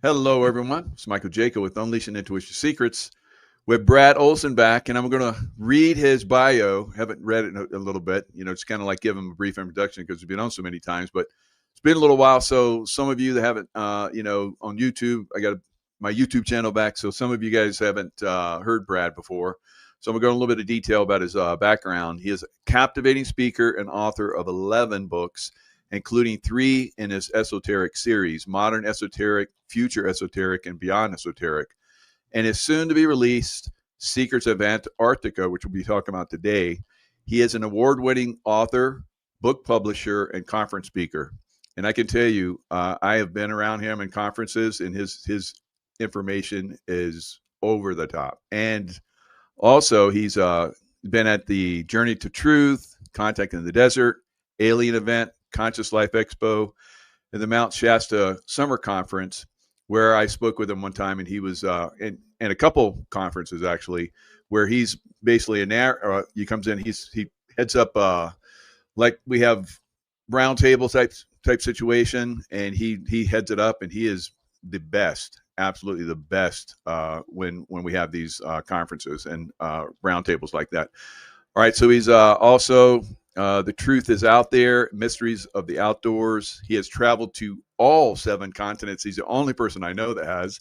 Hello, everyone. It's Michael Jaco with Unleashing Intuition Secrets with Brad Olsen back, and I'm going to read his bio. Haven't read it in a little bit, just kind of like give him a brief introduction because we've been on so many times. But it's been a little while, so some of you that haven't, on YouTube, I got my YouTube channel back, so some of you guys haven't heard Brad before. So I'm going to go into a little bit of detail about his background. He is a captivating speaker and author of 11 books, including 3 in his esoteric series, Modern Esoteric, Future Esoteric, and Beyond Esoteric, and his soon-to-be released Secrets of Antarctica, which we'll be talking about today. He is an award-winning author, book publisher, and conference speaker. And I can tell you, I have been around him in conferences, and his information is over the top. And also, he's been at the Journey to Truth, Contact in the Desert, Alien Event, Conscious Life Expo, and the Mount Shasta Summer Conference, where I spoke with him one time, and he was in a couple conferences actually, where he's basically he comes in, he heads up like we have round table type situation, and he heads it up, and he is the best, absolutely the best when we have these conferences and round tables like that. All right, so he's also The Truth is Out There, Mysteries of the Outdoors. He has traveled to all 7 continents. He's the only person I know that has,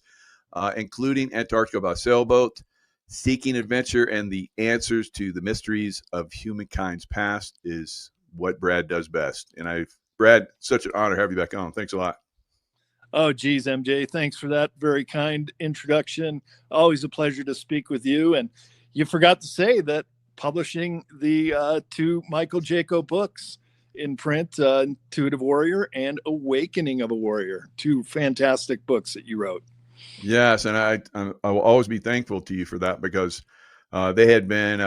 including Antarctica by sailboat, Seeking Adventure, and the answers to the mysteries of humankind's past is what Brad does best. And Brad, such an honor to have you back on. Thanks a lot. Oh, geez, MJ, thanks for that very kind introduction. Always a pleasure to speak with you. And you forgot to say that publishing the 2 Michael Jaco books in print, Intuitive Warrior and Awakening of a Warrior, 2 fantastic books that you wrote. Yes, and I will always be thankful to you for that, because they had been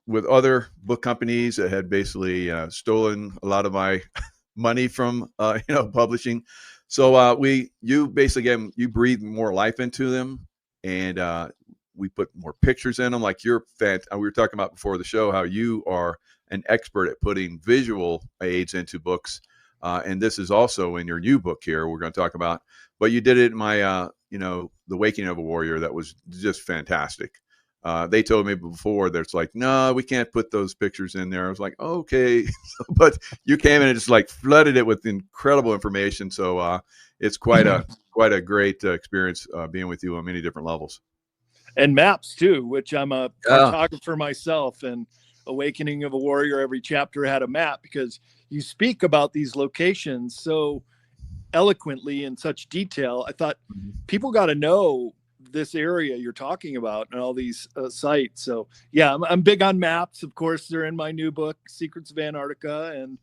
with other book companies that had basically stolen a lot of my money from publishing. So you basically you breathe more life into them, and we put more pictures in them. Like we were talking about before the show, how you are an expert at putting visual aids into books. And this is also in your new book here we're going to talk about. But you did it in my, The Awakening of a Warrior. That was just fantastic. They told me before that it's like, no, we can't put those pictures in there. I was like, okay. But you came in and just like flooded it with incredible information. So it's quite a great experience being with you on many different levels. And maps too, which I'm a cartographer myself, and Awakening of a Warrior, every chapter had a map, because you speak about these locations so eloquently in such detail. I thought people got to know this area you're talking about and all these sites. So yeah, I'm big on maps. Of course, they're in my new book, Secrets of Antarctica, and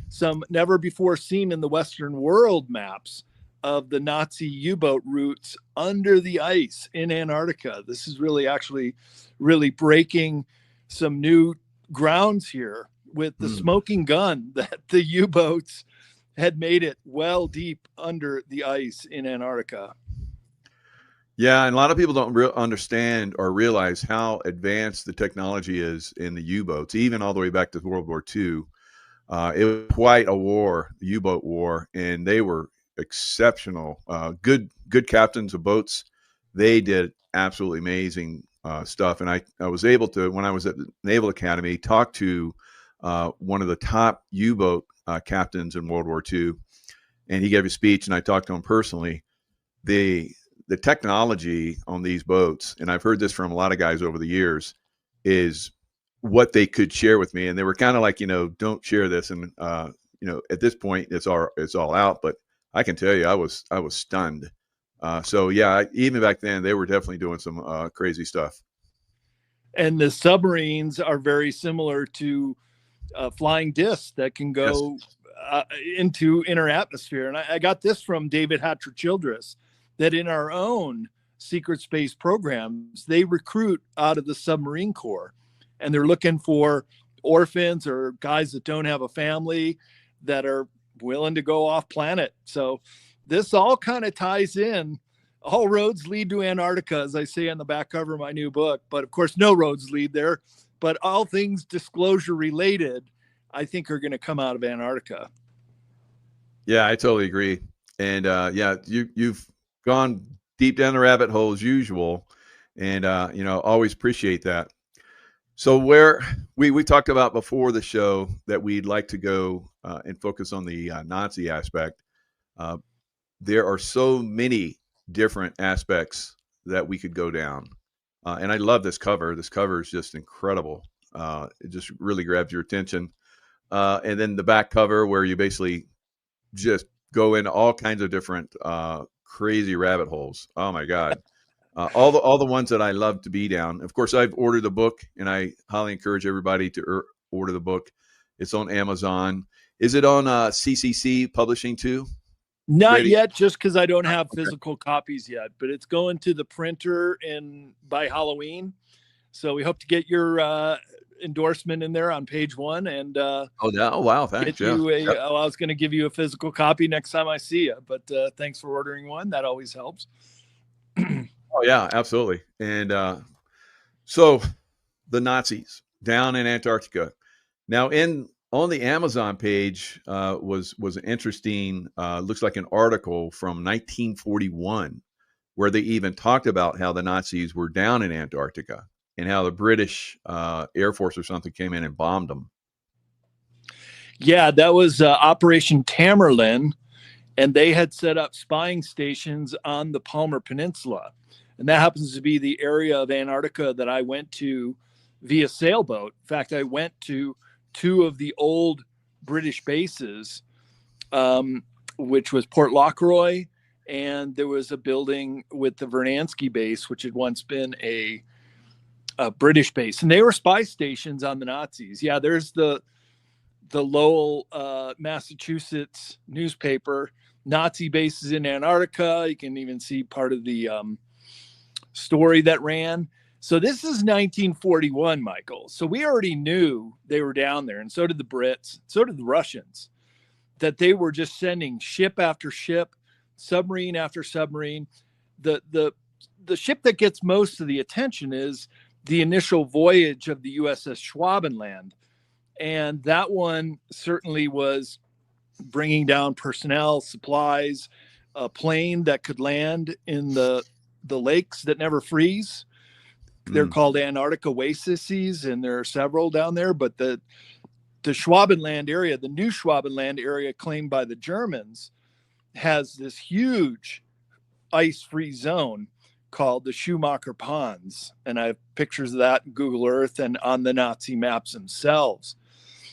some never before seen in the Western world maps of the Nazi U-boat routes under the ice in Antarctica. This is really breaking some new grounds here with the smoking gun that the U-boats had made it well deep under the ice in Antarctica. Yeah, and a lot of people don't understand or realize how advanced the technology is in the U-boats, even all the way back to World War II. It was quite a war, the U-boat war, and they were exceptional. Good captains of boats. They did absolutely amazing stuff. And I was able to, when I was at the Naval Academy, talk to one of the top U-boat captains in World War II, and he gave a speech, and I talked to him personally. The technology on these boats, and I've heard this from a lot of guys over the years, is what they could share with me. And they were kind of like, don't share this. And, at this point it's all out, but I can tell you, I was stunned. So yeah, even back then they were definitely doing some crazy stuff. And the submarines are very similar to flying discs that can go into inner atmosphere. And I got this from David Hatcher Childress, that in our own secret space programs, they recruit out of the submarine corps, and they're looking for orphans or guys that don't have a family that are willing to go off planet. So this all kind of ties in. All roads lead to Antarctica, as I say on the back cover of my new book, but of course no roads lead there, but all things disclosure related, I think, are going to come out of Antarctica. Yeah, I totally agree. And you've gone deep down the rabbit hole as usual, and always appreciate that. So where we talked about before the show that we'd like to go and focus on the Nazi aspect. There are so many different aspects that we could go down, and I love this cover. This cover is just incredible. It just really grabs your attention. And then the back cover where you basically just go into all kinds of different crazy rabbit holes. Oh my God. All the ones that I love to be down. Of course, I've ordered the book, and I highly encourage everybody to order the book. It's on Amazon. Is it on CCC Publishing too? Not yet, just because I don't have physical copies yet, but it's going to the printer by Halloween. So we hope to get your endorsement in there on page 1. And oh wow, thanks. I was going to give you a physical copy next time I see you, but thanks for ordering one. That always helps. Oh yeah, absolutely. And so the Nazis down in Antarctica. Now on the Amazon page was an interesting, looks like an article from 1941, where they even talked about how the Nazis were down in Antarctica and how the British Air Force or something came in and bombed them. Yeah, that was Operation Tamerlane, and they had set up spying stations on the Palmer Peninsula. And that happens to be the area of Antarctica that I went to via sailboat. In fact, I went to 2 of the old British bases, which was Port Lockroy, and there was a building with the Vernansky base, which had once been a British base. And they were spy stations on the Nazis. Yeah, there's the Lowell, Massachusetts newspaper, Nazi bases in Antarctica. You can even see part of the story that ran. So this is 1941, Michael. So we already knew they were down there, and so did the Brits, so did the Russians, that they were just sending ship after ship, submarine after submarine. The ship that gets most of the attention is the initial voyage of the USS Schwabenland. And that one certainly was bringing down personnel, supplies, a plane that could land in the lakes that never freeze. They're called Antarctic oases, and there are several down there. But the Schwabenland area, the new Schwabenland area claimed by the Germans, has this huge ice-free zone called the Schumacher Ponds. And I have pictures of that in Google Earth and on the Nazi maps themselves.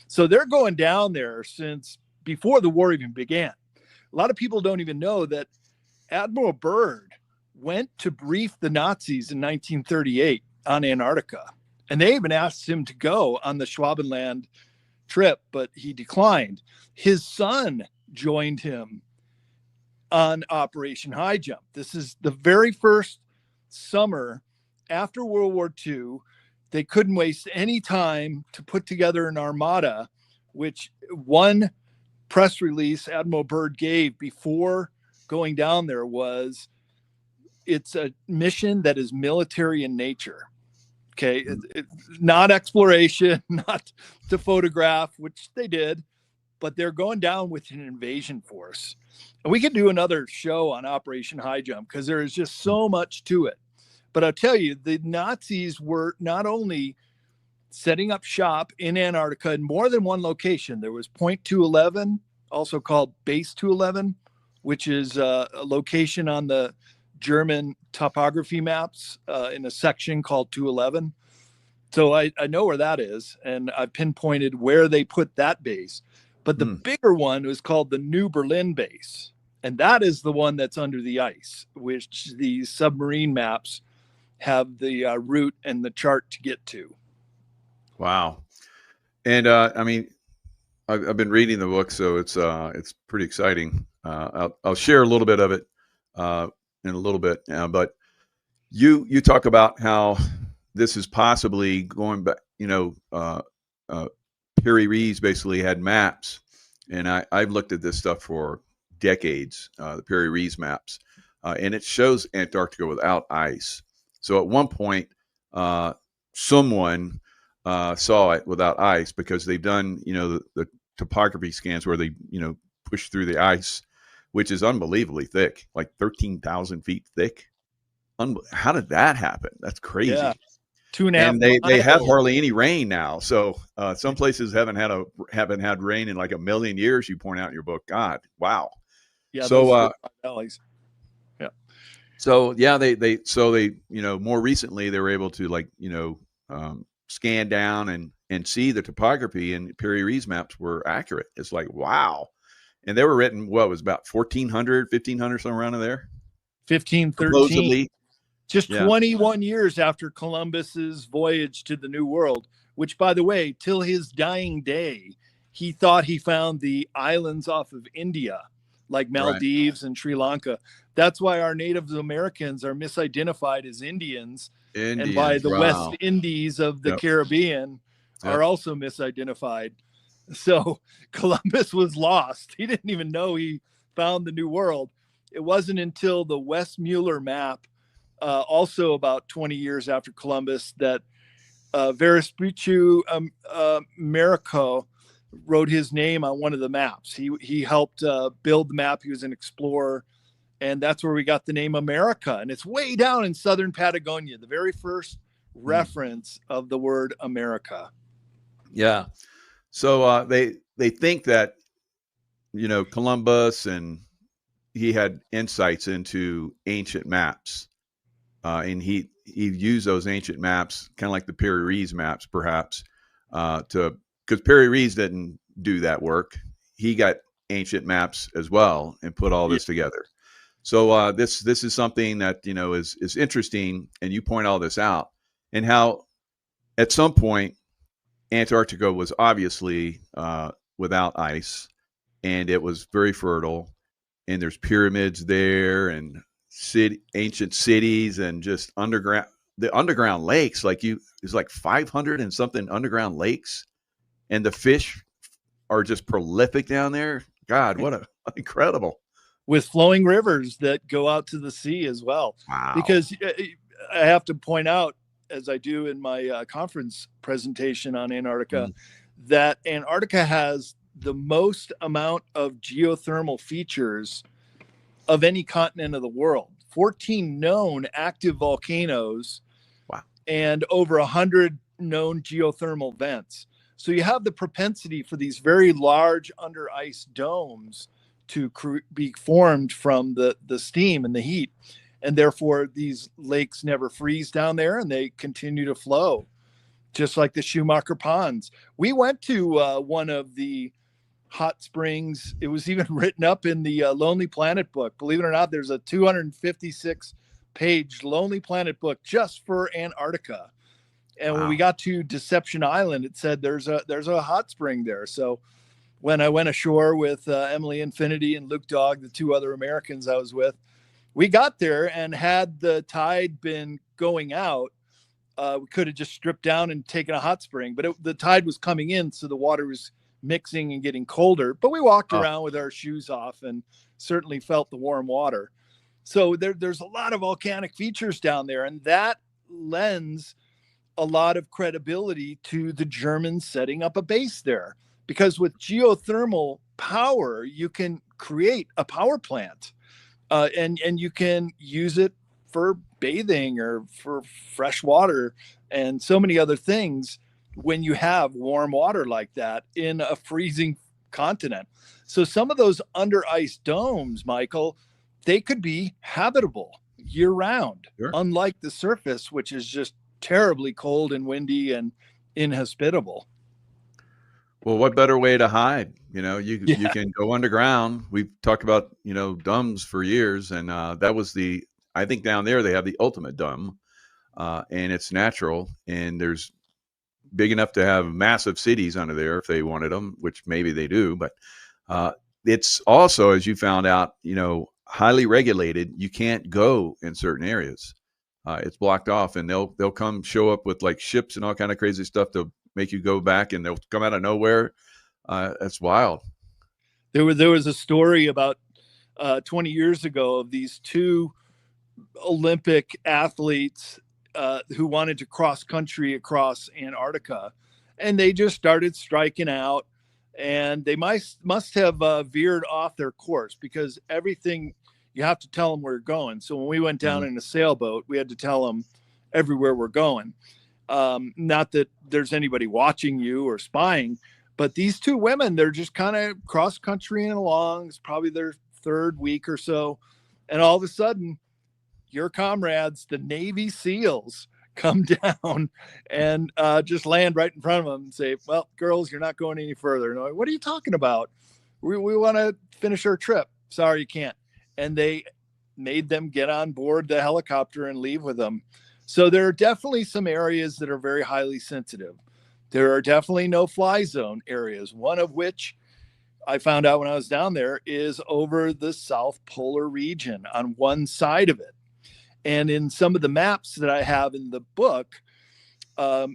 So they're going down there since before the war even began. A lot of people don't even know that Admiral Byrd went to brief the Nazis in 1938 on Antarctica. And they even asked him to go on the Schwabenland trip, but he declined. His son joined him on Operation High Jump. This is the very first summer after World War II. They couldn't waste any time to put together an armada, which one press release Admiral Byrd gave before going down there was, it's a mission that is military in nature. Okay. It's not exploration, not to photograph, which they did, but they're going down with an invasion force. And we could do another show on Operation High Jump because there is just so much to it. But I'll tell you, the Nazis were not only setting up shop in Antarctica in more than one location. There was Point 211, also called Base 211, which is a location on the German topography maps in a section called 211. So I know where that is, and I pinpointed where they put that base. But the bigger one was called the New Berlin base, and that is the one that's under the ice, which the submarine maps have the route and the chart to get to. Wow. And I mean, I've been reading the book, so it's pretty exciting. I'll share a little bit of it in a little bit, but you talk about how this is possibly going back. Perry Reeves basically had maps, and I've looked at this stuff for decades. The Perry Reeves maps, and it shows Antarctica without ice. So at one point, someone saw it without ice because they've done the topography scans where they push through the ice. which is unbelievably thick, like 13,000 feet thick. How did that happen? That's crazy. Yeah. 2.5 And they miles. have hardly any rain now. So some places haven't had rain in like a million years. You point out in your book. God, wow. Yeah. So Those valleys. Yeah. so yeah, they more recently they were able to scan down and see the topography, and Perry Reed's maps were accurate. It's like, wow. And they were written, what was about 1400, 1500, somewhere around in there? 1513. Supposedly. Just Yeah. 21 years after Columbus's voyage to the New World, which, by the way, till his dying day, he thought he found the islands off of India, like Maldives and Sri Lanka. That's why our Native Americans are misidentified as Indians, and by the West Indies of the Caribbean are also misidentified. So Columbus was lost. He didn't even know he found the New World. It wasn't until the Westmuller map, also about 20 years after Columbus, that Vespucci Americo wrote his name on one of the maps. He helped build the map. He was an explorer, and that's where we got the name America. And it's way down in southern Patagonia, the very first reference of the word America. Yeah. So they think that, Columbus, and he had insights into ancient maps. And he used those ancient maps, kind of like the Perry Reed's maps, perhaps, because Perry Reed's didn't do that work. He got ancient maps as well and put all this together. So this is something that is interesting, and you point all this out, and how at some point Antarctica was obviously without ice, and it was very fertile, and there's pyramids there, and ancient cities, and just underground lakes. There's like 500 and something underground lakes, and the fish are just prolific down there. God, what incredible. With flowing rivers that go out to the sea as well. Wow. Because I have to point out, as I do in my conference presentation on Antarctica, that Antarctica has the most amount of geothermal features of any continent of the world. 14 known active volcanoes. Wow. And over 100 known geothermal vents. So you have the propensity for these very large under ice domes to be formed from the steam and the heat. And therefore, these lakes never freeze down there, and they continue to flow, just like the Schumacher Ponds. We went to one of the hot springs. It was even written up in the Lonely Planet book. Believe it or not, there's a 256-page Lonely Planet book just for Antarctica. And when we got to Deception Island, it said there's a hot spring there. So when I went ashore with Emily Infinity and Luke Dogg, the two other Americans I was with, we got there, and had the tide been going out, we could have just stripped down and taken a hot spring. But the tide was coming in, so the water was mixing and getting colder. But we walked around with our shoes off and certainly felt the warm water. So there's a lot of volcanic features down there, and that lends a lot of credibility to the Germans setting up a base there. Because with geothermal power, you can create a power plant, and you can use it for bathing or for fresh water and so many other things when you have warm water like that in a freezing continent. So some of those under ice domes, Michael, they could be habitable year round, unlike the surface, which is just terribly cold and windy and inhospitable. Well, what better way to hide? You can go underground. We've talked about, domes for years, and that was I think down there they have the ultimate dome, and it's natural, and there's big enough to have massive cities under there if they wanted them, which maybe they do. But it's also, as you found out, highly regulated. You can't go in certain areas. It's blocked off, and they'll come show up with like ships and all kind of crazy stuff to make you go back, and they'll come out of nowhere. That's wild. There was a story about 20 years ago of these two Olympic athletes who wanted to cross country across Antarctica, and they just started striking out. and they must have veered off their course, because everything, you have to tell them where you're going. So when we went down in a sailboat, we had to tell them everywhere we're going. Not that there's anybody watching you or spying, but these two women, they're just kind of cross country and along. It's probably their third week or so. And all of a sudden, your comrades, the Navy SEALs, come down and just land right in front of them and say, well, girls, you're not going any further. And I'm like, what are you talking about? We want to finish our trip. Sorry, you can't. And they made them get on board the helicopter and leave with them. So there are definitely some areas that are very highly sensitive. There are definitely no-fly zone areas, one of which I found out when I was down there is over the South Polar region on one side of it. And in some of the maps that I have in the book,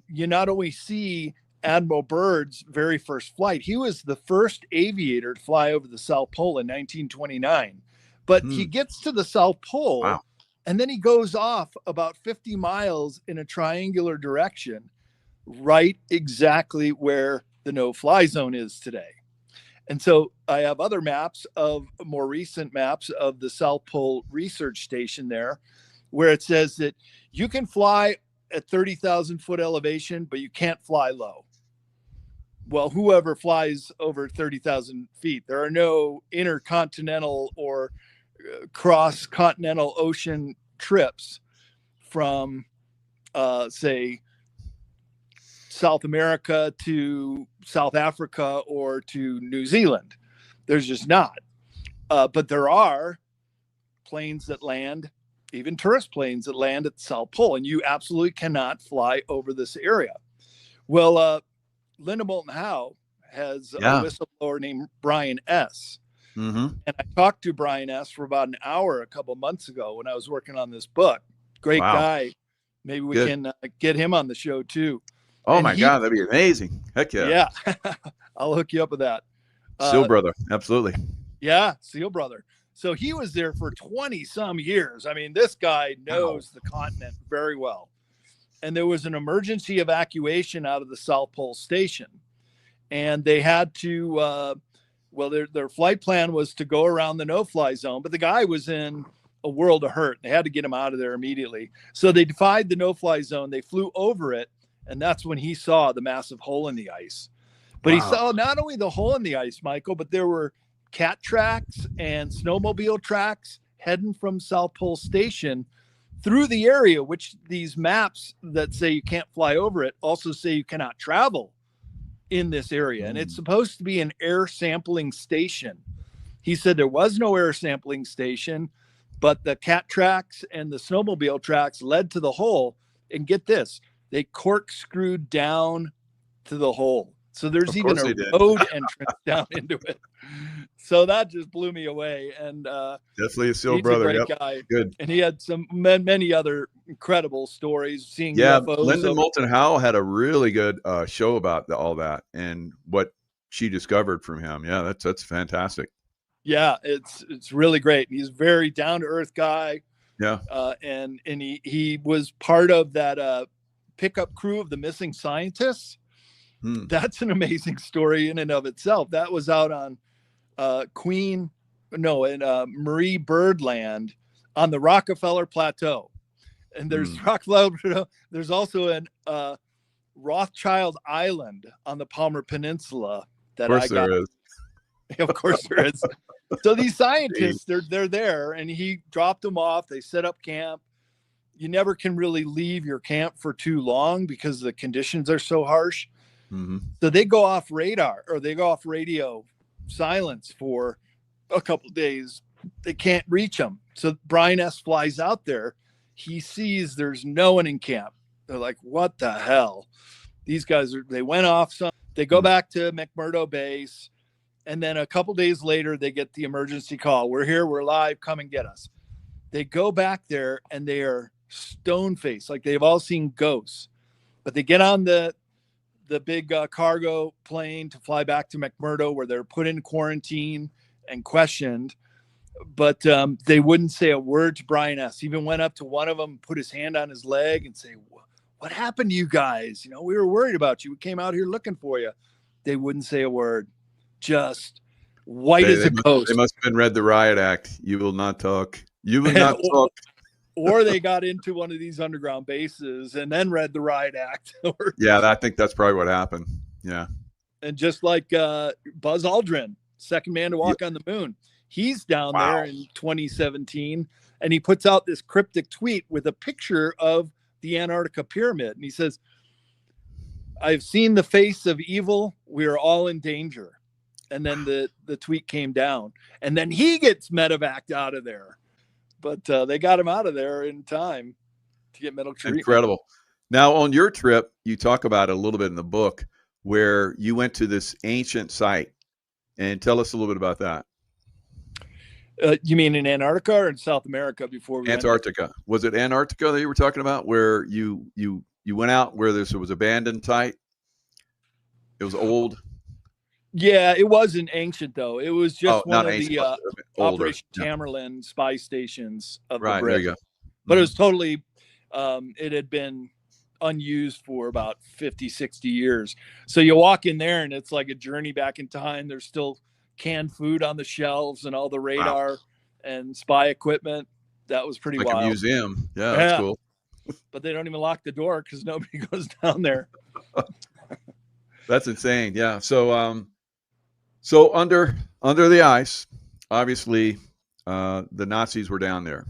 you not only see Admiral Byrd's very first flight. He was the first aviator to fly over the South Pole in 1929. But he gets to the South Pole, wow, and then he goes off about 50 miles in a triangular direction, right exactly where the no-fly zone is today. And so I have other maps of more recent maps of the South Pole Research Station there, where it says that you can fly at 30,000 foot elevation, but you can't fly low. Well, whoever flies over 30,000 feet, there are no intercontinental or cross-continental ocean trips from, say, South America to South Africa or to New Zealand. There's just not. But there are planes that land, even tourist planes that land at the South Pole, and you absolutely cannot fly over this area. Well, Linda Moulton Howe has a whistleblower named Brian S. And I talked to Brian S. for about an hour a couple of months ago when I was working on this book. Great guy. Maybe we can get him on the show too. Oh, and my God, that'd be amazing. Heck yeah. Yeah. I'll hook you up with that. SEAL brother. Absolutely. Yeah, SEAL brother. So he was there for 20 some years. I mean, this guy knows the continent very well. And there was an emergency evacuation out of the South Pole Station. And they had to, their flight plan was to go around the no-fly zone, but the guy was in a world of hurt. They had to get him out of there immediately. So they defied the no-fly zone. They flew over it. And that's when he saw the massive hole in the ice. But he saw not only the hole in the ice, Michael, but there were cat tracks and snowmobile tracks heading from South Pole Station through the area, which these maps that say you can't fly over it also say you cannot travel in this area. And it's supposed to be an air sampling station. He said there was no air sampling station, but the cat tracks and the snowmobile tracks led to the hole. And get this, they corkscrewed down to the hole. So there's even a road entrance down into it. So that just blew me away. And definitely a SEAL brother. He's a great guy. Good. And he had some many other incredible stories. Seeing UFOs. Linda Moulton Howe had a really good show about all that and what she discovered from him. Yeah, that's fantastic. Yeah, it's really great. He's a very down to earth guy. Yeah. And he was part of that pickup crew of the missing scientists. That's an amazing story in and of itself. That was out on Marie Byrd Land on the Rockefeller Plateau. And there's Rockefeller Plateau. There's also an Rothschild Island on the Palmer Peninsula that I got. There is. Of course there is. So these scientists, they're there, and he dropped them off. They set up camp. You never can really leave your camp for too long because the conditions are so harsh. So they go off radar, or they go off radio silence for a couple of days. They can't reach them. So Brian S. flies out there. He sees there's no one in camp. They're like, what the hell? These guys they went off. They go back to McMurdo Base. And then a couple of days later, they get the emergency call. We're here. We're live. Come and get us. They go back there and they are stone-faced, like they've all seen ghosts. But they get on the big cargo plane to fly back to McMurdo, where they're put in quarantine and questioned. But they wouldn't say a word to Brian S. Even went up to one of them, put his hand on his leg and say, what happened to you guys? You know, we were worried about you. We came out here looking for you. They wouldn't say a word. just white as a ghost. They must have been read the Riot Act. You will not talk. You will not talk. Or they got into one of these underground bases and then read the Riot Act. Yeah, I think that's probably what happened. Yeah. And just like Buzz Aldrin, second man to walk on the moon, he's down there in 2017, and he puts out this cryptic tweet with a picture of the Antarctica pyramid. And he says, "I've seen the face of evil. We are all in danger." And then the tweet came down, and then he gets medevaced out of there. But they got him out of there in time to get medical treatment. Incredible. Now, on your trip, you talk about it a little bit in the book where you went to this ancient site. And tell us a little bit about that. You mean in Antarctica or in South America before we Antarctica. Was it Antarctica that you were talking about where you went out where there was abandoned site? It was old. Yeah, it wasn't ancient though. It was just one of ancient, the Operation Tamerlan spy stations of the Brits. There you go. But it was totally, it had been unused for about 50, 60 years. So you walk in there and it's like a journey back in time. There's still canned food on the shelves and all the radar and spy equipment. That was pretty wild. Like a museum. Yeah, that's cool. But they don't even lock the door because nobody goes down there. That's insane. Yeah. So under the ice, obviously, the Nazis were down there,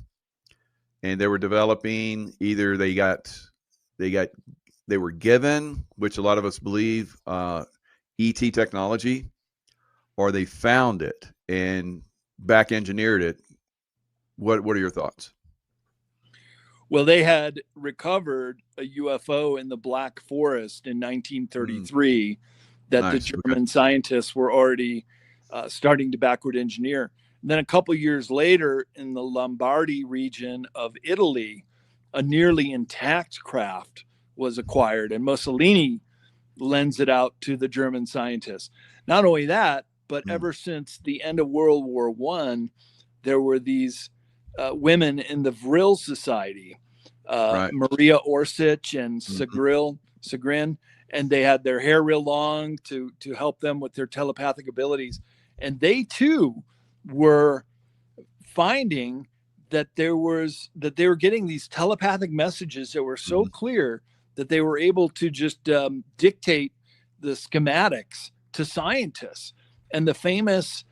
and they were developing. Either they were given, which a lot of us believe, ET technology, or they found it and back engineered it. What are your thoughts? Well, they had recovered a UFO in the Black Forest in 1933 that the German scientists were already starting to backward engineer. And then a couple years later, in the Lombardy region of Italy, a nearly intact craft was acquired, and Mussolini lends it out to the German scientists. Not only that, but ever since the end of World War I, there were these women in the Vril Society, Maria Orsic and Sigrin, and they had their hair real long to help them with their telepathic abilities. And they too were finding that they were getting these telepathic messages that were so clear that they were able to just dictate the schematics to scientists. And the famous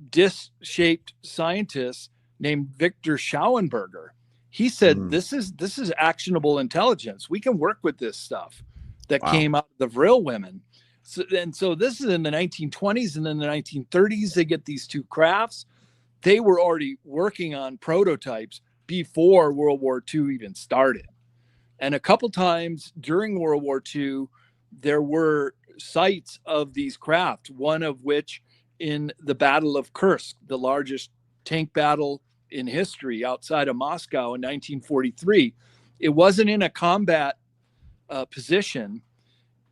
disc-shaped scientist named Victor Schauenberger, he said, this is actionable intelligence. We can work with this stuff that came out of the Vril women. So this is in the 1920s, and then the 1930s, they get these two crafts. They were already working on prototypes before World War II even started. And a couple times during World War II, there were sites of these craft, one of which in the Battle of Kursk, the largest tank battle in history outside of Moscow in 1943. It wasn't in a combat position,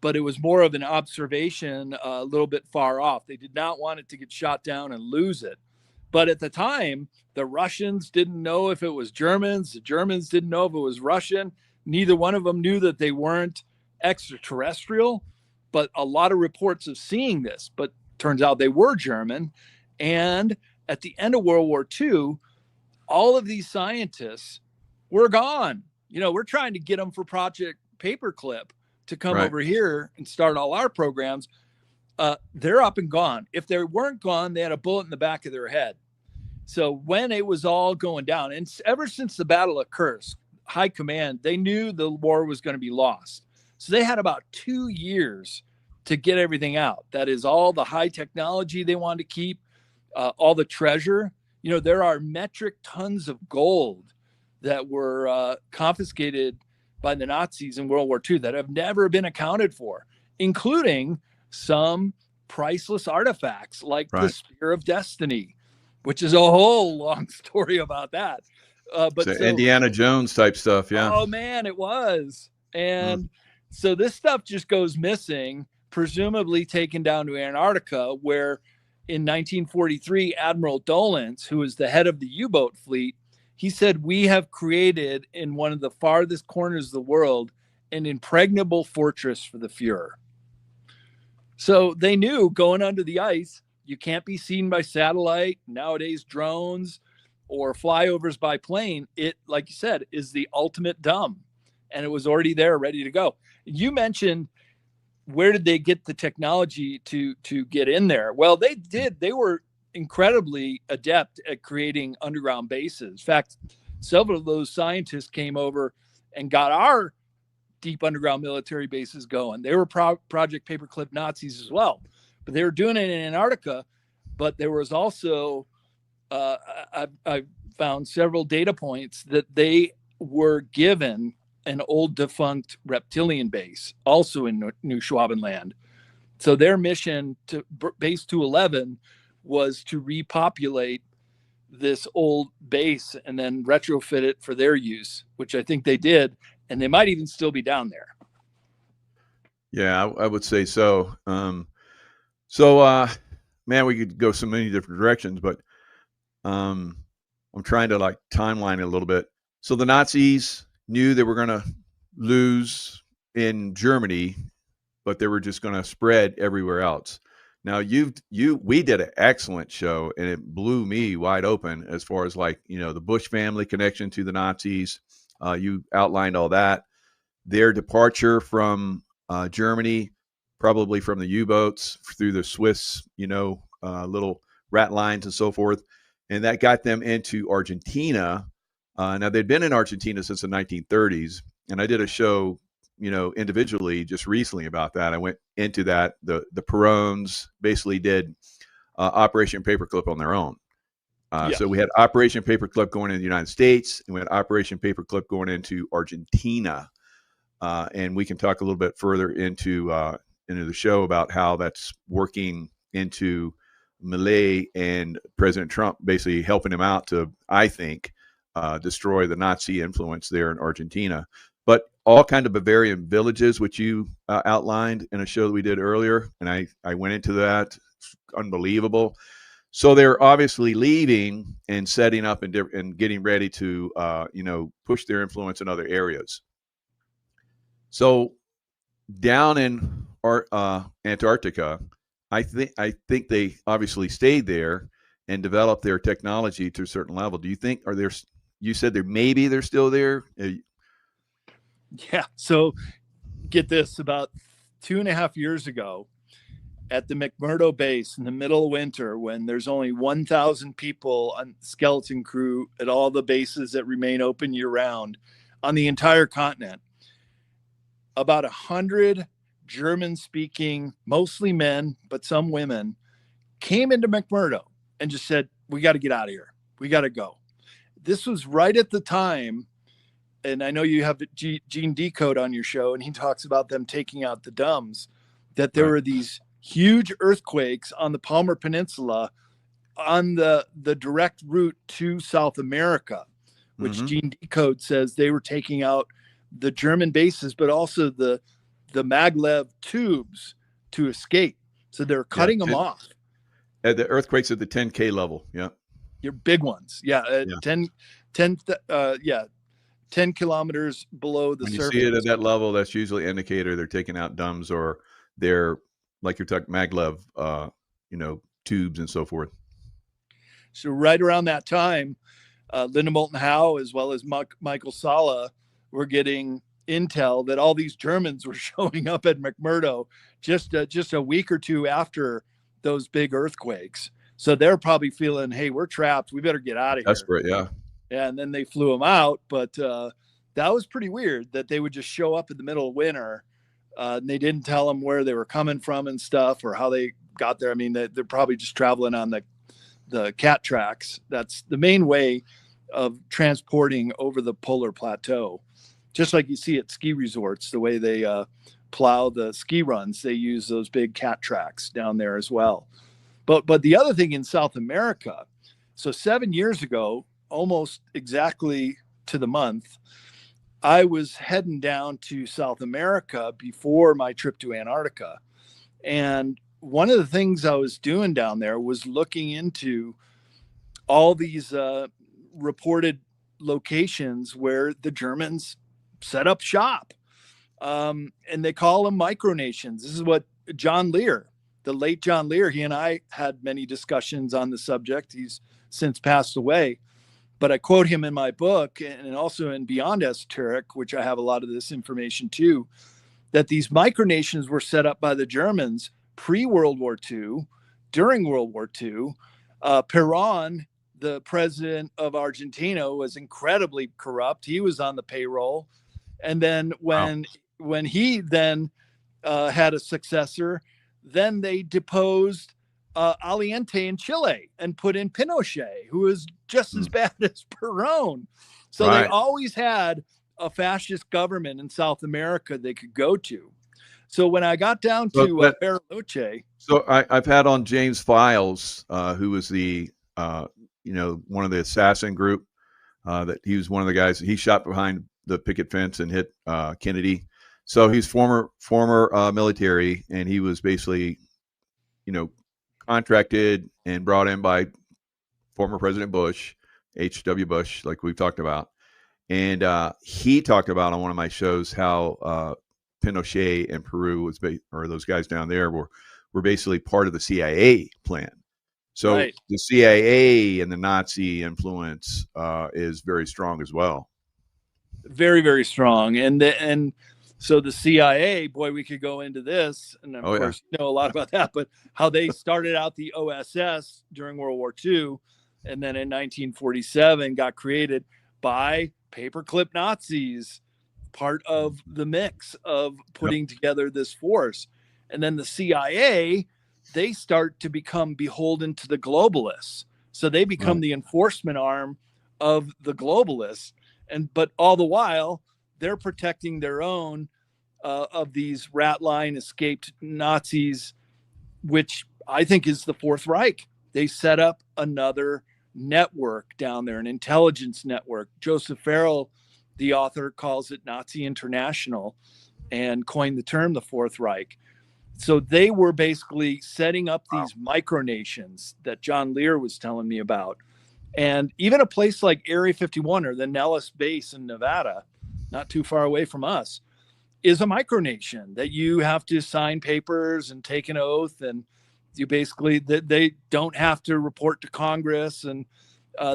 but it was more of an observation a little bit far off. They did not want it to get shot down and lose it. But at the time, the Russians didn't know if it was Germans. The Germans didn't know if it was Russian. Neither one of them knew that they weren't extraterrestrial, but a lot of reports of seeing this. But turns out they were German. And at the end of World War II, all of these scientists were gone. We're trying to get them for Project Paperclip to come over here and start all our programs. They're up and gone. If they weren't gone, they had a bullet in the back of their head. So when it was all going down, and ever since the Battle of Kursk, High Command, they knew the war was going to be lost. So they had about 2 years to get everything out. That is all the high technology they wanted to keep, all the treasure. There are metric tons of gold that were confiscated by the Nazis in World War II that have never been accounted for, including some priceless artifacts like the Spear of Destiny, which is a whole long story about that. But so Indiana Jones type stuff. Yeah. Oh man, it was. And so this stuff just goes missing, presumably taken down to Antarctica, where in 1943, Admiral Dolence, who was the head of the U-boat fleet, he said, "We have created in one of the farthest corners of the world an impregnable fortress for the Fuhrer." So they knew going under the ice, you can't be seen by satellite, nowadays drones, or flyovers by plane. It, like you said, is the ultimate dumb. And it was already there, ready to go. You mentioned, where did they get the technology to get in there? Well, they did. They were incredibly adept at creating underground bases. In fact, several of those scientists came over and got our deep underground military bases going. They were Project Paperclip Nazis as well, but they were doing it in Antarctica. But there was also, I found several data points that they were given an old defunct reptilian base, also in New Schwabenland. So their mission to base 211 was to repopulate this old base and then retrofit it for their use, which I think they did. And they might even still be down there. Yeah, I would say so. Man, we could go so many different directions, but I'm trying to like timeline it a little bit. So the Nazis knew they were going to lose in Germany, but they were just going to spread everywhere else. Now we did an excellent show, and it blew me wide open as far as like, the Bush family connection to the Nazis. You outlined all that, their departure from Germany, probably from the U-boats through the Swiss, little rat lines and so forth. And that got them into Argentina. Now they'd been in Argentina since the 1930s. And I did a show, individually just recently about that. I went into that. The Perones basically did Operation Paperclip on their own. Yes. So we had Operation Paperclip going into the United States, and we had Operation Paperclip going into Argentina. And we can talk a little bit further into the show about how that's working into Milei and President Trump basically helping him out to, I think, destroy the Nazi influence there in Argentina. But all kind of Bavarian villages, which you outlined in a show that we did earlier, and I went into that. It's unbelievable. So they're obviously leaving and setting up and getting ready to, push their influence in other areas. So down in Antarctica, I think they obviously stayed there and developed their technology to a certain level. Do you think you said they're still there? Yeah. So get this, about 2.5 years ago at the McMurdo base in the middle of winter, when there's only 1,000 people on skeleton crew at all the bases that remain open year round on the entire continent, about 100 German-speaking, mostly men, but some women, came into McMurdo and just said, we got to get out of here. We got to go. This was right at the time, and I know you have Gene Decode on your show, and he talks about them taking out the dumbs, that there were these huge earthquakes on the Palmer Peninsula on the direct route to South America, which Gene Decode says they were taking out the German bases, but also the maglev tubes to escape. So they're cutting them off. The earthquakes at the 10K level. Yeah. Your big ones. Yeah. 10 kilometers below the surface. When you see it at that level, that's usually an indicator they're taking out dumbs, or they're, like you're talking, maglev, tubes and so forth. So right around that time, Linda Moulton Howe, as well as Michael Sala, were getting intel that all these Germans were showing up at McMurdo just a week or two after those big earthquakes. So they're probably feeling, hey, we're trapped. We better get out of here. Desperate, yeah. And then they flew them out. But that was pretty weird that they would just show up in the middle of winter. And they didn't tell them where they were coming from and stuff, or how they got there. I mean, they're probably just traveling on the cat tracks. That's the main way of transporting over the polar plateau. Just like you see at ski resorts, the way they plow the ski runs, they use those big cat tracks down there as well. But the other thing in South America, so 7 years ago, almost exactly to the month, I was heading down to South America before my trip to Antarctica. And one of the things I was doing down there was looking into all these reported locations where the Germans set up shop. And they call them micronations. This is what John Lear, the late John Lear, he and I had many discussions on the subject. He's since passed away, but I quote him in my book and also in Beyond Esoteric, which I have a lot of this information too, that these micronations were set up by the Germans pre-World War II, during World War II. Perón, the president of Argentina, was incredibly corrupt. He was on the payroll. And then when he then had a successor, then they deposed Allende in Chile and put in Pinochet, who was just as bad as Perón. So they always had a fascist government in South America they could go to. So when I got down to Bariloche. So I've had on James Files, who was the, one of the assassin group, that he was one of the guys, he shot behind the picket fence and hit Kennedy. So he's former military, and he was basically, contracted and brought in by former President Bush, H.W. Bush, like we've talked about. And he talked about on one of my shows how Pinochet and Peru or those guys down there were basically part of the CIA plan. So the CIA and the Nazi influence is very strong as well. Very, very strong. And so the CIA, boy, we could go into this, and of course, you know a lot about that, but how they started out the OSS during World War II, and then in 1947 got created by paperclip Nazis, part of the mix of putting together this force. And then the CIA, they start to become beholden to the globalists. So they become the enforcement arm of the globalists. But all the while, they're protecting their own of these rat line escaped Nazis, which I think is the Fourth Reich. They set up another network down there, an intelligence network. Joseph Farrell, the author, calls it Nazi International and coined the term the Fourth Reich. So they were basically setting up these micronations that John Lear was telling me about. And even a place like Area 51 or the Nellis base in Nevada, not too far away from us, is a micronation that you have to sign papers and take an oath. And you basically, they don't have to report to Congress, and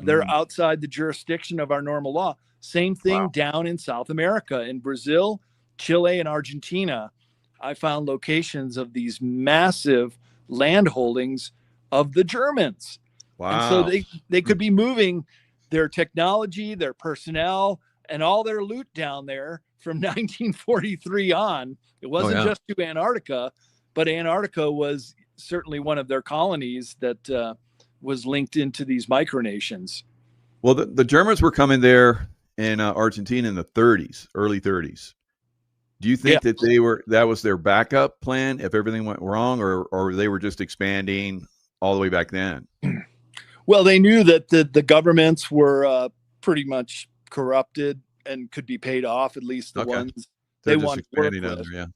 they're outside the jurisdiction of our normal law. Same thing down in South America, in Brazil, Chile, and Argentina. I found locations of these massive land holdings of the Germans. Wow. And so they could be moving their technology, their personnel, and all their loot down there from 1943 on. It wasn't just to Antarctica, but Antarctica was certainly one of their colonies that was linked into these micronations. Well, the Germans were coming there in Argentina in the 30s, early 30s. Do you think that that was their backup plan if everything went wrong, or they were just expanding all the way back then? Well, they knew that the governments were pretty much corrupted and could be paid off, at least the ones they wanted to work with.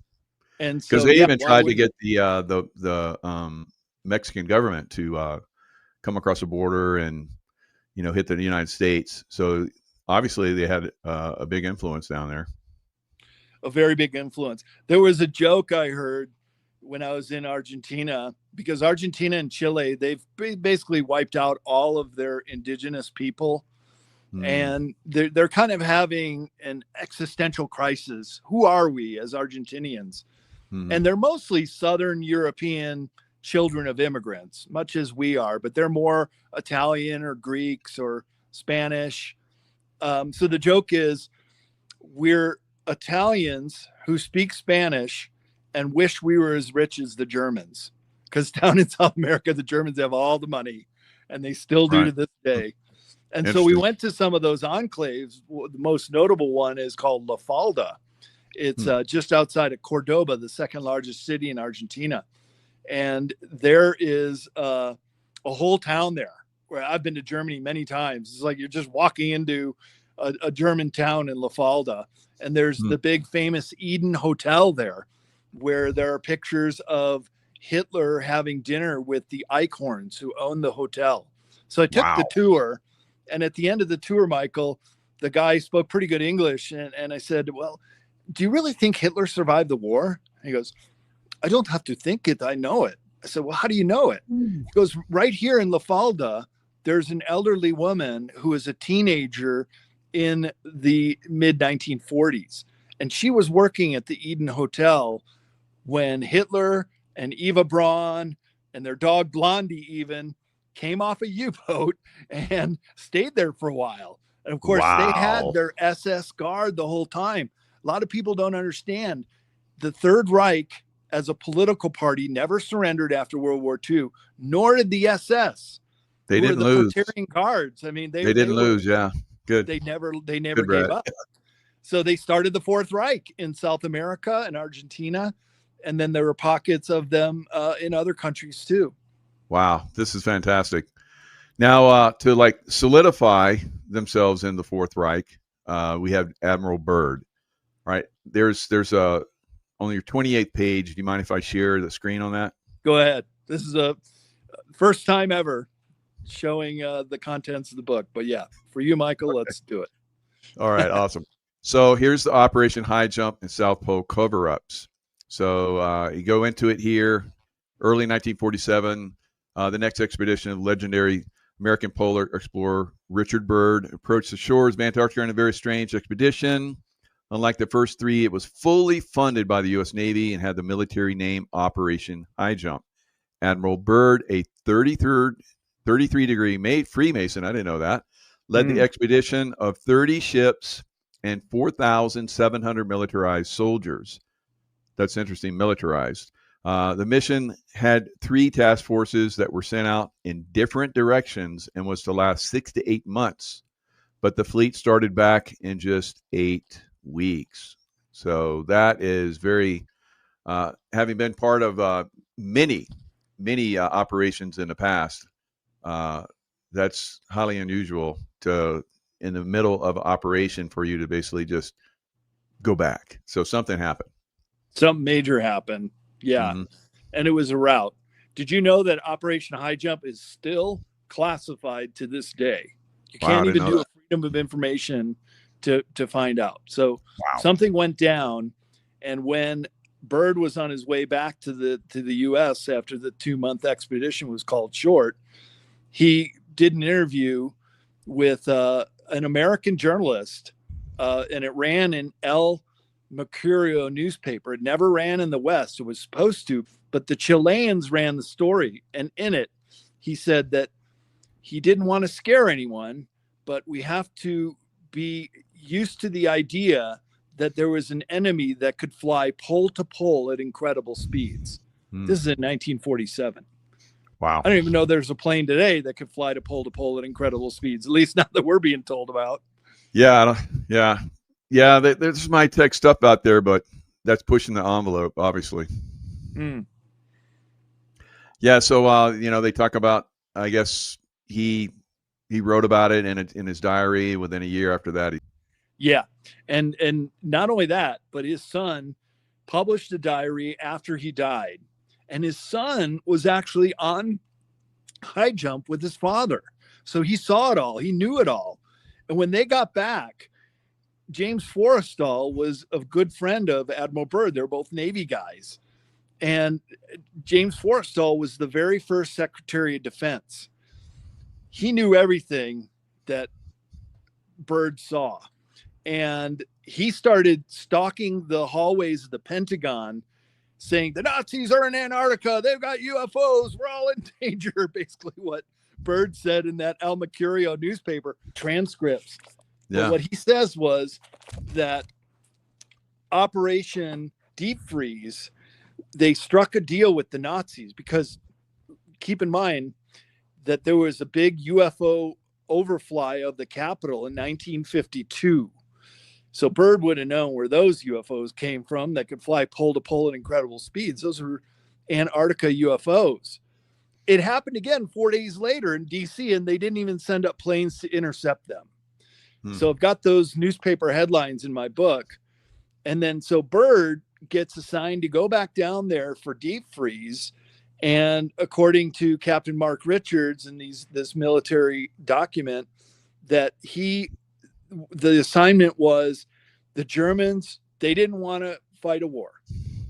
And because they even tried to get the Mexican government to come across the border and hit the United States. So obviously they had a big influence down there. A very big influence. There was a joke I heard when I was in Argentina, because Argentina and Chile, they've basically wiped out all of their indigenous people. And they're kind of having an existential crisis. Who are we as Argentinians? And they're mostly Southern European children of immigrants, much as we are, but they're more Italian or Greeks or Spanish. So the joke is, we're Italians who speak Spanish and wish we were as rich as the Germans, because down in South America, the Germans have all the money, and they still do to this day. And so we went to some of those enclaves. The most notable one is called La Falda. It's just outside of Cordoba, the second largest city in Argentina. And there is a whole town there where I've been to Germany many times. It's like you're just walking into a German town in La Falda. And there's the big famous Eden Hotel there, where there are pictures of Hitler having dinner with the Eichhorns, who own the hotel. So I took the tour. And at the end of the tour, Michael, the guy spoke pretty good English. And I said, well, do you really think Hitler survived the war? And he goes, I don't have to think it. I know it. I said, well, how do you know it? He goes, right here in La Falda, there's an elderly woman who was a teenager in the mid 1940s. And she was working at the Eden Hotel when Hitler and Eva Braun and their dog Blondie even came off a U-boat and stayed there for a while. And of course, they had their SS guard the whole time. A lot of people don't understand. The Third Reich, as a political party, never surrendered after World War II, nor did the SS. They didn't lose. Praetorian Guards. I mean, they didn't lose. Yeah, good. They never gave up. So they started the Fourth Reich in South America and Argentina, and then there were pockets of them in other countries too. Wow, this is fantastic. Now, to like solidify themselves in the Fourth Reich, we have Admiral Byrd. Right, there's on your 28th page. Do you mind if I share the screen on that? Go ahead. This is a first time ever showing the contents of the book. But yeah, for you, Michael, let's do it. All right, awesome. So here's the Operation High Jump and South Pole cover-ups. So you go into it here, early 1947. The next expedition of legendary American polar explorer Richard Byrd approached the shores of Antarctica on a very strange expedition. Unlike the first three, it was fully funded by the U.S. Navy and had the military name Operation High Jump. Admiral Byrd, a 33-degree Freemason, I didn't know that, led the expedition of 30 ships and 4,700 militarized soldiers. That's interesting, militarized. The mission had 3 task forces that were sent out in different directions and was to last 6 to 8 months. But the fleet started back in just 8 weeks. So that is very, having been part of many operations in the past, that's highly unusual to, in the middle of operation, for you to basically just go back. So something happened. Something major happened. Yeah. Mm-hmm. And it was a rout. Did you know that Operation High Jump is still classified to this day? You can't even do a Freedom of Information to find out. So something went down, and when Byrd was on his way back to the U.S. after the 2-month expedition was called short, he did an interview with an American journalist, and it ran in El Mercurio newspaper. It never ran in the West. It was supposed to, but the Chileans ran the story, and in it, he said that he didn't want to scare anyone, but we have to be used to the idea that there was an enemy that could fly pole to pole at incredible speeds. This is in 1947. Wow. I don't even know there's a plane today that could fly to pole at incredible speeds, at least not that we're being told about. Yeah. There's some high-tech stuff out there, but that's pushing the envelope, obviously. Yeah, so, they talk about, I guess, he wrote about it in his diary within a year after that. Yeah. And not only that, but his son published a diary after he died. And his son was actually on High Jump with his father. So he saw it all. He knew it all. And when they got back, James Forrestal was a good friend of Admiral Byrd. They're both Navy guys. And James Forrestal was the very first Secretary of Defense. He knew everything that Byrd saw. And he started stalking the hallways of the Pentagon, saying the Nazis are in Antarctica. They've got UFOs. We're all in danger. Basically what Byrd said in that El Mercurio newspaper transcripts. Yeah. But what he says was that Operation Deep Freeze, they struck a deal with the Nazis because keep in mind that there was a big UFO overfly of the Capitol in 1952. So Byrd would have known where those UFOs came from that could fly pole to pole at incredible speeds. Those were Antarctica UFOs. It happened again 4 days later in DC, and they didn't even send up planes to intercept them. So I've got those newspaper headlines in my book. And then so Byrd gets assigned to go back down there for deep freeze. And according to Captain Mark Richards in this military document, that the assignment was the Germans, they didn't want to fight a war.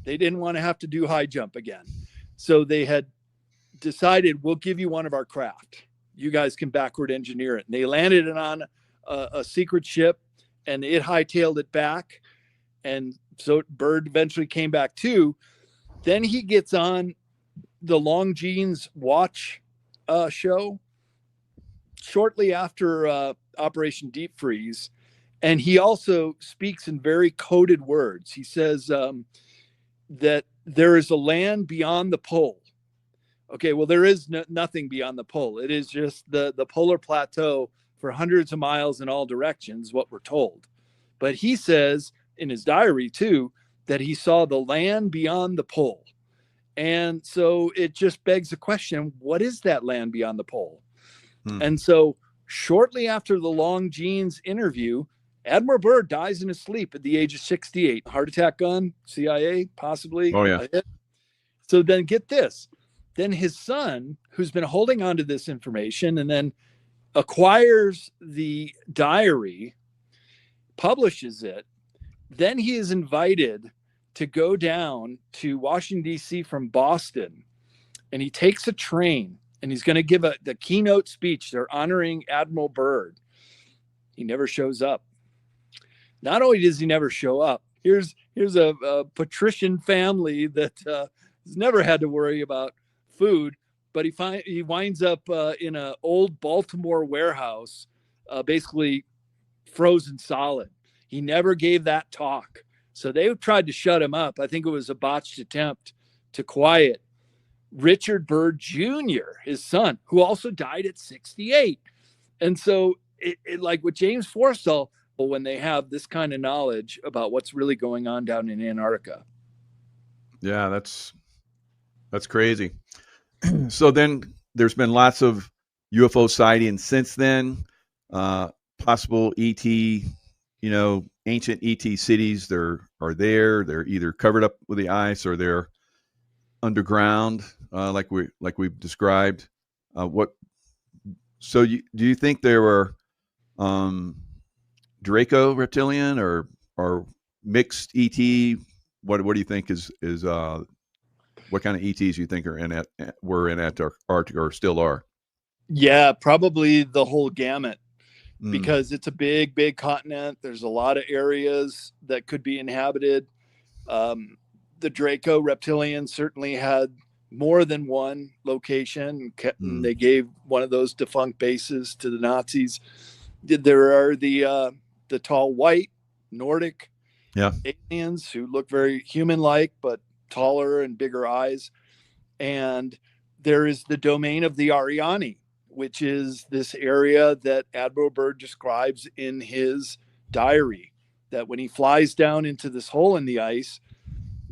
They didn't want to have to do high jump again. So they had decided, we'll give you one of our craft. You guys can backward engineer it. And they landed it on a secret ship, and it hightailed it back. And so Byrd eventually came back too. Then he gets on the Longines Watch show shortly after Operation Deep Freeze. And he also speaks in very coded words. He says that there is a land beyond the pole. Okay, well, there is nothing beyond the pole. It is just the polar plateau for hundreds of miles in all directions, what we're told. But he says in his diary, too, that he saw the land beyond the pole. And so it just begs the question, what is that land beyond the pole? And so shortly after the Longines interview, Admiral Byrd dies in his sleep at the age of 68. Heart attack gun, CIA, possibly. Oh, yeah. So then get this. Then his son, who's been holding on to this information and then acquires the diary, publishes it. Then he is invited to go down to Washington, D.C. from Boston. And he takes a train, and he's going to give the keynote speech. They're honoring Admiral Byrd. He never shows up. Not only does he never show up, here's a patrician family that has never had to worry about food, but he winds up in an old Baltimore warehouse, basically frozen solid. He never gave that talk. So they tried to shut him up. I think it was a botched attempt to quiet Richard Byrd Jr., his son, who also died at 68. And so it like with James Forstall, when they have this kind of knowledge about what's really going on down in Antarctica. Yeah, that's crazy. So then there's been lots of UFO sightings since then, possible ET, ancient ET cities. They're either covered up with the ice or they're underground, like we've described. So do you think there were Draco reptilian or mixed ET? What do you think is what kind of ETs you think were in Antarctica or still are? Yeah, probably the whole gamut, because it's a big, big continent. There's a lot of areas that could be inhabited. The Draco reptilian certainly had more than one location. They gave one of those defunct bases to the Nazis. There are the tall white Nordic aliens who look very human-like, but taller and bigger eyes. And there is the domain of the Ariani, which is this area that Admiral Byrd describes in his diary, that when he flies down into this hole in the ice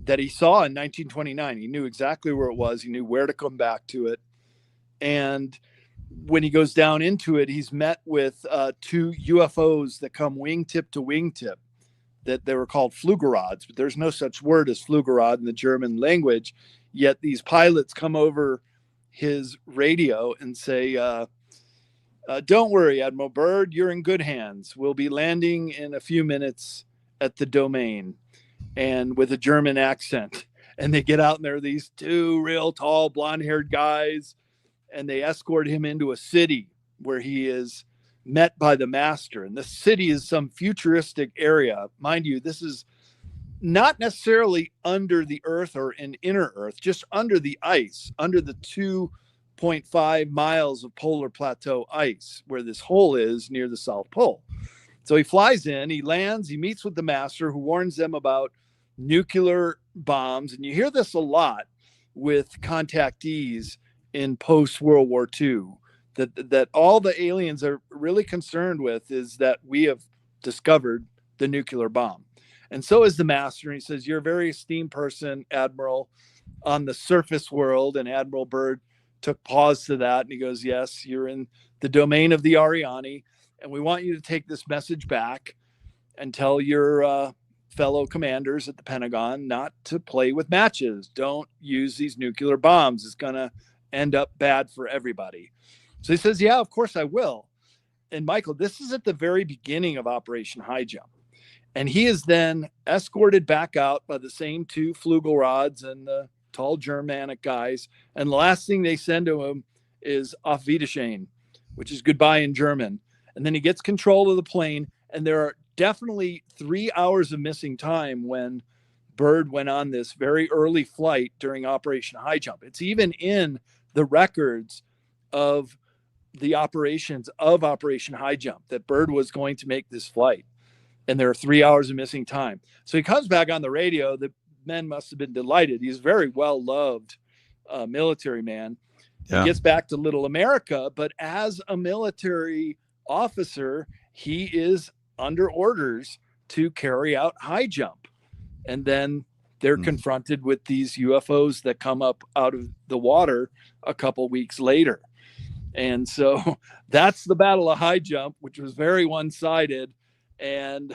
that he saw in 1929, he knew exactly where it was. He knew where to come back to it. And when he goes down into it, he's met with two UFOs that come wingtip to wingtip, that they were called Flugerods, but there's no such word as Flugerod in the German language. Yet these pilots come over his radio and say, don't worry, Admiral Byrd, you're in good hands. We'll be landing in a few minutes at the domain, and with a German accent. And they get out, and there are these two real tall blonde-haired guys, and they escort him into a city where he is met by the master. And the city is some futuristic area. Mind you, this is not necessarily under the earth or in inner earth, just under the ice, under the 2.5 miles of polar plateau ice where this hole is near the South Pole. So he flies in, he lands, he meets with the master, who warns them about nuclear bombs. And you hear this a lot with contactees in post-World War II, that all the aliens are really concerned with is that we have discovered the nuclear bomb. And so is the master. And he says, you're a very esteemed person, Admiral, on the surface world. And Admiral Byrd took pause to that. And he goes, yes, you're in the domain of the Ariani. And we want you to take this message back and tell your fellow commanders at the Pentagon not to play with matches. Don't use these nuclear bombs. It's going to end up bad for everybody. So he says, yeah, of course I will. And Michael, this is at the very beginning of Operation High Jump. And he is then escorted back out by the same two Flugelrods and the tall Germanic guys. And the last thing they send to him is Auf Wiedersehen, which is goodbye in German. And then he gets control of the plane. And there are definitely 3 hours of missing time when Byrd went on this very early flight during Operation High Jump. It's even in the records of the operations of Operation High Jump that Byrd was going to make this flight. And there are 3 hours of missing time. So he comes back on the radio. The men must have been delighted. He's a very well-loved military man. Yeah. He gets back to Little America, but as a military officer, he is under orders to carry out high jump. And then they're confronted with these UFOs that come up out of the water a couple weeks later. And so that's the Battle of High Jump, which was very one-sided. And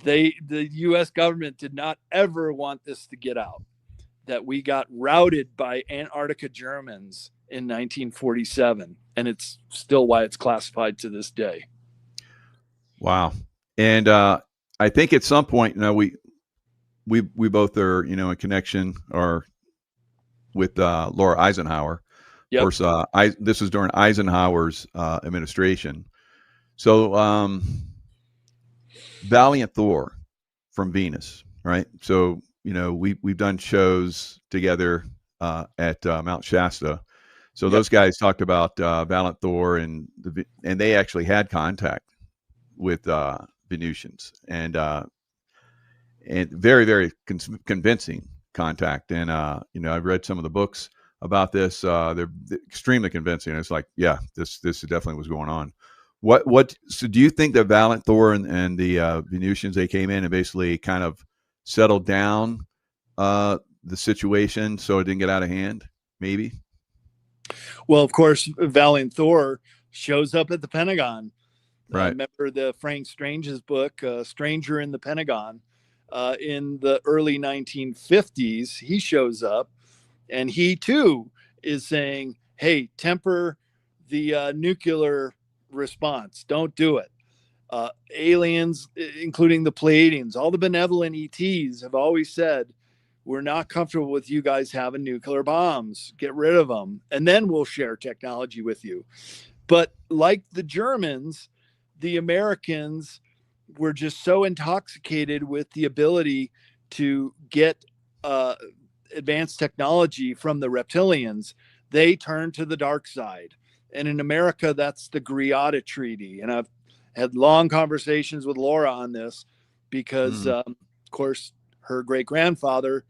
the U.S. government did not ever want this to get out, that we got routed by Antarctica Germans in 1947. And it's still why it's classified to this day. Wow. And I think at some point, we both are, in connection or with Laura Eisenhower. Yep. Of course, this was during Eisenhower's administration. So Valiant Thor from Venus, right? So, we've done shows together at Mount Shasta. So those guys talked about Valiant Thor, and they actually had contact with Venusians, and very, very convincing contact. And I've read some of the books about this. They're extremely convincing. It's like, yeah, this definitely was going on. So do you think that Valiant Thor and the Venusians, they came in and basically kind of settled down the situation so it didn't get out of hand? Maybe. Well, of course, Valiant Thor shows up at the Pentagon. Right. Remember the Frank Strange's book, Stranger in the Pentagon, in the early 1950s. He shows up, and he too is saying, hey, temper the nuclear response. Don't do it. Aliens, including the Pleiadians, all the benevolent ETs have always said, we're not comfortable with you guys having nuclear bombs. Get rid of them, and then we'll share technology with you. But like the Germans, the Americans were just so intoxicated with the ability to get advanced technology from the reptilians, they turned to the dark side. And in America, that's the Greada Treaty. And I've had long conversations with Laura on this because, of course, her great-grandfather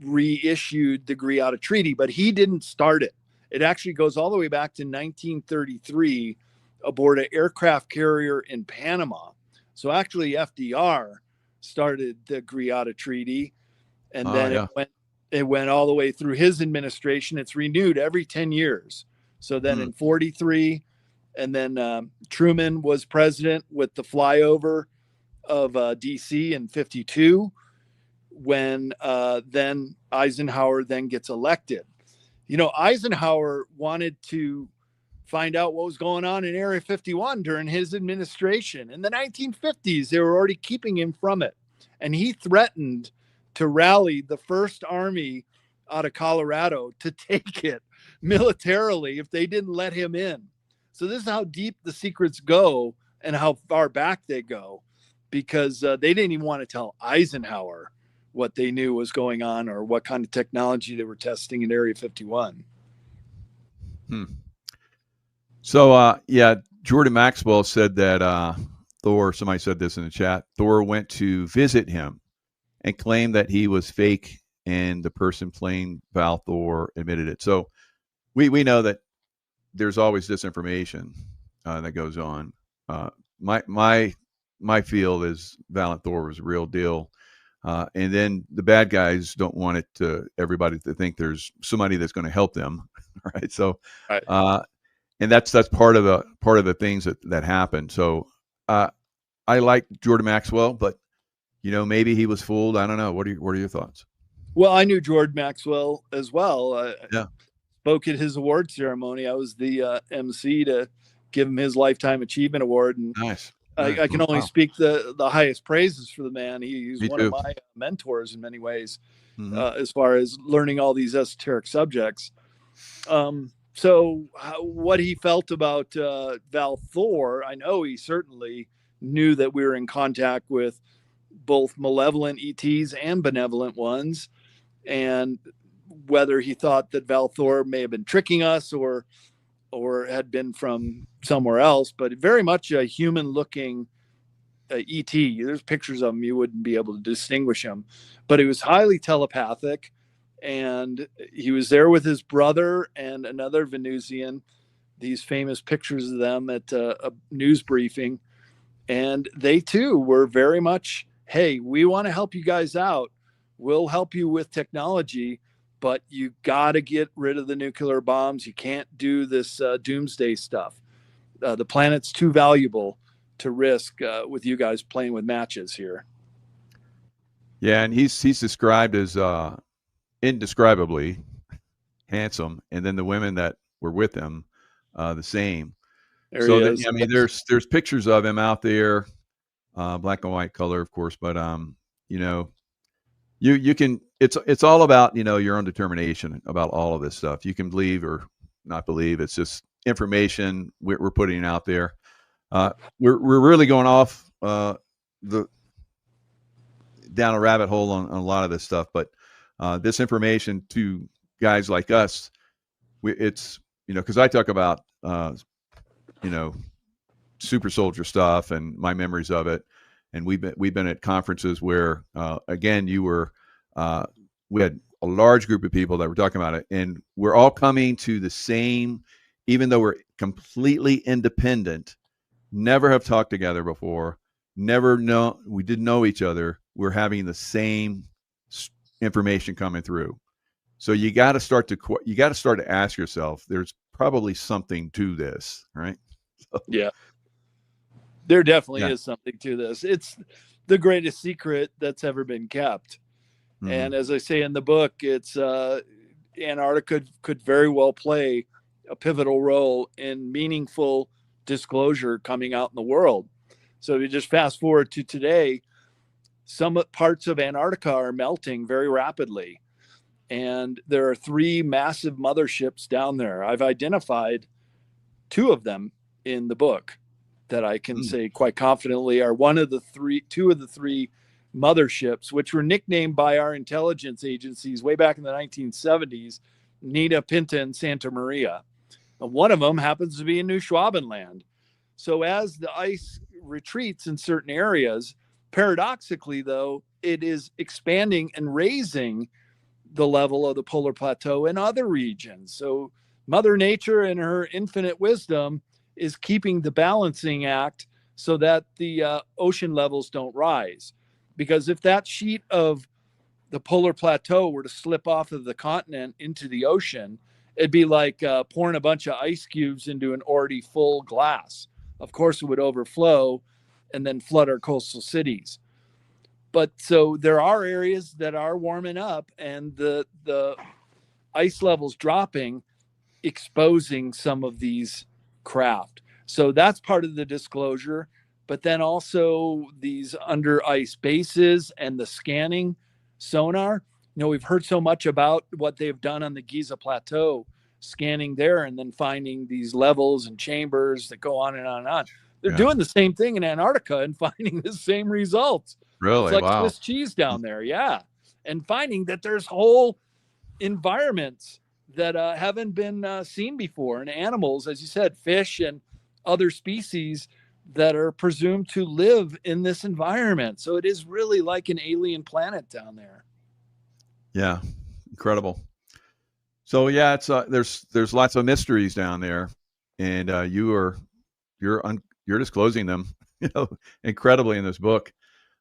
reissued the Greada Treaty, but he didn't start it. It actually goes all the way back to 1933 aboard an aircraft carrier in Panama. So actually FDR started the Greada Treaty, and then it went all the way through his administration. It's renewed every 10 years. So then in 43, and then Truman was president with the flyover of DC in 52, when then Eisenhower then gets elected. Eisenhower wanted to find out what was going on in Area 51 during his administration. In the 1950s, they were already keeping him from it. And he threatened to rally the First Army out of Colorado to take it militarily if they didn't let him in. So this is how deep the secrets go and how far back they go, because they didn't even want to tell Eisenhower what they knew was going on or what kind of technology they were testing in Area 51. So, Jordan Maxwell said that Thor, somebody said this in the chat, Thor went to visit him and claimed that he was fake, and the person playing Val Thor admitted it. So we know that there's always disinformation that goes on. My feel is Valiant Thor was a real deal. And then the bad guys don't want everybody to think there's somebody that's going to help them. Right. So, and that's part of the things that happened. So, I like Jordan Maxwell, but maybe he was fooled. I don't know. What are your thoughts? Well, I knew Jordan Maxwell as well. Spoke at his award ceremony. I was the MC to give him his Lifetime Achievement Award. And nice. I can only Wow. speak the highest praises for the man. He's Me one of too. my mentors in many ways, Mm-hmm. as far as learning all these esoteric subjects. So what he felt about Val Thor, I know he certainly knew that we were in contact with both malevolent ETs and benevolent ones, and whether he thought that Val Thor may have been tricking us or had been from somewhere else, but very much a human looking ET. There's pictures of him, you wouldn't be able to distinguish him, but he was highly telepathic, and he was there with his brother and another Venusian. These famous pictures of them at a news briefing, and they too were very much, hey, we want to help you guys out. We'll help you with technology, but you got to get rid of the nuclear bombs. You can't do this doomsday stuff. The planet's too valuable to risk with you guys playing with matches here. Yeah, and he's described as indescribably handsome, and then the women that were with him, the same. There So he that, is. I mean, there's pictures of him out there, black and white color, of course, but you know, you can. It's all about your own determination about all of this stuff. You can believe or not believe. It's just information we're putting out there. We're really going off the down a rabbit hole on a lot of this stuff, but this information to guys like us, it's because I talk about super soldier stuff and my memories of it, and we've been at conferences where again we had a large group of people that were talking about it, and we're all coming to the same, even though we're completely independent, never have talked together before, we didn't know each other, we're having the same information coming through. So you got to start to ask yourself, there's probably something to this, right? So, yeah, there definitely is something to this. It's the greatest secret that's ever been kept. Mm-hmm. And as I say in the book, it's Antarctica could very well play a pivotal role in meaningful disclosure coming out in the world. So if you just fast forward to today, some parts of Antarctica are melting very rapidly. And there are 3 massive motherships down there. I've identified 2 of them in the book that I can say quite confidently are two of the 3 motherships, which were nicknamed by our intelligence agencies way back in the 1970s, Nina, Pinta, and Santa Maria. And one of them happens to be in New Schwabenland. So as the ice retreats in certain areas, paradoxically, though, it is expanding and raising the level of the polar plateau in other regions. So Mother Nature, in her infinite wisdom, is keeping the balancing act so that the ocean levels don't rise. Because if that sheet of the polar plateau were to slip off of the continent into the ocean, it'd be like pouring a bunch of ice cubes into an already full glass. Of course, it would overflow and then flood our coastal cities. But so there are areas that are warming up, and the ice levels dropping, exposing some of these craft. So that's part of the disclosure. But then also these under ice bases and the scanning sonar. We've heard so much about what they've done on the Giza Plateau, scanning there and then finding these levels and chambers that go on and on and on. They're doing the same thing in Antarctica and finding the same results. Really? It's like wow. Swiss cheese down there. Yeah. And finding that there's whole environments that haven't been seen before, and animals, as you said, fish and other species that are presumed to live in this environment. So it is really like an alien planet down there. Yeah. Incredible. So yeah, it's there's lots of mysteries down there, and you're disclosing them, incredibly in this book.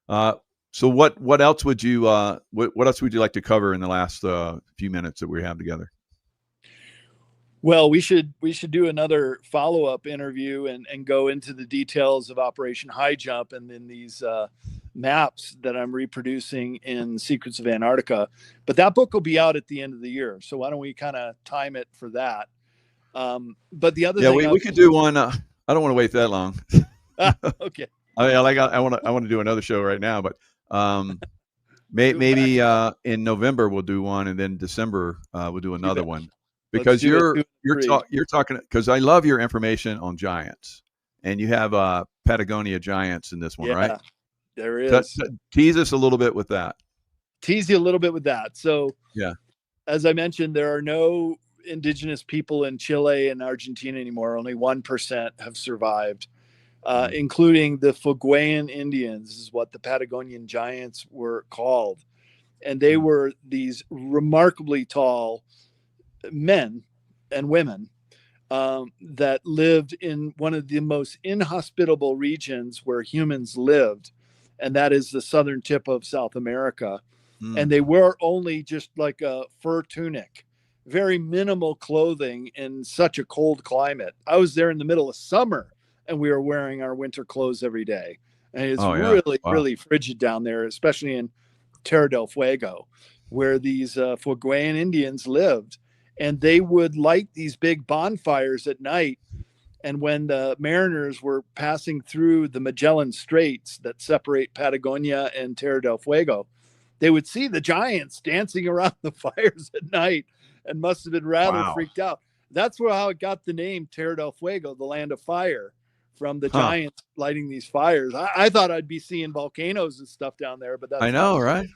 So what else would you what else would you like to cover in the last few minutes that we have together? Well, we should do another follow-up interview and go into the details of Operation High Jump and then these maps that I'm reproducing in Secrets of Antarctica. But that book will be out at the end of the year. So why don't we kind of time it for that? But the other thing... we could do one. I don't want to wait that long. Okay. I want to do another show right now, but maybe in November we'll do one, and then December we'll do another one, because you're talking, because I love your information on giants, and you have Patagonia giants in this one, right? There is. Tease us a little bit with that. Tease you a little bit with that. So yeah, as I mentioned, there are no indigenous people in Chile and Argentina anymore. Only 1% have survived, including the Fueguean Indians, is what the Patagonian giants were called. And they were these remarkably tall men and women that lived in one of the most inhospitable regions where humans lived, and that is the southern tip of South America. And they were only just like a fur tunic, very minimal clothing in such a cold climate. I was there in the middle of summer, and we were wearing our winter clothes every day. And it's really frigid down there, especially in Terra del Fuego, where these Fueguean Indians lived. And they would light these big bonfires at night. And when the mariners were passing through the Magellan Straits that separate Patagonia and Terra del Fuego, they would see the giants dancing around the fires at night, and must have been rather freaked out. That's how it got the name Terra del Fuego, the land of fire, from the giants lighting these fires. I thought I'd be seeing volcanoes and stuff down there, but that's I know, right?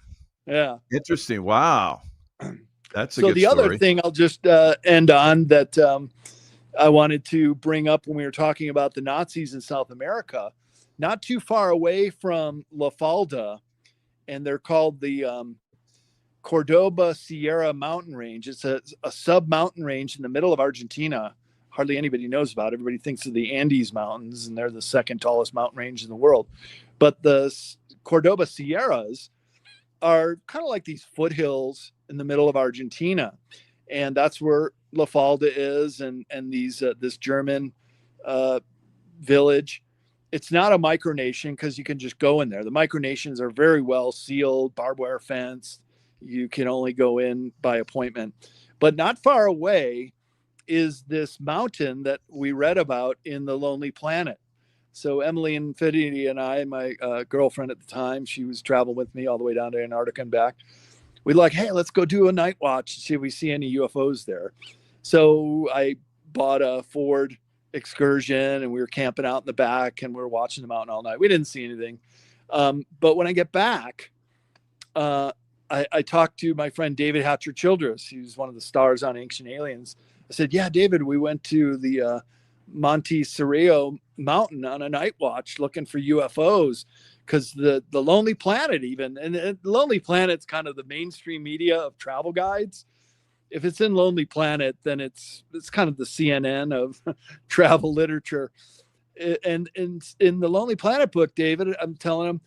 Yeah. Interesting. Wow. That's a so good the story. Other thing I'll just end on that I wanted to bring up when we were talking about the Nazis in South America, not too far away from La Falda, and they're called the Cordoba Sierra mountain range. It's a sub-mountain range in the middle of Argentina. Hardly anybody knows about it. Everybody thinks of the Andes Mountains, and they're the second tallest mountain range in the world. But the Cordoba Sierras are kind of like these foothills in the middle of Argentina. And that's where La Falda is, and these this German village. It's not a micronation because you can just go in there. The micronations are very well sealed, barbed wire fence. You can only go in by appointment. But not far away is this mountain that we read about in The Lonely Planet. So Emily Infinity and I, my girlfriend at the time, she was traveling with me all the way down to Antarctica and back. We're like, hey, let's go do a night watch, see if we see any UFOs there. So I bought a Ford excursion, and we were camping out in the back, and we were watching the mountain all night. We didn't see anything. But when I get back, I talked to my friend David Hatcher Childress, who's one of the stars on Ancient Aliens. I said, yeah, David, we went to the Monte Cerrillo mountain on a night watch looking for UFOs, because the Lonely Planet even, and the Lonely Planet's kind of the mainstream media of travel guides. If it's in Lonely Planet, then it's kind of the CNN of travel literature. And in the Lonely Planet book, David, I'm telling them,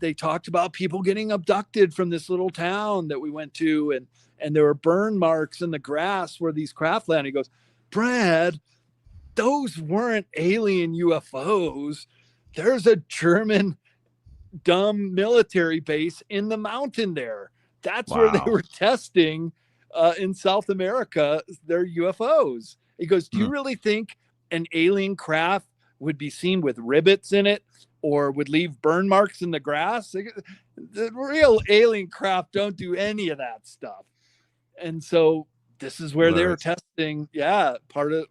they talked about people getting abducted from this little town that we went to, and there were burn marks in the grass where these craft landed. He goes, Brad, those weren't alien UFOs. There's a German dumb military base in the mountain there. That's where they were testing in South America their UFOs. He goes, do you really think an alien craft would be seen with rivets in it or would leave burn marks in the grass? The real alien craft don't do any of that stuff. And so this is where they were testing. Yeah, part of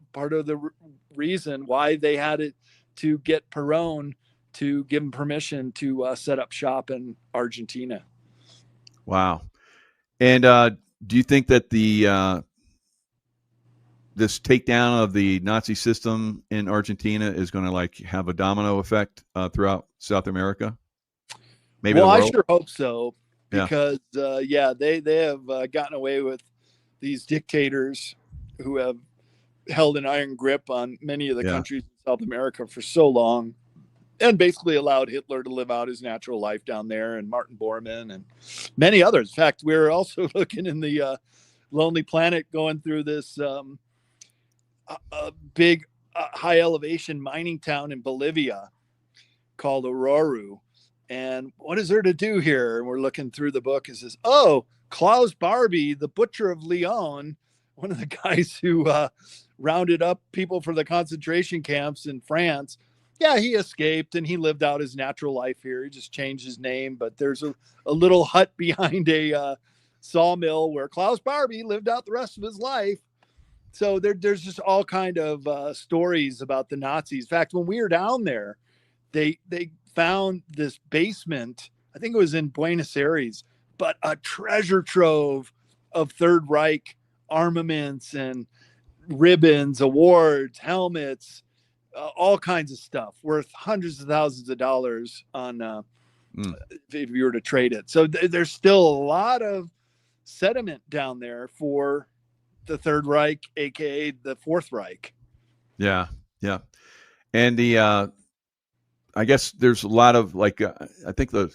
the reason why they had it to get Perón to give him permission to set up shop in Argentina. Wow. And do you think that the this takedown of the Nazi system in Argentina is going to like have a domino effect throughout South America? Maybe. Well, I sure hope so, because they have gotten away with these dictators who have held an iron grip on many of the countries in South America for so long, and basically allowed Hitler to live out his natural life down there, and Martin Bormann and many others. In fact, we're also looking in the Lonely Planet, going through this big high elevation mining town in Bolivia called Aurora. And what is there to do here? And we're looking through the book. It says, oh, Klaus Barbie, the butcher of Lyon, one of the guys who rounded up people for the concentration camps in France, Yeah, he escaped and he lived out his natural life here. He just changed his name, but there's a little hut behind a sawmill where Klaus Barbie lived out the rest of his life. So there's just all kind of stories about the Nazis. In fact, when we were down there, they found this basement. I think it was in Buenos Aires, but a treasure trove of Third Reich armaments and ribbons, awards, helmets, all kinds of stuff worth hundreds of thousands of dollars on if you were to trade it. So there's still a lot of sediment down there for the Third Reich, aka the Fourth Reich. Yeah, yeah, and the I guess there's a lot of like I think the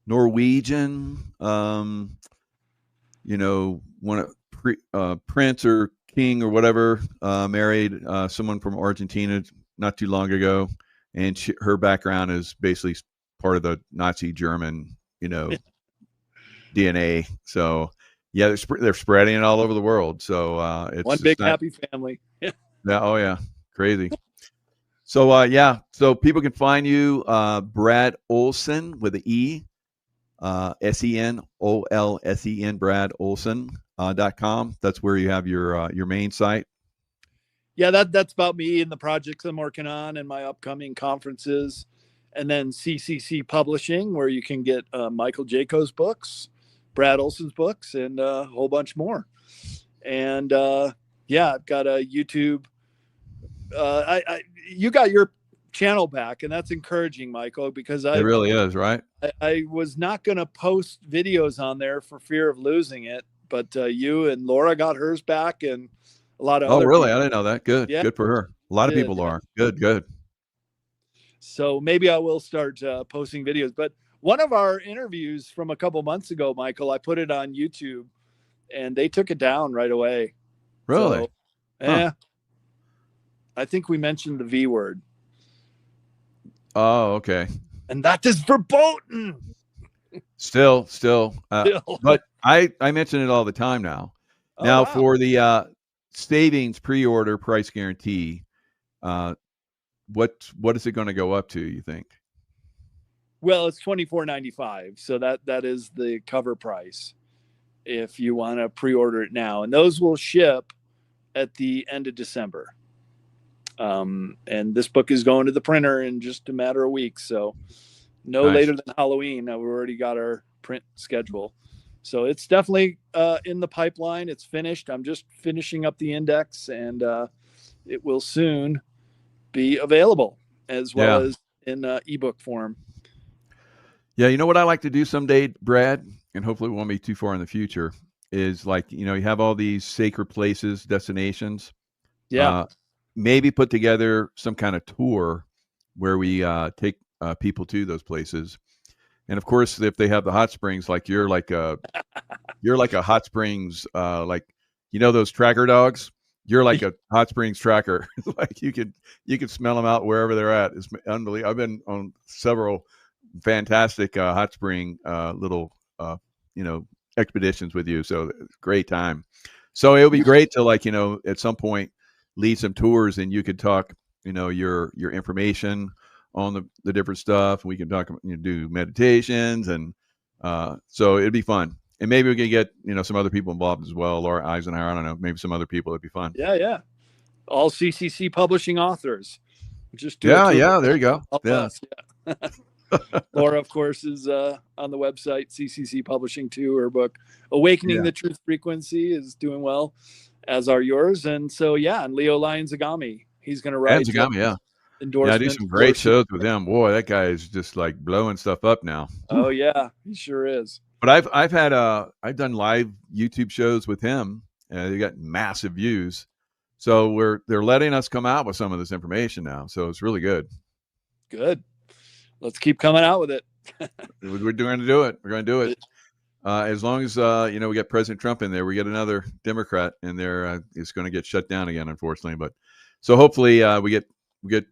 Norwegian, you know, one prince or king or whatever married someone from Argentina not too long ago, and her background is basically part of the Nazi German, you know, DNA. So yeah, they're spreading it all over the world. So it's one big happy family. Yeah. Oh yeah, crazy. So yeah, so people can find you, Brad Olsen with an E, SENOLSEN, Brad Olsen.com. That's where you have your main site. Yeah, that's about me and the projects I'm working on and my upcoming conferences. And then CCC Publishing, where you can get Michael Jaco's books, Brad Olsen's books, and a whole bunch more. And yeah, I've got a YouTube. You got your channel back, and that's encouraging, Michael, because it really is, right? I was not going to post videos on there for fear of losing it, but you and Laura got hers back, and a lot of other really? people. I didn't know that. Good. Yeah. Good for her. A lot of people are. Good. So maybe I will start posting videos. But one of our interviews from a couple months ago, Michael, I put it on YouTube and they took it down right away. Really? So, yeah. I think we mentioned the V word. Oh, okay. And that is verboten. Still. But I mention it all the time now. Now, wow. For the savings pre-order price guarantee, what is it going to go up to, you think? Well, it's $24.95, so that is the cover price if you want to pre-order it now, and those will ship at the end of December. And this book is going to the printer in just a matter of weeks, so no later than Halloween. We've already got our print schedule, so it's definitely in the pipeline. It's finished. I'm just finishing up the index, and it will soon be available as well as in ebook form. Yeah, you know what I like to do someday, Brad, and hopefully it won't be too far in the future, is like, you know, you have all these sacred places, destinations. Yeah. Maybe put together some kind of tour where we take people to those places. And of course, if they have the hot springs, like you're like a hot springs, like, you know, those tracker dogs. You're like a hot springs tracker. Like you could smell them out wherever they're at. It's unbelievable. I've been on several fantastic hot spring little you know, expeditions with you. So great time. So it'll be great to, like, you know, at some point lead some tours and you could talk, you know, your information on the different stuff. We can talk, you know, do meditations, and so it'd be fun. And maybe we can get, you know, some other people involved as well. Laura Eisenhower, I don't know, maybe some other people. It'd be fun. Yeah. All CCC Publishing authors. Just do yeah. There you go. Yeah. Laura, of course, is on the website CCC Publishing too. Her book Awakening the Truth Frequency is doing well, as are yours. And so and Leo Zagami, he's going to write Zagami, endorsement. I do some great shows with him. Boy, that guy is just like blowing stuff up now. Oh yeah, he sure is. But I've done live YouTube shows with him, and they got massive views. So they're letting us come out with some of this information now. So it's really good. Good. Let's keep coming out with it. We're going to do it. We're going to do it. As long as, you know, we get President Trump in there, we get another Democrat in there. It's going to get shut down again, unfortunately. But so hopefully we get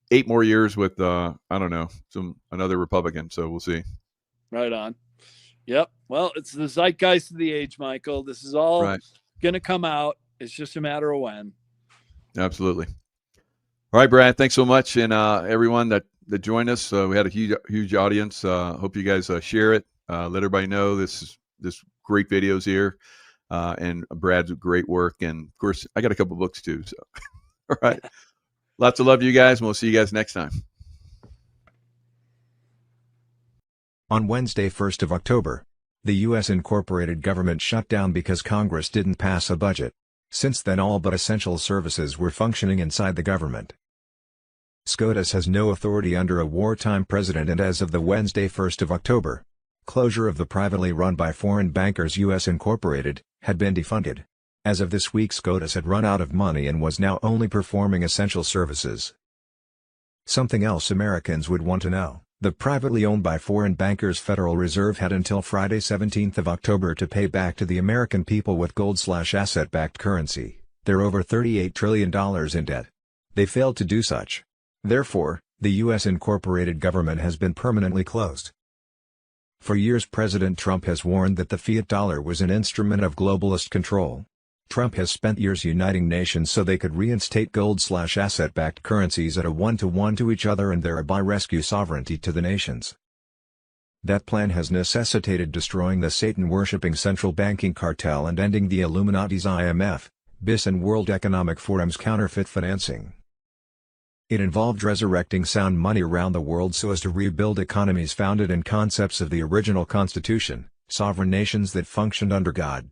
8 more years with, I don't know, another Republican. So we'll see. Right on. Yep. Well, it's the zeitgeist of the age, Michael. This is all going to come out. It's just a matter of when. Absolutely. All right, Brad, thanks so much. And everyone that joined us, we had a huge audience. Hope you guys share it. Let everybody know this great videos here. And Brad's great work. And of course, I got a couple books too. So, all right. Lots of love to you guys, and we'll see you guys next time. On Wednesday, 1st of October, the U.S. incorporated government shut down because Congress didn't pass a budget. Since then, all but essential services were functioning inside the government. SCOTUS has no authority under a wartime president, and as of the Wednesday, 1st of October, closure of the privately run by foreign bankers U.S. Incorporated, had been defunded. As of this week, SCOTUS had run out of money and was now only performing essential services. Something else Americans would want to know: the privately owned by foreign bankers Federal Reserve had until Friday, 17th of October to pay back to the American people with gold/asset-backed currency their over $38 trillion in debt. They failed to do such. Therefore, the U.S. incorporated government has been permanently closed. For years, President Trump has warned that the fiat dollar was an instrument of globalist control. Trump has spent years uniting nations so they could reinstate gold/asset-backed currencies at a 1-to-1 to each other and thereby rescue sovereignty to the nations. That plan has necessitated destroying the Satan-worshipping central banking cartel and ending the Illuminati's IMF, BIS and World Economic Forum's counterfeit financing. It involved resurrecting sound money around the world so as to rebuild economies founded in concepts of the original Constitution, sovereign nations that functioned under God.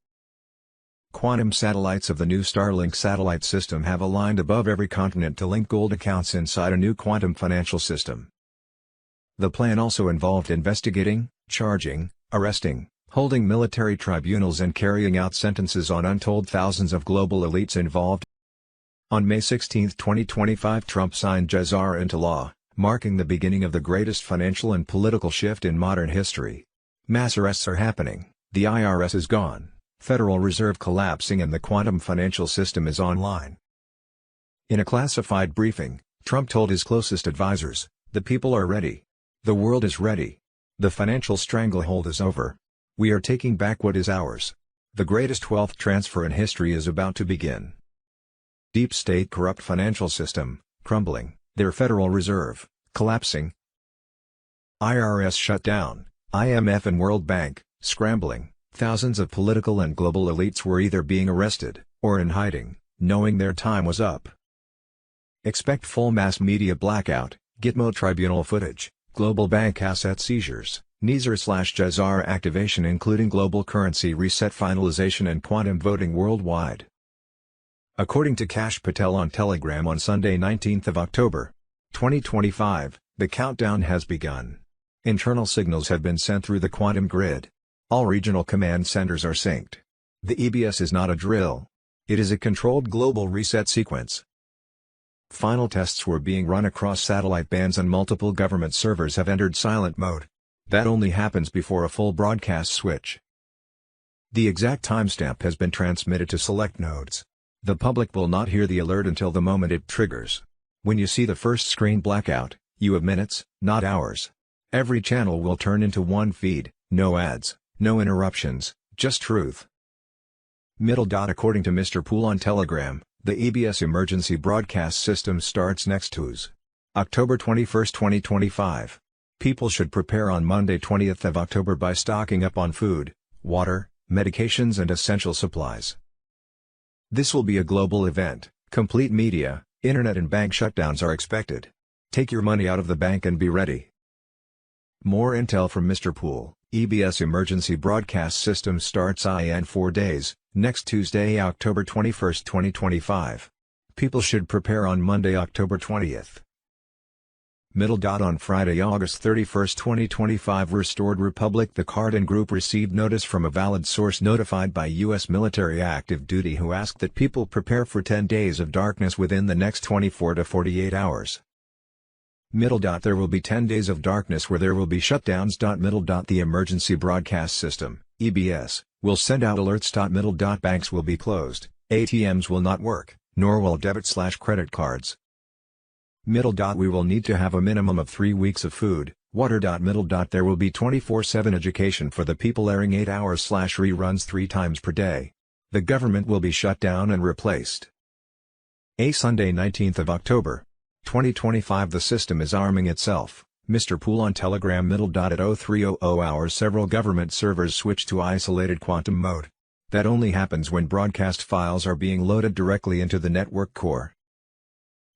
Quantum satellites of the new Starlink satellite system have aligned above every continent to link gold accounts inside a new quantum financial system. The plan also involved investigating, charging, arresting, holding military tribunals and carrying out sentences on untold thousands of global elites involved. On May 16, 2025, Trump signed JSR into law, marking the beginning of the greatest financial and political shift in modern history. Mass arrests are happening, the IRS is gone, Federal Reserve collapsing, and the quantum financial system is online. In a classified briefing, Trump told his closest advisors, "The people are ready. The world is ready. The financial stranglehold is over. We are taking back what is ours. The greatest wealth transfer in history is about to begin." Deep state corrupt financial system, crumbling, their Federal Reserve, collapsing. IRS shut down, IMF and World Bank, scrambling. Thousands of political and global elites were either being arrested, or in hiding, knowing their time was up. Expect full mass media blackout, Gitmo tribunal footage, global bank asset seizures, NISR/JSR activation including global currency reset finalization and quantum voting worldwide. According to Kash Patel on Telegram on Sunday 19th of October, 2025, the countdown has begun. Internal signals have been sent through the quantum grid. All regional command centers are synced. The EBS is not a drill. It is a controlled global reset sequence. Final tests were being run across satellite bands and multiple government servers have entered silent mode. That only happens before a full broadcast switch. The exact timestamp has been transmitted to select nodes. The public will not hear the alert until the moment it triggers. When you see the first screen blackout, you have minutes, not hours. Every channel will turn into one feed, no ads, no interruptions, just truth. According to Mr. Poole on Telegram, the EBS emergency broadcast system starts next Tuesday, October 21, 2025. People should prepare on Monday 20th of October by stocking up on food, water, medications and essential supplies. This will be a global event. Complete media, internet and bank shutdowns are expected. Take your money out of the bank and be ready. More intel from Mr. Poole. EBS emergency broadcast system starts in 4 days, next Tuesday, October 21, 2025. People should prepare on Monday, October 20th. On Friday, August 31, 2025, Restored Republic. The Cardin Group received notice from a valid source notified by U.S. military active duty who asked that people prepare for 10 days of darkness within the next 24 to 48 hours. There will be 10 days of darkness where there will be shutdowns. The emergency broadcast system, EBS, will send out alerts. Banks will be closed, ATMs will not work, nor will debit/credit cards. We will need to have a minimum of 3 weeks of food, water. There will be 24/7 education for the people, airing 8 hours/reruns 3 times per day. The government will be shut down and replaced. Sunday 19th of October. 2025. The system is arming itself. Mr. Poole on Telegram. Middle. At 0300 hours several government servers switch to isolated quantum mode. That only happens when broadcast files are being loaded directly into the network core.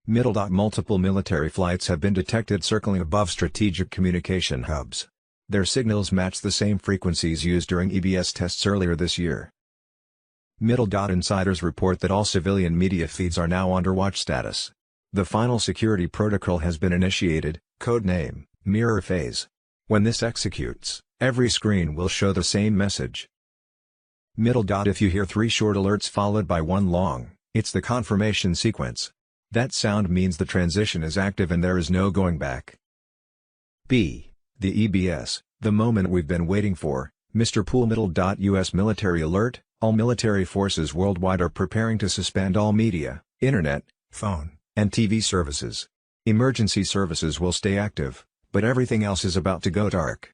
Middle. Multiple military flights have been detected circling above strategic communication hubs. Their signals match the same frequencies used during EBS tests earlier this year. Middle. Insiders report that all civilian media feeds are now under watch status. The final security protocol has been initiated, codename Mirror Phase. When this executes, every screen will show the same message. Middle. If you hear 3 short alerts followed by 1 long, it's the confirmation sequence. That sound means the transition is active and there is no going back. B. The EBS, the moment we've been waiting for, Mr. Poole. Middle. U.S. military alert, all military forces worldwide are preparing to suspend all media, internet, phone, and TV services. Emergency services will stay active, but everything else is about to go dark.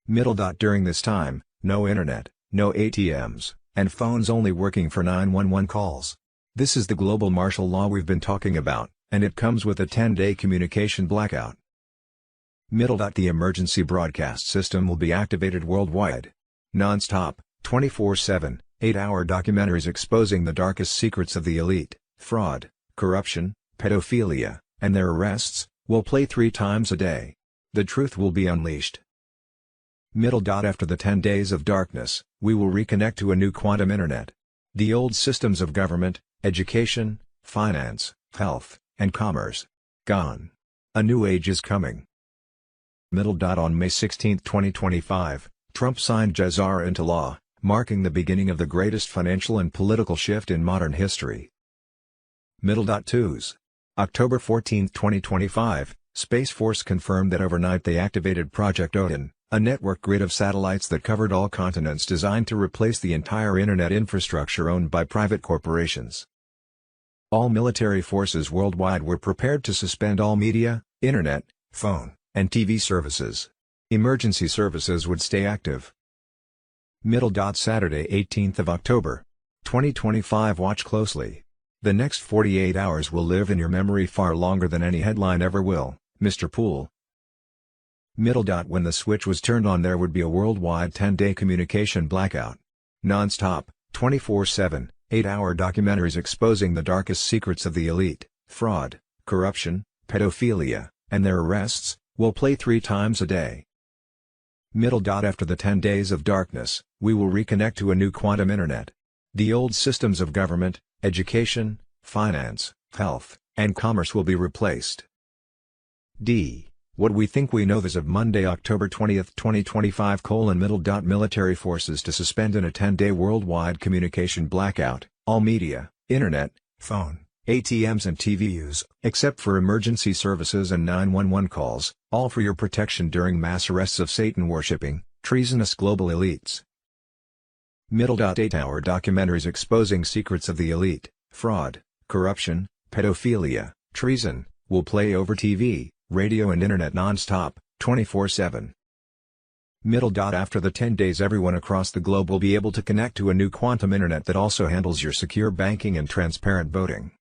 Middle. During this time, no internet, no ATMs, and phones only working for 911 calls. This is the global martial law we've been talking about, and it comes with a 10-day communication blackout. Middle. The emergency broadcast system will be activated worldwide. Non-stop, 24/7, 8-hour documentaries exposing the darkest secrets of the elite, fraud, corruption, pedophilia, and their arrests, will play 3 times a day. The truth will be unleashed. Middle. After the 10 days of darkness, we will reconnect to a new quantum internet. The old systems of government, education, finance, health, and commerce, gone. A new age is coming. Middle. On May 16, 2025, Trump signed JSR into law, marking the beginning of the greatest financial and political shift in modern history. Middle. Twos. October 14, 2025, Space Force confirmed that overnight they activated Project Odin, a network grid of satellites that covered all continents designed to replace the entire internet infrastructure owned by private corporations. All military forces worldwide were prepared to suspend all media, internet, phone, and TV services. Emergency services would stay active. Middle. Saturday, 18th of October, 2025. Watch closely. The next 48 hours will live in your memory far longer than any headline ever will, Mr. Poole. Middle. When the switch was turned on, there would be a worldwide 10-day communication blackout. Non-stop, 24/7, 8-hour documentaries exposing the darkest secrets of the elite, fraud, corruption, pedophilia, and their arrests, will play 3 times a day. Middle. After the 10 days of darkness, we will reconnect to a new quantum internet. The old systems of government, education, finance, health, and commerce will be replaced. D. What we think we know. As of Monday, October 20, 2025. Middle. Military forces to suspend in a 10-day worldwide communication blackout, all media, internet, phone, ATMs and TV use, except for emergency services and 911 calls, all for your protection during mass arrests of Satan-worshipping, treasonous global elites. Middle. 8-hour documentaries exposing secrets of the elite, fraud, corruption, pedophilia, treason, will play over TV, radio and internet non-stop, 24/7. Middle. After the 10 days, everyone across the globe will be able to connect to a new quantum internet that also handles your secure banking and transparent voting.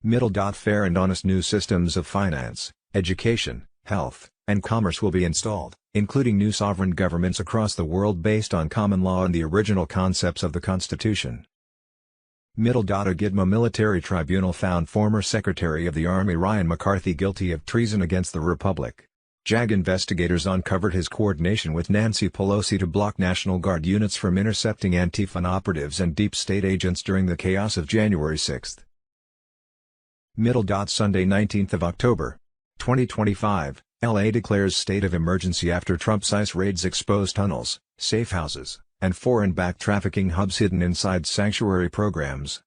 Middle. Fair and honest new systems of finance, education, health, and commerce will be installed, including new sovereign governments across the world based on common law and the original concepts of the Constitution. Middle. A Gitmo military tribunal found former Secretary of the Army Ryan McCarthy guilty of treason against the Republic. JAG investigators uncovered his coordination with Nancy Pelosi to block National Guard units from intercepting Antifa operatives and deep state agents during the chaos of January 6. Middle. Sunday, 19th of October, 2025, LA declares state of emergency after Trump's ICE raids expose tunnels, safe houses, and foreign-backed trafficking hubs hidden inside sanctuary programs.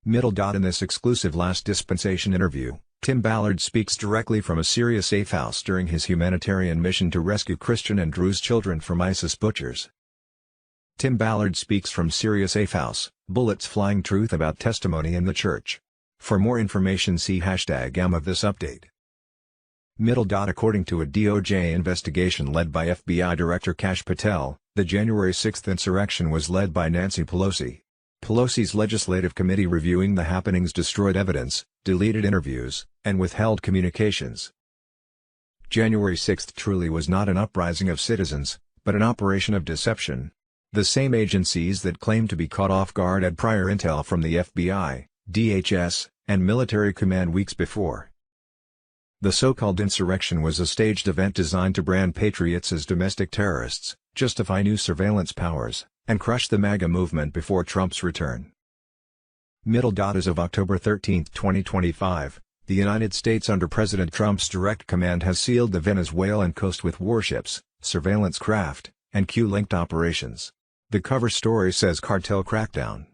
Middle. In this exclusive last dispensation interview, Tim Ballard speaks directly from a Syria safe house during his humanitarian mission to rescue Christian and Druze children from ISIS butchers. Tim Ballard speaks from Syria safe house, bullets flying truth about testimony in the church. For more information, see #am of this update. Middle. According to a DOJ investigation led by FBI Director Kash Patel, the January 6 insurrection was led by Nancy Pelosi. Pelosi's legislative committee reviewing the happenings destroyed evidence, deleted interviews, and withheld communications. January 6 truly was not an uprising of citizens, but an operation of deception. The same agencies that claimed to be caught off guard had prior intel from the FBI, DHS, and military command weeks before. The so-called insurrection was a staged event designed to brand patriots as domestic terrorists, justify new surveillance powers, and crush the MAGA movement before Trump's return. As of October 13, 2025, the United States under President Trump's direct command has sealed the Venezuelan coast with warships, surveillance craft, and Q-linked operations. The cover story says cartel crackdown.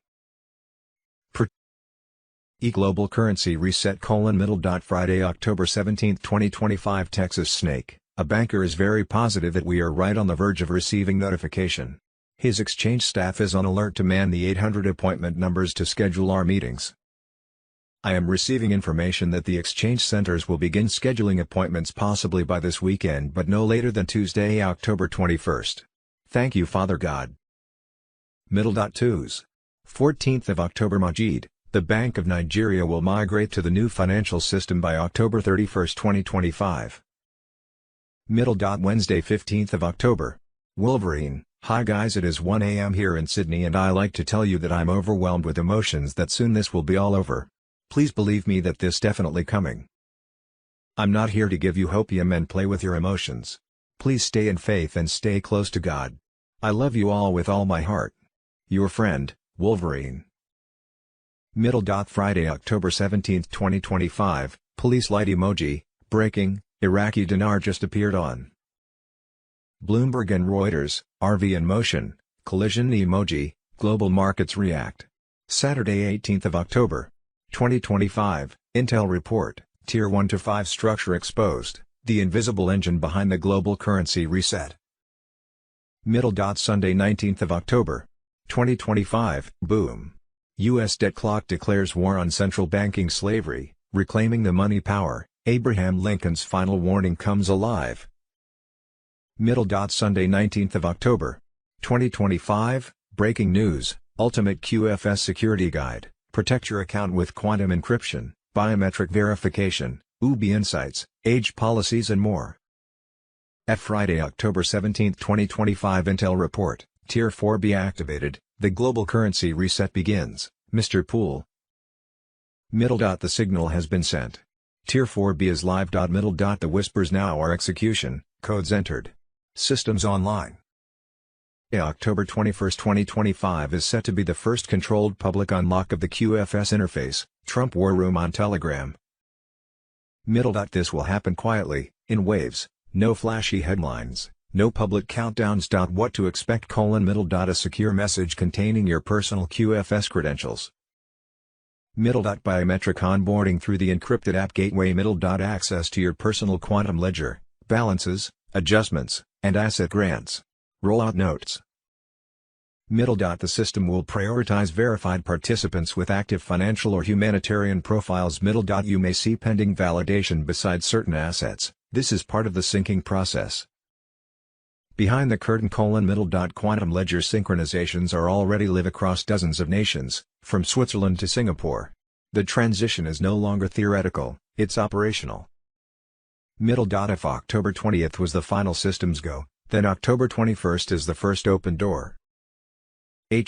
Global currency reset : Friday, October 17, 2025. Texas Snake, a banker is very positive that we are right on the verge of receiving notification. His exchange staff is on alert to man the 800 appointment numbers to schedule our meetings. I am receiving information that the exchange centers will begin scheduling appointments possibly by this weekend but no later than Tuesday, October 21st. Thank you, Father God. 14th of October. Majid, the Bank of Nigeria will migrate to the new financial system by October 31, 2025. Wednesday, 15th of October. Wolverine, hi guys, it is 1 a.m. here in Sydney and I like to tell you that I'm overwhelmed with emotions that soon this will be all over. Please believe me that this definitely coming. I'm not here to give you hopium and play with your emotions. Please stay in faith and stay close to God. I love you all with all my heart. Your friend, Wolverine. Friday, October 17, 2025, police light emoji, breaking, Iraqi dinar just appeared on Bloomberg and Reuters, RV in motion, collision emoji, global markets react. Saturday, 18th of October, 2025, Intel report, Tier 1 to 5 structure exposed, the invisible engine behind the global currency reset. Sunday, 19th of October, 2025, boom. U.S. debt clock declares war on central banking slavery, reclaiming the money power, Abraham Lincoln's final warning comes alive. Sunday, 19th of October, 2025, breaking news, ultimate QFS security guide, protect your account with quantum encryption, biometric verification, UBI insights, age policies and more. Friday, October 17, 2025, Intel report, Tier 4 be activated, the global currency reset begins, Mr. Poole. The signal has been sent. Tier 4B is live. The whispers now are execution, codes entered. Systems online. October 21, 2025 is set to be the first controlled public unlock of the QFS interface, Trump War Room on Telegram. This will happen quietly, in waves, no flashy headlines, no public countdowns. What to expect: a secure message containing your personal QFS credentials. Biometric onboarding through the encrypted app gateway. Access to your personal quantum ledger, balances, adjustments, and asset grants. Rollout notes. The system will prioritize verified participants with active financial or humanitarian profiles. You may see pending validation beside certain assets. This is part of the syncing process. Behind the curtain: quantum ledger synchronizations are already live across dozens of nations, from Switzerland to Singapore. The transition is no longer theoretical, it's operational. If October 20th was the final systems go, then October 21st is the first open door.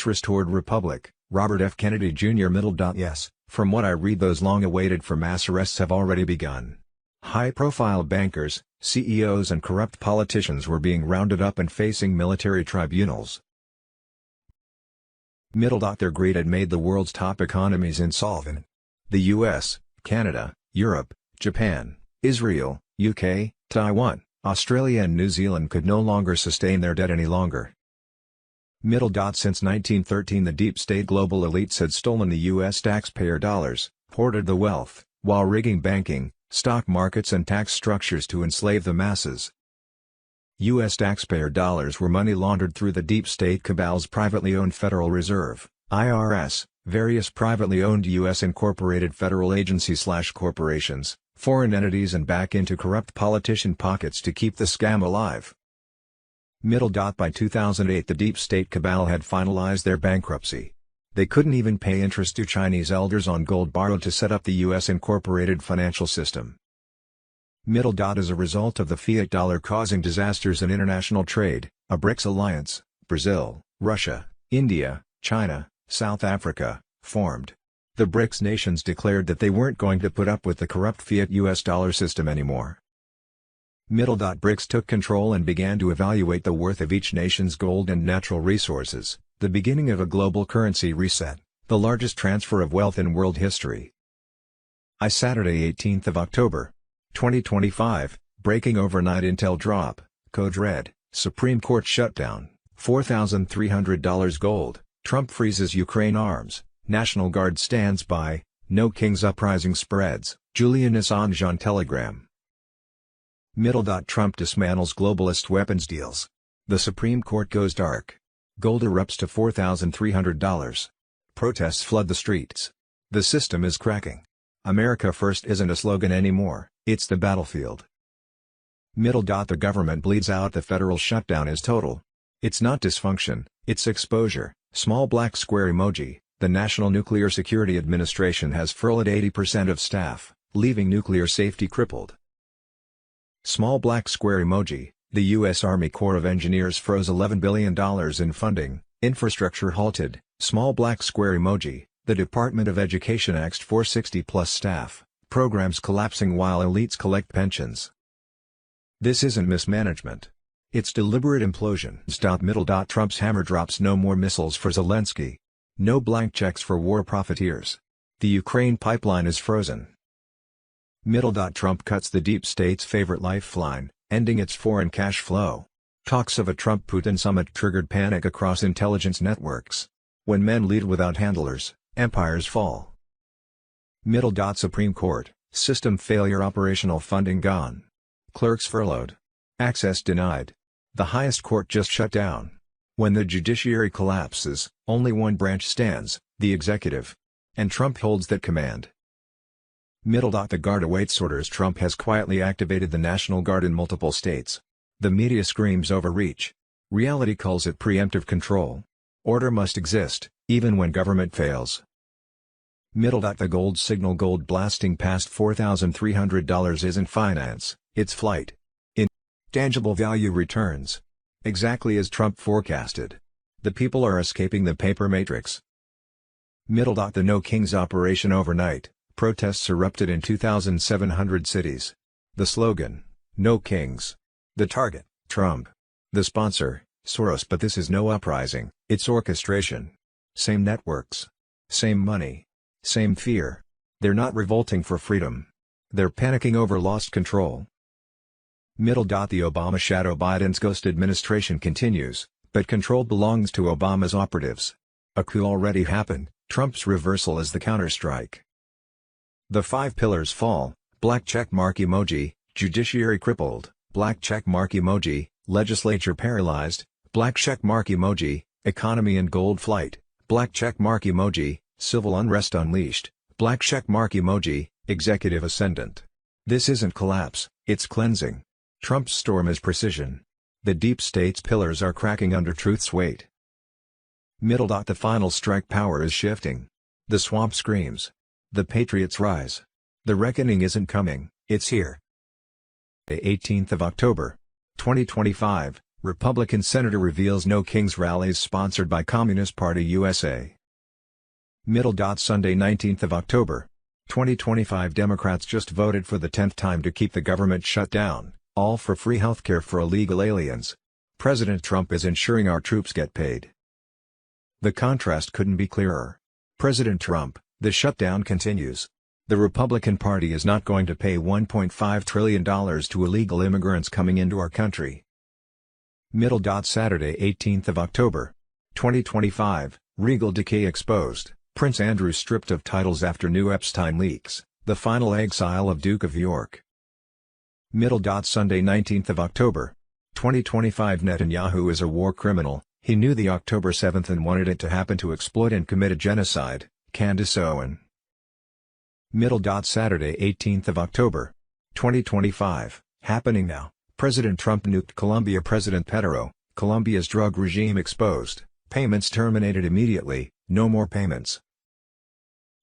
Restored Republic, Robert F. Kennedy Jr. Yes, from what I read, those long-awaited for mass arrests have already begun. High-profile bankers, CEOs and corrupt politicians were being rounded up and facing military tribunals. Their greed had made the world's top economies insolvent. The US, Canada, Europe, Japan, Israel, UK, Taiwan, Australia and New Zealand could no longer sustain their debt any longer. Since 1913 the deep state global elites had stolen the US taxpayer dollars, hoarded the wealth, while rigging banking, stock markets and tax structures to enslave the masses. U.S. taxpayer dollars were money laundered through the deep state cabal's privately owned Federal Reserve, IRS, various privately owned U.S. incorporated federal agencies/corporations, foreign entities and back into corrupt politician pockets to keep the scam alive. By 2008 the deep state cabal had finalized their bankruptcy. They couldn't even pay interest to Chinese elders on gold borrowed to set up the U.S. incorporated financial system. As a result of the fiat dollar causing disasters in international trade, a BRICS alliance, Brazil, Russia, India, China, South Africa, formed. The BRICS nations declared that they weren't going to put up with the corrupt fiat US dollar system anymore. BRICS took control and began to evaluate the worth of each nation's gold and natural resources, the beginning of a global currency reset, the largest transfer of wealth in world history. Saturday 18th of October, 2025, breaking overnight intel drop, code red, Supreme Court shutdown, $4,300 gold, Trump freezes Ukraine arms, National Guard stands by, no King's uprising spreads, Julian Assange on Telegram. Trump dismantles globalist weapons deals. The Supreme Court goes dark. Gold erupts to $4,300. Protests flood the streets. The system is cracking. America First isn't a slogan anymore, it's the battlefield. The government bleeds out. The federal shutdown is total. It's not dysfunction, it's exposure. Small black square emoji. The National Nuclear Security Administration has furloughed 80% of staff, leaving nuclear safety crippled. Small black square emoji. The U.S. Army Corps of Engineers froze $11 billion in funding, infrastructure halted. Small black square emoji. The Department of Education axed 460+ staff, programs collapsing while elites collect pensions. This isn't mismanagement. It's deliberate implosion. Trump's hammer drops no more missiles for Zelensky. No blank checks for war profiteers. The Ukraine pipeline is frozen. Trump cuts the deep state's favorite lifeline, ending its foreign cash flow. Talks of a Trump-Putin summit triggered panic across intelligence networks. When men lead without handlers, empires fall. Supreme Court, system failure, operational funding gone. Clerks furloughed. Access denied. The highest court just shut down. When the judiciary collapses, only one branch stands, the executive. And Trump holds that command. The Guard awaits orders. Trump has quietly activated the National Guard in multiple states. The media screams overreach. Reality calls it preemptive control. Order must exist, even when government fails. The gold signal. Gold blasting past $4,300 isn't finance, it's flight. Tangible value returns. Exactly as Trump forecasted. The people are escaping the paper matrix. The No Kings operation overnight. Protests erupted in 2,700 cities. The slogan, No Kings. The target, Trump. The sponsor, Soros. But this is no uprising, it's orchestration. Same networks. Same money. Same fear. They're not revolting for freedom. They're panicking over lost control. The Obama shadow. Biden's ghost administration continues, but control belongs to Obama's operatives. A coup already happened, Trump's reversal is the counterstrike. The 5 pillars fall, black check mark emoji, judiciary crippled, black check mark emoji, legislature paralyzed, black check mark emoji, economy and gold flight, black check mark emoji, civil unrest unleashed, black check mark emoji, executive ascendant. This isn't collapse, it's cleansing. Trump's storm is precision. The deep state's pillars are cracking under truth's weight. The final strike. Power is shifting. The swamp screams. The patriots rise. The reckoning isn't coming, it's here. 18th of October, 2025, Republican Senator reveals No Kings rallies sponsored by Communist Party USA. Sunday 19th of October, 2025, Democrats just voted for the 10th time to keep the government shut down, all for free healthcare for illegal aliens. President Trump is ensuring our troops get paid. The contrast couldn't be clearer. President Trump, the shutdown continues. The Republican Party is not going to pay $1.5 trillion to illegal immigrants coming into our country. Saturday 18th of October, 2025, Regal decay exposed, Prince Andrew stripped of titles after new Epstein leaks, the final exile of Duke of York. Sunday 19th of October, 2025, Netanyahu is a war criminal, he knew the October 7th and wanted it to happen to exploit and commit a genocide, Candace Owen. Saturday 18th of October, 2025, happening now, President Trump nuked Colombia. President Petro, Colombia's drug regime exposed, payments terminated immediately, No more payments.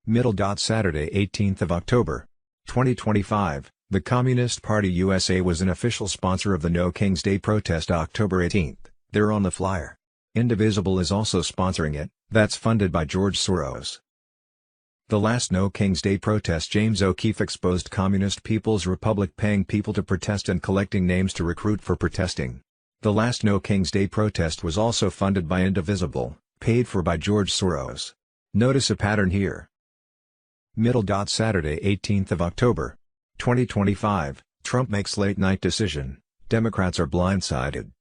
Saturday 18th of October, 2025, the Communist Party USA was an official sponsor of the No Kings Day protest October 18th, they're on the flyer. Indivisible is also sponsoring it, that's funded by George Soros. The last No Kings Day protest, James O'Keefe exposed Communist People's Republic paying people to protest and collecting names to recruit for protesting. The last No Kings Day protest was also funded by Indivisible, paid for by George Soros. Notice a pattern here. Saturday 18th of October, 2025, Trump makes late-night decision, Democrats are blindsided.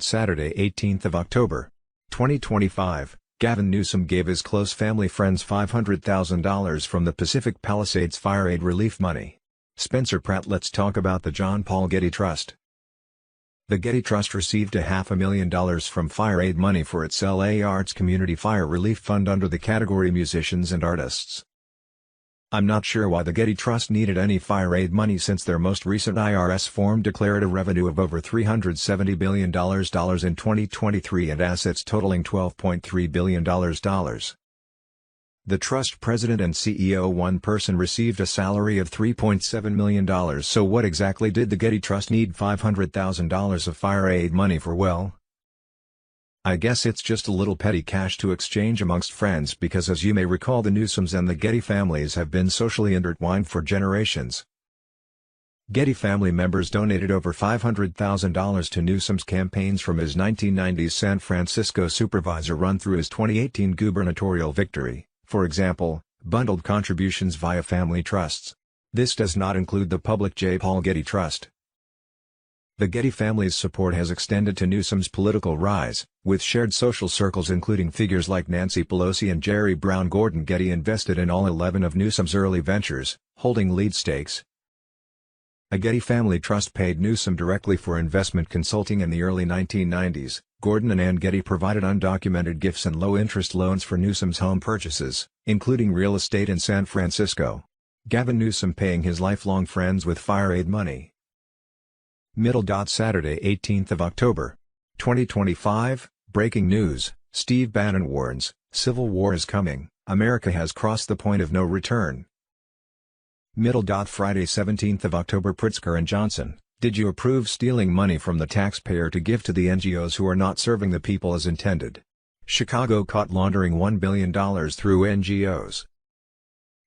Saturday 18th of October, 2025, Gavin Newsom gave his close family friends $500,000 from the Pacific Palisades Fire Aid relief money. Spencer Pratt. Let's talk about the John Paul Getty Trust. The Getty Trust received $500,000 from Fire Aid money for its LA Arts Community Fire Relief Fund under the category Musicians and Artists. I'm not sure why the Getty Trust needed any fire aid money since their most recent IRS form declared a revenue of over $370 billion in 2023 and assets totaling $12.3 billion. The trust president and CEO, one person, received a salary of $3.7 million. So what exactly did the Getty Trust need $500,000 of fire aid money for? Well, I guess it's just a little petty cash to exchange amongst friends, because as you may recall, the Newsoms and the Getty families have been socially intertwined for generations. Getty family members donated over $500,000 to Newsom's campaigns from his 1990s San Francisco supervisor run through his 2018 gubernatorial victory, for example, bundled contributions via family trusts. This does not include the public J. Paul Getty Trust. The Getty family's support has extended to Newsom's political rise, with shared social circles including figures like Nancy Pelosi and Jerry Brown. Gordon Getty invested in all 11 of Newsom's early ventures, holding lead stakes. A Getty family trust paid Newsom directly for investment consulting in the early 1990s. Gordon and Ann Getty provided undocumented gifts and low-interest loans for Newsom's home purchases, including real estate in San Francisco. Gavin Newsom paying his lifelong friends with fire aid money. Saturday 18th of October, 2025, breaking news, Steve Bannon warns, civil war is coming, America has crossed the point of no return. Friday 17th of October, Pritzker and Johnson, did you approve stealing money from the taxpayer to give to the NGOs who are not serving the people as intended? Chicago caught laundering $1 billion through NGOs.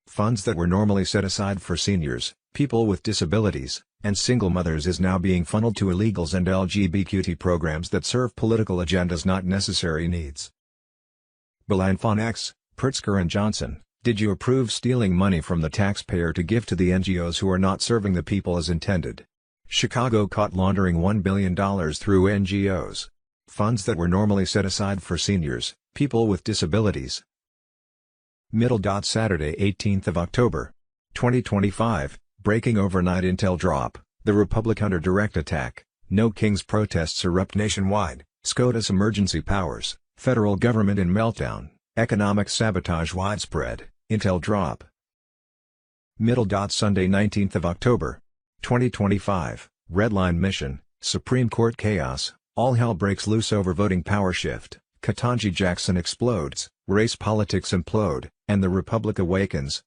Funds that were normally set aside for seniors, people with disabilities, and single mothers is now being funneled to illegals and LGBTQ programs that serve political agendas, not necessary needs. Belanfon X, Pritzker and Johnson, did you approve stealing money from the taxpayer to give to the NGOs who are not serving the people as intended? Chicago caught laundering $1 billion through NGOs. Funds that were normally set aside for seniors, people with disabilities. Saturday 18th of October, 2025, breaking overnight intel drop, the Republic under direct attack, No Kings protests erupt nationwide, SCOTUS emergency powers, federal government in meltdown, economic sabotage widespread, intel drop. Sunday 19th of October, 2025, Redline mission, Supreme Court chaos, all hell breaks loose over voting power shift, Ketanji Jackson explodes, race politics implode, and the Republic awakens.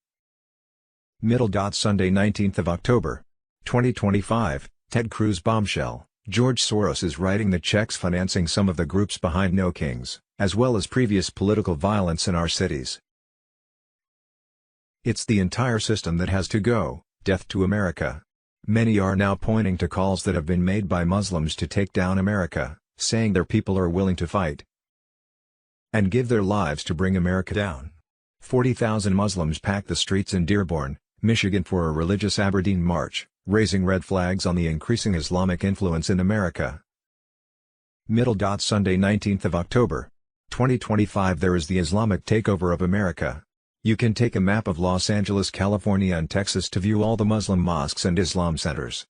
Sunday 19th of October, 2025, Ted Cruz bombshell, George Soros is writing the checks financing some of the groups behind No Kings, as well as previous political violence in our cities. It's the entire system that has to go, death to America. Many are now pointing to calls that have been made by Muslims to take down America, saying their people are willing to fight and give their lives to bring America down. 40,000 Muslims packed the streets in Dearborn, Michigan for a religious Aberdeen march, raising red flags on the increasing Islamic influence in America. Sunday 19th of October, 2025, there is the Islamic takeover of America. You can take a map of Los Angeles, California and Texas to view all the Muslim mosques and Islam centers.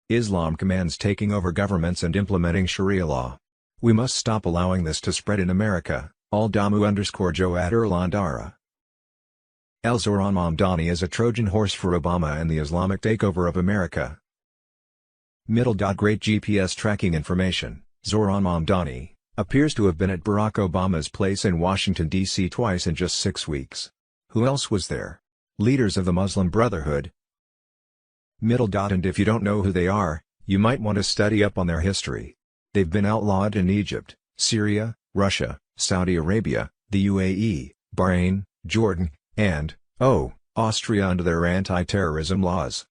Islam commands taking over governments and implementing Sharia law. We must stop allowing this to spread in America. Aldamu_Joe at Erlandara. El Zoran Mamdani is a Trojan horse for Obama and the Islamic takeover of America. Great GPS tracking information, Zoran Mamdani, Appears to have been at Barack Obama's place in Washington, D.C. twice in just 6 weeks. Who else was there? Leaders of the Muslim Brotherhood. And if you don't know who they are, you might want to study up on their history. They've been outlawed in Egypt, Syria, Russia, Saudi Arabia, the UAE, Bahrain, Jordan, and, Austria under their anti-terrorism laws.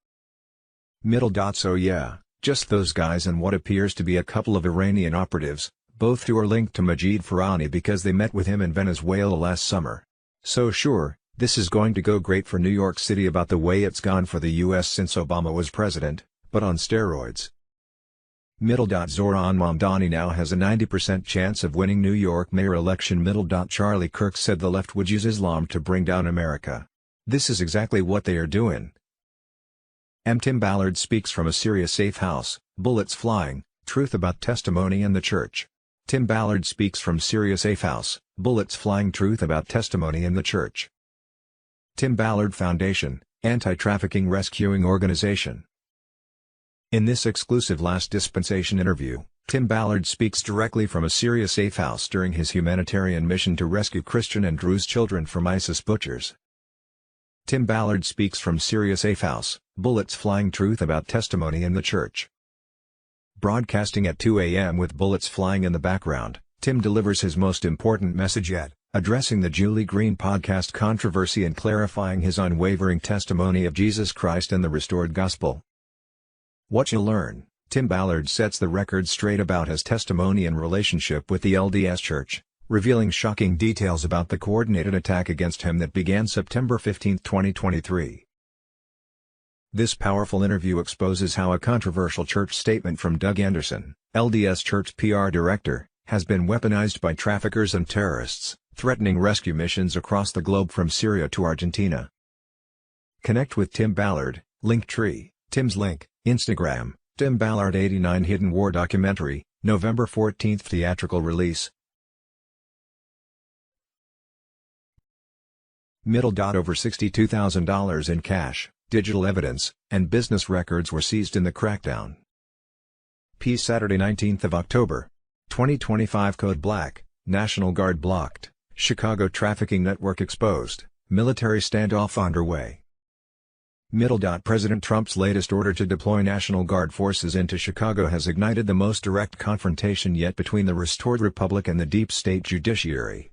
So yeah, just those guys and what appears to be a couple of Iranian operatives, both who are linked to Majid Farahani because they met with him in Venezuela last summer. So sure, this is going to go great for New York City about the way it's gone for the US since Obama was president, but on steroids. Zoran Mamdani now has a 90% chance of winning New York mayor election. Charlie Kirk said the left would use Islam to bring down America. This is exactly what they are doing. Tim Ballard speaks from a Syria safe house, bullets flying, truth about testimony in the church. Tim Ballard speaks from Syria safe house, bullets flying, truth about testimony in the church. Tim Ballard Foundation, anti-trafficking rescuing organization. In this exclusive Last Dispensation interview, Tim Ballard speaks directly from a Syria safe house during his humanitarian mission to rescue Christian and Druze children from ISIS butchers. Tim Ballard speaks from Syria safe house, bullets flying, truth about testimony in the church. Broadcasting at 2 a.m. with bullets flying in the background, Tim delivers his most important message yet, addressing the Julie Green podcast controversy and clarifying his unwavering testimony of Jesus Christ and the restored gospel. What you'll learn: Tim Ballard sets the record straight about his testimony and relationship with the LDS Church, revealing shocking details about the coordinated attack against him that began September 15, 2023. This powerful interview exposes how a controversial church statement from Doug Anderson, LDS Church PR director, has been weaponized by traffickers and terrorists, threatening rescue missions across the globe from Syria to Argentina. Connect with Tim Ballard, Linktree, Tim's link, Instagram, Tim Ballard 89 Hidden War documentary, November 14 theatrical release. Over $62,000 in cash, digital evidence, and business records were seized in the crackdown. Saturday 19th of October, 2025. Code Black, National Guard blocked, Chicago trafficking network exposed, military standoff underway. President Trump's latest order to deploy National Guard forces into Chicago has ignited the most direct confrontation yet between the restored republic and the deep state judiciary.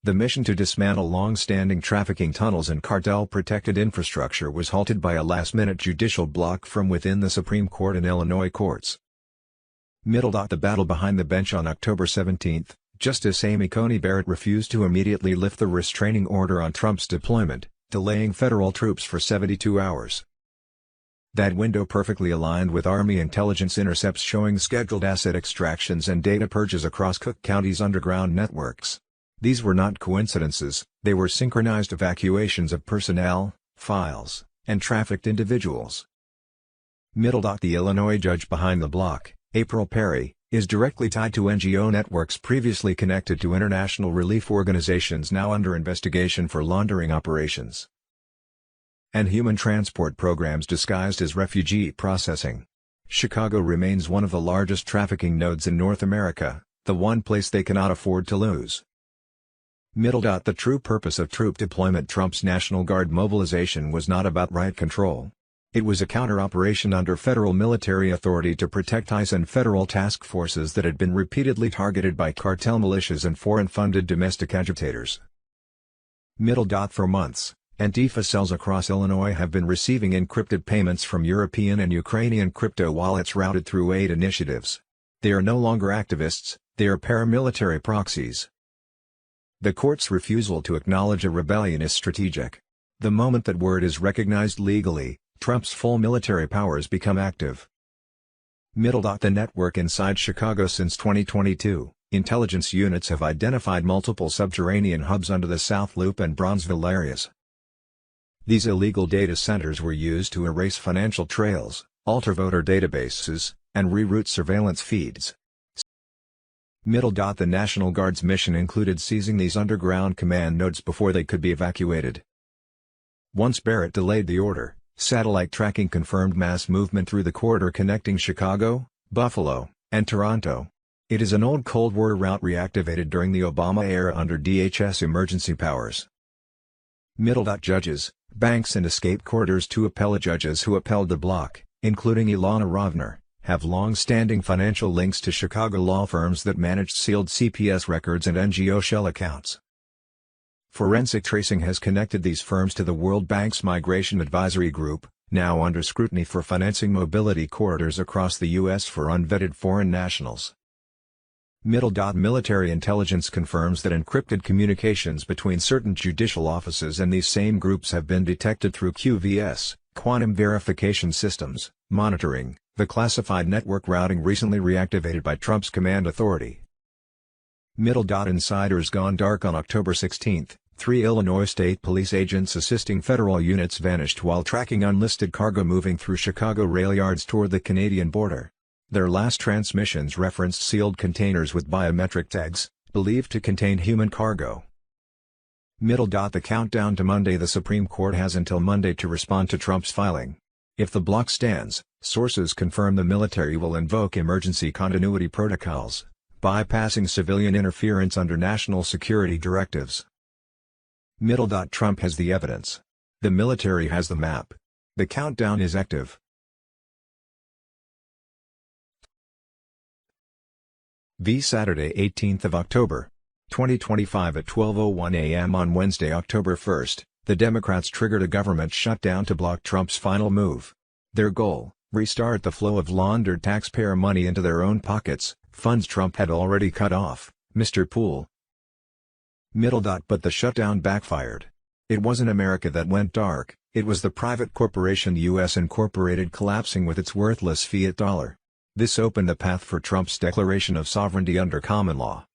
The mission to dismantle long-standing trafficking tunnels and cartel-protected infrastructure was halted by a last-minute judicial block from within the Supreme Court and Illinois courts. The battle behind the bench on October 17, Justice Amy Coney Barrett refused to immediately lift the restraining order on Trump's deployment, delaying federal troops for 72 hours. That window perfectly aligned with Army intelligence intercepts showing scheduled asset extractions and data purges across Cook County's underground networks. These were not coincidences, they were synchronized evacuations of personnel, files, and trafficked individuals. The Illinois judge behind the block, April Perry, is directly tied to NGO networks previously connected to international relief organizations now under investigation for laundering operations and human transport programs disguised as refugee processing. Chicago remains one of the largest trafficking nodes in North America, the one place they cannot afford to lose. The true purpose of troop deployment. Trump's National Guard mobilization was not about riot control. It was a counter-operation under federal military authority to protect ICE and federal task forces that had been repeatedly targeted by cartel militias and foreign-funded domestic agitators. For months, Antifa cells across Illinois have been receiving encrypted payments from European and Ukrainian crypto wallets routed through aid initiatives. They are no longer activists, they are paramilitary proxies. The court's refusal to acknowledge a rebellion is strategic. The moment that word is recognized legally, Trump's full military powers become active. The network inside Chicago. Since 2022, intelligence units have identified multiple subterranean hubs under the South Loop and Bronzeville areas. These illegal data centers were used to erase financial trails, alter voter databases, and reroute surveillance feeds. The National Guard's mission included seizing these underground command nodes before they could be evacuated. Once Barrett delayed the order, satellite tracking confirmed mass movement through the corridor connecting Chicago, Buffalo, and Toronto. It is an old Cold War route reactivated during the Obama era under DHS emergency powers. Middle. Judges, banks and escape corridors. Two appellate judges who upheld the block, including Ilana Rovner, have long-standing financial links to Chicago law firms that managed sealed CPS records and NGO shell accounts. Forensic tracing has connected these firms to the World Bank's Migration Advisory Group, now under scrutiny for financing mobility corridors across the U.S. for unvetted foreign nationals. Middle. Military intelligence confirms that encrypted communications between certain judicial offices and these same groups have been detected through QVS, quantum verification systems, monitoring, the classified network routing recently reactivated by Trump's command authority. Middle. Insiders gone dark. On October 16, 3 Illinois State Police agents assisting federal units vanished while tracking unlisted cargo moving through Chicago rail yards toward the Canadian border. Their last transmissions referenced sealed containers with biometric tags, believed to contain human cargo. Middle. The countdown to Monday. The Supreme Court has until Monday to respond to Trump's filing. If the block stands, sources confirm the military will invoke emergency continuity protocols, bypassing civilian interference under national security directives. Middle. Trump has the evidence. The military has the map. The countdown is active. Saturday 18th of October, 2025 at 12:01 a.m. on Wednesday, October 1st, the Democrats triggered a government shutdown to block Trump's final move. Their goal, restart the flow of laundered taxpayer money into their own pockets, funds Trump had already cut off, Mr. Poole. Middle. But the shutdown backfired. It wasn't America that went dark, it was the private corporation U.S. Incorporated collapsing with its worthless fiat dollar. This opened the path for Trump's declaration of sovereignty under common law.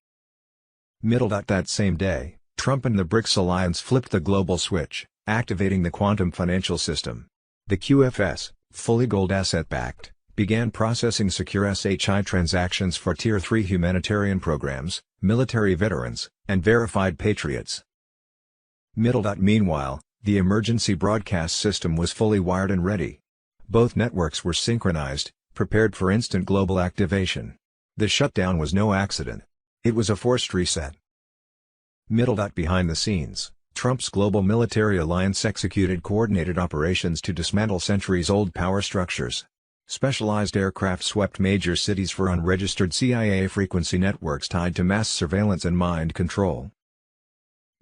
Middle. That same day, Trump and the BRICS alliance flipped the global switch, activating the quantum financial system. The QFS, fully gold asset-backed, began processing secure SHI transactions for Tier 3 humanitarian programs, military veterans, and verified patriots. Middle. Meanwhile, the emergency broadcast system was fully wired and ready. Both networks were synchronized, prepared for instant global activation. The shutdown was no accident. It was a forced reset. Middle. Behind the scenes, Trump's global military alliance executed coordinated operations to dismantle centuries-old power structures. Specialized aircraft swept major cities for unregistered CIA frequency networks tied to mass surveillance and mind control.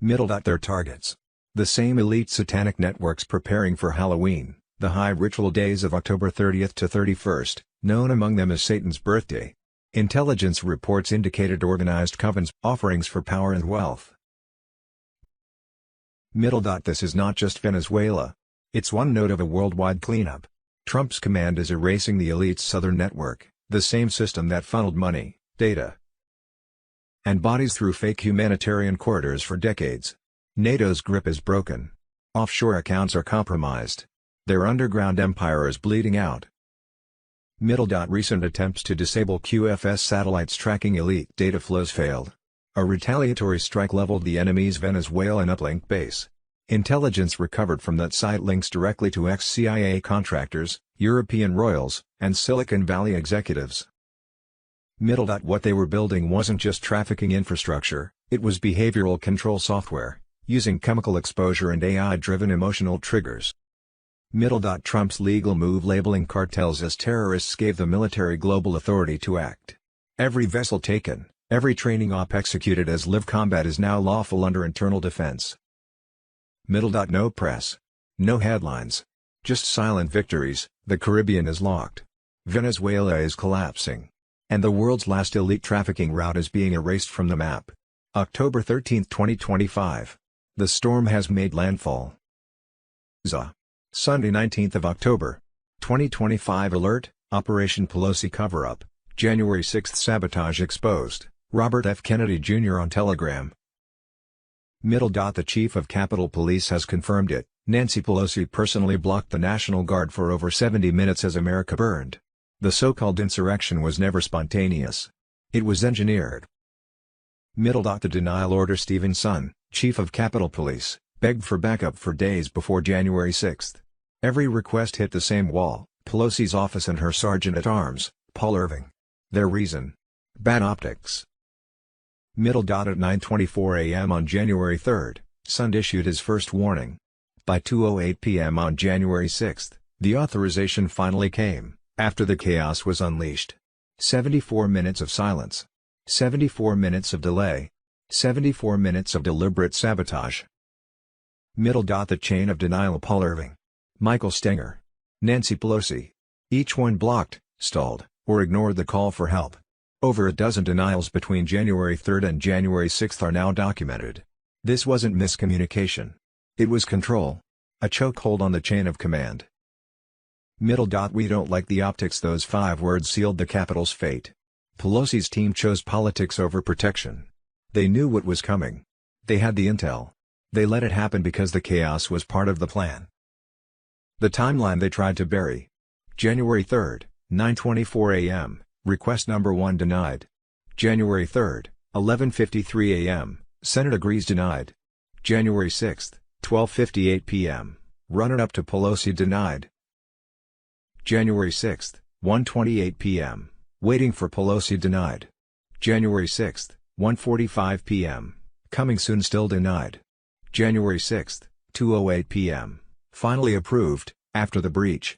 Middle. Their targets. The same elite satanic networks preparing for Halloween, the high ritual days of October 30th to 31st, known among them as Satan's birthday. Intelligence reports indicated organized covens, offerings for power and wealth. Middle. This is not just Venezuela. It's one note of a worldwide cleanup. Trump's command is erasing the elite's southern network, the same system that funneled money, data, and bodies through fake humanitarian corridors for decades. NATO's grip is broken. Offshore accounts are compromised. Their underground empire is bleeding out. Middle. Recent attempts to disable QFS satellites tracking elite data flows failed. A retaliatory strike leveled the enemy's Venezuelan uplink base. Intelligence recovered from that site links directly to ex-CIA contractors, European royals, and Silicon Valley executives. Middle. What they were building wasn't just trafficking infrastructure, it was behavioral control software, using chemical exposure and AI-driven emotional triggers. Middle. Trump's legal move labeling cartels as terrorists gave the military global authority to act. Every vessel taken, every training op executed as live combat is now lawful under internal defense. Middle. No press. No headlines. Just silent victories. The Caribbean is locked. Venezuela is collapsing. And the world's last elite trafficking route is being erased from the map. October 13, 2025. The storm has made landfall. Sunday 19th of October. 2025 alert, Operation Pelosi cover-up, January 6th sabotage exposed, Robert F. Kennedy Jr. on Telegram. Middle. The chief of Capitol Police has confirmed it, Nancy Pelosi personally blocked the National Guard for over 70 minutes as America burned. The so-called insurrection was never spontaneous. It was engineered. Middle. The denial order Stephen Son, chief of Capitol Police, begged for backup for days before January 6th. Every request hit the same wall, Pelosi's office and her sergeant-at-arms, Paul Irving. Their reason? Bad optics. Middle dot at 9:24 a.m. on January 3, Sun issued his first warning. By 2:08 p.m. on January 6, the authorization finally came, after the chaos was unleashed. 74 minutes of silence. 74 minutes of delay. 74 minutes of deliberate sabotage. Middle dot the chain of denial. Paul Irving, Michael Stenger, Nancy Pelosi. Each one blocked, stalled, or ignored the call for help. Over a dozen denials between January 3 and January 6 are now documented. This wasn't miscommunication. It was control. A chokehold on the chain of command. Middle dot we don't like the optics. Those 5 words sealed the Capitol's fate. Pelosi's team chose politics over protection. They knew what was coming. They had the intel. They let it happen because the chaos was part of the plan. The timeline they tried to bury. January 3, 9:24 a.m., request number 1 denied. January 3, 11:53 a.m., Senate agrees denied. January 6, 12:58 p.m., runner-up to Pelosi denied. January 6, 1:28 p.m., waiting for Pelosi denied. January 6, 1:45 p.m., coming soon still denied. January 6, 2:08 p.m., finally approved, after the breach.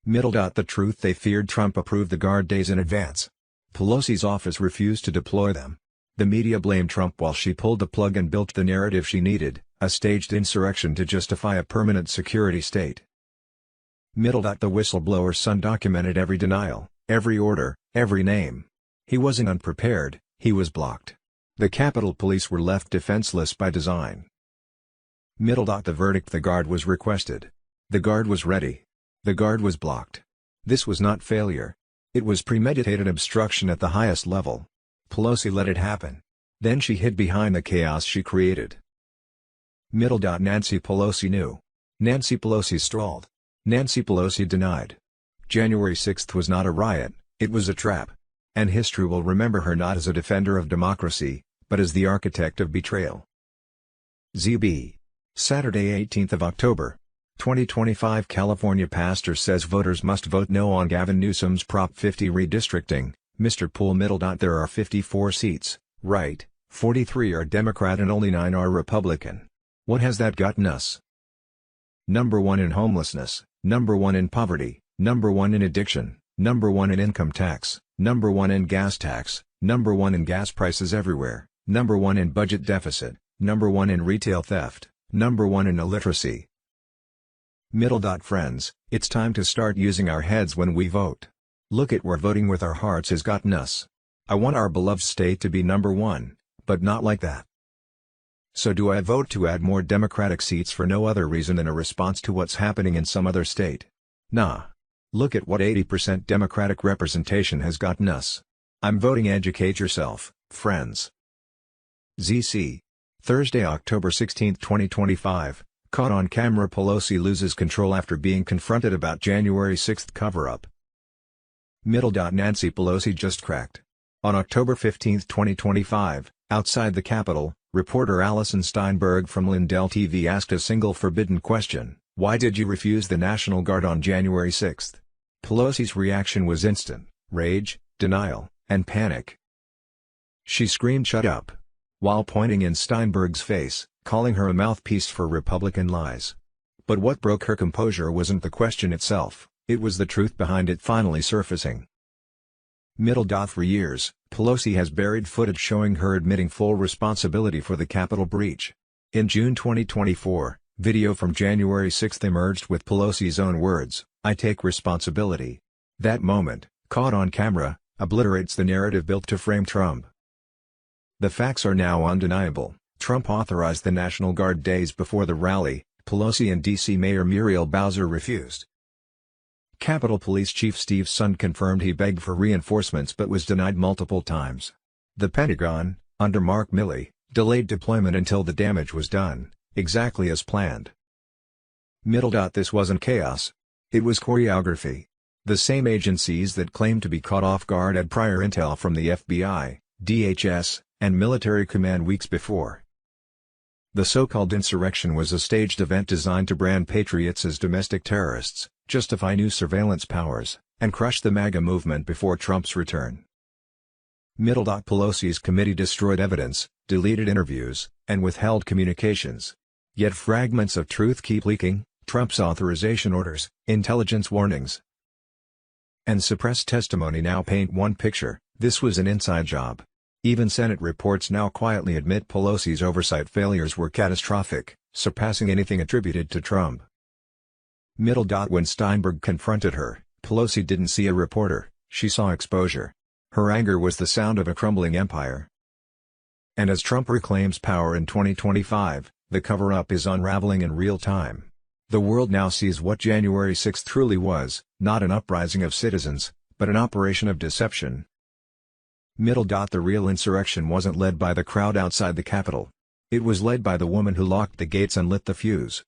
Middle dot the truth they feared. Trump approved the guard days in advance. Pelosi's office refused to deploy them. The media blamed Trump while she pulled the plug and built the narrative she needed, a staged insurrection to justify a permanent security state. Middle dot the whistleblower's son documented every denial, every order, every name. He wasn't unprepared, he was blocked. The Capitol Police were left defenseless by design. Middle dot the verdict. The guard was requested. The guard was ready. The guard was blocked. This was not failure. It was premeditated obstruction at the highest level. Pelosi let it happen. Then she hid behind the chaos she created. Middle dot Nancy Pelosi knew. Nancy Pelosi stalled. Nancy Pelosi denied. January 6 was not a riot, it was a trap. And history will remember her not as a defender of democracy, but as the architect of betrayal. ZB. Saturday 18th of October. 2025 California pastor says voters must vote no on Gavin Newsom's Prop 50 redistricting. Mr. Poole. Middle dot there are 54 seats, right, 43 are Democrat and only 9 are Republican. What has that gotten us? Number 1 in homelessness, number 1 in poverty, number 1 in addiction, number 1 in income tax, number 1 in gas tax, number 1 in gas prices everywhere, number 1 in budget deficit, number 1 in retail theft, number 1 in illiteracy. Middle dot friends, it's time to start using our heads when we vote. Look at where voting with our hearts has gotten us. I want our beloved state to be number 1, but not like that. So do I vote to add more Democratic seats for no other reason than a response to what's happening in some other state? Nah. Look at what 80% Democratic representation has gotten us. I'm voting. Educate yourself, friends. ZC. Thursday, October 16, 2025. Caught on camera. Pelosi loses control after being confronted about January 6 cover-up. Middle dot Nancy Pelosi just cracked. On October 15, 2025, outside the Capitol, reporter Allison Steinberg from Lindell TV asked a single forbidden question: why did you refuse the National Guard on January 6? Pelosi's reaction was instant: rage, denial, and panic. She screamed "shut up," while pointing in Steinberg's face, calling her a mouthpiece for Republican lies. But what broke her composure wasn't the question itself, it was the truth behind it finally surfacing. Middle dot for years, Pelosi has buried footage showing her admitting full responsibility for the Capitol breach. In June 2024, video from January 6 emerged with Pelosi's own words: "I take responsibility." That moment, caught on camera, obliterates the narrative built to frame Trump. The facts are now undeniable. Trump authorized the National Guard days before the rally. Pelosi and D.C. Mayor Muriel Bowser refused. Capitol Police Chief Steve Sund confirmed he begged for reinforcements but was denied multiple times. The Pentagon, under Mark Milley, delayed deployment until the damage was done, exactly as planned. Middle dot this wasn't chaos. It was choreography. The same agencies that claimed to be caught off guard had prior intel from the FBI, DHS, and military command weeks before. The so-called insurrection was a staged event designed to brand patriots as domestic terrorists, justify new surveillance powers, and crush the MAGA movement before Trump's return. Middle. Pelosi's committee destroyed evidence, deleted interviews, and withheld communications. Yet fragments of truth keep leaking: Trump's authorization orders, intelligence warnings, and suppressed testimony now paint one picture: this was an inside job. Even Senate reports now quietly admit Pelosi's oversight failures were catastrophic, surpassing anything attributed to Trump. Middle. When Steinberg confronted her, Pelosi didn't see a reporter, she saw exposure. Her anger was the sound of a crumbling empire. And as Trump reclaims power in 2025, the cover-up is unraveling in real time. The world now sees what January 6 truly was: not an uprising of citizens, but an operation of deception. Middle. The real insurrection wasn't led by the crowd outside the Capitol. It was led by the woman who locked the gates and lit the fuse.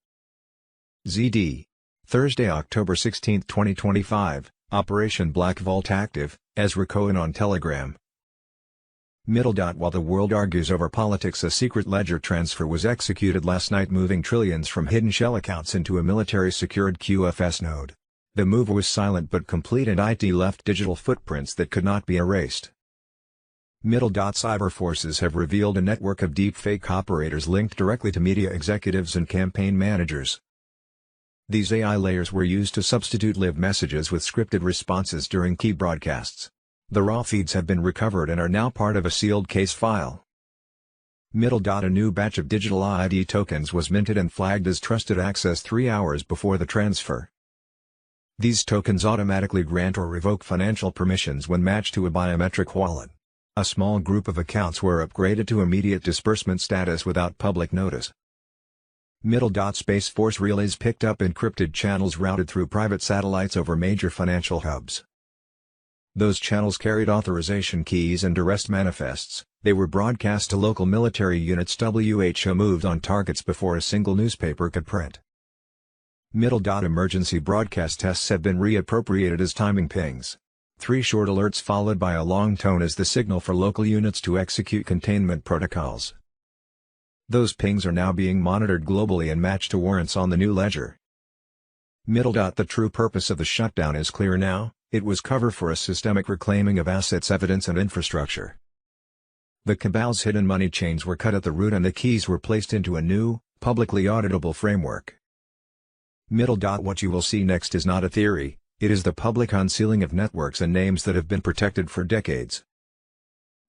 ZD. Thursday, October 16, 2025, Operation Black Vault active, Ezra Cohen on Telegram. Middle. While the world argues over politics, a secret ledger transfer was executed last night, moving trillions from hidden shell accounts into a military-secured QFS node. The move was silent but complete, and IT left digital footprints that could not be erased. Middle. Cyber forces have revealed a network of deepfake operators linked directly to media executives and campaign managers. These AI layers were used to substitute live messages with scripted responses during key broadcasts. The raw feeds have been recovered and are now part of a sealed case file. Middle. A new batch of digital ID tokens was minted and flagged as trusted access 3 hours before the transfer. These tokens automatically grant or revoke financial permissions when matched to a biometric wallet. A small group of accounts were upgraded to immediate disbursement status without public notice. Middle. Space Force relays picked up encrypted channels routed through private satellites over major financial hubs. Those channels carried authorization keys and arrest manifests. They were broadcast to local military units. WHO moved on targets before a single newspaper could print. Middle. Emergency broadcast tests have been reappropriated as timing pings. 3 short alerts followed by a long tone as the signal for local units to execute containment protocols. Those pings are now being monitored globally and matched to warrants on the new ledger. Middle. The true purpose of the shutdown is clear now: it was cover for a systemic reclaiming of assets, evidence and infrastructure. The cabal's hidden money chains were cut at the root and the keys were placed into a new, publicly auditable framework. Middle. What you will see next is not a theory, it is the public unsealing of networks and names that have been protected for decades.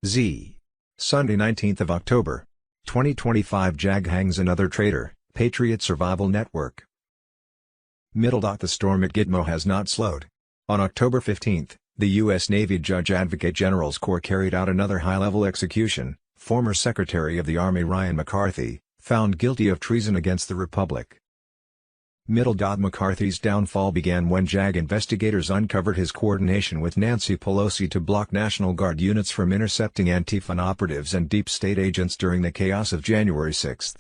Z. Sunday, 19th of October, 2025. JAG hangs another traitor, Patriot Survival Network. Middle. The storm at Gitmo has not slowed. On October 15, the U.S. Navy Judge Advocate General's Court carried out another high-level execution. Former Secretary of the Army Ryan McCarthy, found guilty of treason against the Republic. Middle. McCarthy's downfall began when JAG investigators uncovered his coordination with Nancy Pelosi to block National Guard units from intercepting Antifa operatives and deep state agents during the chaos of January 6.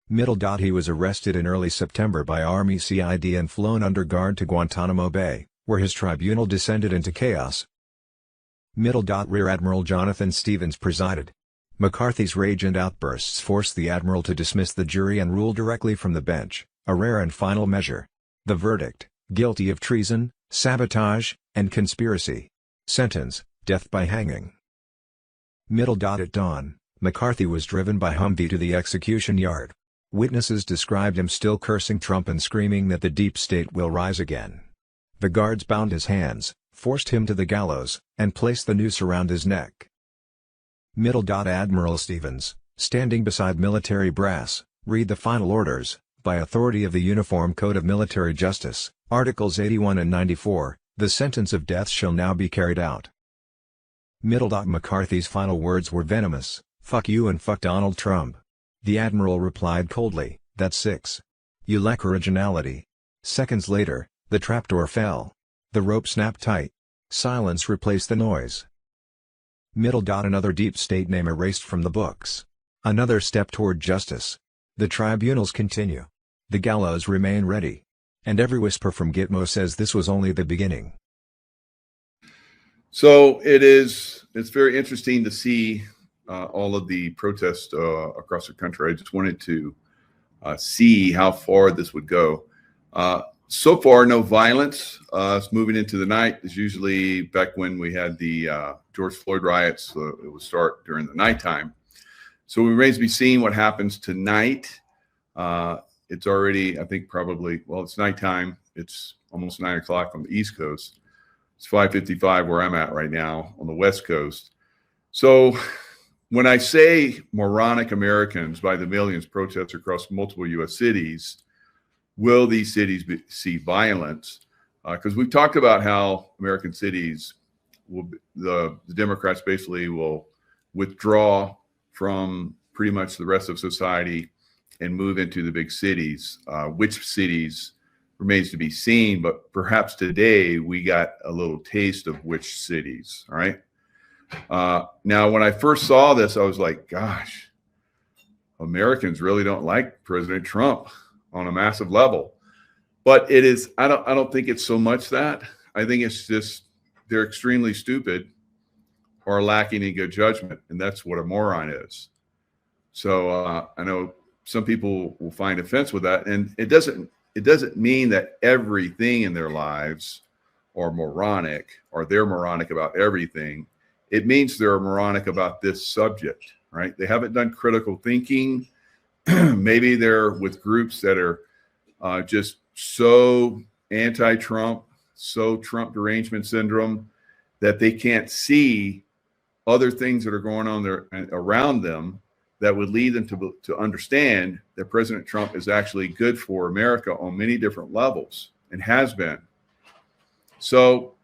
Middle. He was arrested in early September by Army CID and flown under guard to Guantanamo Bay, where his tribunal descended into chaos. Middle. Rear Admiral Jonathan Stevens presided. McCarthy's rage and outbursts forced the admiral to dismiss the jury and rule directly from the bench, a rare and final measure. The verdict: guilty of treason, sabotage, and conspiracy. Sentence: death by hanging. Middle. At dawn, McCarthy was driven by Humvee to the execution yard. Witnesses described him still cursing Trump and screaming that the deep state will rise again. The guards bound his hands, forced him to the gallows, and placed the noose around his neck. Middle. Admiral Stevens, standing beside military brass, read the final orders: by authority of the Uniform Code of Military Justice, Articles 81 and 94, the sentence of death shall now be carried out. Middle. McCarthy's final words were venomous: fuck you and fuck Donald Trump. The admiral replied coldly, "That's 6. You lack originality." Seconds later, the trapdoor fell. The rope snapped tight. Silence replaced the noise. Middle. Another deep state name erased from the books. Another step toward justice. The tribunals continue. The gallows remain ready. And every whisper from Gitmo says this was only the beginning. So it's very interesting to see all of the protests across the country. I just wanted to see how far this would go. So far, no violence. It's moving into the night. It's usually back when we had the George Floyd riots. It would start during the nighttime. So we remains to be seen what happens tonight. It's already, I think, probably, well, it's nighttime. It's almost 9 o'clock on the East Coast. It's 5:55 where I'm at right now on the West Coast. So when I say moronic Americans by the millions protest across multiple U.S. cities, will these cities see violence? Because we've talked about how American cities, the Democrats basically will withdraw from pretty much the rest of society and move into the big cities. Which cities remains to be seen, but perhaps today we got a little taste of which cities, all right? Now, when I first saw this, I was like, gosh, Americans really don't like President Trump on a massive level. But it is, I don't think it's so much that. I think it's just they're extremely stupid or lacking in good judgment, and that's what a moron is. So I know some people will find offense with that, and it doesn't mean that everything in their lives are moronic or they're moronic about everything. It means they're moronic about this subject, right? They haven't done critical thinking. Maybe they're with groups that are just so anti-Trump, so Trump derangement syndrome that they can't see other things that are going on there around them that would lead them to understand that President Trump is actually good for America on many different levels and has been. So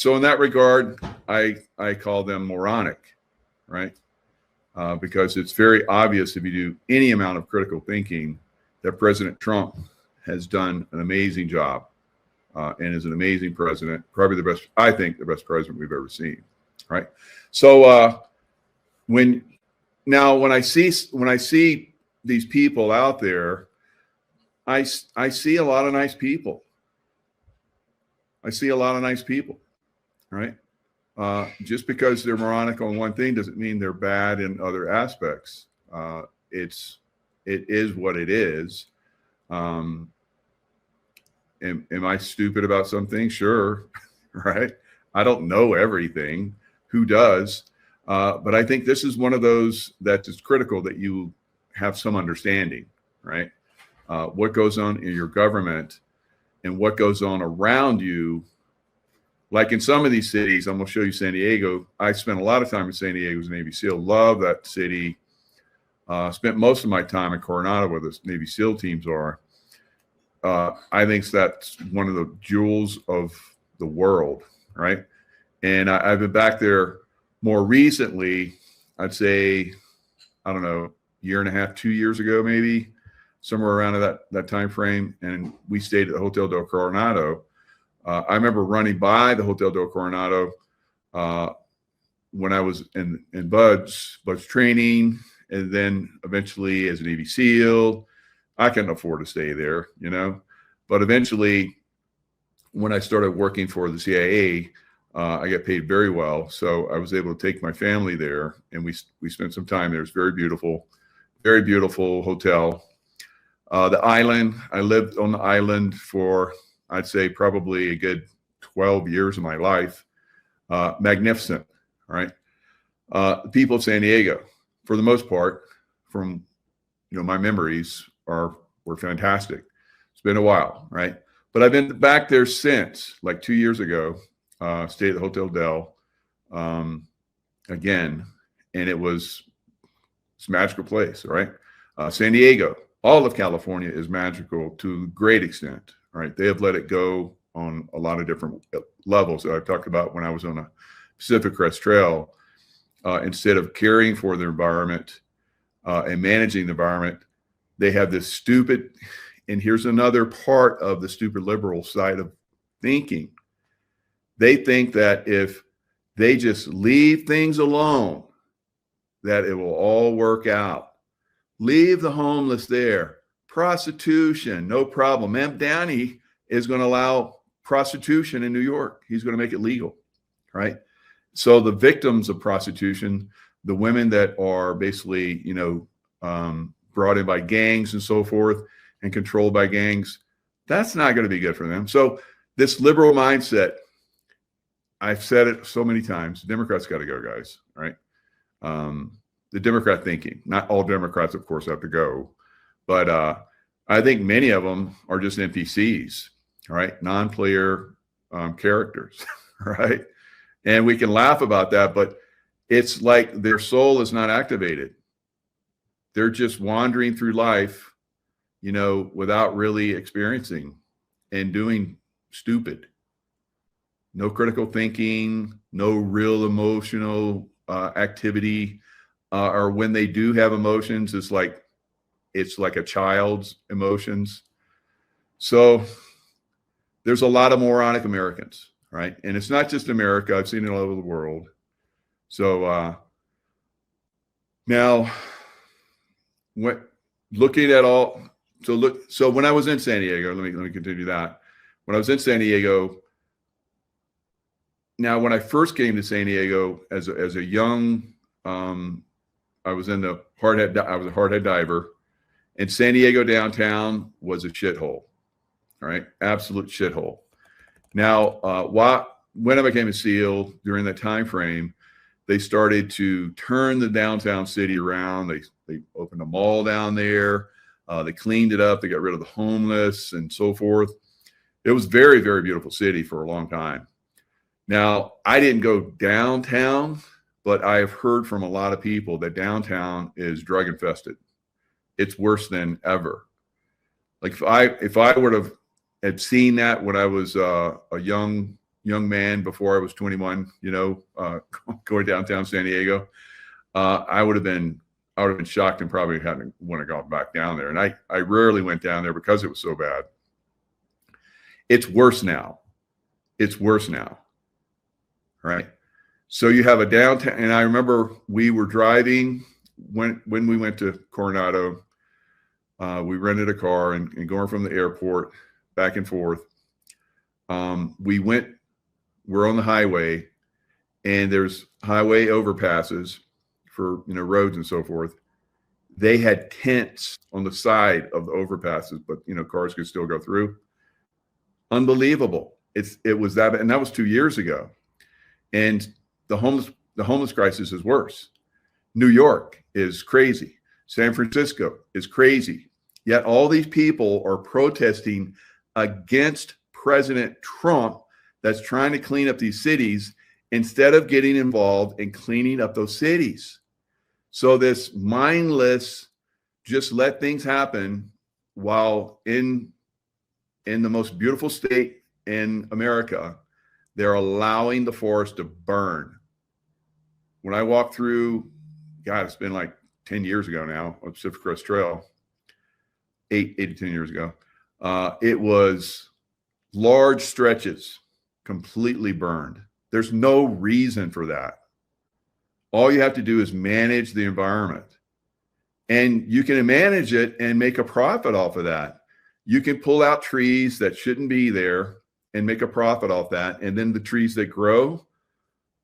in that regard, I call them moronic, right? Because it's very obvious if you do any amount of critical thinking that President Trump has done an amazing job and is an amazing president, probably the best, I think, the best president we've ever seen, right? So when I see these people out there, I see a lot of nice people. I see a lot of nice people, right? Just because they're moronic on one thing doesn't mean they're bad in other aspects. It is what it is. Am I stupid about some things? Sure, right? I don't know everything. Who does? But I think this is one of those that is critical that you have some understanding, right? What goes on in your government and what goes on around you. Like in some of these cities, I'm going to show you San Diego. I spent a lot of time in San Diego as a Navy SEAL. Love that city. Spent most of my time in Coronado where the Navy SEAL teams are. I think that's one of the jewels of the world, right? And I've been back there more recently. I'd say, I don't know, year and a half, 2 years ago, maybe somewhere around that time frame. And we stayed at the Hotel del Coronado. I remember running by the Hotel del Coronado when I was in Bud's training, and then eventually as a Navy SEAL. I couldn't afford to stay there, you know. But eventually, when I started working for the CIA, I got paid very well, so I was able to take my family there, and we spent some time there. It's very beautiful hotel. The island, I lived on the island for, I'd say, probably a good 12 years of my life. Magnificent, right? The people of San Diego, for the most part, from my memories, were fantastic. It's been a while, right? But I've been back there since, like 2 years ago. Stayed at the Hotel Del again, and it's a magical place, right? San Diego, all of California is magical to a great extent, right? They have let it go on a lot of different levels that I've talked about when I was on a Pacific Crest Trail. Instead of caring for the environment and managing the environment, they have this stupid, and here's another part of the stupid liberal side of thinking. They think that if they just leave things alone, that it will all work out. Leave the homeless there. Prostitution, no problem. Ma'am Downey is going to allow prostitution in New York. He's going to make it legal, right? So the victims of prostitution, the women that are basically, brought in by gangs and so forth and controlled by gangs, That's not going to be good for them. So this liberal mindset, I've said it so many times, Democrats got to go, guys, right? The Democrat thinking, not all Democrats, of course, have to go, but I think many of them are just NPCs, right? Non-player characters, right? And we can laugh about that, but it's like their soul is not activated. They're just wandering through life, without really experiencing and doing stupid. No critical thinking, no real emotional activity, or when they do have emotions, it's like a child's emotions. So there's a lot of moronic Americans, right? And it's not just America. I've seen it all over the world. So now, looking at all, so when I was in San Diego, let me continue that. When I was in San Diego, now when I first came to San Diego as a young, I was a hardhead diver, and San Diego downtown was a shithole, right? Absolute shithole. Now, when I became a SEAL during that time frame, they started to turn the downtown city around. They opened a mall down there. They cleaned it up. They got rid of the homeless and so forth. It was very, very beautiful city for a long time. Now, I didn't go downtown, but I've heard from a lot of people that downtown is drug infested. It's worse than ever. Like if I would have seen that when I was a young man before I was 21, going downtown San Diego, I would have been shocked and probably hadn't want to go back down there. And I rarely went down there because it was so bad. It's worse now. Right? So you have a downtown, and I remember we were driving when we went to Coronado. We rented a car and going from the airport back and forth. We're on the highway, and there's highway overpasses for roads and so forth. They had tents on the side of the overpasses, but cars could still go through. Unbelievable. It was that, and that was 2 years ago. And the homeless crisis is worse. New York is crazy. San Francisco is crazy. Yet all these people are protesting against President Trump that's trying to clean up these cities instead of getting involved in cleaning up those cities. So this mindless, just let things happen, while in the most beautiful state in America, they're allowing the forest to burn. When I walked through, God, it's been like 10 years ago now, on Pacific Crest Trail, 8 to 10 years ago, it was large stretches completely burned. There's no reason for that. All you have to do is manage the environment. And you can manage it and make a profit off of that. You can pull out trees that shouldn't be there and make a profit off that. And then the trees that grow,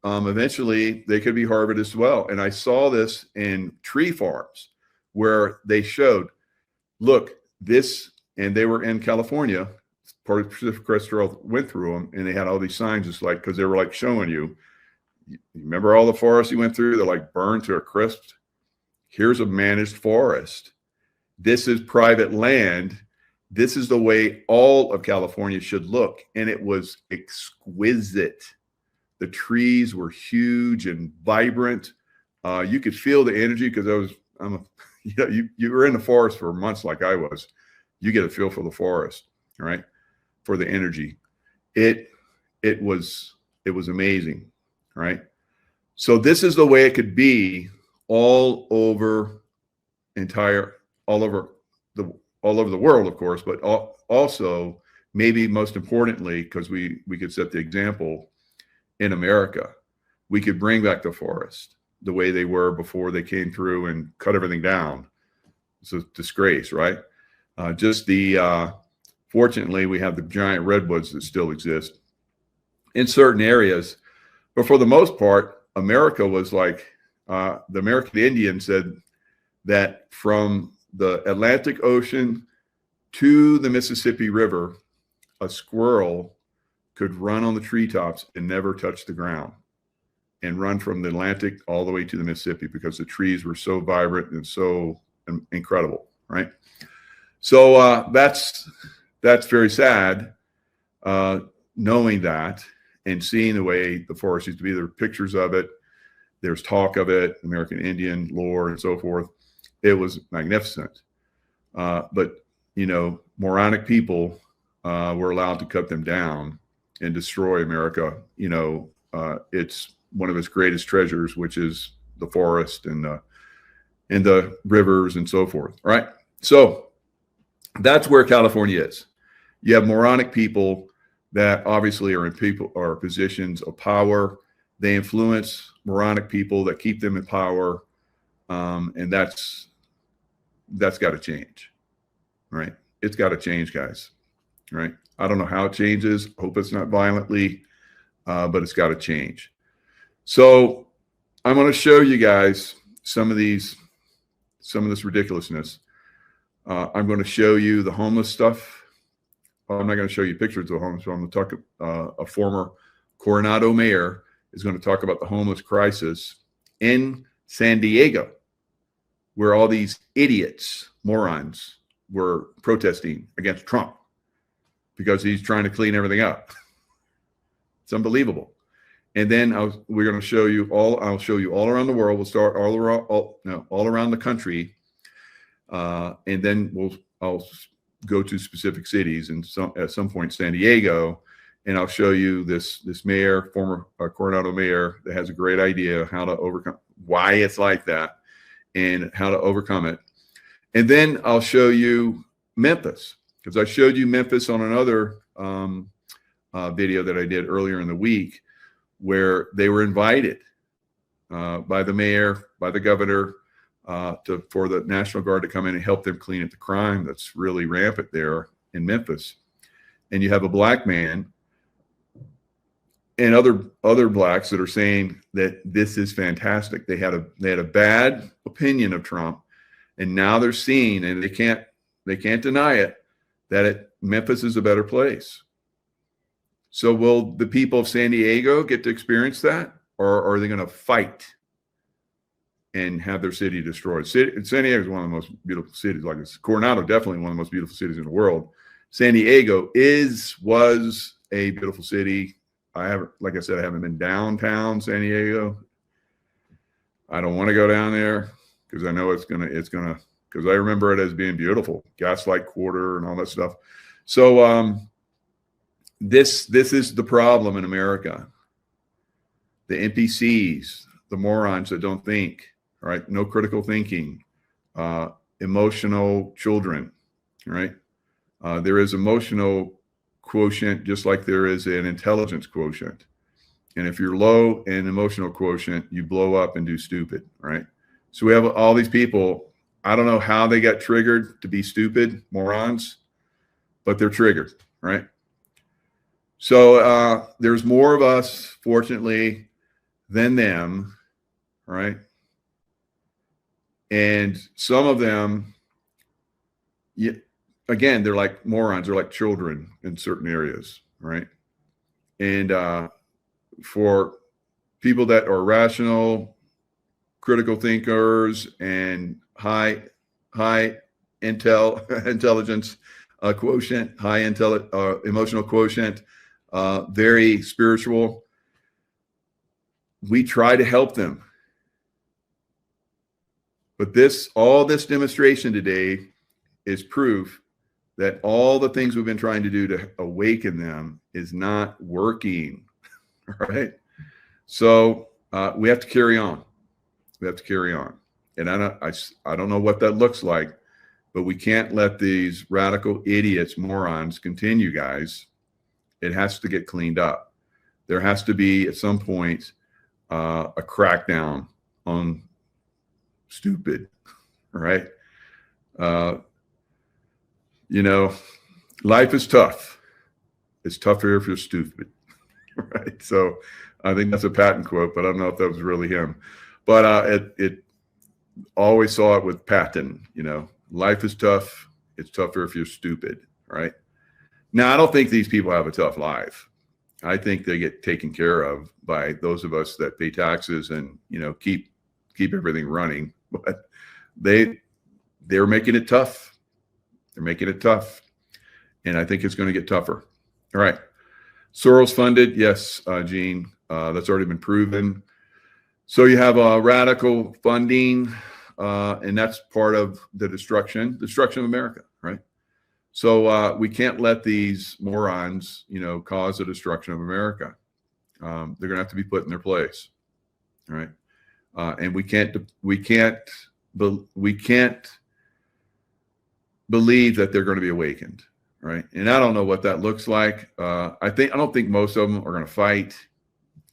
eventually they could be harvested as well. And I saw this in tree farms where they showed, look, this, and they were in California, part of Pacific Crest Trail went through them, and they had all these signs just like, because they were like showing you remember all the forests you went through? They're like burned to a crisp. Here's a managed forest. This is private land. This is the way all of California should look. And it was exquisite. The trees were huge and vibrant. You could feel the energy because you were in the forest for months like I was. You get a feel for the forest, right? For the energy. It was amazing, right? So this is the way it could be all over the world, of course, but also maybe most importantly, because we could set the example in America, we could bring back the forest the way they were before they came through and cut everything down. It's a disgrace, right? Fortunately, we have the giant redwoods that still exist in certain areas, but for the most part, America was like, the American Indian said that from the Atlantic Ocean to the Mississippi River, a squirrel could run on the treetops and never touch the ground, and run from the Atlantic all the way to the Mississippi because the trees were so vibrant and so incredible, right? So that's very sad, knowing that and seeing the way the forest used to be. There are pictures of it. There's talk of it, American Indian lore and so forth. It was magnificent. But, you know, moronic people were allowed to cut them down and destroy America. You know, it's one of its greatest treasures, which is the forest and the rivers and so forth, right? So that's where California is. You have moronic people that obviously are positions of power. They influence moronic people that keep them in power, and that's got to change, right? It's got to change, guys, right? I don't know how it changes. Hope it's not violently, but it's got to change. So I'm going to show you guys some of this ridiculousness. I'm going to show you the homeless stuff. Well, I'm not going to show you pictures of the homeless. So I'm going to talk. A former Coronado mayor is going to talk about the homeless crisis in San Diego, where all these idiots, morons, were protesting against Trump because he's trying to clean everything up. It's unbelievable. And then we're going to show you all. I'll show you all around the world. We'll start all around the country, and then I'll go to specific cities, and at some point San Diego, and I'll show you this mayor, former Coronado mayor, that has a great idea how to overcome why it's like that and how to overcome it. And then I'll show you Memphis, because I showed you Memphis on another video that I did earlier in the week, where they were invited by the mayor, by the governor, for the National Guard to come in and help them clean up the crime that's really rampant there in Memphis. And you have a black man and other blacks that are saying that this is fantastic. They had a bad opinion of Trump, and now they're seeing, and they can't deny it, that Memphis is a better place. So will the people of San Diego get to experience that, or are they going to fight and have their city destroyed? San Diego is one of the most beautiful cities. Like it's Coronado, definitely one of the most beautiful cities in the world. San Diego was a beautiful city. Like I said, I haven't been downtown San Diego. I don't want to go down there because I know it's gonna because I remember it as being beautiful, Gaslight Quarter and all that stuff. So this is the problem in America. The NPCs, the morons that don't think. All right, no critical thinking, emotional children, right? There is emotional quotient just like there is an intelligence quotient. And if you're low in emotional quotient, you blow up and do stupid, right? So we have all these people, I don't know how they got triggered to be stupid, morons, but they're triggered, right? So there's more of us, fortunately, than them, right? And some of them, again, they're like morons. They're like children in certain areas, right? And for people that are rational, critical thinkers, and high intelligence quotient, high emotional quotient, very spiritual, we try to help them. But all this demonstration today is proof that all the things we've been trying to do to awaken them is not working, right? So we have to carry on. We have to carry on. And I don't know what that looks like, but we can't let these radical idiots, morons continue, guys. It has to get cleaned up. There has to be, at some point, a crackdown on stupid, right? Life is tough. It's tougher if you're stupid, right? So I think that's a Patton quote, but I don't know if that was really him. But it always saw it with Patton, life is tough It's tougher if you're stupid, right? Now, I don't think these people have a tough life. I think they get taken care of by those of us that pay taxes and, keep everything running. But they're making it tough. They're making it tough. And I think it's going to get tougher. All right. Soros funded. Yes, Gene, that's already been proven. So you have radical funding, and that's part of the destruction of America, right? So we can't let these morons, cause the destruction of America. They're going to have to be put in their place, right? And we can't believe that they're going to be awakened, right? And I don't know what that looks like. I don't think most of them are going to fight.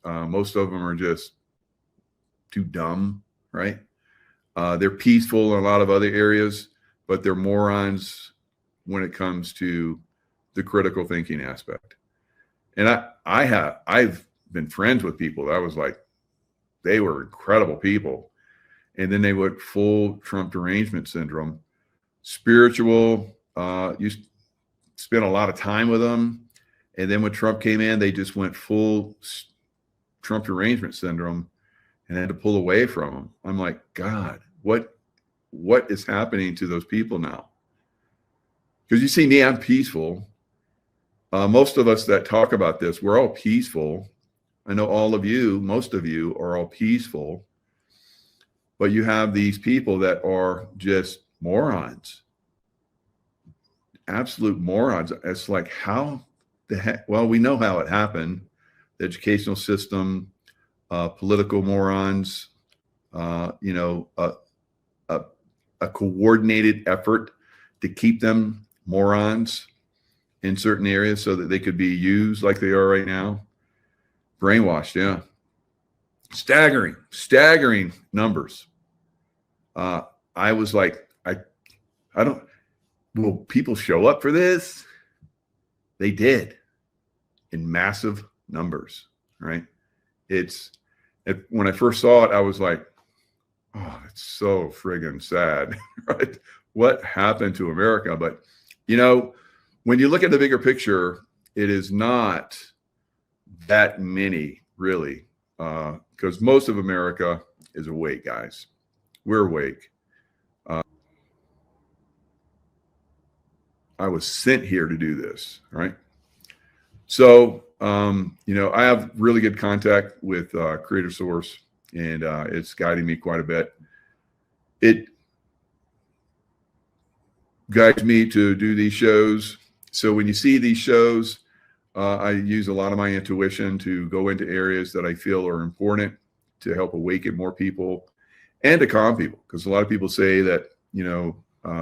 Most of them are just too dumb, right? They're peaceful in a lot of other areas, but they're morons when it comes to the critical thinking aspect. And I've been friends with people that I was like, they were incredible people. And then they went full Trump derangement syndrome, spiritual. You spent a lot of time with them. And then when Trump came in, they just went full Trump derangement syndrome and had to pull away from them. I'm like, God, what is happening to those people now? Because you see me, I'm peaceful. Most of us that talk about this, we're all peaceful. I know all of you, most of you are all peaceful. But you have these people that are just morons. Absolute morons. It's like, how the heck? Well, we know how it happened. The educational system, political morons, a coordinated effort to keep them morons in certain areas so that they could be used like they are right now. Brainwashed, yeah. Staggering numbers. I was like, will people show up for this? They did in massive numbers, right? When I first saw it, I was like, oh, it's so friggin' sad, right? What happened to America? But, when you look at the bigger picture, it is not that many, really, because most of America is awake, guys. We're awake. I was sent here to do this, right? So, I have really good contact with Creator Source, and it's guiding me quite a bit. It guides me to do these shows. So when you see these shows, I use a lot of my intuition to go into areas that I feel are important to help awaken more people and to calm people. Because a lot of people say that,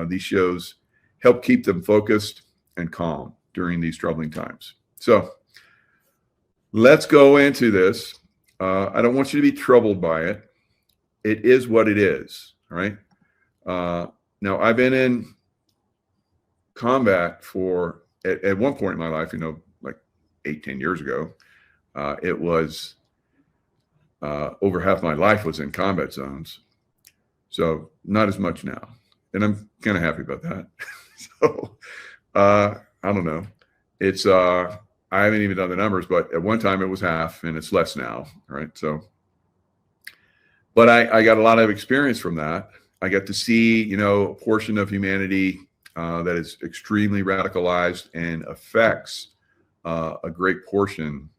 these shows help keep them focused and calm during these troubling times. So let's go into this. I don't want you to be troubled by it. It is what it is, all right? Now, I've been in combat at one point in my life, like 8-10 years ago, it was over half my life was in combat zones. So not as much now. And I'm kind of happy about that. So I don't know. It's I haven't even done the numbers, but at one time it was half and it's less now. Right. So, but I got a lot of experience from that. I got to see, a portion of humanity that is extremely radicalized and affects a great portion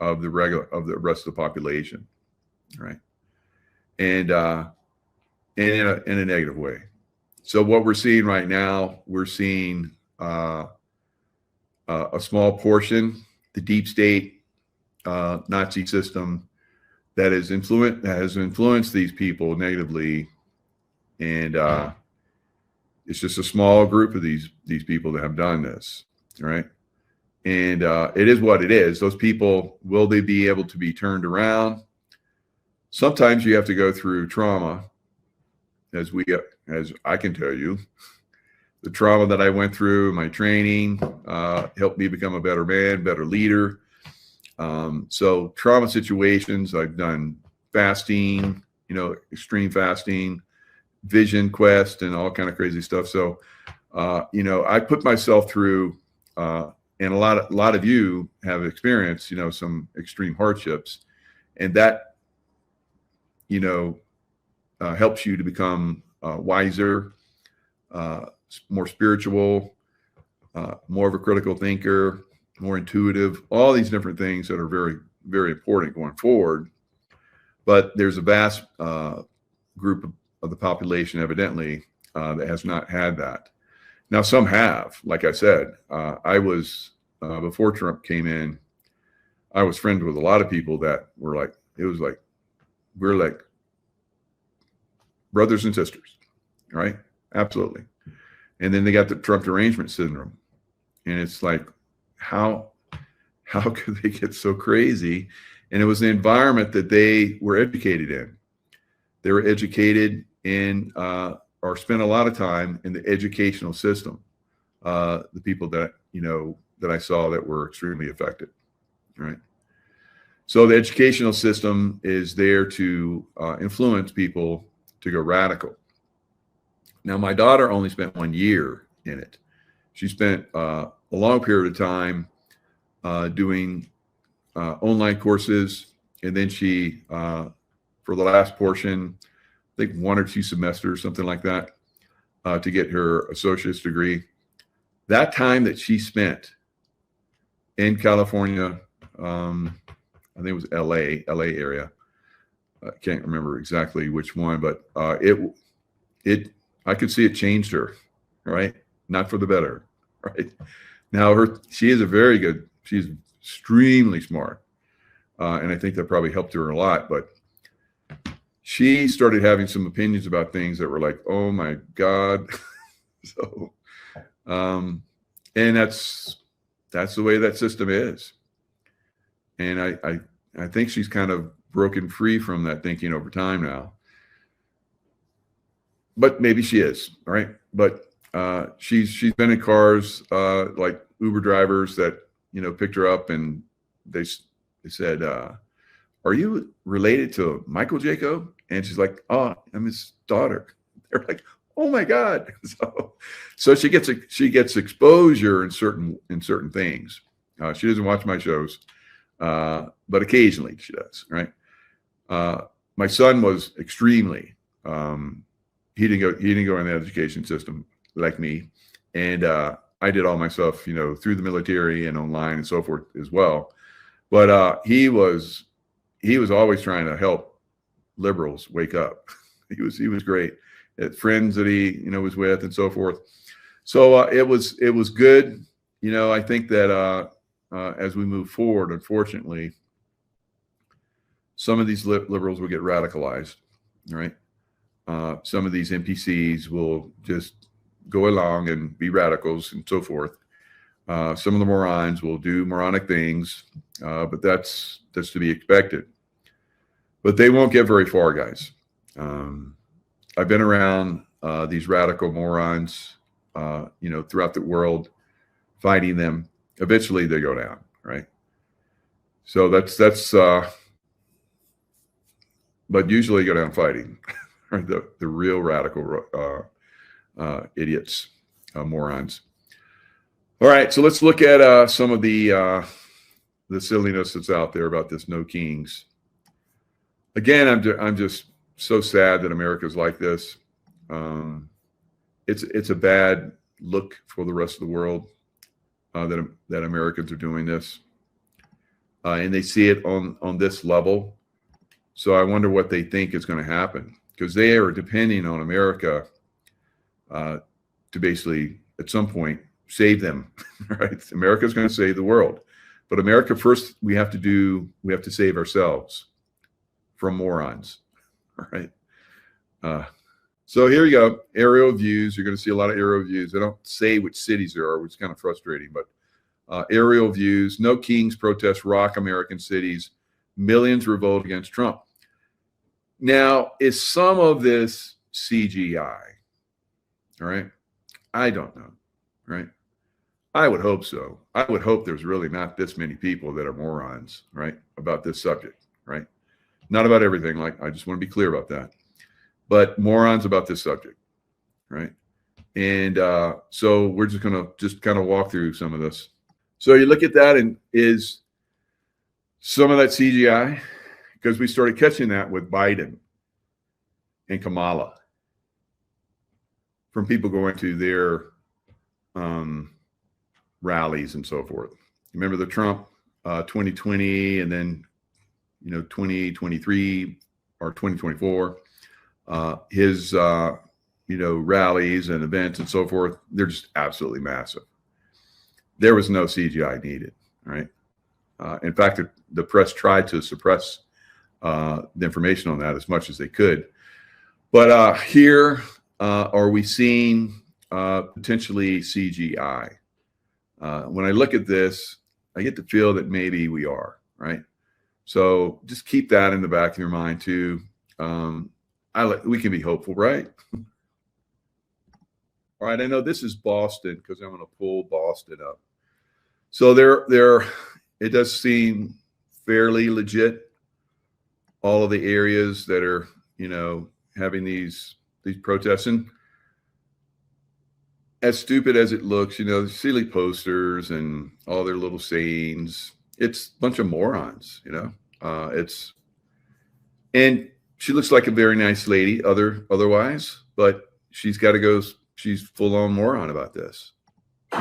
of the rest of the population, right? And in a negative way. So what we're seeing right now, we're seeing a small portion, the deep state Nazi system that has influenced these people negatively, and it's just a small group of these people that have done this, right? And it is what it is. Those people, will they be able to be turned around? Sometimes you have to go through trauma, as I can tell you. The trauma that I went through, my training, helped me become a better man, better leader. So trauma situations, I've done fasting, extreme fasting, vision quest, and all kind of crazy stuff. So I put myself through, and a lot of you have experienced, some extreme hardships, and that, helps you to become wiser, more spiritual, more of a critical thinker, more intuitive, all these different things that are very, very important going forward. But there's a vast group of the population, evidently, that has not had that. Now, some have. Like I said, I was, before Trump came in, I was friends with a lot of people that were like, we're like brothers and sisters, right? Absolutely. And then they got the Trump derangement syndrome. And it's like, how could they get so crazy? And it was the environment that they were educated in. They were educated in, or spent a lot of time in the educational system. The people that, that I saw that were extremely affected, right? So the educational system is there to influence people to go radical. Now, my daughter only spent 1 year in it. She spent a long period of time doing online courses. And then she, for the last portion, I think 1 or 2 semesters, something like that, to get her associate's degree. That time that she spent in California, I think it was LA area. I can't remember exactly which one, but I could see it changed her, right? Not for the better, right? Now she's extremely smart. And I think that probably helped her a lot, but she started having some opinions about things that were like, oh my God. So, and that's the way that system is. And I think she's kind of broken free from that thinking over time now. But maybe she is, right? But she's been in cars like Uber drivers that picked her up, and they said, "Are you related to Michael Jaco?" And she's like, "Oh, I'm his daughter." They're like, "Oh my God!" So she gets exposure in certain things. She doesn't watch my shows, but occasionally she does, right? My son was extremely. He didn't go in the education system like me, and I did all my stuff, through the military and online and so forth as well. But he was always trying to help liberals wake up. He was great at friends that he was with and so forth. So it was good. I think that as we move forward, unfortunately, some of these liberals will get radicalized, right? Some of these NPCs will just go along and be radicals and so forth. Some of the morons will do moronic things, but that's to be expected. But they won't get very far, guys. I've been around these radical morons, throughout the world, fighting them. Eventually, they go down, right? So that's. But usually, go down fighting. The real radical idiots, morons. All right, so let's look at some of the silliness that's out there about this no kings. Again, I'm just so sad that America's like this. It's a bad look for the rest of the world that Americans are doing this, and they see it on this level. So I wonder what they think is going to happen, because they are depending on America to basically, at some point, save them. Right? America's going to save the world, but America first. We have to save ourselves from morons. All right. So here you go. Aerial views. You're going to see a lot of aerial views. They don't say which cities there are, which is kind of frustrating, but aerial views. No kings protest rock American cities. Millions revolt against Trump. Now, is some of this CGI? All right. I don't know. Right. I would hope so. I would hope there's really not this many people that are morons, right, about this subject, right? Not about everything. Like, I just want to be clear about that. But morons about this subject, right? And so we're just going to kind of walk through some of this. So you look at that, and is some of that CGI? Because we started catching that with Biden and Kamala from people going to their rallies and so forth. Remember the Trump 2020 and then 2023 or 2024, his rallies and events and so forth, they're just absolutely massive. There was no CGI needed, right? In fact, the press tried to suppress the information on that as much as they could. But here, are we seeing potentially CGI? When I look at this, I get the feel that maybe we are, right? So just keep that in the back of your mind too. We can be hopeful, right? All right, I know this is Boston because I'm going to pull Boston up. So it does seem fairly legit. All of the areas that are, having these protests, and as stupid as it looks, silly posters and all their little sayings, it's a bunch of morons, and she looks like a very nice lady otherwise, but she's got to go. She's full on moron about this. This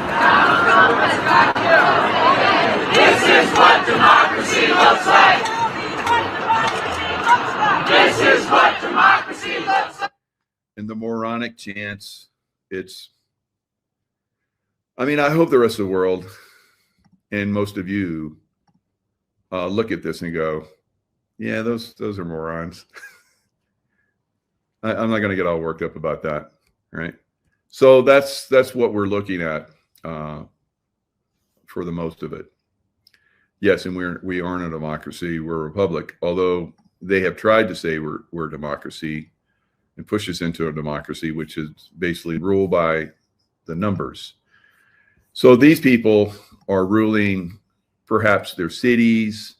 is what democracy looks like. This is what democracy looks like. And the moronic chants, I hope the rest of the world and most of you look at this and go, yeah, those are morons. I'm not going to get all worked up about that, right? So that's what we're looking at for the most of it. Yes, and we aren't a democracy. We're a republic, although they have tried to say we're a democracy and push us into a democracy, which is basically ruled by the numbers. So these people are ruling perhaps their cities,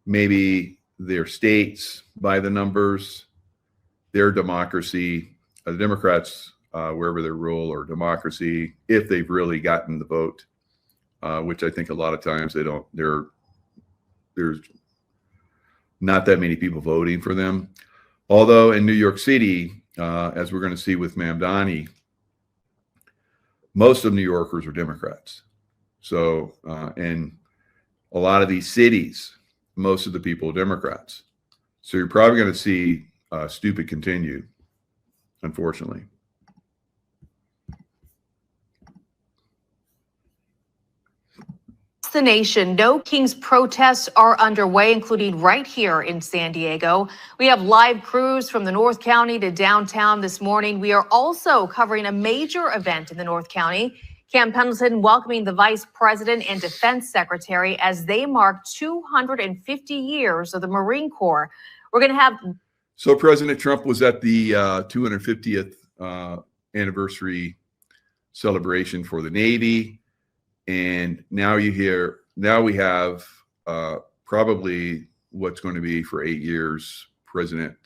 maybe their states by the numbers. Their democracy, the Democrats, wherever they rule, or democracy, if they've really gotten the vote, which I think a lot of times they don't. There's not that many people voting for them. Although in New York City, as we're going to see with Mamdani, most of New Yorkers are Democrats. So, and a lot of these cities, most of the people are Democrats. So you're probably going to see stupid continue, unfortunately. The nation, no King's protests are underway, including right here in San Diego. We have live crews from the North County to downtown this morning. We are also covering a major event in the North County. Cam Pendleton welcoming the Vice President and Defense Secretary as they mark 250 years of the Marine Corps. We're going to have. So President Trump was at the 250th anniversary celebration for the Navy. And now we have probably what's going to be for 8 years, President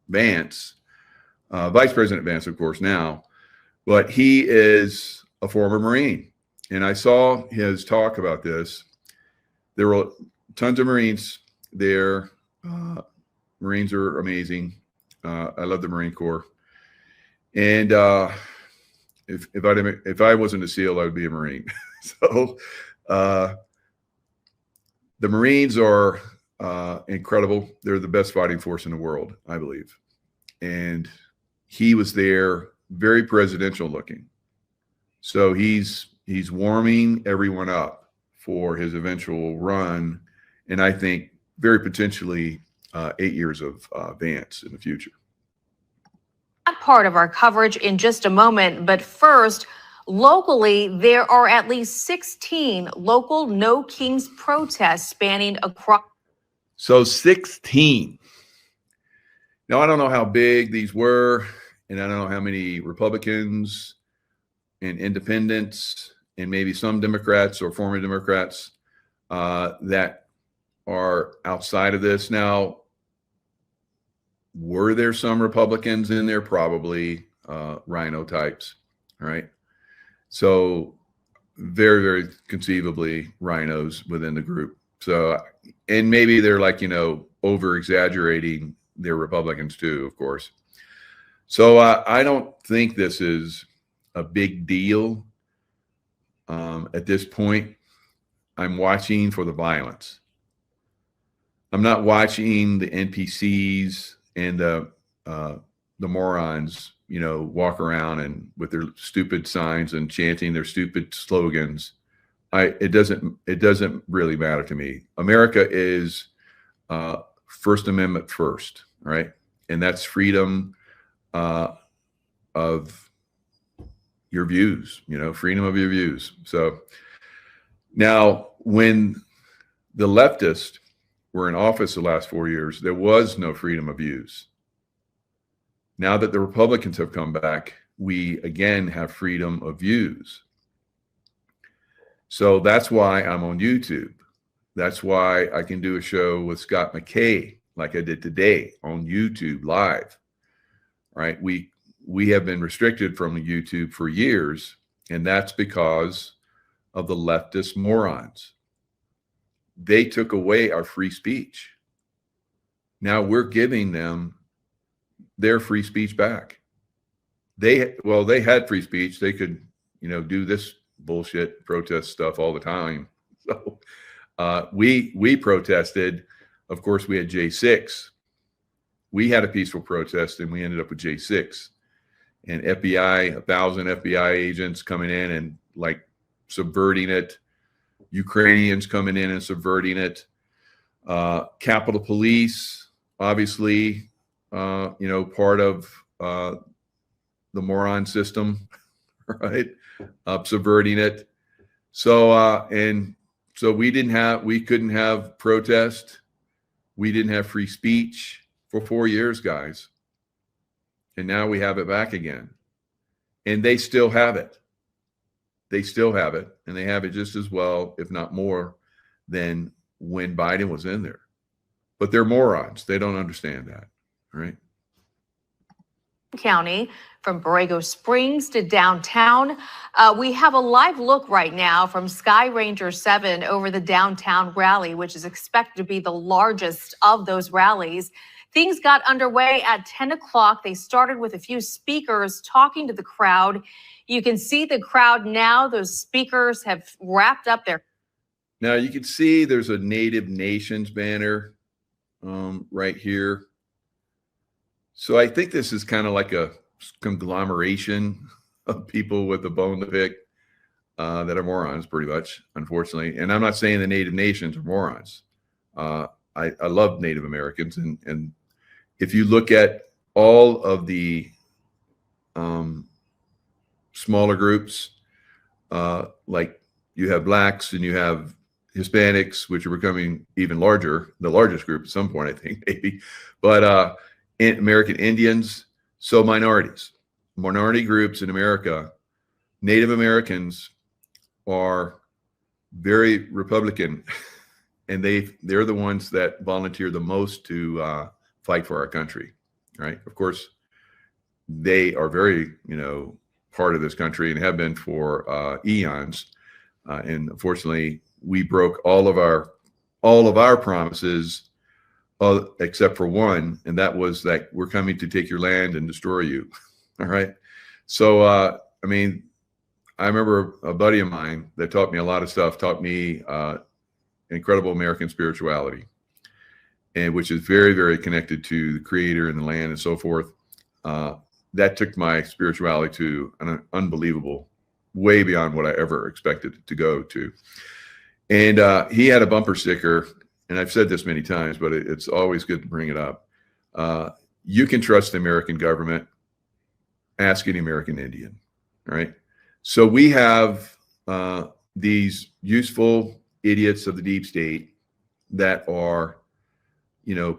Vance, Vice President Vance, of course, now, but he is a former Marine. And I saw his talk about this. There were tons of Marines there. Marines are amazing. I love the Marine Corps. And if I wasn't a SEAL, I would be a Marine. So the Marines are incredible. They're the best fighting force in the world, I believe. And he was there, very presidential looking. So he's warming everyone up for his eventual run, and I think very potentially 8 years of Vance in the future. That part of our coverage in just a moment, but first, locally, there are at least 16 local No Kings protests spanning across. So 16. Now, I don't know how big these were, and I don't know how many Republicans and independents and maybe some Democrats or former Democrats that are outside of this. Now, were there some Republicans in there? Probably. rhino types, right? So very, very conceivably rhinos within the group. So, and maybe they're like, over exaggerating their Republicans too, of course. So I don't think this is a big deal at this point. I'm watching for the violence. I'm not watching the NPCs and the morons, walk around and with their stupid signs and chanting their stupid slogans. It doesn't really matter to me. America is First Amendment first, right? And that's freedom of your views, freedom of your views. So now when the leftists were in office the last 4 years, there was no freedom of views. Now that the Republicans have come back, we again have freedom of views. So that's why I'm on YouTube. That's why I can do a show with Scott McKay like I did today on YouTube live, right? We have been restricted from YouTube for years, and that's because of the leftist morons. They took away our free speech. Now we're giving them their free speech back. They had free speech. They could, do this bullshit protest stuff all the time. So we protested. Of course, we had J6. We had a peaceful protest, and we ended up with J6. And FBI, 1,000 FBI agents coming in and like subverting it. Ukrainians coming in and subverting it. Capitol Police, obviously, part of the moron system, right? Subverting it. So we couldn't have protest. We didn't have free speech for 4 years, guys. And now we have it back again. And they still have it. They still have it. And they have it just as well, if not more, than when Biden was in there. But they're morons. They don't understand that, right? County, from Borrego Springs to downtown. We have a live look right now from Sky Ranger 7 over the downtown rally, which is expected to be the largest of those rallies. Things got underway at 10 o'clock. They started with a few speakers talking to the crowd. You can see the crowd now. Those speakers have wrapped up their. Now you can see there's a Native Nations banner right here. So I think this is kind of like a conglomeration of people with a bone to pick that are morons, pretty much, unfortunately. And I'm not saying the Native Nations are morons. I love Native Americans. And if you look at all of the smaller groups, like you have blacks and you have Hispanics, which are becoming even larger, the largest group at some point, I think, maybe. But American Indians, so minority groups in America, Native Americans are very Republican, and they're the ones that volunteer the most to fight for our country, right? Of course, they are very, part of this country and have been for eons. And unfortunately, we broke all of our promises, except for one, and that was that we're coming to take your land and destroy you. All right. So, I remember a buddy of mine that taught me a lot of stuff, taught me incredible American spirituality, and which is very, very connected to the Creator and the land and so forth. That took my spirituality to an unbelievable, way beyond what I ever expected it to go to. And he had a bumper sticker, and I've said this many times, but it's always good to bring it up. You can trust the American government. Ask any American Indian, right? So we have these useful idiots of the deep state that are,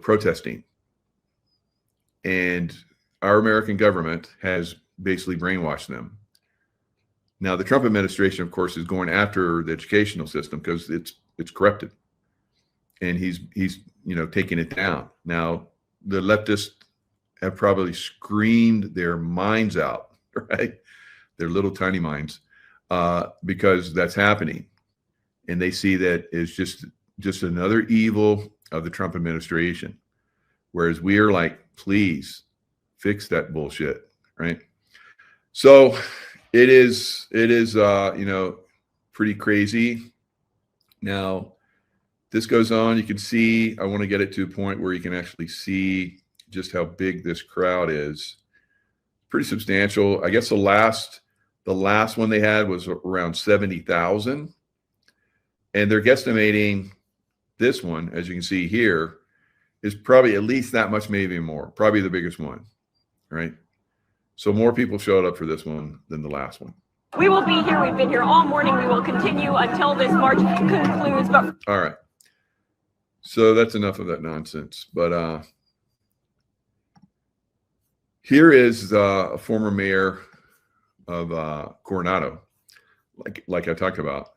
protesting. And our American government has basically brainwashed them. Now, the Trump administration, of course, is going after the educational system because it's corrupted. And he's taking it down. Now, the leftist have probably screamed their minds out, right? Their little tiny minds, because that's happening. And they see that as just another evil of the Trump administration. Whereas we are like, please fix that bullshit, right? So it is, pretty crazy. Now, this goes on. You can see, I want to get it to a point where you can actually see just how big this crowd is. Pretty substantial. I guess the last one they had was around 70,000. And they're guesstimating this one, as you can see here, is probably at least that much, maybe more, probably the biggest one, right? So more people showed up for this one than the last one. We will be here. We've been here all morning. We will continue until this march concludes. But all right. So that's enough of that nonsense. But here is a former mayor of Coronado, like I talked about.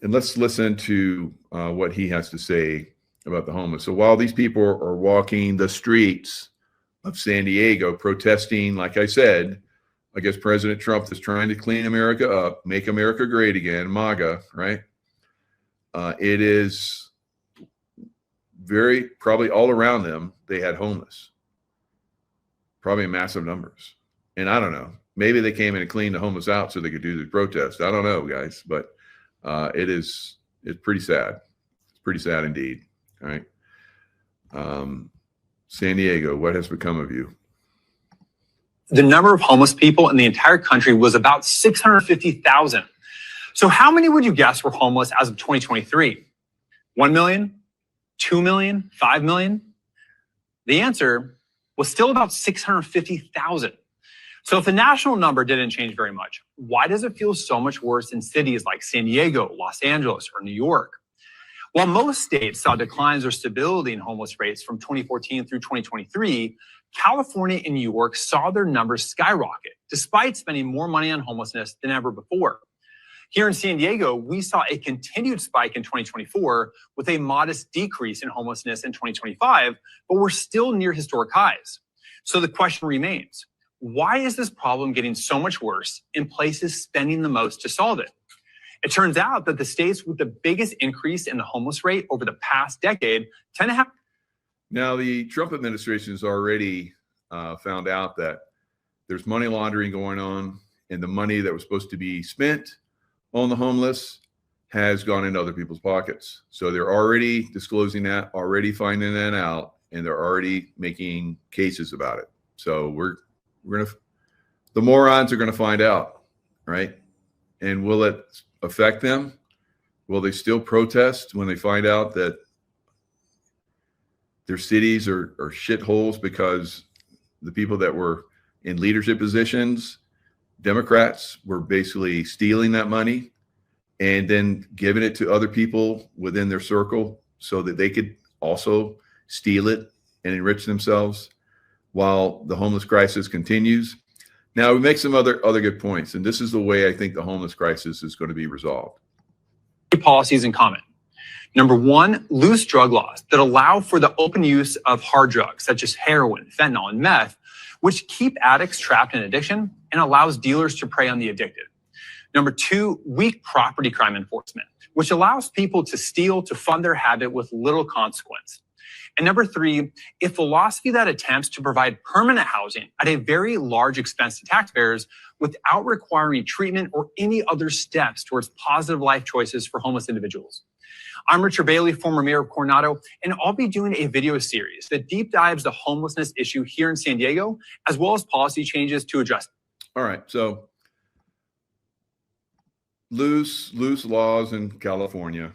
And let's listen to what he has to say about the homeless. So while these people are walking the streets of San Diego protesting, like I said, I guess President Trump is trying to clean America up, make America great again, MAGA, right? It is probably all around them, they had homeless, probably in massive numbers. And I don't know, maybe they came in and cleaned the homeless out so they could do the protest. I don't know, guys, but it's pretty sad. It's pretty sad indeed. All right. San Diego, what has become of you? The number of homeless people in the entire country was about 650,000. So how many would you guess were homeless as of 2023? 1 million, 2 million, 5 million? The answer was still about 650,000. So if the national number didn't change very much, why does it feel so much worse in cities like San Diego, Los Angeles, or New York? While most states saw declines or stability in homeless rates from 2014 through 2023, California and New York saw their numbers skyrocket, despite spending more money on homelessness than ever before. Here in San Diego, we saw a continued spike in 2024 with a modest decrease in homelessness in 2025, but we're still near historic highs. So the question remains, why is this problem getting so much worse in places spending the most to solve it? It turns out that the states with the biggest increase in the homeless rate over the past decade tend to have. Now, the Trump administration has already found out that there's money laundering going on, and the money that was supposed to be spent on the homeless has gone into other people's pockets. So they're already disclosing that, already finding that out, and they're already making cases about it. So the morons are gonna find out, right? And will it affect them? Will they still protest when they find out that their cities are shitholes because the people that were in leadership positions, Democrats, were basically stealing that money and then giving it to other people within their circle so that they could also steal it and enrich themselves while the homeless crisis continues? Now, we make some other good points, and this is the way I think the homeless crisis is going to be resolved. Policies in common. Number one, loose drug laws that allow for the open use of hard drugs such as heroin, fentanyl, and meth, which keep addicts trapped in addiction and allows dealers to prey on the addicted. Number two, weak property crime enforcement, which allows people to steal to fund their habit with little consequence. And number three, a philosophy that attempts to provide permanent housing at a very large expense to taxpayers without requiring treatment or any other steps towards positive life choices for homeless individuals. I'm Richard Bailey, former mayor of Coronado, and I'll be doing a video series that deep dives the homelessness issue here in San Diego, as well as policy changes to address it. All right, so loose laws in California,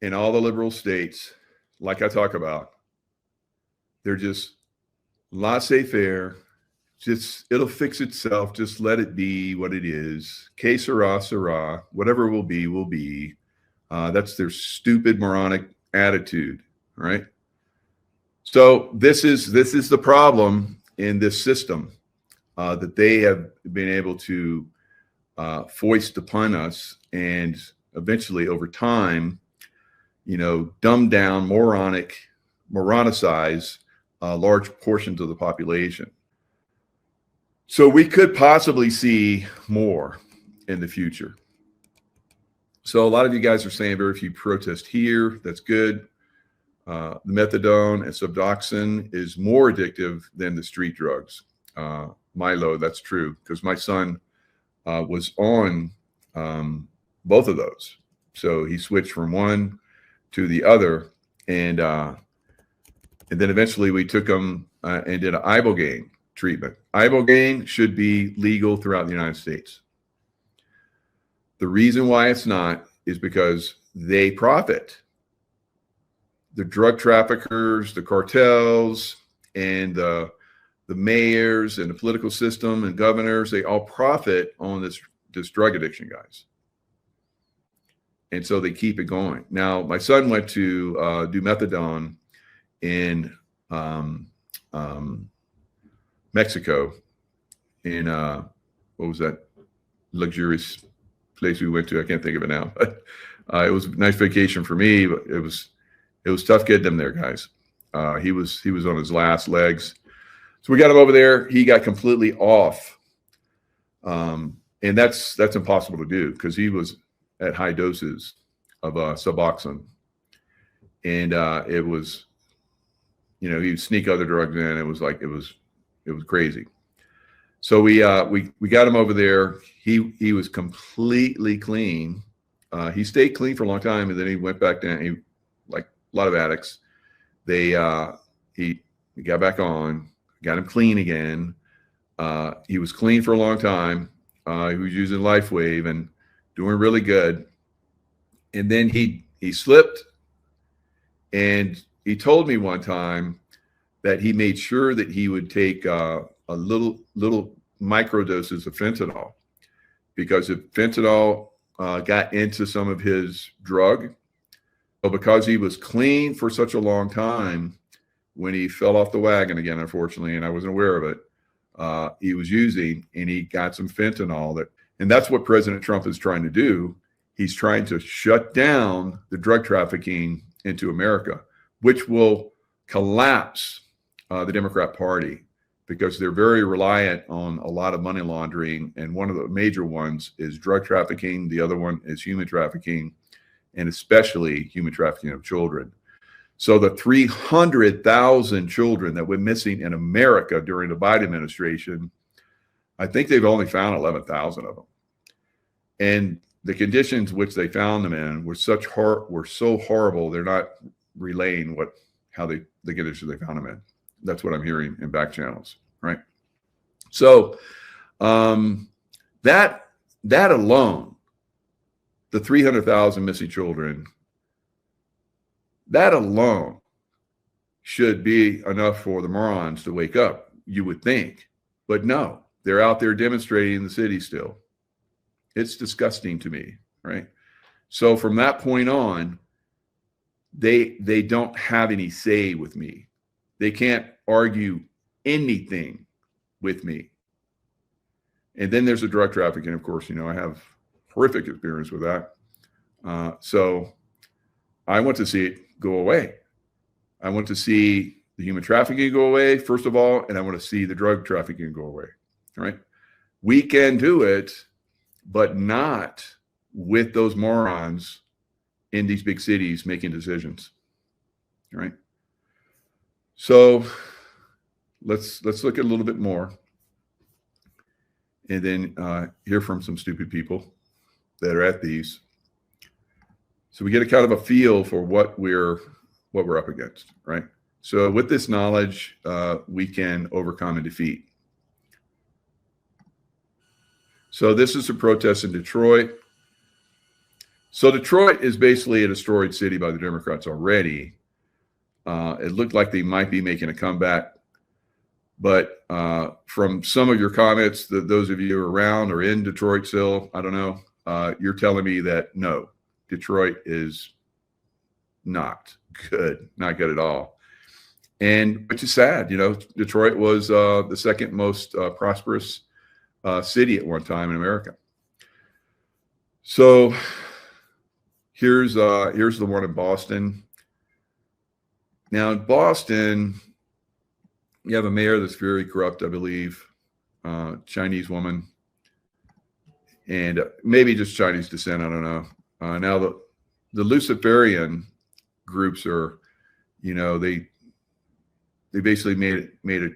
in all the liberal states, like I talk about, they're just laissez-faire. Just, it'll fix itself. Just let it be what it is. Que sera, sera. Whatever will be, will be. That's their stupid, moronic attitude, right? So this is the problem in this system that they have been able to foist upon us, and eventually, over time, dumb down, moronicize large portions of the population. So we could possibly see more in the future. So a lot of you guys are saying very few protests here. That's good. The methadone and Suboxone is more addictive than the street drugs. Milo, that's true, because my son was on both of those. So he switched from one to the other, and then eventually we took him and did an ibogaine treatment. Ibogaine should be legal throughout the United States. The reason why it's not is because they profit. The drug traffickers, the cartels, and the mayors and the political system and governors, they all profit on this drug addiction, guys. And so they keep it going. Now, my son went to do methadone in Mexico, in what was that luxurious place we went to? I can't think of it now. But it was a nice vacation for me, but it was tough getting him there, guys. He was on his last legs. So we got him over there. He got completely off. And that's impossible to do because he was at high doses of Suboxone. And it was, he would sneak other drugs in. It was crazy. So we got him over there. He was completely clean. He stayed clean for a long time, and then he went back down. He, like a lot of addicts, he got back on, got him clean again. He was clean for a long time. He was using LifeWave and doing really good. And then he slipped, and he told me one time that he made sure that he would take a little micro doses of fentanyl, because if fentanyl got into some of his drug, well, because he was clean for such a long time, when he fell off the wagon again, unfortunately, and I wasn't aware of it, he was using, and he got some fentanyl. And that's what President Trump is trying to do. He's trying to shut down the drug trafficking into America, which will collapse the Democrat Party, because they're very reliant on a lot of money laundering. And one of the major ones is drug trafficking. The other one is human trafficking, and especially human trafficking of children. So the 300,000 children that went missing in America during the Biden administration, I think they've only found 11,000 of them. And the conditions which they found them in were so horrible, they're not relaying the conditions they found them in. That's what I'm hearing in back channels, right? So that alone, the 300,000 missing children, that alone should be enough for the morons to wake up, you would think. But no, they're out there demonstrating in the city still. It's disgusting to me, right? So from that point on, they don't have any say with me. They can't argue anything with me. And then there's the drug trafficking, of course. I have horrific experience with that. So I want to see it go away. I want to see the human trafficking go away, first of all, and I want to see the drug trafficking go away, right? We can do it, but not with those morons in these big cities making decisions, right? So let's look at a little bit more, and then hear from some stupid people that are at these, so we get a kind of a feel for what we're up against, right? So with this knowledge, we can overcome and defeat. So this is a protest in Detroit. So Detroit is basically a destroyed city by the Democrats already. It looked like they might be making a comeback, but from some of your comments, those of you around or in Detroit still, I don't know, you're telling me that no, Detroit is not good at all. And which is sad. Detroit was the second most prosperous city at one time in America. So here's the one in Boston. Now in Boston, You have a mayor that's very corrupt, I believe, Chinese woman, and maybe just Chinese descent. I don't know. Now the Luciferian groups are, they basically made it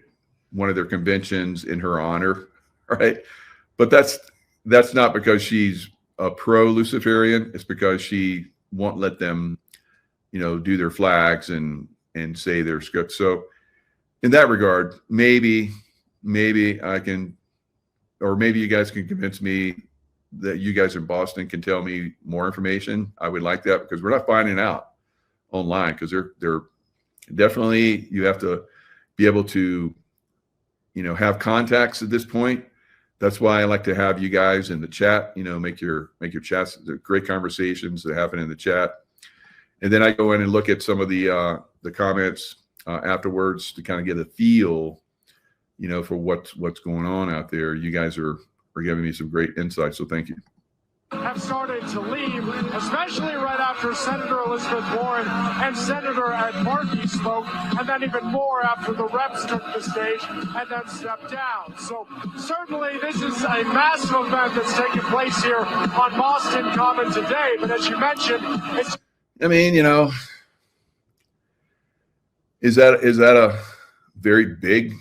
one of their conventions in her honor, right? But that's not because she's a pro-Luciferian. It's because she won't let them, do their flags and say their script. So in that regard, maybe I can, or maybe you guys can convince me that you guys in Boston can tell me more information. I would like that, because we're not finding out online, because they're definitely, you have to be able to, have contacts at this point. That's why I like to have you guys in the chat, make your chats, the great conversations that happen in the chat. And then I go in and look at some of the comments afterwards to kind of get a feel, for what's going on out there. You guys are giving me some great insights, so thank you. Have started to leave, especially right after Senator Elizabeth Warren and Senator Ed Markey spoke, and then even more after the reps took the stage and then stepped down. So certainly this is a massive event that's taking place here on Boston Common today. But as you mentioned, it's... I mean, is that a very big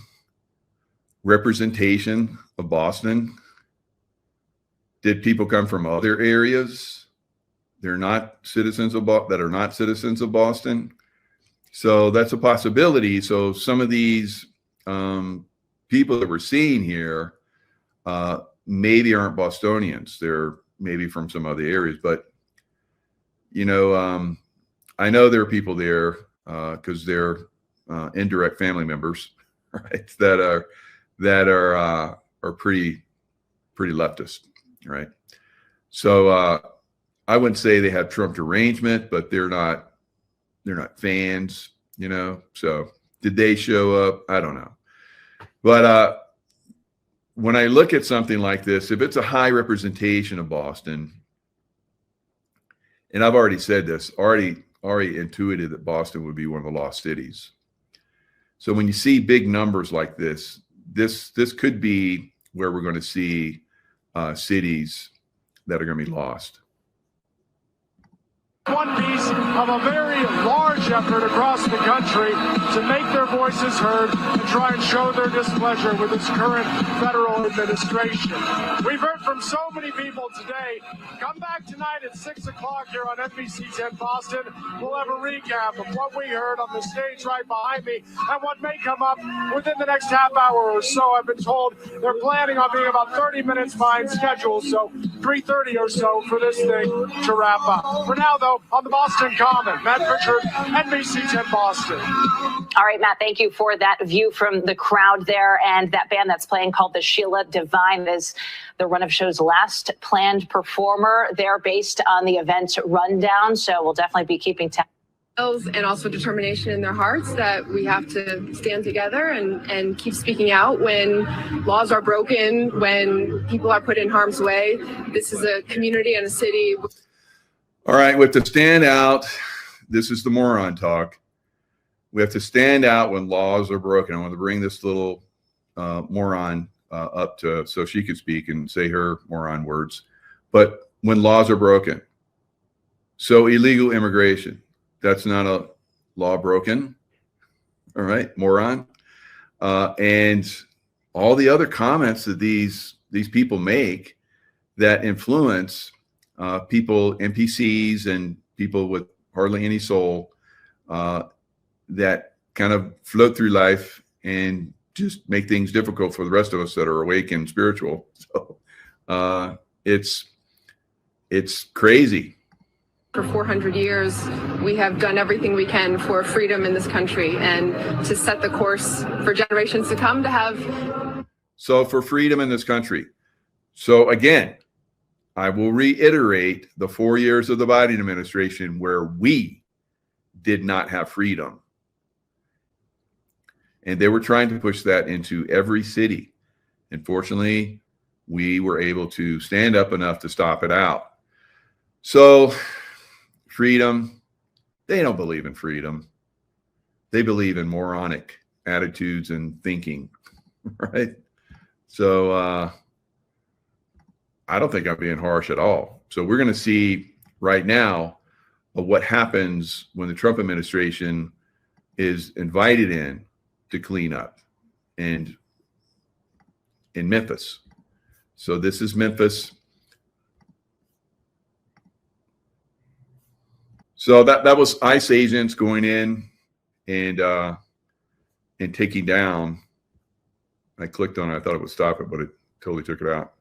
representation of Boston? Did people come from other areas? They're not citizens of that are not citizens of Boston. So that's a possibility. So some of these people that we're seeing here maybe aren't Bostonians. They're maybe from some other areas. But I know there are people there because they're indirect family members, right? That are pretty leftist. Right. So I wouldn't say they have Trump derangement, but they're not fans, So did they show up? I don't know. But when I look at something like this, if it's a high representation of Boston, and I've already said this, already intuited that Boston would be one of the lost cities. So when you see big numbers like this could be where we're going to see cities that are going to be lost. One piece of a very large effort across the country to make their voices heard and try and show their displeasure with its current federal administration. We've heard from so many people today. Come back tonight at 6 o'clock here on NBC 10 Boston. We'll have a recap of what we heard on the stage right behind me and what may come up within the next half hour or so. I've been told they're planning on being about 30 minutes behind schedule, so 3:30 or so for this thing to wrap up. For now, though, on the Boston Common, Matt Pritchard, NBC 10 Boston. All right, Matt, thank you for that view from the crowd there. And that band that's playing, called the Sheila Divine, is the Run of Show's last planned performer. They're based on the event rundown, so we'll definitely be keeping tabs. And also determination in their hearts that we have to stand together and keep speaking out when laws are broken, when people are put in harm's way. This is a community and a city. All right, we have to stand out. This is the moron talk. We have to stand out when laws are broken. I want to bring this little moron up so she could speak and say her moron words. But when laws are broken, so illegal immigration, that's not a law broken. All right, moron. And all the other comments that these people make that influence people, NPCs, and people with hardly any soul that kind of float through life and just make things difficult for the rest of us that are awake and spiritual. So it's crazy. For 400 years, we have done everything we can for freedom in this country and to set the course for generations to come to have. So for freedom in this country. So again, I will reiterate the 4 years of the Biden administration where we did not have freedom. And they were trying to push that into every city. Unfortunately, we were able to stand up enough to stop it out. So freedom, they don't believe in freedom. They believe in moronic attitudes and thinking, right? So I don't think I'm being harsh at all. So we're going to see right now what happens when the Trump administration is invited in to clean up and in Memphis. So this is Memphis. So that was ICE agents going in and taking down. I clicked on it. I thought it would stop it, but it totally took it out.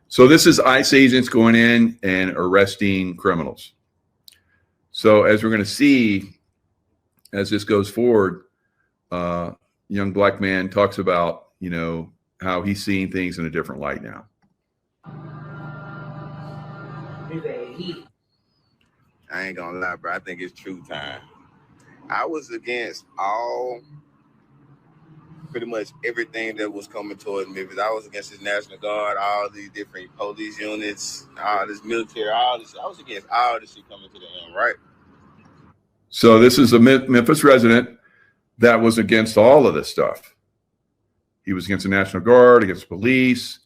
So this is ICE agents going in and arresting criminals. So as we're going to see, as this goes forward, young black man talks about, you know, how he's seeing things in a different light now. I ain't gonna lie, bro. I think it's true time. I was against pretty much everything that was coming towards Memphis. I was against this National Guard, all these different police units, all this military, all this. I was against all this shit coming to the end, right? So this is a Memphis resident that was against all of this stuff. He was against the National Guard, against police,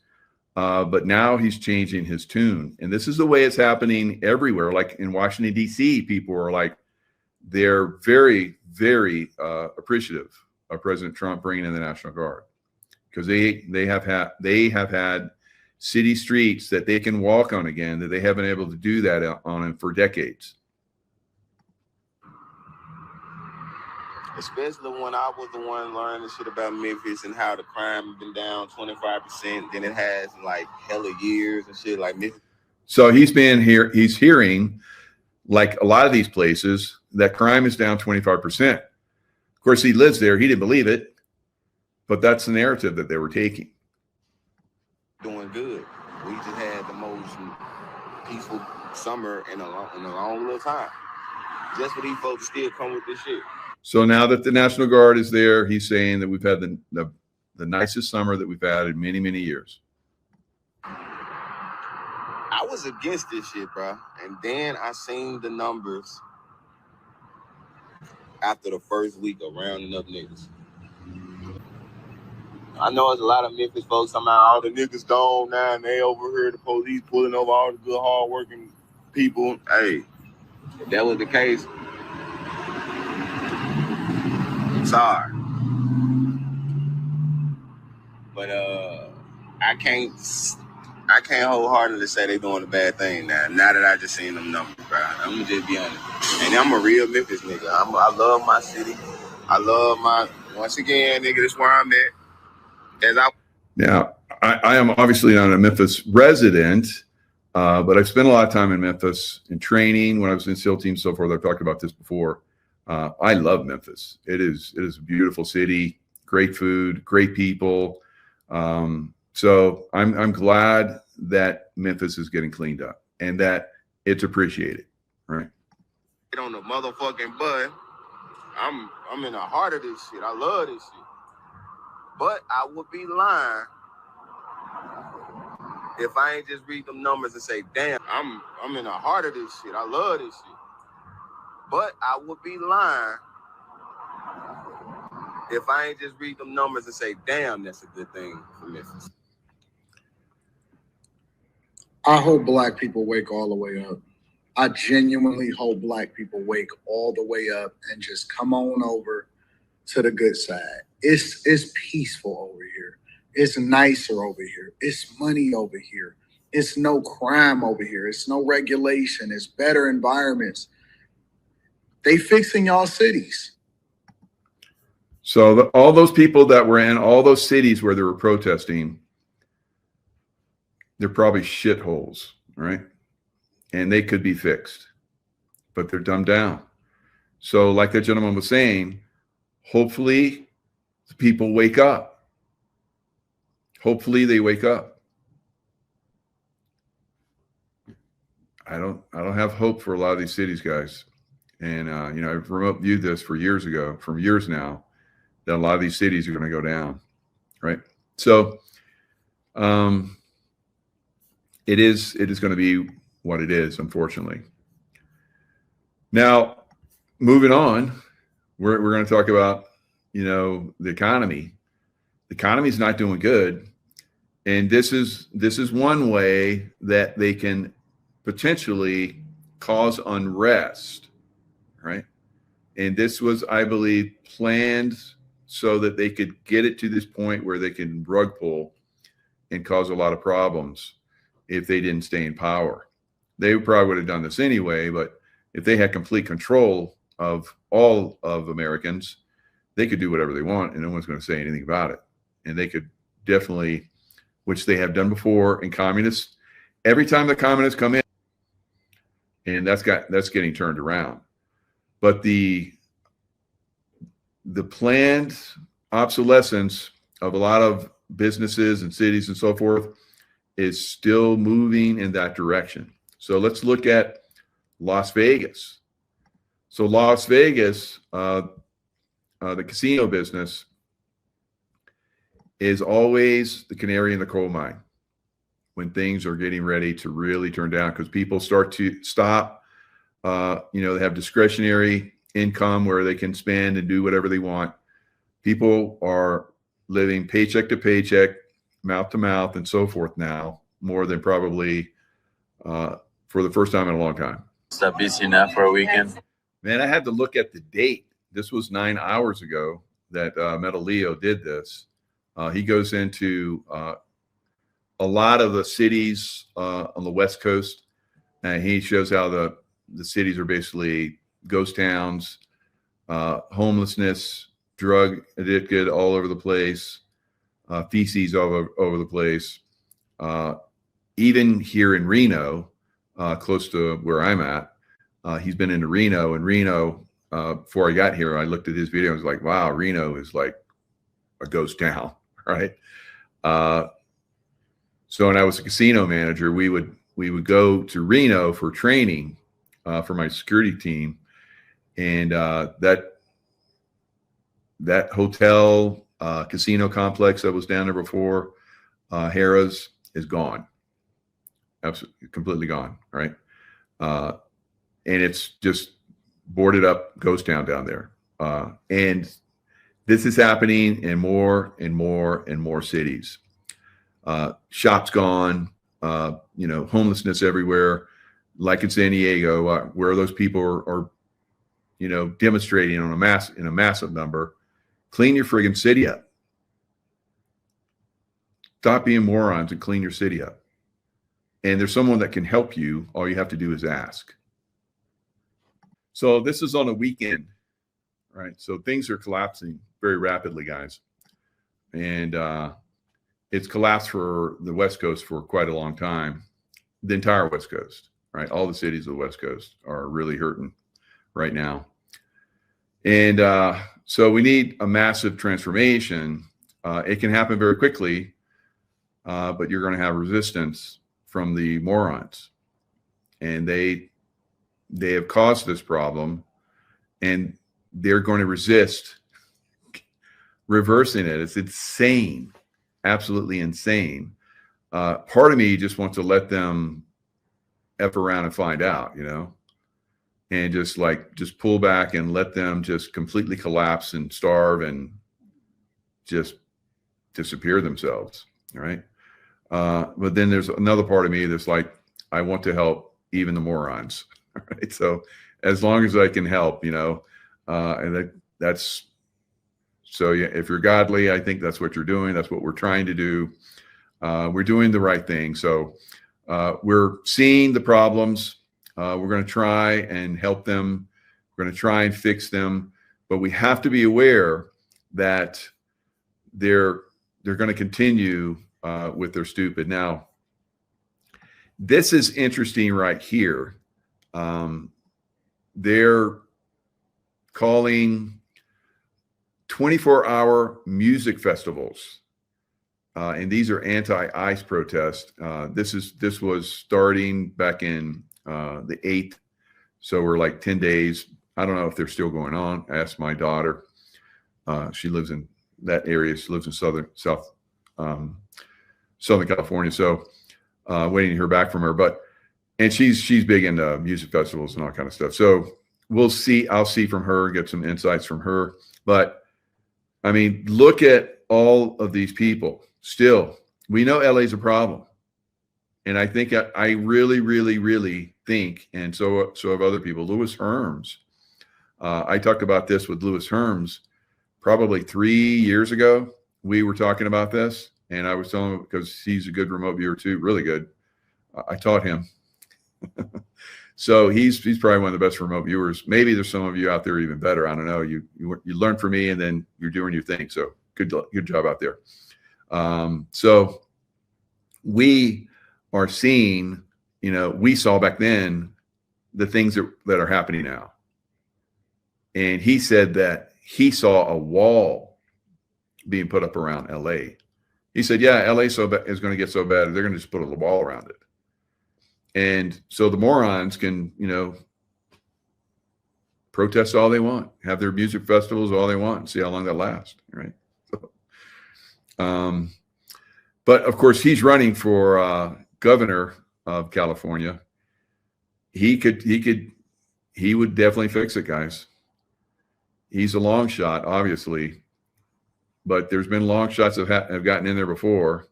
but now he's changing his tune. And this is the way it's happening everywhere. Like in Washington, D.C., people are like, they're very, very appreciative of President Trump bringing in the National Guard, because they have had city streets that they can walk on again that they haven't been able to do that on for decades. Especially when I was the one learning shit about Memphis and how the crime has been down 25%. Then it has like hella years and shit like Memphis. So he's hearing, like a lot of these places, that crime is down 25%. Of course, he lives there. He didn't believe it, but that's the narrative that they were taking. Doing good. We just had the most peaceful summer in a long little time. Just for these folks still come with this shit. So now that the National Guard is there, he's saying that we've had the nicest summer that we've had in many, many years. I was against this shit, bro. And then I seen the numbers after the first week of rounding up niggas. I know it's a lot of Memphis folks talking about all the niggas gone now and they over here, the police pulling over all the good, hard-working people. Hey, if that was the case, sorry. But I can't wholeheartedly say they doing a bad thing now that I just seen them numbers, bro. I'm gonna just be honest. And I'm a real Memphis nigga. I love my city. I love once again, nigga, that's where I'm at. Now, I am obviously not a Memphis resident, but I've spent a lot of time in Memphis in training when I was in SEAL team and so forth. I've talked about this before. I love Memphis. It is a beautiful city, great food, great people. So I'm glad that Memphis is getting cleaned up and that it's appreciated, right? On the motherfucking butt. I'm in the heart of this shit. I love this shit. But I would be lying if I ain't just read them numbers and say, damn, I'm in the heart of this shit. I love this shit. But I would be lying if I ain't just read them numbers and say, damn, that's a good thing for Memphis. I hope black people wake all the way up. I genuinely hope black people wake all the way up and just come on over to the good side. It's peaceful over here. It's nicer over here. It's money over here. It's no crime over here. It's no regulation. It's better environments. They fixing y'all cities. So all those people that were in all those cities where they were protesting, they're probably shitholes, right? And they could be fixed, but they're dumbed down. So like that gentleman was saying, hopefully the people wake up. Hopefully they wake up. I don't have hope for a lot of these cities, guys. And, I've remote viewed this from years now, that a lot of these cities are going to go down, right? So it is going to be what it is, unfortunately. Now, moving on, we're going to talk about, the economy. The economy is not doing good, and this is one way that they can potentially cause unrest, right? And this was, I believe, planned so that they could get it to this point where they can rug pull and cause a lot of problems if they didn't stay in power. They probably would have done this anyway, but if they had complete control of all of Americans, they could do whatever they want and no one's going to say anything about it. And they could definitely, which they have done before in communists, every time the communists come in, and that's getting turned around. But the planned obsolescence of a lot of businesses and cities and so forth is still moving in that direction. So let's look at Las Vegas. So Las Vegas, the casino business is always the canary in the coal mine when things are getting ready to really turn down, because people start to stop. They have discretionary income where they can spend and do whatever they want. People are living paycheck to paycheck, mouth to mouth, and so forth now, more than probably for the first time in a long time. Stop busy now for a weekend. Man, I had to look at the date. This was 9 hours ago that Metal Leo did this. He goes into a lot of the cities on the West Coast, and he shows how the cities are basically ghost towns, homelessness, drug addicted all over the place, feces all over the place. Even here in Reno, close to where I'm at, he's been into Reno. And Reno, before I got here, I looked at his video and was like, wow, Reno is like a ghost town, right? So when I was a casino manager, we would go to Reno for training for my security team, and that hotel casino complex that was down there before, Harrah's, is gone, absolutely completely gone, right? And it's just boarded up ghost town down there, and this is happening in more and more and more cities. Shops gone, homelessness everywhere, like in San Diego, where those people are demonstrating in a massive number. Clean your friggin' city up. Stop being morons and clean your city up. And there's someone that can help you. All you have to do is ask. So this is on a weekend, right? So things are collapsing very rapidly, guys. And it's collapsed for the West Coast for quite a long time. The entire West Coast, right? All the cities of the West Coast are really hurting right now. And so we need a massive transformation. It can happen very quickly, but you're going to have resistance from the morons. And they have caused this problem, and they're going to resist reversing it. It's insane, absolutely insane. Part of me just wants to let them F around and find out, and just pull back and let them just completely collapse and starve and just disappear themselves, right? But then there's another part of me that's like, I want to help even the morons, right? So as long as I can help, and that's, so yeah, if you're godly, I think that's what you're doing. That's what we're trying to do. We're doing the right thing. So we're seeing the problems. We're going to try and help them. We're going to try and fix them. But we have to be aware that they're going to continue with their stupid. Now, this is interesting right here. They're calling 24-hour music festivals. And these are anti-ICE protests. This was starting back in the 8th. So we're like 10 days. I don't know if they're still going on. I asked my daughter. She lives in that area. She lives in Southern California. So waiting to hear back from her. And she's big into music festivals and all kind of stuff. So we'll see. I'll see from her, get some insights from her. But I mean, look at all of these people. Still, we know LA's a problem. And I think I really, really, really think, and so have other people, Louis Herms. I talked about this with Louis Herms probably 3 years ago. We were talking about this, and I was telling him, because he's a good remote viewer too, really good. I taught him. So he's probably one of the best remote viewers. Maybe there's some of you out there even better. I don't know. You learn from me, and then you're doing your thing. So good job out there. So we are seeing, we saw back then the things that are happening now. And he said that he saw a wall being put up around LA. He said, yeah, LA is going to get so bad, they're going to just put a wall around it. And so the morons can, protest all they want, have their music festivals all they want, and see how long that lasts, right? So, but of course, he's running for governor of California. He would definitely fix it, guys. He's a long shot, obviously, but there's been long shots that have gotten in there before.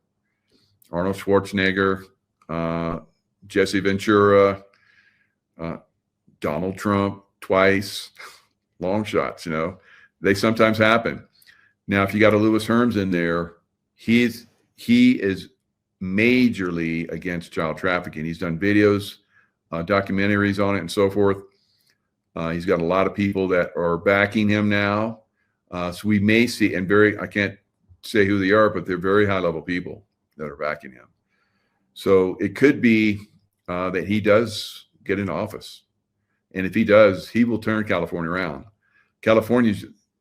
Arnold Schwarzenegger, Jesse Ventura, Donald Trump twice, long shots, they sometimes happen. Now, if you got a Louis Herms in there, he is majorly against child trafficking. He's done videos, documentaries on it and so forth. He's got a lot of people that are backing him now. So we may see, and I can't say who they are, but they're very high level people that are backing him. So it could be that he does get in office. And if he does, he will turn California around. California,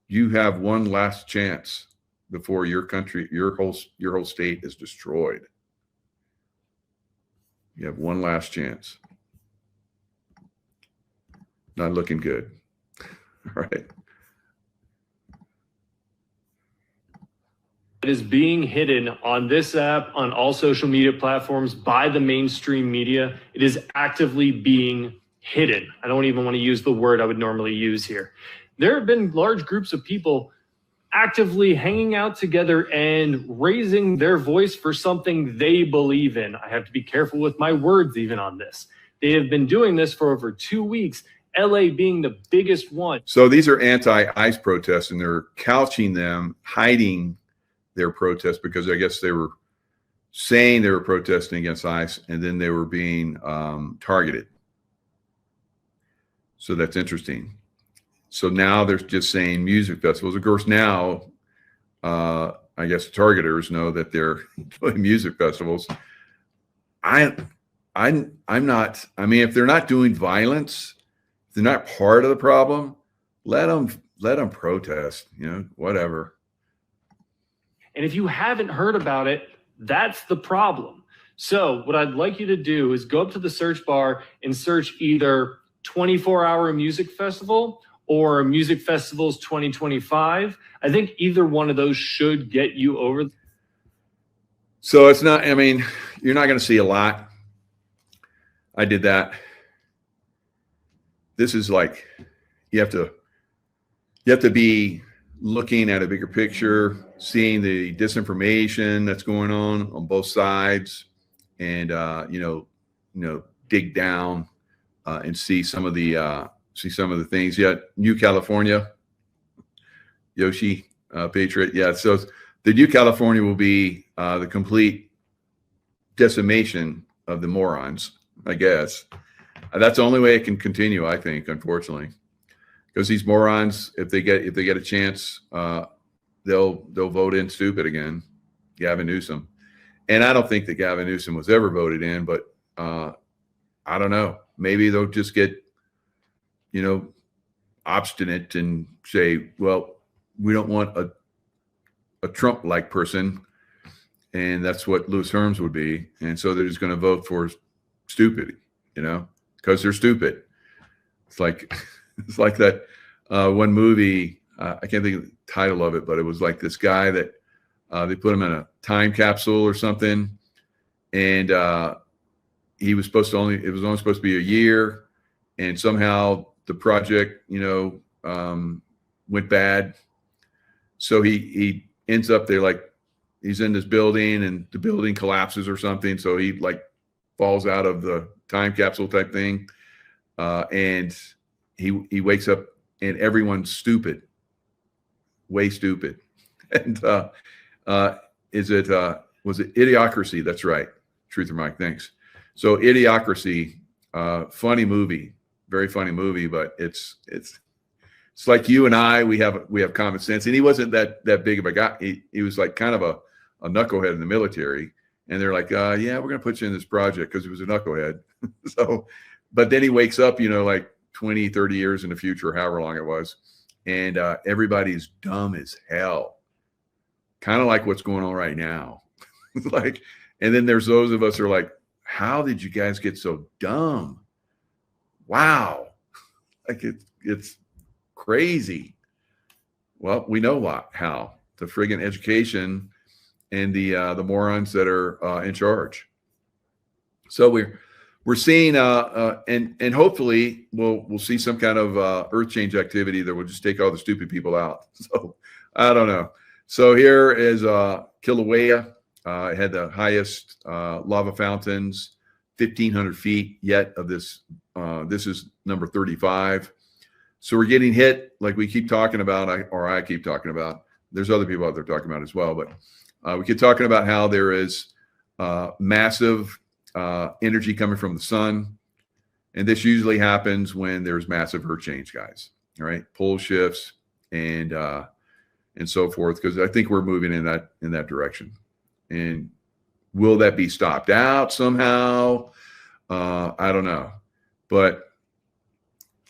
you have one last chance before your country, your whole state is destroyed. You have one last chance. Not looking good. All right. It is being hidden on this app, on all social media platforms by the mainstream media. It is actively being hidden. I don't even want to use the word I would normally use here. There have been large groups of people actively hanging out together and raising their voice for something they believe in. I have to be careful with my words even on this. They have been doing this for over 2 weeks, LA being the biggest one. So these are anti-ICE protests, and they're couching them, hiding their protests, because I guess they were saying they were protesting against ICE, and then they were being targeted. So that's interesting. So now they're just saying music festivals. Of course, now I guess targeters know that they're doing music festivals. I'm not. I mean, if they're not doing violence, if they're not part of the problem, let them protest. Whatever. And if you haven't heard about it, that's the problem. So what I'd like you to do is go up to the search bar and search either 24-hour music festival or Music Festivals 2025. I think either one of those should get you over. So it's not, I mean, you're not going to see a lot. I did that. This is like, you have to be looking at a bigger picture, seeing the disinformation that's going on both sides, and dig down and see some of the things. Yet New California, Yoshi Patriot, yeah. So the New California will be the complete decimation of the morons, I guess. That's the only way it can continue, I think, unfortunately. Because these morons, if they get a chance, they'll vote in stupid again, Gavin Newsom. And I don't think that Gavin Newsom was ever voted in, but I don't know. Maybe they'll just get, obstinate and say, well, we don't want a Trump-like person, and that's what Louis Herms would be. And so they're just going to vote for stupid, because they're stupid. It's like that one movie, I can't think of the title of it, but it was like this guy that they put him in a time capsule or something, and he was supposed to it was only supposed to be a year, and somehow the project, went bad. So he ends up there, like he's in this building and the building collapses or something. So he like falls out of the time capsule type thing. And he wakes up and everyone's stupid, way stupid. And was it Idiocracy? That's right. Truther Mike, thanks. So Idiocracy, funny movie, very funny movie, but it's like you and I, we have common sense. And he wasn't that big of a guy. He was like kind of a knucklehead in the military. And they're like, yeah, we're going to put you in this project because he was a knucklehead. So, but then he wakes up, like 20, 30 years in the future, however long it was. And everybody's dumb as hell. Kind of like what's going on right now. Like, and then there's those of us who are like, how did you guys get so dumb? Wow. Like it's crazy. Well, we know how. The friggin' education and the morons that are in charge. So we're seeing and hopefully we'll see some kind of earth change activity that will just take all the stupid people out. So I don't know. So here is Kilauea. It had the highest lava fountains, 1,500 feet yet of this. This is number 35. So we're getting hit like we keep talking about, I keep talking about. There's other people out there talking about it as well, but we keep talking about how there is massive energy coming from the sun. And this usually happens when there's massive earth change, guys. All right, pole shifts and so forth, because I think we're moving in that direction. And will that be stopped out somehow? I don't know, but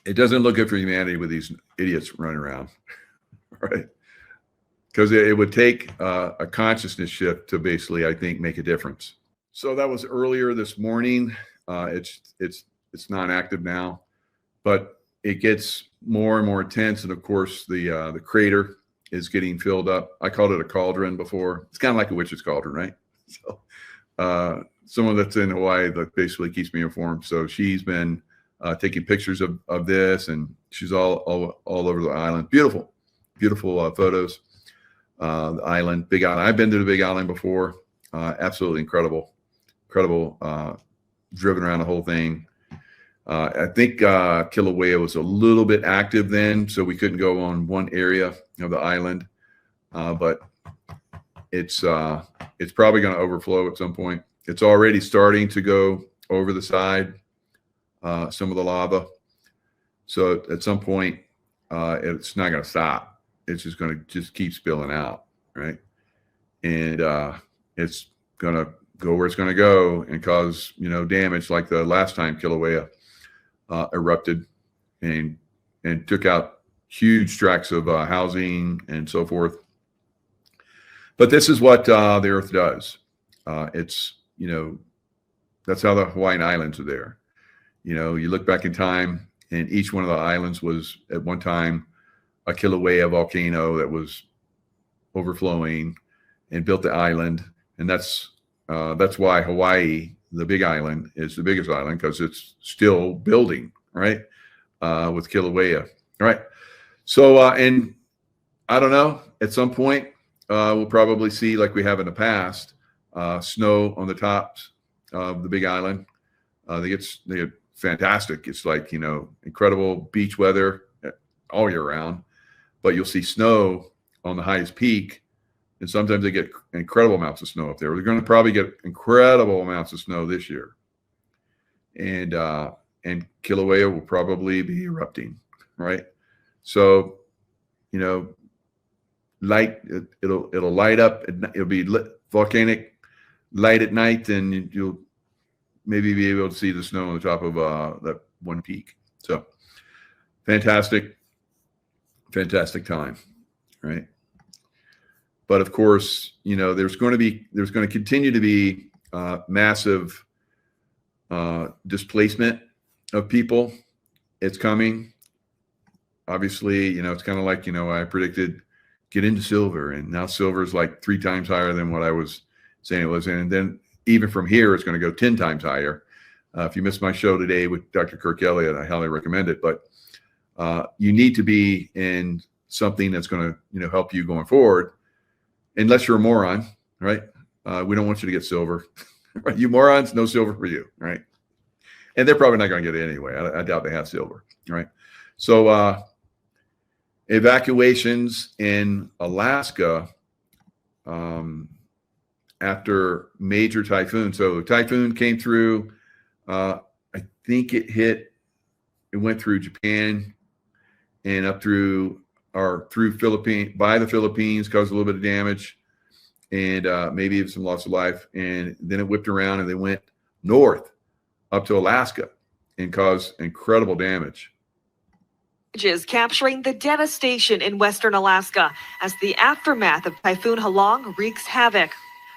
it doesn't look good for humanity with these idiots running around, right? Because it would take a consciousness shift to basically, I think, make a difference. So that was earlier this morning. It's non-active now, but it gets more and more intense. And of course, the crater is getting filled up. I called it a cauldron before. It's kind of like a witch's cauldron, right? So someone that's in Hawaii that basically keeps me informed. So she's been taking pictures of this, and she's all over the island. Beautiful photos. The island, Big Island. I've been to the Big Island before. Absolutely incredible. Driven around the whole thing. I think Kilauea was a little bit active then, so we couldn't go on one area of the island. But it's probably going to overflow at some point. It's already starting to go over the side, some of the lava. So at some point, it's not going to stop. It's just going to keep spilling out, right? And it's going to go where it's going to go and cause, damage like the last time Kilauea erupted and took out huge tracts of housing and so forth. But this is what the Earth does. It's, that's how the Hawaiian Islands are there. You look back in time, and each one of the islands was at one time a Kilauea volcano that was overflowing and built the island. And that's why Hawaii, the big island, is the biggest island, because it's still building, right? With Kilauea. All right. So, and I don't know, at some point, we'll probably see, like we have in the past, snow on the tops of the big island. They get fantastic. It's like, incredible beach weather all year round, but you'll see snow on the highest peak. And sometimes they get incredible amounts of snow up there. We're going to probably get incredible amounts of snow this year. And Kilauea will probably be erupting, right? So, light, it'll light up. It'll be volcanic light at night, and you'll maybe be able to see the snow on the top of that one peak. So fantastic time, right? But of course, there's going to continue to be massive displacement of people. It's coming. Obviously, it's kind of like, I predicted get into silver, and now silver is like 3 times higher than what I was saying it was. And then even from here, it's going to go 10 times higher. If you missed my show today with Dr. Kirk Elliott, I highly recommend it. But you need to be in something that's going to, help you going forward, unless you're a moron, right? We don't want you to get silver. Right? You morons, no silver for you, right? And they're probably not going to get it anyway. I doubt they have silver, right? So evacuations in Alaska after major typhoon. So the typhoon came through. I think it went through Japan and up through the Philippines, caused a little bit of damage and maybe even some loss of life. And then it whipped around and they went north up to Alaska and caused incredible damage. Is capturing the devastation in western Alaska as the aftermath of Typhoon Halong wreaks havoc,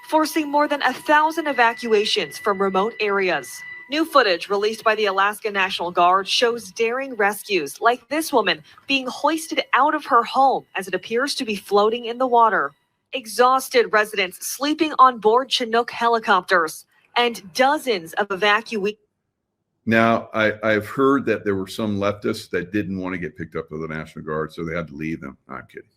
forcing more than 1,000 evacuations from remote areas. New footage released by the Alaska National Guard shows daring rescues like this woman being hoisted out of her home as it appears to be floating in the water. Exhausted residents sleeping on board Chinook helicopters and dozens of evacuees. Now, I've heard that there were some leftists that didn't want to get picked up by the National Guard, so they had to leave them. I'm kidding.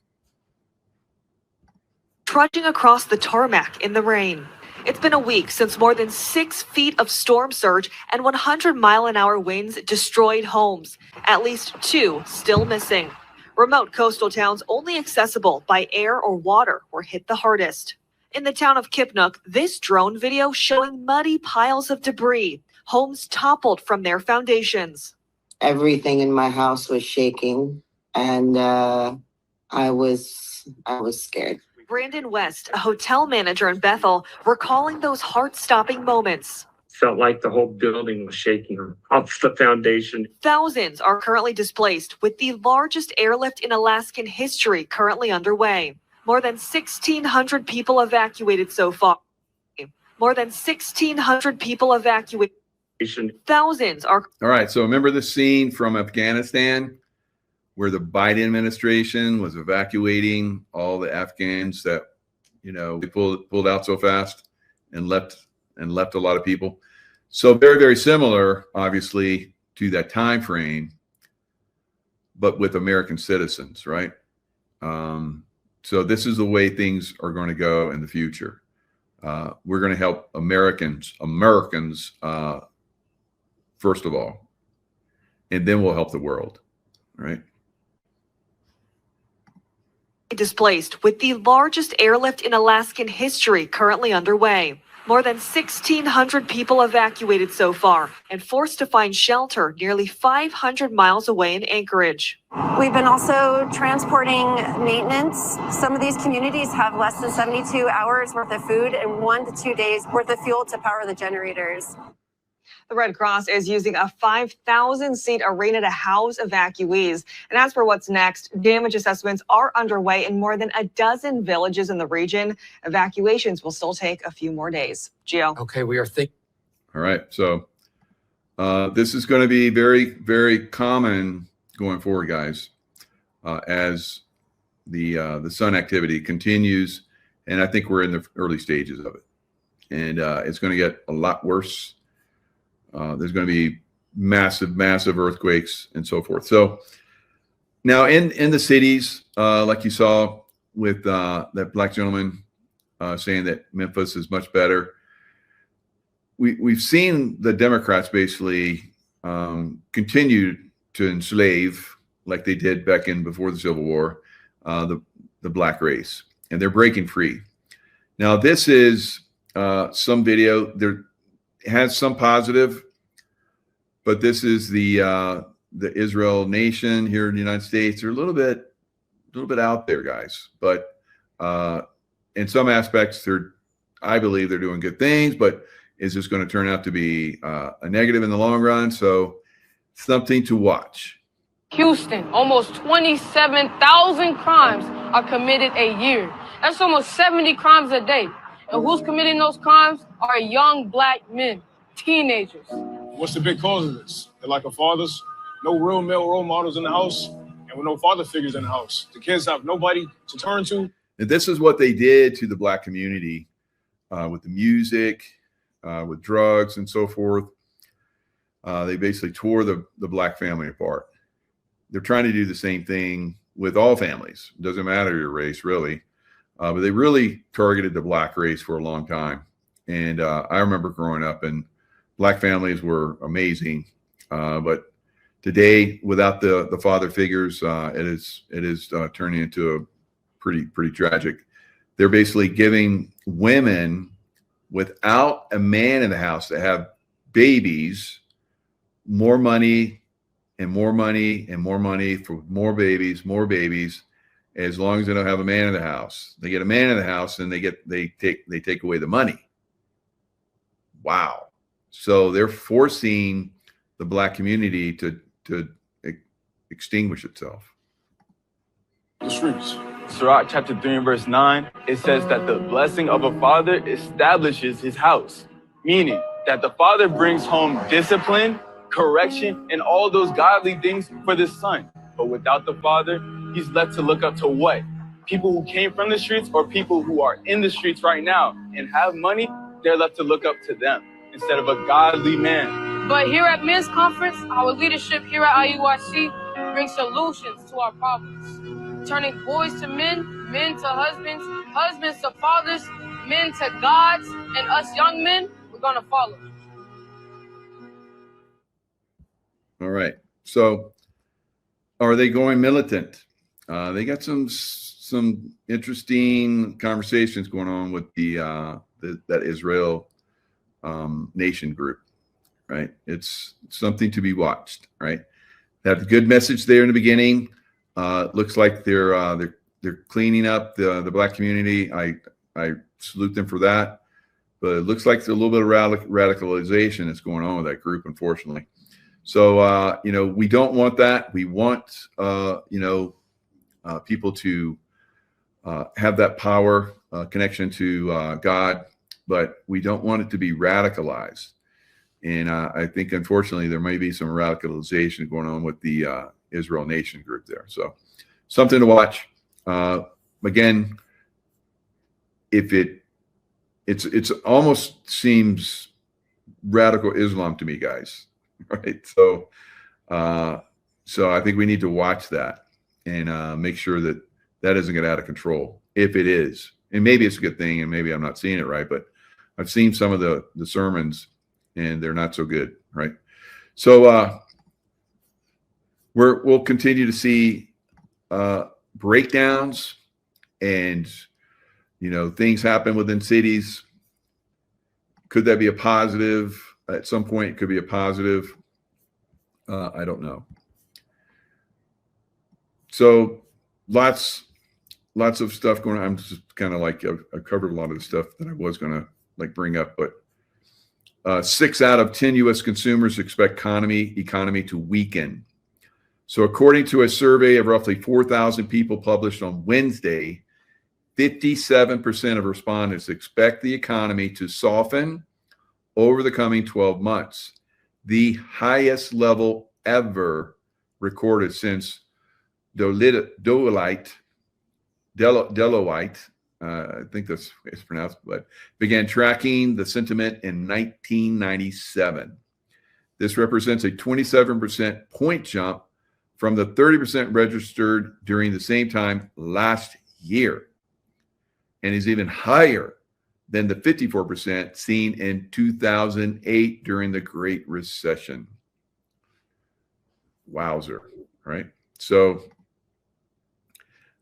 Trudging across the tarmac in the rain. It's been a week since more than 6 feet of storm surge and 100-mile-an-hour winds destroyed homes. At least 2 still missing. Remote coastal towns only accessible by air or water were hit the hardest. In the town of Kipnuk, this drone video showing muddy piles of debris. Homes toppled from their foundations. Everything in my house was shaking, and I was scared. Brandon West, a hotel manager in Bethel, recalling those heart-stopping moments. Felt like the whole building was shaking off the foundation. Thousands are currently displaced, with the largest airlift in Alaskan history currently underway. More than 1,600 people evacuated so far. More than 1,600 people evacuated. Thousands are. All right. So remember the scene from Afghanistan where the Biden administration was evacuating all the Afghans that, they pulled out so fast and left a lot of people. So very, very similar, obviously, to that time frame, but with American citizens, right? So this is the way things are going to go in the future. We're going to help Americans, first of all, and then we'll help the world, right? Displaced, with the largest airlift in Alaskan history currently underway. More than 1,600 people evacuated so far and forced to find shelter nearly 500 miles away in Anchorage. We've been also transporting maintenance. Some of these communities have less than 72 hours worth of food and 1 to 2 days worth of fuel to power the generators. The Red Cross is using a 5,000-seat arena to house evacuees. And as for what's next, damage assessments are underway in more than a dozen villages in the region. Evacuations will still take a few more days. Gio. Okay, we are thinking. All right. So this is going to be very, very common going forward, guys, as the sun activity continues. And I think we're in the early stages of it. And it's going to get a lot worse. There's going to be massive earthquakes and so forth. So now in the cities, like you saw with that black gentleman saying that Memphis is much better, we've seen the Democrats basically continue to enslave, like they did back before the Civil War, the black race, and they're breaking free. Now this is some video. There has some positive, but this is the Israel nation here in the United States. They're a little bit out there, guys. But in some aspects, I believe they're doing good things. But is this going to turn out to be a negative in the long run? So something to watch. Houston, almost 27,000 crimes are committed a year. That's almost 70 crimes a day. And who's committing those crimes are young black men, teenagers. What's the big cause of this? The lack of fathers, no real male role models in the house, and with no father figures in the house. The kids have nobody to turn to. And this is what they did to the black community with the music with drugs and so forth. They basically tore the black family apart. They're trying to do the same thing with all families. It doesn't matter your race, really. But they really targeted the black race for a long time. And I remember growing up, and black families were amazing. But today, without the father figures, it is turning into a pretty tragic. They're basically giving women without a man in the house to have babies more money and more money and more money for more babies, as long as they don't have a man in the house. They get a man in the house, and they take away the money. Wow. So they're forcing the black community to extinguish itself. The streets. Sirach chapter 3 and verse 9, it says that the blessing of a father establishes his house, meaning that the father brings home discipline, correction, and all those godly things for the son. But without the father, he's left to look up to what? People who came from the streets, or people who are in the streets right now and have money, they're left to look up to them instead of a godly man. But here at Men's Conference, our leadership here at IUIC brings solutions to our problems, turning boys to men, men to husbands, husbands to fathers, men to gods, and us young men, we're going to follow. All right. So are they going militant? They got some interesting conversations going on with that Israel nation group, right? It's something to be watched, right? They have a good message there in the beginning. Looks like they're cleaning up the black community. I salute them for that, but it looks like there's a little bit of radicalization that's going on with that group, unfortunately. So we don't want that. We want people to have that power connection to God, but we don't want it to be radicalized. And I think, unfortunately, there may be some radicalization going on with the Israel Nation group there. So something to watch. Again, if it's almost seems radical Islam to me, guys. Right. So I think we need to watch that and make sure that doesn't get out of control. If it is, and maybe it's a good thing, and maybe I'm not seeing it right, but I've seen some of the sermons, and they're not so good. Right. So we'll continue to see breakdowns, and things happen within cities. Could that be a positive? At some point, it could be a positive. I don't know. So lots of stuff going on. I'm just kind of like I've covered a lot of the stuff that I was going to bring up, but 6 out of 10 U.S. consumers expect economy to weaken. So according to a survey of roughly 4,000 people published on Wednesday, 57% of respondents expect the economy to soften over the coming 12 months, the highest level ever recorded since Deloitte, I think that's how it's pronounced, but began tracking the sentiment in 1997. This represents a 27% point jump from the 30% registered during the same time last year, and is even higher than the 54% seen in 2008 during the Great Recession. Wowzer, right? So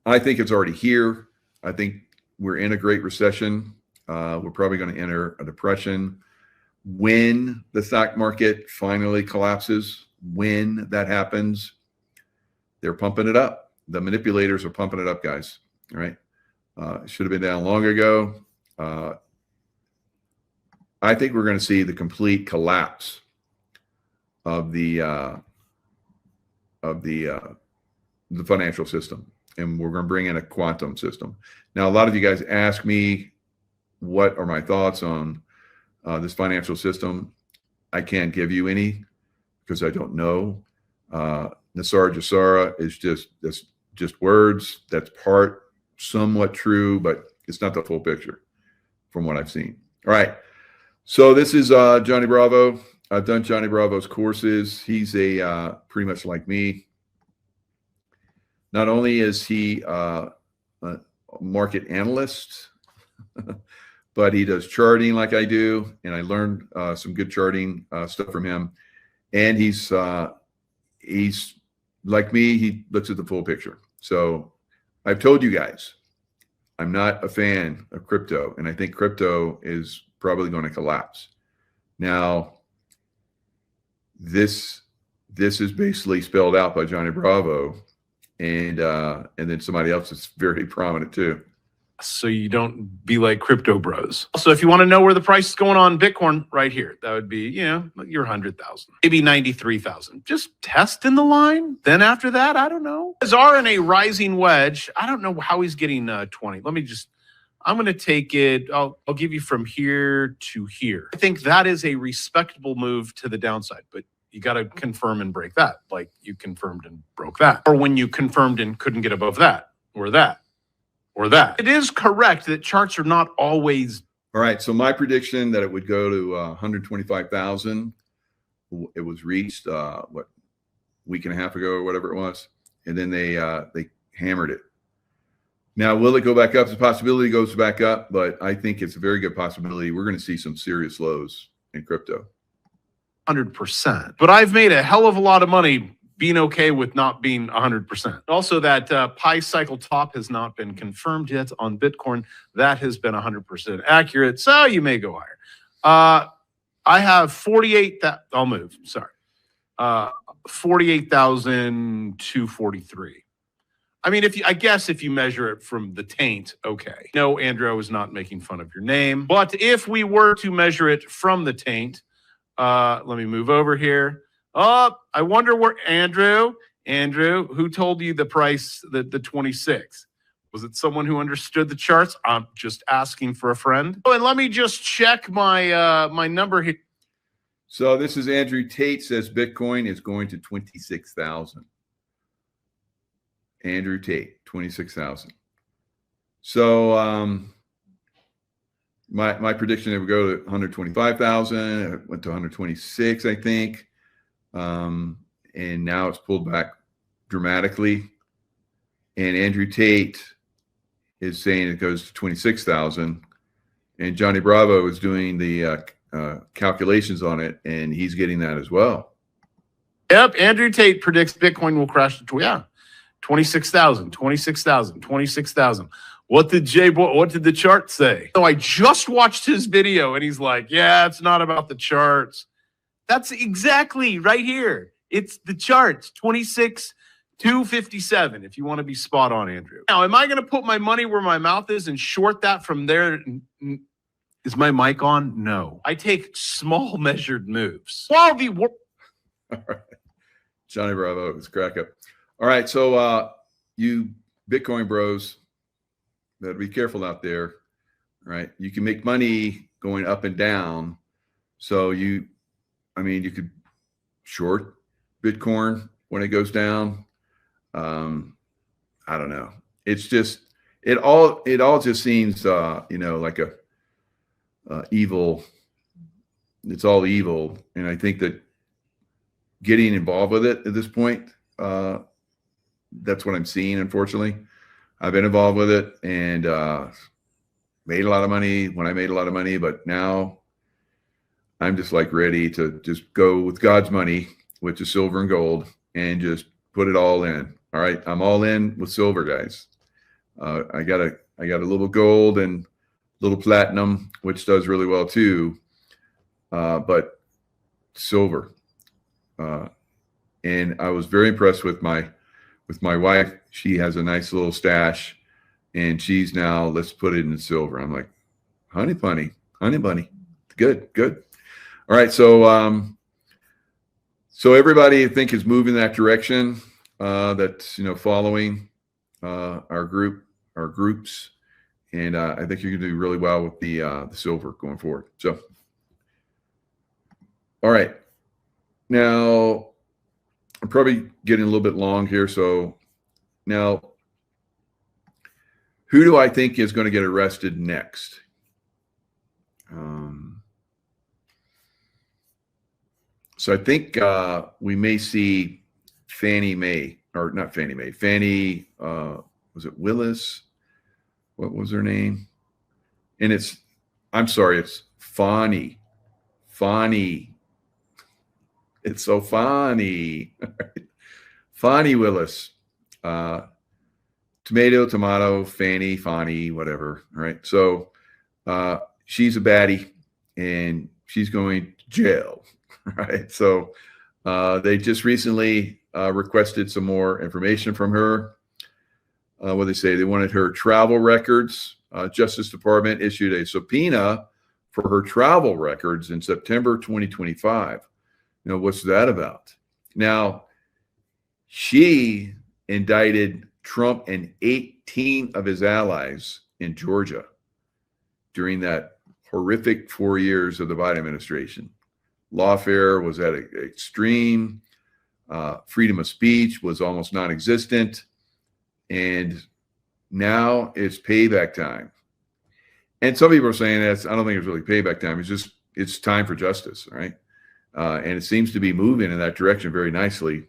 I think it's already here. I think we're in a Great Recession. We're probably going to enter a depression when the stock market finally collapses. When that happens, they're pumping it up. The manipulators are pumping it up, guys. All right. It should have been down long ago. I think we're going to see the complete collapse of the financial system, and we're going to bring in a quantum system. Now, a lot of you guys ask me what are my thoughts on this financial system. I can't give you any because I don't know. Nasara Jasara is just words. That's part somewhat true, but it's not the full picture from what I've seen. All right. So this is Johnny Bravo. I've done Johnny Bravo's courses. He's a pretty much like me. Not only is he a market analyst, but he does charting like I do, and I learned some good charting stuff from him. And he's like me. He looks at the full picture. So I've told you guys, I'm not a fan of crypto, and I think crypto is probably going to collapse. Now, this is basically spelled out by Johnny Bravo, and then somebody else that's very prominent too. So you don't be like crypto bros. Also, if you want to know where the price is going on Bitcoin, right here, that would be, you know, your 100,000, maybe 93,000. Just test in the line. Then after that, I don't know. Are in a rising wedge. I don't know how he's getting 20. I'm going to take it. I'll give you from here to here. I think that is a respectable move to the downside, but you got to confirm and break that, like you confirmed and broke that, or when you confirmed and couldn't get above that, or that. Or that. It is correct that charts are not always. All right. So my prediction that it would go to 125,000. It was reached week and a half ago or whatever it was, and then they hammered it. Now, will it go back up? The possibility goes back up, but I think it's a very good possibility. We're going to see some serious lows in crypto. 100%. But I've made a hell of a lot of money being okay with not being 100%. Also, that Pi cycle top has not been confirmed yet on Bitcoin. That has been 100% accurate, so you may go higher. I have 48. I'll move. Sorry, 48,243. I mean, I guess if you measure it from the taint, okay. No, Andrew, I was not making fun of your name. But if we were to measure it from the taint, let me move over here. Oh, I wonder where Andrew, who told you the price, the 26? Was it someone who understood the charts? I'm just asking for a friend. Oh, and let me just check my my number here. So this is Andrew Tate says Bitcoin is going to 26,000. Andrew Tate, 26,000. So my prediction it would go to 125,000. It went to 126, I think. And now it's pulled back dramatically. And Andrew Tate is saying it goes to 26,000. And Johnny Bravo is doing the calculations on it, and he's getting that as well. Yep, Andrew Tate predicts Bitcoin will crash to 26,000, 26,000, 26,000. What did the chart say? So I just watched his video, and he's like, yeah, it's not about the charts. That's exactly right here. It's the charts, 26,257, if you want to be spot on, Andrew. Now, am I going to put my money where my mouth is and short that from there? Is my mic on? No. I take small measured moves. All right. Johnny Bravo, it's crack up. All right, so you Bitcoin bros, better be careful out there, right? You can make money going up and down. So you could short Bitcoin when it goes down. I don't know. It's just it all just seems like a evil. It's all evil, and I think that getting involved with it at this point, that's what I'm seeing. Unfortunately, I've been involved with it and made a lot of money when I made a lot of money, but now I'm just like ready to just go with God's money, which is silver and gold, and just put it all in. All right, I'm all in with silver, guys. I got a little gold and little platinum, which does really well too, but silver. And I was very impressed with my wife. She has a nice little stash, and she's now, let's put it in silver. I'm like, honey bunny, good. All right, so everybody I think is moving that direction. That's following our groups, and I think you're going to do really well with the silver going forward. So, all right, now I'm probably getting a little bit long here. So now, who do I think is going to get arrested next? So I think we may see Fannie Mae, or not Fannie Mae, Fannie, was it Willis? What was her name? And I'm sorry, it's Fani. It's so funny. Fani Willis. Tomato, Fanny, Fani, whatever. Right. So she's a baddie and she's going to jail. Right. So they just recently requested some more information from her. What they say, they wanted her travel records. Justice Department issued a subpoena for her travel records in September 2025. What's that about? Now, she indicted Trump and 18 of his allies in Georgia during that horrific 4 years of the Biden administration. Lawfare was at an extreme. Freedom of speech was almost non-existent. And now it's payback time. And some people are saying I don't think it's really payback time. It's time for justice, right? And it seems to be moving in that direction very nicely.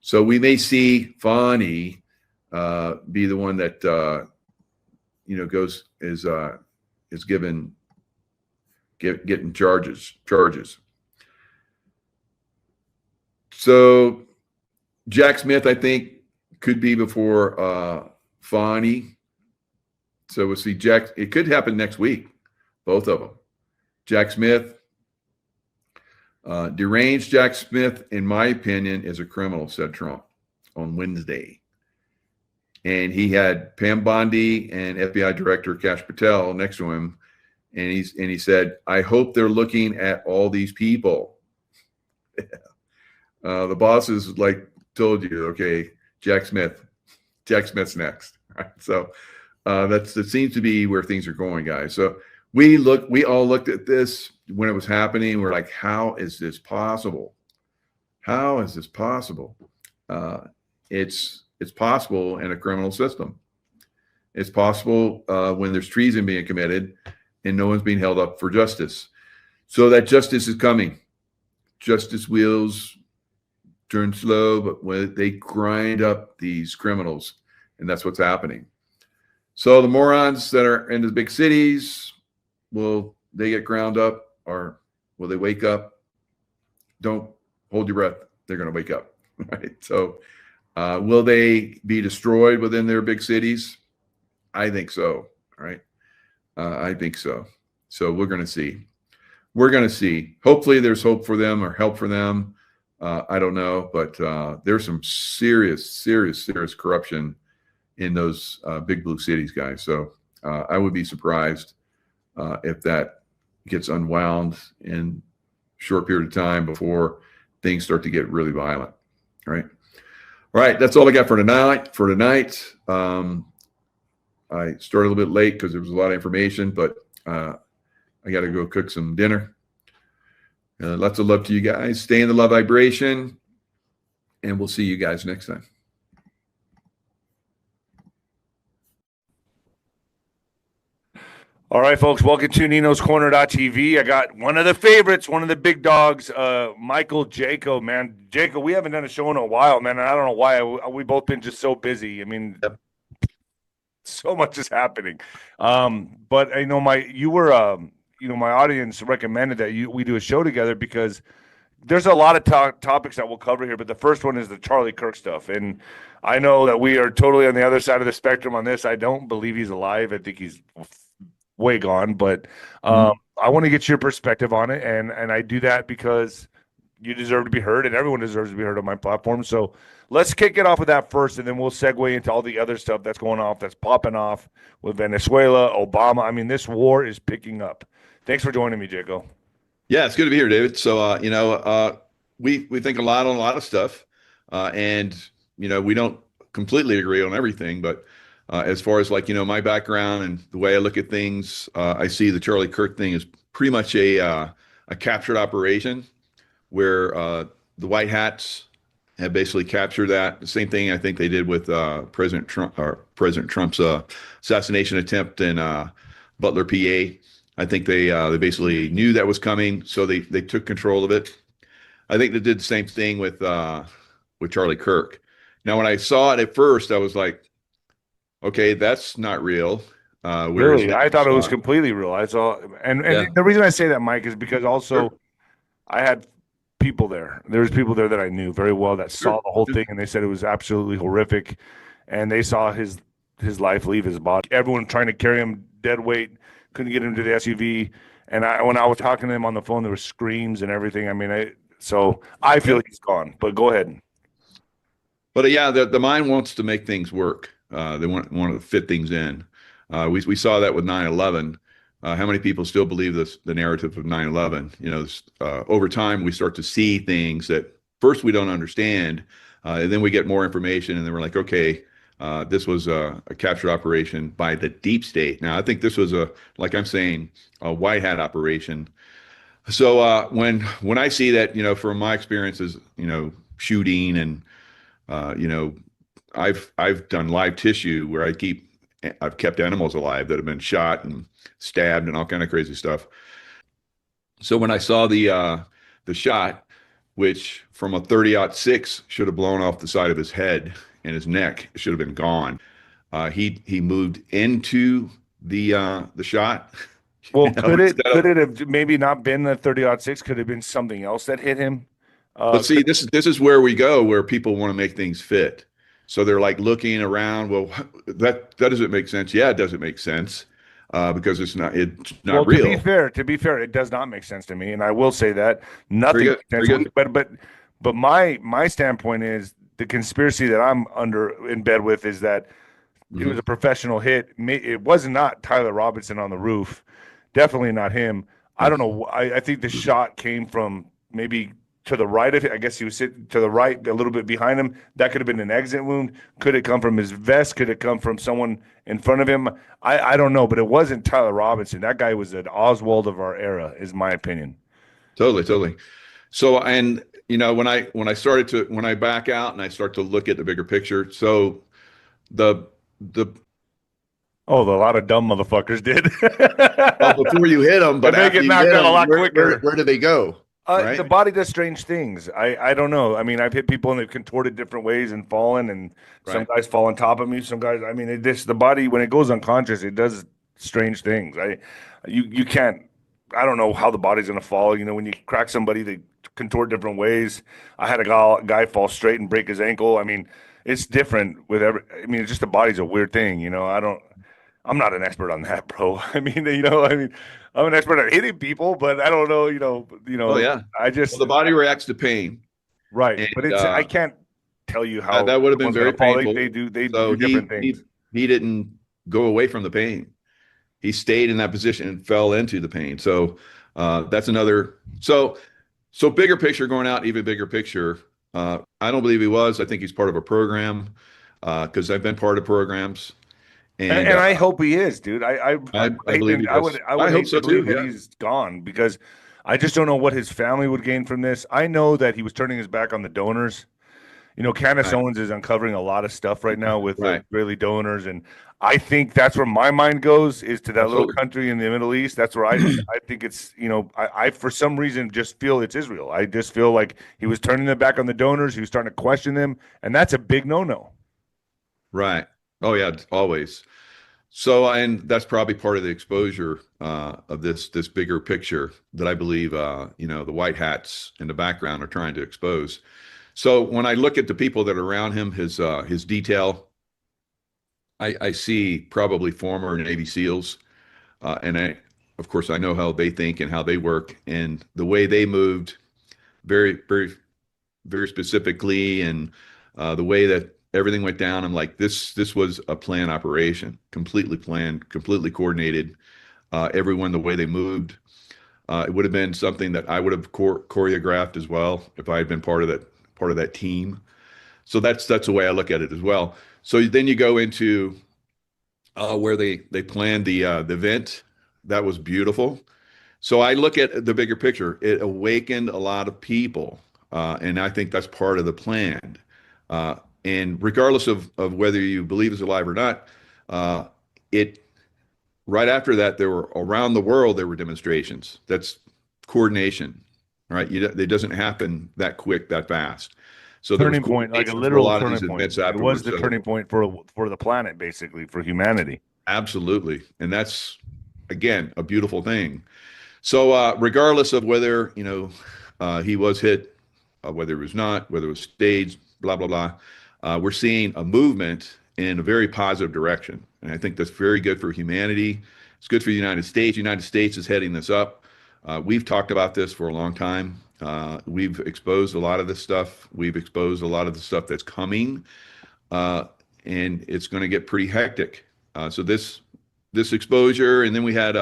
So we may see Fani be the one that is getting charges. So Jack Smith, I think, could be before Fani. So we'll see Jack. It could happen next week, both of them. Jack Smith, deranged Jack Smith, in my opinion, is a criminal, said Trump on Wednesday. And he had Pam Bondi and FBI Director Kash Patel next to him. And he said, I hope they're looking at all these people. The bosses told you, okay, Jack Smith's next. Right? So it seems to be where things are going, guys. So we all looked at this when it was happening. We're like, how is this possible? How is this possible? It's possible in a criminal system. It's possible when there's treason being committed and no one's being held up for justice. So that justice is coming. Justice wheels turn slow, but when they grind up these criminals, and that's what's happening. So the morons that are in the big cities, will they get ground up or will they wake up? Don't hold your breath. They're going to wake up, right? So will they be destroyed within their big cities? I think so, right? I think so. So we're going to see. We're going to see. Hopefully there's hope for them or help for them. I don't know, but there's some serious corruption in those big blue cities, guys. So I would be surprised if that gets unwound in a short period of time before things start to get really violent, right? All right, that's all I got for tonight. I started a little bit late because there was a lot of information, but I got to go cook some dinner. Lots of love to you guys. Stay in the love vibration, and we'll see you guys next time. All right, folks, welcome to Nino's Corner.tv. I got one of the favorites, one of the big dogs, Michael Jaco, man. Jaco, we haven't done a show in a while, man, and I don't know why. We've both been just so busy. I mean, so much is happening. But I know my audience recommended that we do a show together because there's a lot of topics that we'll cover here, but the first one is the Charlie Kirk stuff. And I know that we are totally on the other side of the spectrum on this. I don't believe he's alive. I think he's way gone, but I want to get your perspective on it, and I do that because you deserve to be heard, and everyone deserves to be heard on my platform. So let's kick it off with that first, and then we'll segue into all the other stuff that's going off, that's popping off with Venezuela, Obama. I mean, this war is picking up. Thanks for joining me, Jaco. Yeah, it's good to be here, David. So we think a lot on a lot of stuff, and we don't completely agree on everything, but as far as my background and the way I look at things, I see the Charlie Kirk thing as pretty much a captured operation where the White Hats have basically captured that. The same thing I think they did with President Trump's assassination attempt in Butler, PA. I think they basically knew that was coming, so they took control of it. I think they did the same thing with Charlie Kirk. Now, when I saw it at first, I was like, okay, that's not real. Really, I thought it was completely real. I saw, and Yeah. the reason I say that, Mike, is because also I had people there. There was people there that I knew very well that saw the whole thing, and they said it was absolutely horrific, and they saw his life leave his body. Everyone trying to carry him dead weight, couldn't get him to the SUV. And when I was talking to him on the phone, there were screams and everything. I mean, so I feel he's gone. But go ahead. But yeah, the mind wants to make things work. They want to fit things in. We saw that with 9/11. How many people still believe the narrative of 9/11? You know, over time we start to see things that first we don't understand, and then we get more information, and then we're like, okay, this was a captured operation by the deep state. Now, I think this was like I'm saying, a white hat operation. So when I see that, you know, from my experiences, you know, shooting and you know, I've done live tissue where I've kept animals alive that have been shot and stabbed and all kind of crazy stuff. So when I saw the shot, which from a 30-06 should have blown off the side of his head and his neck, should have been gone. He moved into the shot. Well, could it have maybe not been the 30-06? Could it have been something else that hit him? But see, this is where we go, where people want to make things fit. So they're like looking around. Well, that doesn't make sense. Yeah, it doesn't make sense because it's not well, real. To be fair, it does not make sense to me, and I will say that nothing makes sense. But my standpoint is the conspiracy that I'm in bed with is that it was a professional hit. It was not Tyler Robinson on the roof. Definitely not him. I don't know. I think the shot came from maybe to the right of it. I guess he was sitting to the right, a little bit behind him. That could have been an exit wound. Could it come from his vest? Could it come from someone in front of him? I don't know, but it wasn't Tyler Robinson. That guy was an Oswald of our era, is my opinion. Totally. So, and you know, when I back out and I start to look at the bigger picture, so a lot of dumb motherfuckers did. Well, before you hit them, but they get knocked out a lot quicker. Where do they go? Right? The body does strange things. I don't know. I mean, I've hit people and they've contorted different ways and fallen, and some guys fall on top of me. Some guys, I mean, the body, when it goes unconscious, it does strange things. You can't, I don't know how the body's going to fall. You know, when you crack somebody, they contort different ways. I had a guy fall straight and break his ankle. I mean, it's different with it's just the body's a weird thing. You know, I'm not an expert on that, bro. I'm an expert at hitting people, but I don't know, Oh yeah. The body reacts to pain. Right. And, but I can't tell you how that would have been very painful. They do different things. He didn't go away from the pain. He stayed in that position and fell into the pain. So that's another. So bigger picture, going out, even bigger picture. I don't believe he was. I think he's part of a program because I've been part of programs. And I hope he is, dude. I believe he is. I hope so too. Yeah. He's gone because I just don't know what his family would gain from this. I know that he was turning his back on the donors. You know, Candace Owens is uncovering a lot the right now with Israeli donors, and I think that's where my mind goes is to that little country in the Middle East. That's where I think it's, I for some reason just feel it's Israel. I just feel like he was turning their back on the donors. He was starting to question them, and that's a big no-no. Right. Oh yeah, always. So, and that's probably part of the exposure of this bigger picture that I believe, the white hats in the background are trying to expose. So when I look at the people that are around him, his detail, I see probably former Navy SEALs, and of course, I know how they think and how they work and the way they moved, very, very, very specifically, and the way that everything went down. I'm like, this was a planned operation, completely planned, completely coordinated. Everyone, the way they moved, it would have been something that I would have choreographed as well if I had been part of that team. So that's the way I look at it as well. So then you go into where they planned the event. That was beautiful. So I look at the bigger picture. It awakened a lot of people, and I think that's part of the plan. And regardless of whether you believe it's alive or not, right after that, there were around the world, there were demonstrations. That's coordination. right? It doesn't happen that quick, that fast. So turning point, like a literal turning point. It was the turning point for the planet, basically, for humanity. Absolutely. And that's, again, a beautiful thing. So regardless of whether, he was hit, whether it was not, whether it was staged, blah, blah, blah, we're seeing a movement in a very positive direction. And I think that's very good for humanity. It's good for the United States. The United States is heading this up. We've talked about this for a long time. We've exposed a lot of this stuff. We've exposed a lot of the stuff that's coming. And it's going to get pretty hectic. So this exposure, and then we had,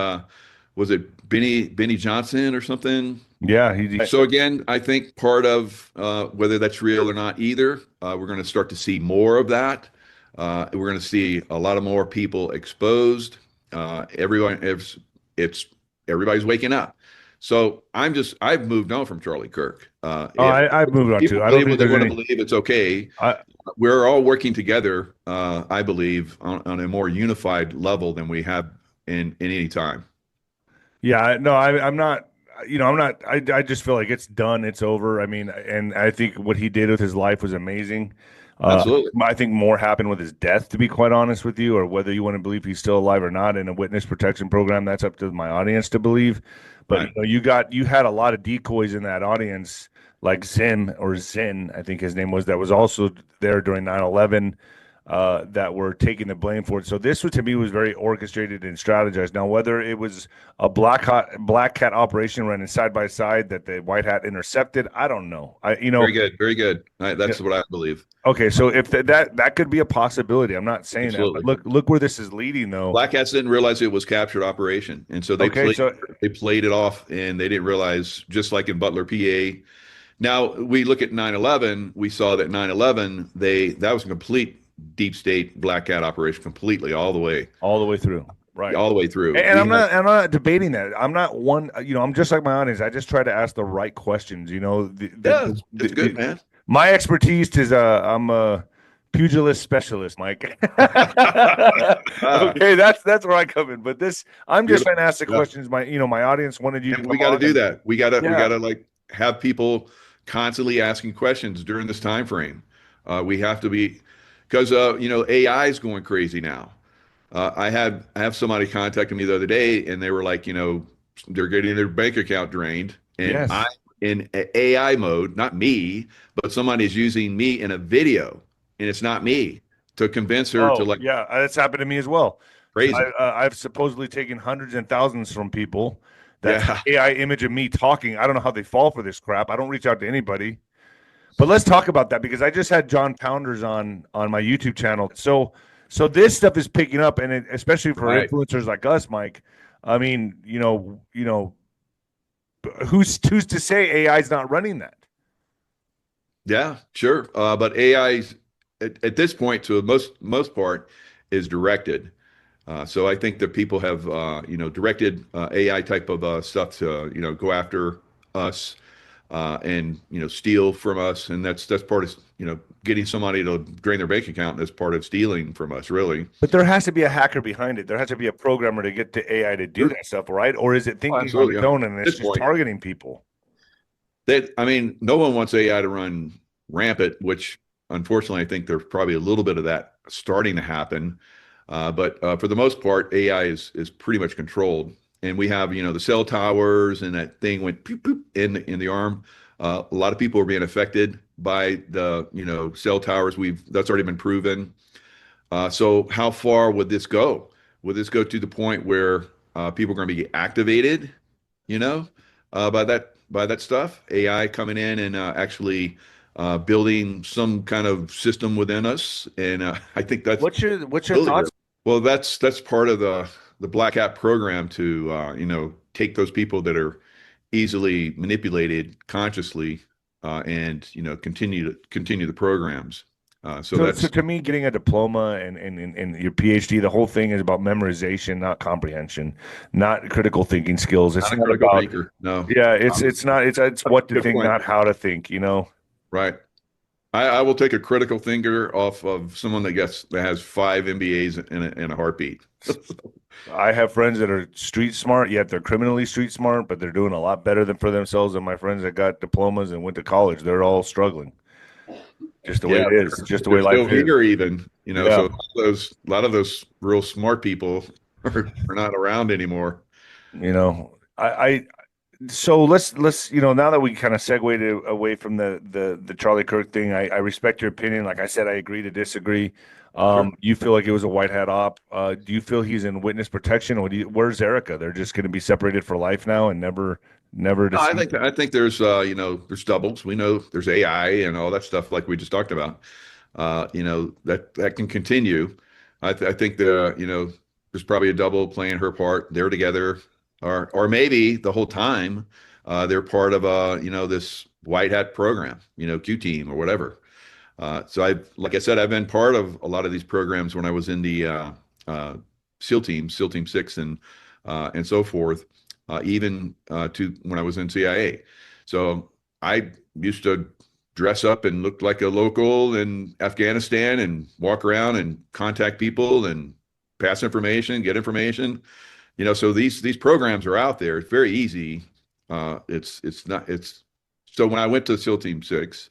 was it Benny Johnson or something? Yeah. So again, I think part of whether that's real or not either, we're going to start to see more of that. We're going to see a lot of more people exposed. Everybody's waking up. So I've moved on from Charlie Kirk. I've moved on too. I don't think they want to believe it's okay. We're all working together, I believe, on a more unified level than we have in any time. Yeah, no, I'm not. I just feel like it's done. It's over. I mean, and I think what he did with his life was amazing. Absolutely. I think more happened with his death, to be quite honest with you, or whether you want to believe he's still alive or not in a witness protection program, that's up to my audience to believe. But right. You had a lot of decoys in that audience, like Zen, I think his name was, that was also there during 9/11. That were taking the blame for it. So this, to me, was very orchestrated and strategized. Now, whether it was a black cat operation running side by side that the white hat intercepted, I don't know. Very good. That's what I believe. Okay, so if that could be a possibility, I'm not saying Absolutely. that, but look where this is leading, though. Black hats didn't realize it was captured operation, and so they played it off, and they didn't realize, just like in Butler, PA. Now we look at 9/11. We saw that 9/11 that was a complete deep state black cat operation, completely all the way through, right? All the way through. And I'm not debating that. I'm not one. I'm just like my audience. I just try to ask the right questions. It's good, man. My expertise is I'm a pugilist specialist, Mike. Okay, that's where I come in. But I'm just trying to ask the questions. My audience wanted you. We got to do that. We got to like have people constantly asking questions during this time frame. We have to be. Because AI is going crazy now. I have somebody contacted me the other day, and they were like, they're getting their bank account drained, and I'm in AI mode, not me, but somebody's using me in a video, and it's not me, to convince her to like. Yeah, that's happened to me as well. Crazy. I've supposedly taken hundreds and thousands from people. That AI image of me talking. I don't know how they fall for this crap. I don't reach out to anybody. But let's talk about that, because I just had John Pounders on my YouTube channel. So this stuff is picking up, and especially for influencers like us, Mike. I mean, who's to say AI is not running that? Yeah, sure. But AI at this point, to the most part, is directed. So I think that people have directed AI type of stuff to go after us. And steal from us, and that's part of getting somebody to drain their bank account. That's part of stealing from us, really. But there has to be a hacker behind it. There has to be a programmer to get the AI to do that stuff, right? Or is it thinking on its own and it's just targeting people? No one wants AI to run rampant, which unfortunately I think there's probably a little bit of that starting to happen. But for the most part, AI is pretty much controlled. And we have, the cell towers, and that thing went poop, poop in the arm. A lot of people are being affected by the, cell towers. That's already been proven. So how far would this go? Would this go to the point where people are going to be activated, by that stuff? AI coming in and actually building some kind of system within us. And I think that's what's your thoughts? Well, that's part of the Black Hat program to take those people that are easily manipulated consciously and continue the programs. So to me, getting a diploma and your PhD, the whole thing is about memorization, not comprehension, not critical thinking skills. It's not about thinker. No. Yeah, it's not. It's what to think, not how to think. Right. I will take a critical finger off of someone that has 5 MBAs in a heartbeat. I have friends that are street smart, yet they're criminally street smart, but they're doing a lot better for themselves than my friends that got diplomas and went to college. They're all struggling. Just the way it is. Just the way life still is. here even, Yeah. So a lot of those real smart people are not around anymore. So let's now that we kind of segued away from the Charlie Kirk thing, I respect your opinion. Like I said, I agree to disagree. You feel like it was a white hat op. Do you feel he's in witness protection, or where's Erica? They're just going to be separated for life now and never. No, I think there's there's doubles. We know there's AI and all that stuff like we just talked about. That can continue. I think there's probably a double playing her part. They're together, or maybe the whole time they're part of this white hat program, Q team or whatever. So like I said, I've been part of a lot of these programs when I was in the SEAL Team 6 and so forth. Even to when I was in CIA. So I used to dress up and look like a local in Afghanistan and walk around and contact people and pass information, get information. So these programs are out there. It's very easy. So when I went to SEAL Team 6,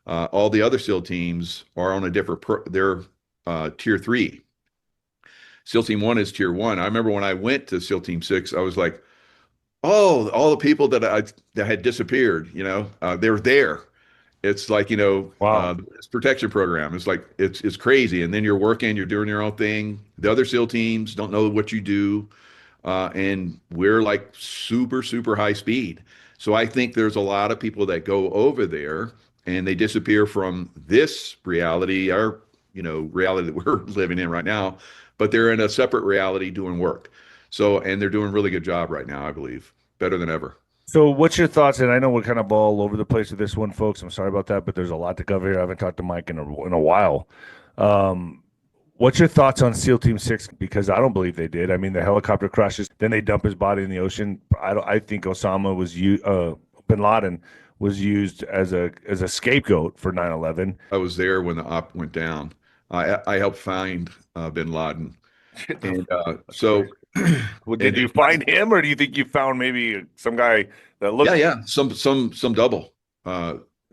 all the other SEAL teams are on a different they're tier 3. SEAL Team 1 is tier 1. I remember when I went to SEAL Team 6, I was like, oh, all the people that had disappeared, they were there. It's like, wow. This protection program. It's like, it's crazy. And then you're working, you're doing your own thing. The other SEAL teams don't know what you do. And we're like super, super high speed. So I think there's a lot of people that go over there and they disappear from this reality, our, reality that we're living in right now, but they're in a separate reality doing work. So, and they're doing a really good job right now, I believe, better than ever. So what's your thoughts? And I know we're kind of all over the place with this one, folks. I'm sorry about that, but there's a lot to cover here. I haven't talked to Mike in a while. What's your thoughts on SEAL Team 6? Because I don't believe they did. I mean, the helicopter crashes, then they dump his body in the ocean. I think Osama bin Laden was used as a scapegoat for 9/11. I was there when the op went down. I helped find bin Laden. And so well, did you find him, or do you think you found maybe some guy that looked? Yeah, some double.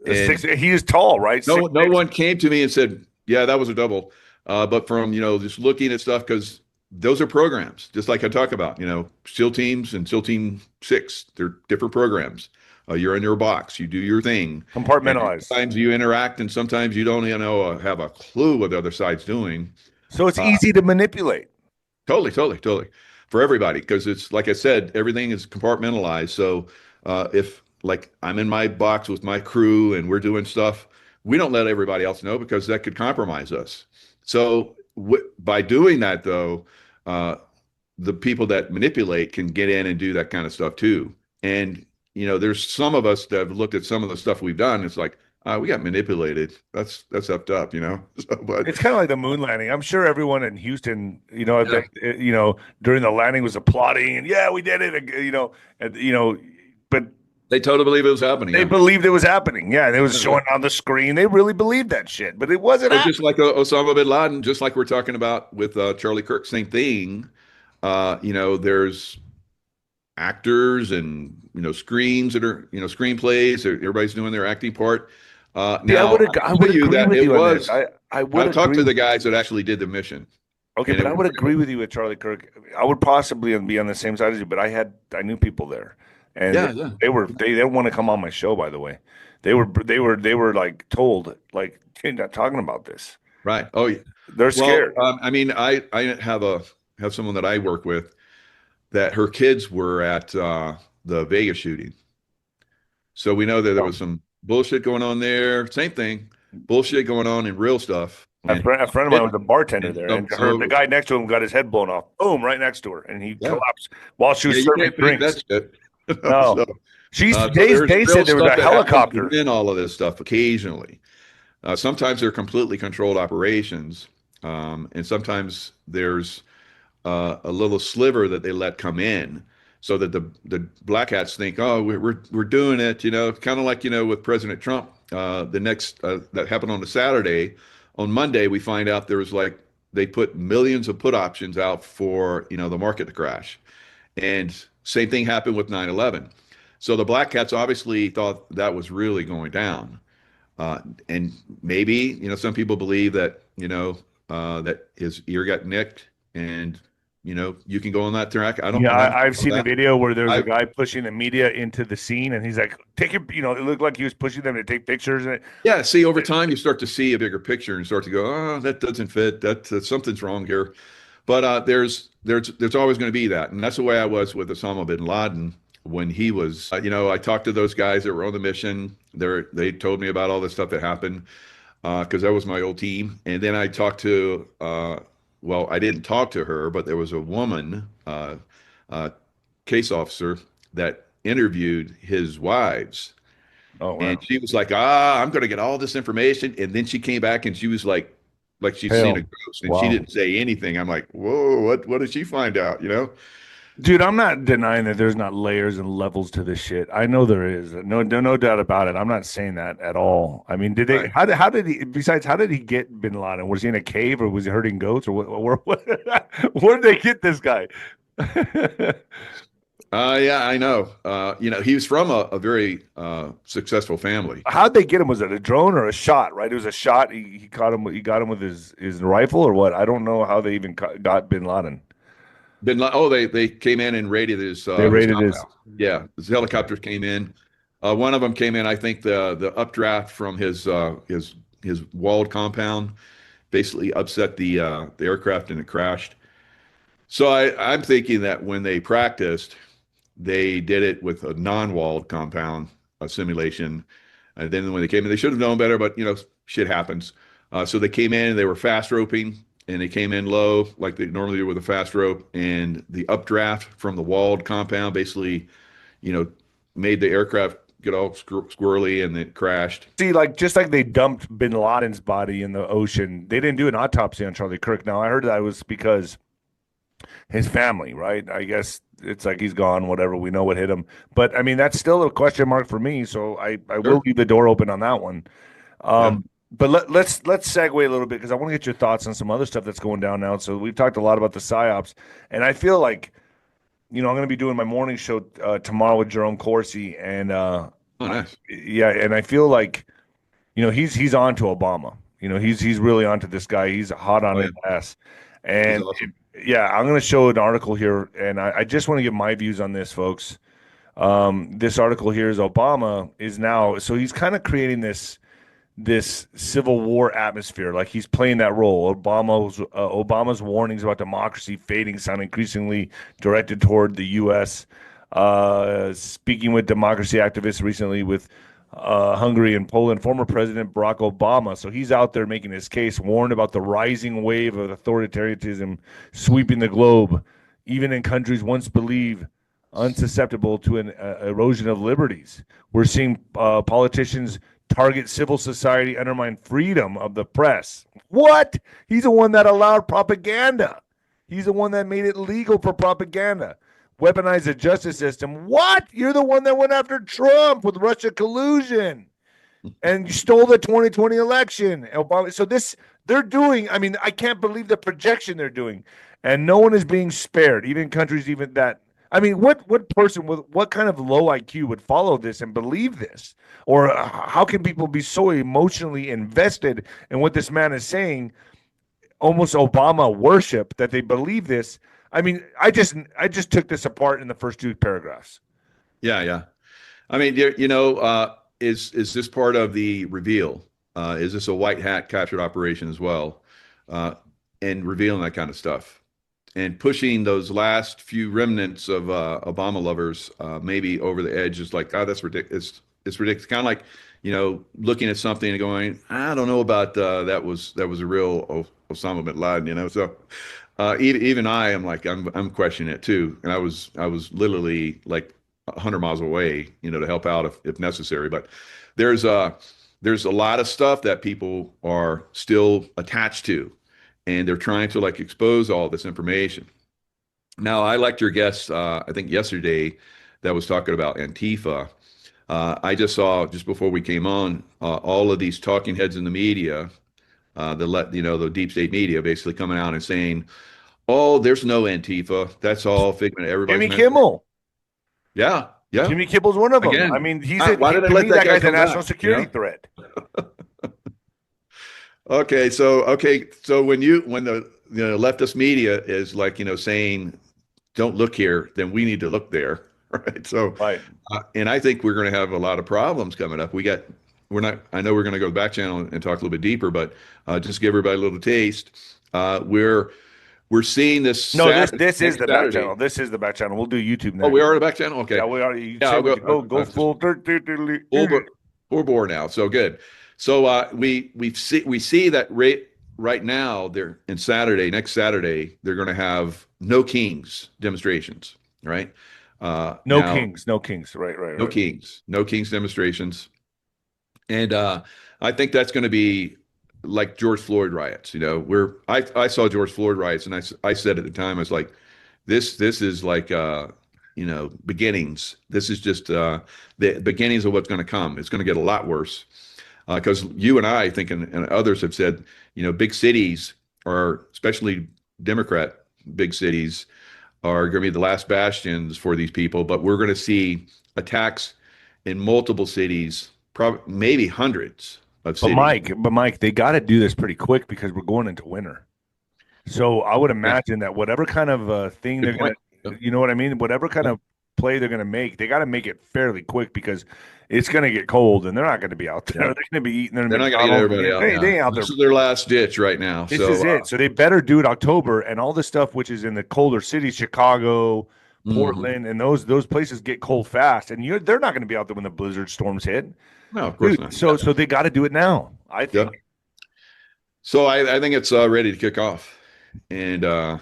He is tall, right? No one came to me and said, "Yeah, that was a double." But from just looking at stuff, because those are programs, just like I talk about. SEAL teams and SEAL Team 6, they're different programs. You're in your box, you do your thing, compartmentalized. Sometimes you interact, and sometimes you don't have a clue what the other side's doing. So it's easy to manipulate. Totally. For everybody, because it's like I said, everything is compartmentalized. So if like I'm in my box with my crew and we're doing stuff, we don't let everybody else know because that could compromise us. So by doing that, though, the people that manipulate can get in and do that kind of stuff too. And there's some of us that have looked at some of the stuff we've done. It's like, we got manipulated. That's effed up, So, but it's kind of like the moon landing. I'm sure everyone in Houston, during the landing was applauding and yeah, we did it, but they totally believe it was happening. They believed it was happening. Yeah, it was showing on the screen. They really believed that shit, but it wasn't. It's just like Osama bin Laden, just like we're talking about with Charlie Kirk, same thing. There's actors and screens that are screenplays. Everybody's doing their acting part. Now, I would agree with you on this. I talked to the guys that actually did the mission. Okay, but I would agree with you with Charlie Kirk. I would possibly be on the same side as you, but I knew people there, and they didn't want to come on my show. By the way, they were like told like you're not talking about this. Right. Oh, yeah. They're scared. I mean, I have someone that I work with that her kids were at the Vegas shooting, so we know that there was some bullshit going on there. Same thing, bullshit going on in real stuff. A friend of mine was a bartender there, and the guy next to him got his head blown off. Boom, right next to her, and he collapsed while she was serving drinks. No, they said there was a helicopter in all of this stuff occasionally. Sometimes they're completely controlled operations, and sometimes there's a little sliver that they let come in. so that the black hats think, oh, we're doing it, kind of like, with President Trump. That happened on a Saturday. On Monday, we find out there was they put millions of put options out for, the market to crash. And same thing happened with 9/11. So the black hats obviously thought that was really going down. And maybe, some people believe that, that his ear got nicked and, you can go on that track. I've seen a video where there's a guy pushing the media into the scene, and he's like, take it, it looked like he was pushing them to take pictures. Yeah. See, over time, you start to see a bigger picture and start to go, oh, that doesn't fit. Something's wrong here. But there's always going to be that. And that's the way I was with Osama bin Laden when he was, I talked to those guys that were on the mission. They told me about all the stuff that happened because that was my old team. And then I talked to, I didn't talk to her, but there was a woman, case officer, that interviewed his wives. Oh, wow. And she was like, I'm going to get all this information. And then she came back and she was like she'd seen a ghost, and she didn't say anything. I'm like, whoa, what did she find out? Dude, I'm not denying that there's not layers and levels to this shit. I know there is. No doubt about it. I'm not saying that at all. I mean, did they? Right. How did he? Besides, how did he get Bin Laden? Was he in a cave, or was he herding goats, or what? Where did they get this guy? Yeah, I know. He was from a very successful family. How'd they get him? Was it a drone or a shot? Right, it was a shot. He caught him. He got him with his rifle, or what? I don't know how they even got Bin Laden. They came in and raided his. They raided his. Yeah, his helicopters came in. One of them came in. I think the updraft from his walled compound basically upset the aircraft, and it crashed. So I'm thinking that when they practiced, they did it with a non-walled compound simulation, and then when they came in, they should have known better. But shit happens. So they came in and they were fast roping. And they came in low like they normally do with a fast rope, and the updraft from the walled compound basically, made the aircraft get all squirrely, and it crashed. See, just like they dumped Bin Laden's body in the ocean, they didn't do an autopsy on Charlie Kirk. Now, I heard that was because his family, right? I guess it's like he's gone, whatever. We know what hit him. But, I mean, that's still a question mark for me, so I will leave the door open on that one. But let's segue a little bit, because I want to get your thoughts on some other stuff that's going down now. So we've talked a lot about the PSYOPs, and I feel like, I'm going to be doing my morning show tomorrow with Jerome Corsi, and nice. And I feel like, he's on to Obama. He's really onto this guy. He's hot on his ass, and awesome. I'm going to show an article here, and I just want to give my views on this, folks. This article here is Obama is now, so he's kind of creating this civil war atmosphere, like he's playing that role. Obama's warnings about democracy fading sound increasingly directed toward the U.S. Speaking with democracy activists recently with Hungary and Poland, former President Barack Obama, so he's out there making his case, warned about the rising wave of authoritarianism sweeping the globe, even in countries once believed unsusceptible to an erosion of liberties. We're seeing politicians target civil society, undermine freedom of the press. What? He's the one that allowed propaganda. He's the one that made it legal for propaganda. Weaponize the justice system. What? You're the one that went after Trump with Russia collusion. And you stole the 2020 election. Obama. So they're doing, I mean, I can't believe the projection they're doing. And no one is being spared, even countries even that. I mean, what person with what kind of low IQ would follow this and believe this? Or how can people be so emotionally invested in what this man is saying, almost Obama worship, that they believe this? I mean, I just took this apart in the first two paragraphs. Yeah. I mean, is this part of the reveal? Is this a white hat captured operation as well? And revealing that kind of stuff. And pushing those last few remnants of Obama lovers maybe over the edge is like, that's ridiculous. It's ridiculous. Kind of like, looking at something and going, I don't know about that was a real Osama bin Laden, So even I am like, I'm questioning it too. And I was literally like 100 miles away, to help out if necessary. But there's a lot of stuff that people are still attached to. And they're trying to expose all this information. Now, I liked your guest, I think yesterday, that was talking about Antifa. I just saw just before we came on all of these talking heads in the media, the deep state media, basically coming out and saying, "Oh, there's no Antifa. That's all figment of everybody's." Jimmy Kimmel. Yeah, yeah. Jimmy Kimmel's one of them. Again, I mean, why did I to let me, that guy guy's a come back, national security threat. Okay, so when the leftist media is like saying, "Don't look here," then we need to look there, right? So, right. And I think we're going to have a lot of problems coming up. I know we're going to go to the back channel and talk a little bit deeper, but just give everybody a little taste. We're seeing this. No, Saturday, this is the back Saturday. channel. This is the back channel. We'll do YouTube now. Oh, we are the back channel. Okay. Yeah, we are. You Yeah, go full full bore now. So good. So we see that right now they're next Saturday they're going to have no kings demonstrations, right? No kings, right. No kings demonstrations, and I think that's going to be like George Floyd riots. I saw George Floyd riots, and I said at the time, I was like, this is like beginnings. This is just the beginnings of what's going to come. It's going to get a lot worse because you and I think and others have said, big cities are, especially Democrat big cities, are going to be the last bastions for these people, but we're going to see attacks in multiple cities, probably maybe hundreds of cities. But Mike, they got to do this pretty quick because we're going into winter. So I would imagine that whatever kind of thing they're going to, you know what I mean? Whatever kind of play they're going to make, they got to make it fairly quick because it's going to get cold and they're not going to be out there. Yeah. They're going to be eating. They're not going to get everybody out. They ain't out there. This is their last ditch right now. This is it. So they better do it October, and all the stuff which is in the colder cities, Chicago, Portland, and those places get cold fast, and they're not going to be out there when the blizzard storms hit. No, of course not. So they got to do it now, I think. Yep. So I think it's ready to kick off, and.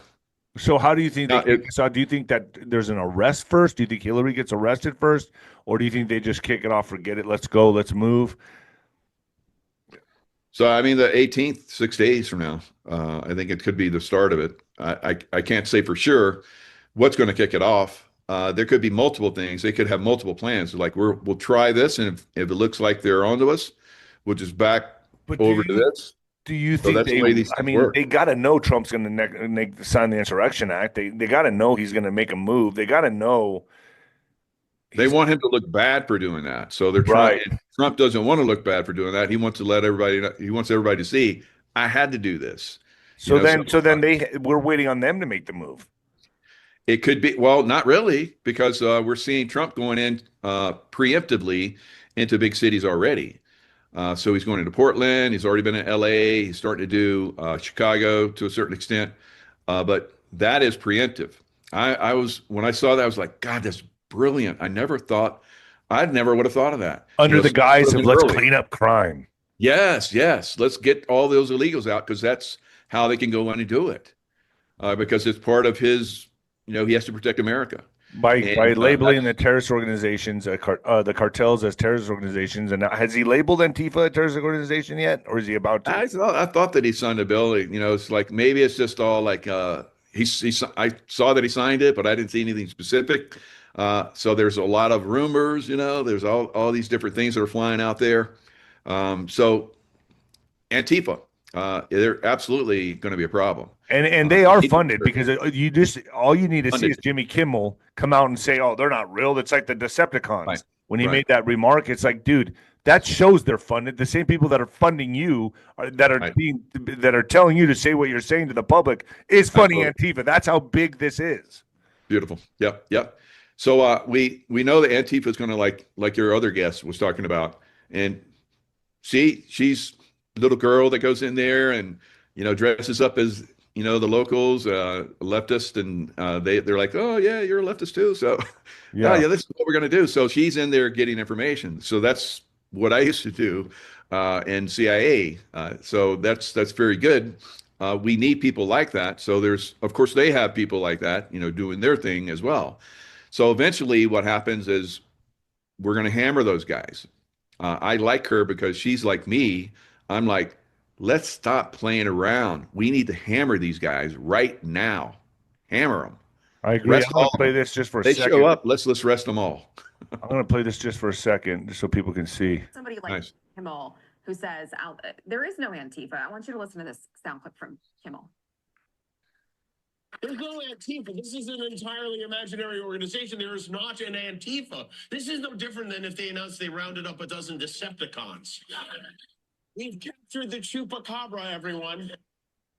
So how do you think? Do you think that there's an arrest first? Do you think Hillary gets arrested first, or do you think they just kick it off? Forget it. Let's go. Let's move. So I mean, the 18th, 6 days from now, I think it could be the start of it. I can't say for sure what's going to kick it off. There could be multiple things. They could have multiple plans. Like we'll try this, and if it looks like they're onto us, we'll just back over to this. Do you think they got to know Trump's going to sign the Insurrection Act. They got to know he's going to make a move. They got to know. They want him to look bad for doing that. So they're trying. Right. Trump doesn't want to look bad for doing that. He wants to let everybody know. He wants everybody to see, I had to do this. So we're waiting on them to make the move. It could be, well, not really, because we're seeing Trump going in preemptively into big cities already. So he's going into Portland. He's already been in LA. He's starting to do Chicago to a certain extent. But that is preemptive. When I saw that, I was like, God, that's brilliant. I never would have thought of that. Under the guise of let's clean up crime. Yes. Let's get all those illegals out because that's how they can go in and do it. Because it's part of his, he has to protect America. By labeling the terrorist organizations, the cartels as terrorist organizations, and has he labeled Antifa a terrorist organization yet, or is he about to? I thought that he signed a bill. It's like maybe it's just all like I saw that he signed it, but I didn't see anything specific. So there's a lot of rumors. There's all these different things that are flying out there. So Antifa, they're absolutely going to be a problem. And they are funded because all you need to see is Jimmy Kimmel come out and say, "Oh, they're not real." It's like the Decepticons. Right. When he made that remark, it's like, dude, that shows they're funded. The same people that are funding you that are telling you to say what you're saying to the public is funding Antifa. That's how big this is. Beautiful. Yep. So we know that Antifa is going to like your other guest was talking about, and she's a little girl that goes in there and dresses up as the locals, leftist, and they're like, oh yeah, you're a leftist too. So yeah, this is what we're gonna do. So she's in there getting information. So that's what I used to do in CIA. So that's very good. We need people like that. So of course they have people like that, doing their thing as well. So eventually what happens is we're gonna hammer those guys. I like her because she's like me. I'm like, let's stop playing around. We need to hammer these guys right now. Hammer them. I agree. Rest I'm going all to play this just for a they second. show up. Let's rest them all. I'm going to play this just for a second, just so people can see. Somebody like Nice. Kimmel who says there is no Antifa. I want you to listen to this sound clip from Kimmel. There's no Antifa. This is an entirely imaginary organization. There is not an Antifa. This is no different than if they announced they rounded up a dozen Decepticons. We've captured the Chupacabra, everyone.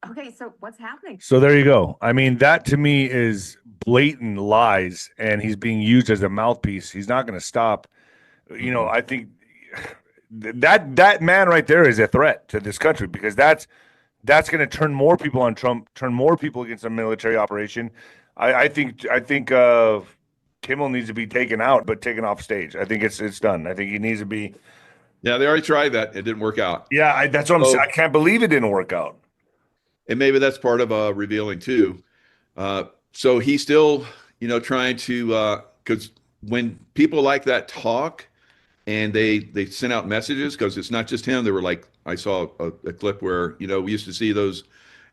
Okay, so what's happening? So there you go. I mean, that to me is blatant lies, and he's being used as a mouthpiece. He's not going to stop. You know, I think that man right there is a threat to this country, because that's going to turn more people on Trump, turn more people against a military operation. I think Kimmel needs to be taken out, but taken off stage. I think it's done. I think he needs to be. Yeah, they already tried that. It didn't work out. Yeah, that's what I'm saying. I can't believe it didn't work out. And maybe that's part of revealing too. So he's still, trying to, because when people like that talk and they send out messages, because it's not just him. They were like, I saw a clip where, we used to see those,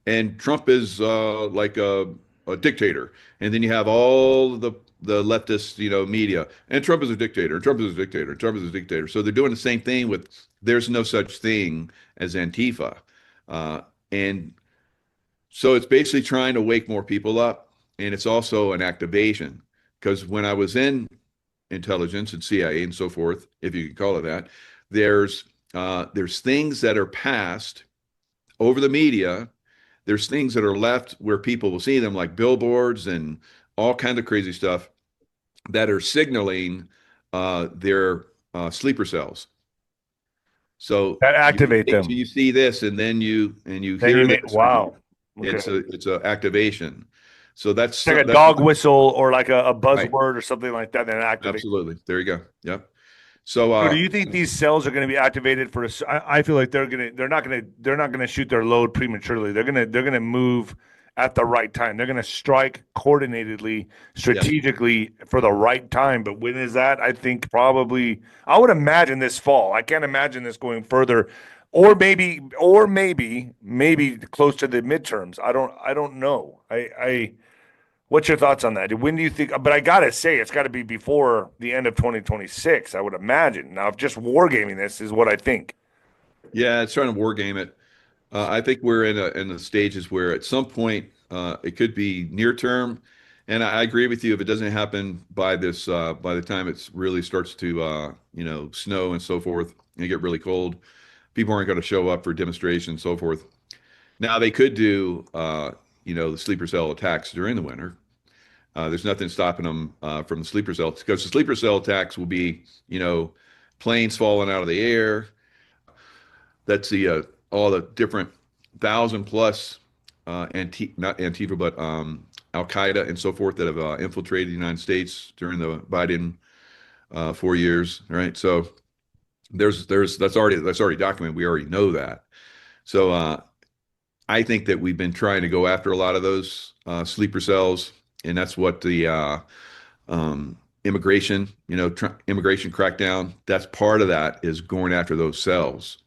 and Trump is like a dictator. And then you have all the leftist, media, and Trump is a dictator, and Trump is a dictator, and Trump is a dictator. So they're doing the same thing with, there's no such thing as Antifa. And so it's basically trying to wake more people up, and it's also an activation. Because when I was in intelligence and CIA and so forth, if you could call it that, there's things that are passed over the media. There's things that are left where people will see them, like billboards and all kinds of crazy stuff that are signaling their sleeper cells. So that activate them. So you see this, and then you hear this. Wow. Okay. It's a activation. So that's like a dog whistle or like a buzzword or something like that. Then activate. Absolutely. There you go. Yep. So do you think these cells are going to be activated for? I feel like they're not going to shoot their load prematurely. They're going to move at the right time. They're going to strike coordinatedly, strategically for the right time. But when is that? I think probably. I would imagine this fall. I can't imagine this going further. Or maybe close to the midterms. I don't know. What's your thoughts on that? When do you think? But I gotta say, it's got to be before the end of 2026. I would imagine. Now, if just wargaming this is what I think. Yeah, it's trying to wargame it. I think we're in the stages where at some point it could be near term, and I agree with you. If it doesn't happen by the time it really starts to snow and so forth, and get really cold, people aren't going to show up for demonstrations and so forth. Now they could do, the sleeper cell attacks during the winter. There's nothing stopping them from the sleeper cell, because the sleeper cell attacks will be, planes falling out of the air. That's all the different 1,000+ not Antifa, but Al Qaeda and so forth that have infiltrated the United States during the Biden 4 years. Right, so. That's already documented. We already know that. So I think that we've been trying to go after a lot of those sleeper cells, and that's what the immigration crackdown. That's part of that, is going after those cells.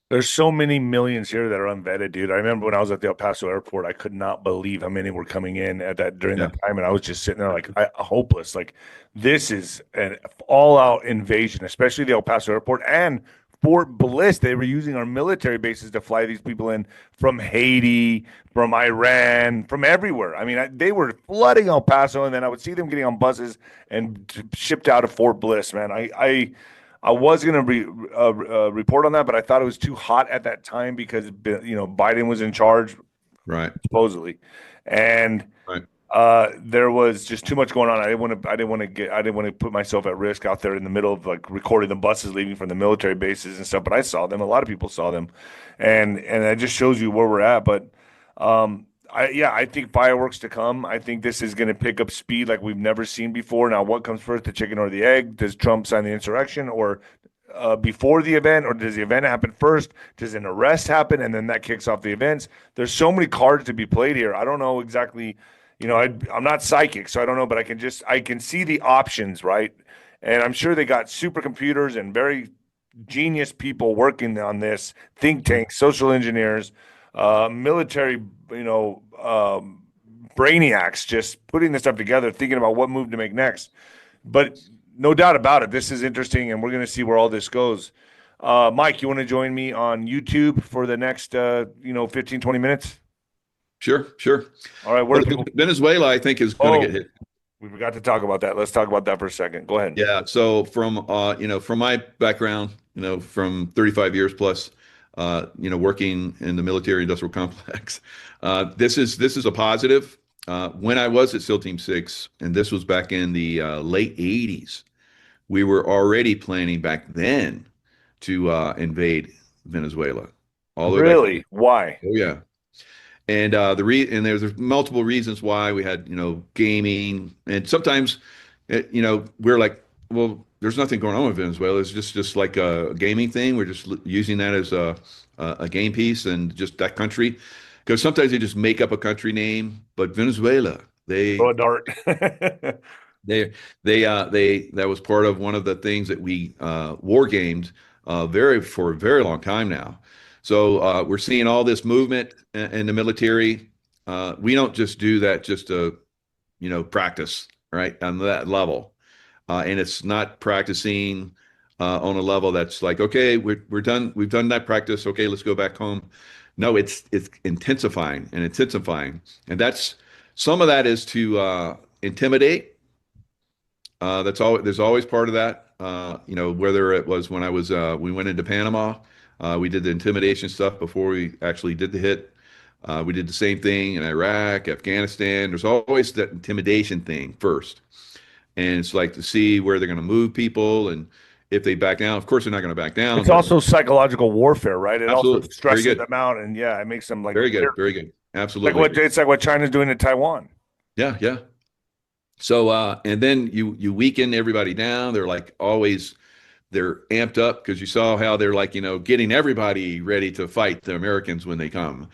There's so many millions here that are unvetted, dude. I remember when I was at the El Paso airport, I could not believe how many were coming in during that time, and I was just sitting there like hopeless. Like, this is an all-out invasion, especially the El Paso airport and Fort Bliss. They were using our military bases to fly these people in from Haiti, from Iran, from everywhere. I mean, they were flooding El Paso, and then I would see them getting on buses and shipped out of Fort Bliss. Man, I was going to report on that, but I thought it was too hot at that time because, Biden was in charge, right? Supposedly, and there was just too much going on. I didn't want to put myself at risk out there in the middle of like recording the buses leaving from the military bases and stuff. But I saw them. A lot of people saw them, and it just shows you where we're at. But I think fireworks to come. I think this is going to pick up speed like we've never seen before. Now, what comes first, the chicken or the egg? Does Trump sign the insurrection or before the event, or does the event happen first? Does an arrest happen and then that kicks off the events? There's so many cards to be played here. I don't know exactly. I'm not psychic, so I don't know, but I can see the options, right? And I'm sure they got supercomputers and very genius people working on this, think tanks, social engineers. military, brainiacs just putting this stuff together, thinking about what move to make next. But no doubt about it, this is interesting, and we're going to see where all this goes. Mike, you want to join me on YouTube for the next, 15, 20 minutes? Sure. All right. Well, Venezuela, I think, is going to get hit. We forgot to talk about that. Let's talk about that for a second. Go ahead. Yeah. So from my background, from 35 years plus, working in the military industrial complex, this is a positive. When I was at SEAL Team 6, and this was back in the late 80s, we were already planning back then to invade Venezuela. All the way Really? back. Why? Oh yeah. And and there's multiple reasons why. We had gaming, and sometimes we're like, well, there's nothing going on with Venezuela. It's just like a gaming thing. We're just using that as a game piece, and just that country, because sometimes they just make up a country name. But Venezuela, throw a dart. they that was part of one of the things that we war gamed for a very long time now. So we're seeing all this movement in the military. We don't just do that just to, practice, right, on that level. And it's not practicing on a level that's like, okay, we're done. We've done that practice. Okay, let's go back home. No, it's intensifying. And that's some of that is to intimidate. There's always part of that. Whether it was when we went into Panama. We did the intimidation stuff before we actually did the hit. We did the same thing in Iraq, Afghanistan. There's always that intimidation thing first. And it's like to see where they're going to move people, and if they back down. Of course, they're not going to back down. It's also psychological warfare, right? It Absolutely. also stresses them out, and it makes them like very good. Absolutely. It's like what China's doing to Taiwan. Yeah. So, and then you weaken everybody down. They're like always. They're amped up because you saw how they're like, getting everybody ready to fight the Americans when they come.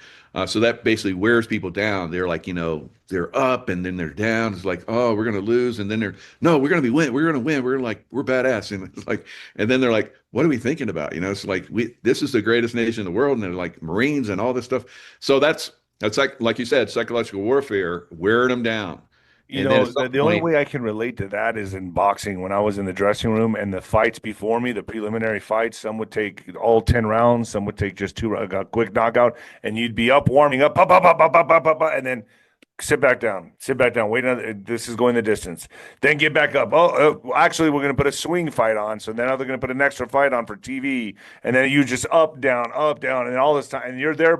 So that basically wears people down. They're like, they're up and then they're down. It's like, oh, we're going to lose. And then no, we're going to win. We're going to win. We're badass. And it's like, and then they're like, what are we thinking about? It's like, this is the greatest nation in the world. And they're like Marines and all this stuff. So that's like you said, psychological warfare, wearing them down. The only way I can relate to that is in boxing. When I was in the dressing room and the fights before me, the preliminary fights, some would take all 10 rounds, some would take just 2, a quick knockout, and you'd be up warming up, and then sit back down, wait another, this is going the distance, then get back up. Actually, we're going to put a swing fight on, so now they're going to put an extra fight on for TV, and then you just up, down, and all this time, and you're there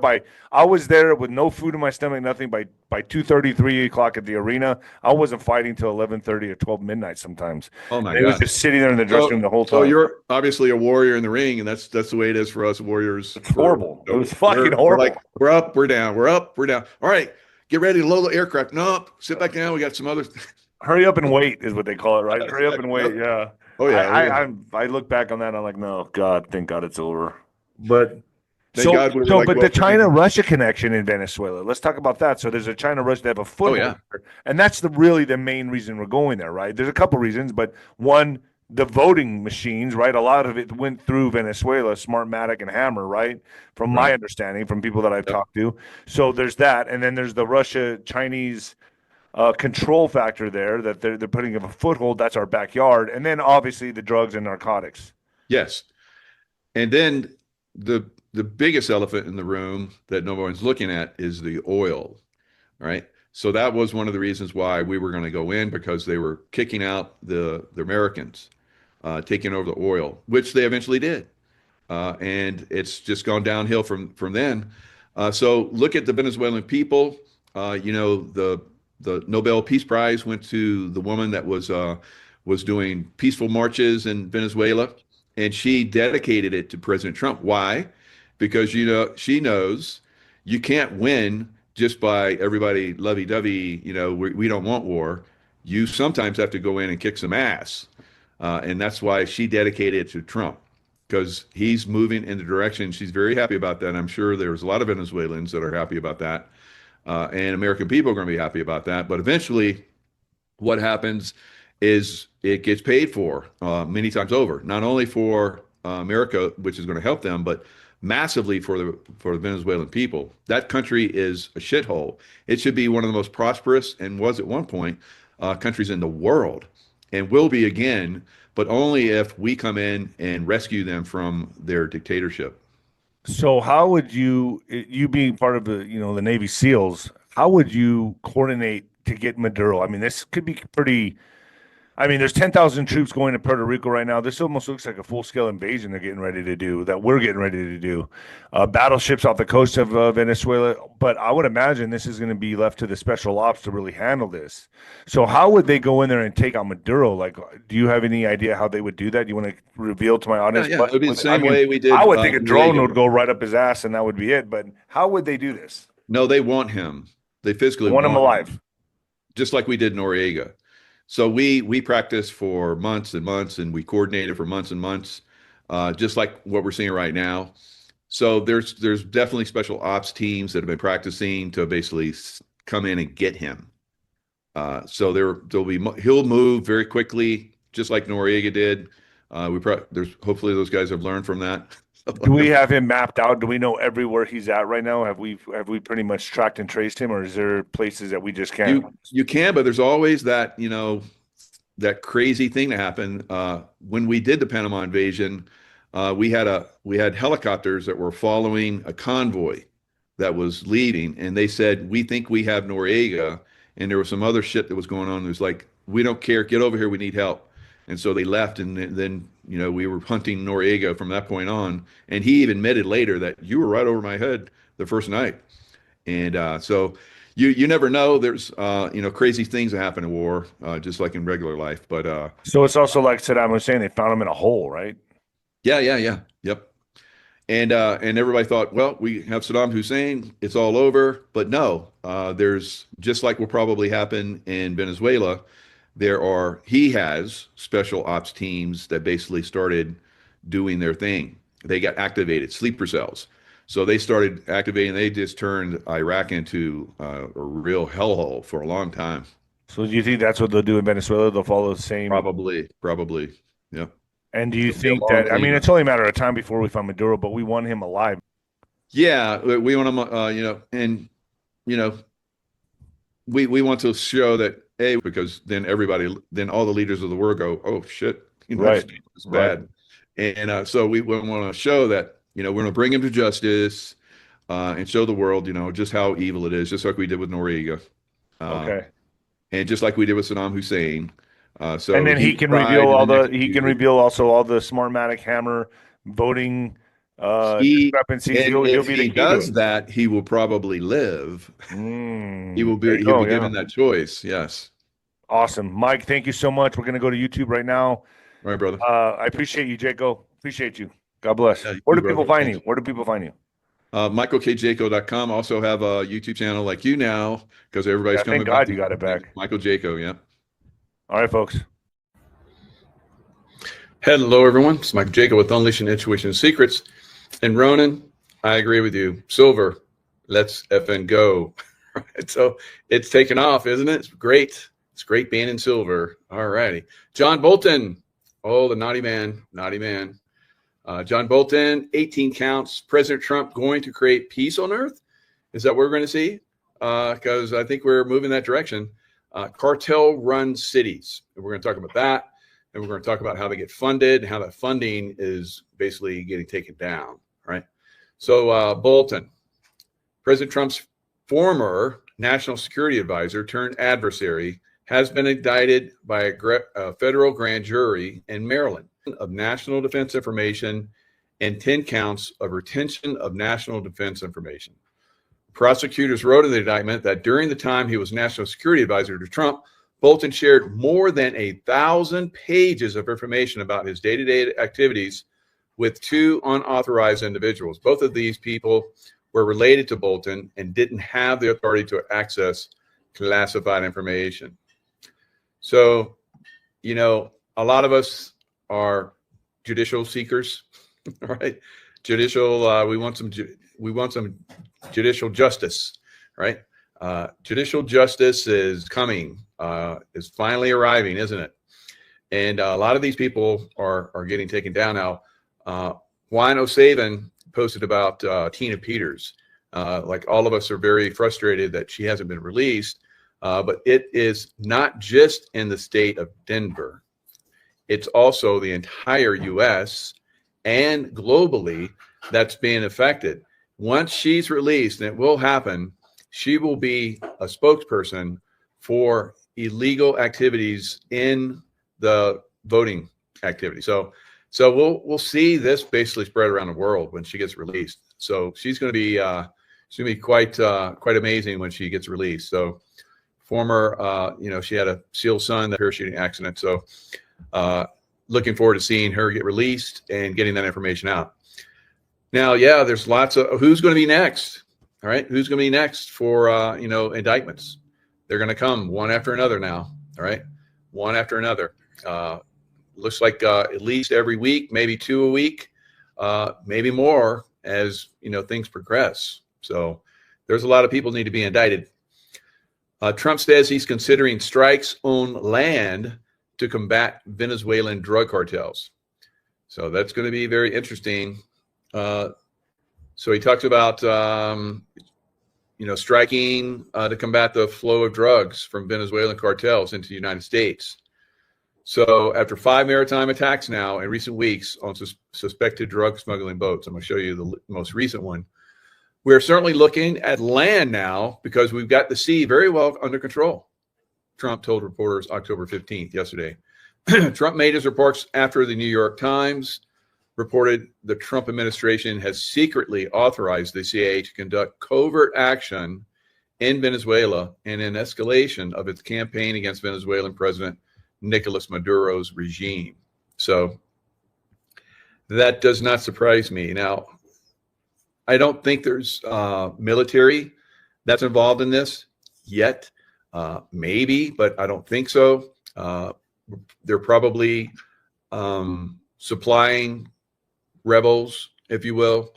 I was there with no food in my stomach, nothing, by 2:30, 3 o'clock at the arena. I wasn't fighting till 11:30 or 12 midnight sometimes. Oh my God. It was just sitting there in the dressing room the whole time. So you're obviously a warrior in the ring, and that's the way it is for us warriors. It's horrible. It was fucking horrible. We're like, we're up, we're down, we're up, we're down. All right. Get ready to load the aircraft. No, sit back down. We got some other. Hurry up and wait is what they call it, right? Hurry up and wait. Yeah. Oh yeah. I look back on that. And I'm like, no, God, thank God it's over. But the China-Russia connection in Venezuela. Let's talk about that. So there's a China-Russia. They have a foothold. Oh yeah. And that's really the main reason we're going there, right? There's a couple reasons, but one, the voting machines, right? A lot of it went through Venezuela, Smartmatic and Hammer, right? From my understanding, from people that I've talked to. So there's that. And then there's the Russia-Chinese control factor there that they're putting up a foothold. That's our backyard. And then obviously the drugs and narcotics. Yes. And then the biggest elephant in the room that no one's looking at is the oil, right? So that was one of the reasons why we were going to go in, because they were kicking out the Americans, taking over the oil, which they eventually did. And it's just gone downhill from then. So look at the Venezuelan people. The Nobel Peace Prize went to the woman that was doing peaceful marches in Venezuela, and she dedicated it to President Trump. Why? Because she knows you can't win just by everybody lovey-dovey. We don't want war. You sometimes have to go in and kick some ass. And that's why she dedicated it to Trump, because he's moving in the direction. She's very happy about that. I'm sure there's a lot of Venezuelans that are happy about that. And American people are going to be happy about that. But eventually what happens is it gets paid for many times over, not only for America, which is going to help them, but massively for the Venezuelan people. That country is a shithole. It should be one of the most prosperous, and was at one point, countries in the world, and will be again, but only if we come in and rescue them from their dictatorship. So how would you being part of the the Navy SEALs, how would you coordinate to get Maduro? I mean, this could be pretty. I mean, there's 10,000 troops going to Puerto Rico right now. This almost looks like a full-scale invasion they're getting ready to do, that we're getting ready to do. Battleships off the coast of Venezuela. But I would imagine this is going to be left to the special ops to really handle this. So how would they go in there and take on Maduro? Like, do you have any idea how they would do that? Do you want to reveal to my audience? Yeah, it would be the same way we did. I would think a drone would go right up his ass and that would be it. But how would they do this? No, they want him. They physically want him alive. Just like we did Noriega. So we practiced for months and months, and we coordinated for months and months, just like what we're seeing right now. So there's definitely special ops teams that have been practicing to basically come in and get him. So he'll move very quickly, just like Noriega did. There's hopefully those guys have learned from that. Do we have him mapped out? Do we know everywhere he's at right now? Have we pretty much tracked and traced him, or is there places that we just can't? You can, but there's always that that crazy thing that happened when we did the Panama invasion. We had helicopters that were following a convoy that was leaving, and they said, "We think we have Noriega," and there was some other shit that was going on. It was like, "We don't care, get over here, we need help." And so they left, and then we were hunting Noriega from that point on. And he even admitted later that you were right over my head the first night. And so you never know. There's crazy things that happen in war, just like in regular life. But so it's also like Saddam Hussein. They found him in a hole, right? Yeah, yep. And everybody thought, well, we have Saddam Hussein, it's all over. But no, there's, just like will probably happen in Venezuela, he has special ops teams that basically started doing their thing. They got activated, sleeper cells. So they started activating, they just turned Iraq into a real hellhole for a long time. So do you think that's what they'll do in Venezuela? They'll follow the same? Probably. Yeah. And do you think that, I mean, it's only a matter of time before we find Maduro, but we want him alive. Yeah, we want him, we want to show that, because then all the leaders of the world go, oh shit, right, it's bad. Right. And so we want to show that, we're going to bring him to justice and show the world, just how evil it is, just like we did with Noriega. Okay. And just like we did with Saddam Hussein. So and then he can reveal also all the Smartmatic hammer voting discrepancies. He'll be the key does that, he will probably live. He'll be given that choice. Yes. Awesome. Mike, thank you so much. We're going to go to YouTube right now. All right, brother. I appreciate you, Jaco. Appreciate you. God bless. Yeah, Where do people find you? MichaelKJaco.com. Also have a YouTube channel like you now, because everybody's coming back. Thank God you got it back. Michael Jaco, yeah. All right, folks. Hello, everyone. It's Michael Jaco with Unleashing Intuition Secrets. And Ronan, I agree with you. Silver, let's effing go. Right, so it's taken off, isn't it? It's great. It's great being in silver. All righty. John Bolton. Oh, the naughty man. John Bolton, 18 counts. President Trump going to create peace on earth? Is that what we're going to see? Because I think we're moving that direction. Cartel-run cities. And we're going to talk about that. And we're going to talk about how they get funded, how that funding is basically getting taken down, right? So Bolton, President Trump's former national security advisor turned adversary, has been indicted by a federal grand jury in Maryland of national defense information and 10 counts of retention of national defense information. Prosecutors wrote in the indictment that during the time he was national security advisor to Trump, Bolton shared more than 1,000 pages of information about his day-to-day activities with two unauthorized individuals. Both of these people were related to Bolton and didn't have the authority to access classified information. So, a lot of us are judicial seekers, right? We want some judicial justice, right? Judicial justice is coming, is finally arriving, isn't it? And a lot of these people are getting taken down now. Juan O'Savin posted about Tina Peters. Like all of us are very frustrated that she hasn't been released, but it is not just in the state of Denver. It's also the entire U.S. and globally that's being affected. Once she's released, and it will happen, she will be a spokesperson for illegal activities in the voting activity. So we'll see this basically spread around the world when she gets released. So she's going to be quite amazing when she gets released. So former, she had a SEAL son, that parachuting accident. So looking forward to seeing her get released and getting that information out. Now, yeah, there's lots of who's going to be next. All right, who's going to be next for indictments? They're going to come one after another now. All right, one after another. Looks like at least every week, maybe 2 a week, maybe more as things progress. So there's a lot of people need to be indicted. Trump says he's considering strikes on land to combat Venezuelan drug cartels. So that's going to be very interesting. So he talks about striking to combat the flow of drugs from Venezuelan cartels into the United States. So after 5 maritime attacks now in recent weeks on suspected drug smuggling boats, I'm going to show you the most recent one. We're certainly looking at land now because we've got the sea very well under control, Trump told reporters October 15th, yesterday. Trump made his reports after the New York Times reported the Trump administration has secretly authorized the CIA to conduct covert action in Venezuela and an escalation of its campaign against Venezuelan President Nicolas Maduro's regime. So that does not surprise me. Now, I don't think there's military that's involved in this yet. Maybe, but I don't think so. They're probably supplying rebels, if you will,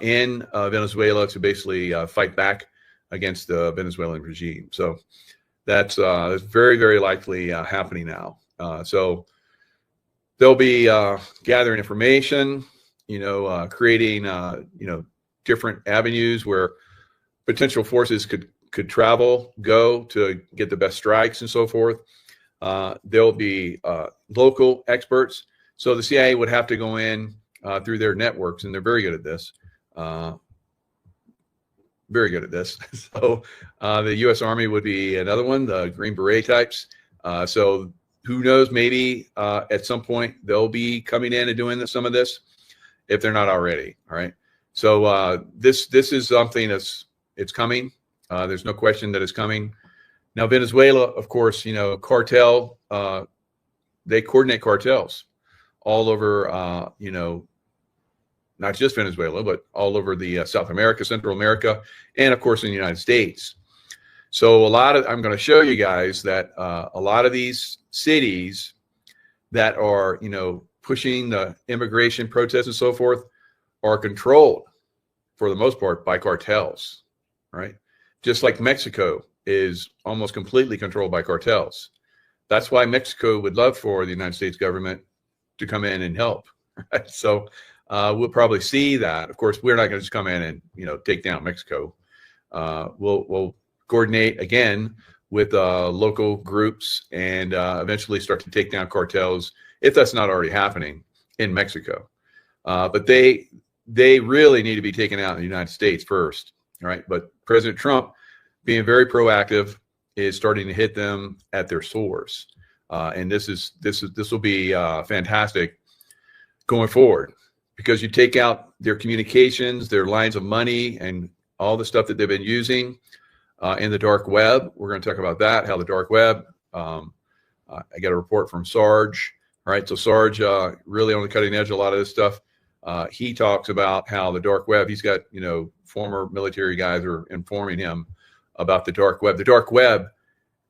in Venezuela to basically fight back against the Venezuelan regime. So that's very, very likely happening now. So they'll be gathering information, creating, different avenues where potential forces could go to get the best strikes and so forth. There'll be local experts. So the CIA would have to go in through their networks, and they're very good at this. Very good at this. So the U.S. Army would be another one, the Green Beret types. So who knows, maybe at some point they'll be coming in and doing some of this if they're not already. All right. So this is something it's coming. There's no question that it's coming. Now, Venezuela, of course, cartel, they coordinate cartels all over, not just Venezuela, but all over the South America, Central America, and of course in the United States. So I'm going to show you guys that a lot of these cities that are, pushing the immigration protests and so forth are controlled for the most part by cartels, right? Just like Mexico is almost completely controlled by cartels. That's why Mexico would love for the United States government to come in and help, right? So we'll probably see that. Of course, we're not going to just come in and, take down Mexico. We'll coordinate again with local groups and eventually start to take down cartels if that's not already happening in Mexico. But they really need to be taken out in the United States first, right? But President Trump, being very proactive, is starting to hit them at their source, and this will be fantastic going forward, because you take out their communications, their lines of money, and all the stuff that they've been using in the dark web. We're going to talk about that, how the dark web. I got a report from Sarge. All right, so Sarge really on the cutting edge of a lot of this stuff. He talks about how the dark web. He's got former military guys are informing him about the dark web. The dark web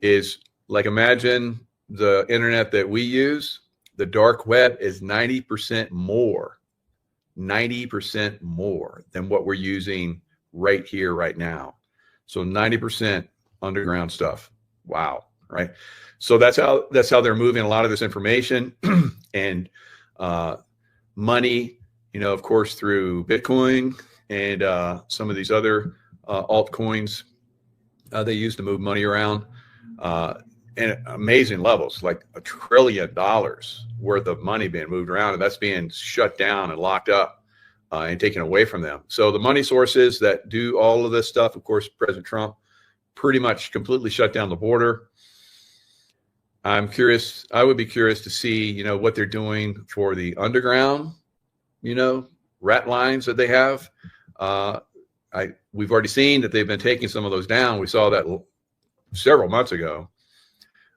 is like, imagine the internet that we use. The dark web is 90% more than what we're using right here, right now. So 90% underground stuff. Wow. Right. So that's how they're moving a lot of this information and money, of course, through Bitcoin and some of these other altcoins they use to move money around. And amazing levels, like $1 trillion worth of money being moved around, and that's being shut down and locked up and taken away from them. So the money sources that do all of this stuff, of course, President Trump pretty much completely shut down the border. I'm curious. I would be curious to see, what they're doing for the underground, rat lines that they have. We've already seen that they've been taking some of those down. We saw that several months ago.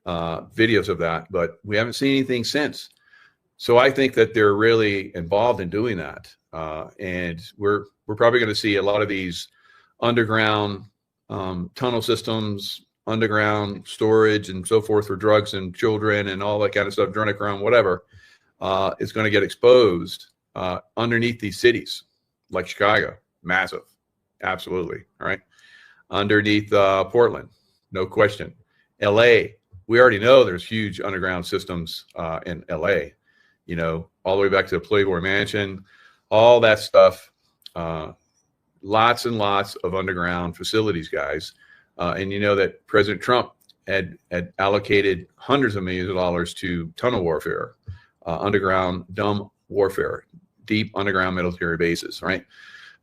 Videos of that, but we haven't seen anything since. So I think that they're really involved in doing that, and we're probably going to see a lot of these underground tunnel systems, underground storage, and so forth for drugs and children and all that kind of stuff, adrenochrome, whatever, is going to get exposed underneath these cities like Chicago, massive, absolutely, all right, underneath Portland, no question, LA. We already know there's huge underground systems in LA, all the way back to the Playboy Mansion, all that stuff. Lots and lots of underground facilities, guys. And that President Trump had allocated hundreds of millions of dollars to tunnel warfare, underground dumb warfare, deep underground military bases, right?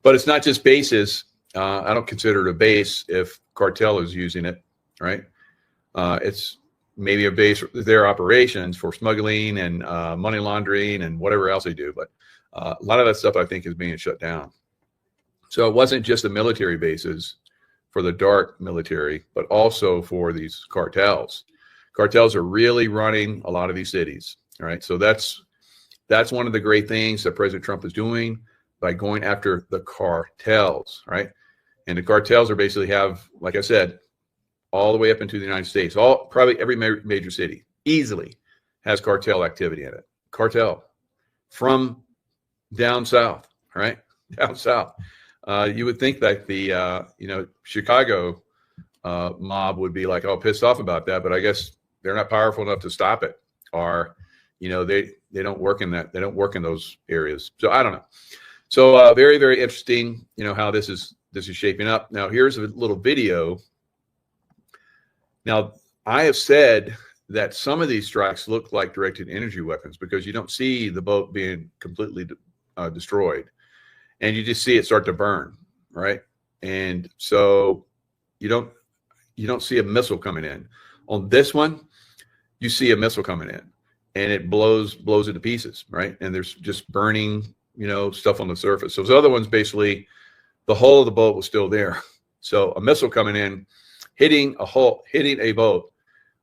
But it's not just bases. I don't consider it a base if cartel is using it, right? It's maybe a base for their operations for smuggling and money laundering and whatever else they do. But a lot of that stuff, I think, is being shut down. So it wasn't just the military bases for the dark military, but also for these cartels. Cartels are really running a lot of these cities. All right. So that's one of the great things that President Trump is doing by going after the cartels, right? And the cartels are basically have, like I said, all the way up into the United States. Probably every major city easily has cartel activity in it. Cartel from down south, right? Down south. You would think that the Chicago mob would be like all pissed off about that, but I guess they're not powerful enough to stop it, or they don't work in that. They don't work in those areas. So I don't know. So very, very interesting. How this is shaping up. Now here's a little video. Now, I have said that some of these strikes look like directed energy weapons because you don't see the boat being completely destroyed, and you just see it start to burn, right? And so you don't see a missile coming in. On this one, you see a missile coming in, and it blows it to pieces, right? And there's just burning, stuff on the surface. So those other ones, basically, the hull of the boat was still there. So a missile coming in, hitting a boat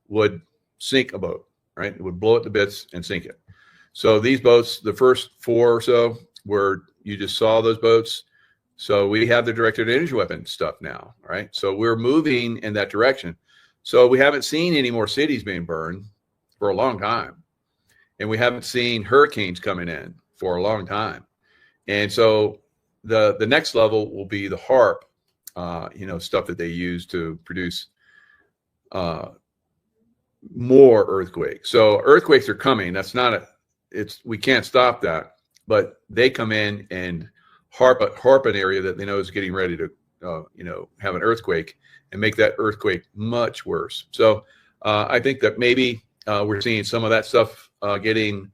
would sink a boat, right? It would blow it to bits and sink it. So these boats, the first 4 or so, where you just saw those boats. So we have the directed energy weapon stuff now, right? So we're moving in that direction. So we haven't seen any more cities being burned for a long time. And we haven't seen hurricanes coming in for a long time. And so the next level will be the HARP, stuff that they use to produce more earthquakes. So earthquakes are coming. We can't stop that, but they come in and harp an area that they know is getting ready to, have an earthquake and make that earthquake much worse. So I think that maybe we're seeing some of that stuff getting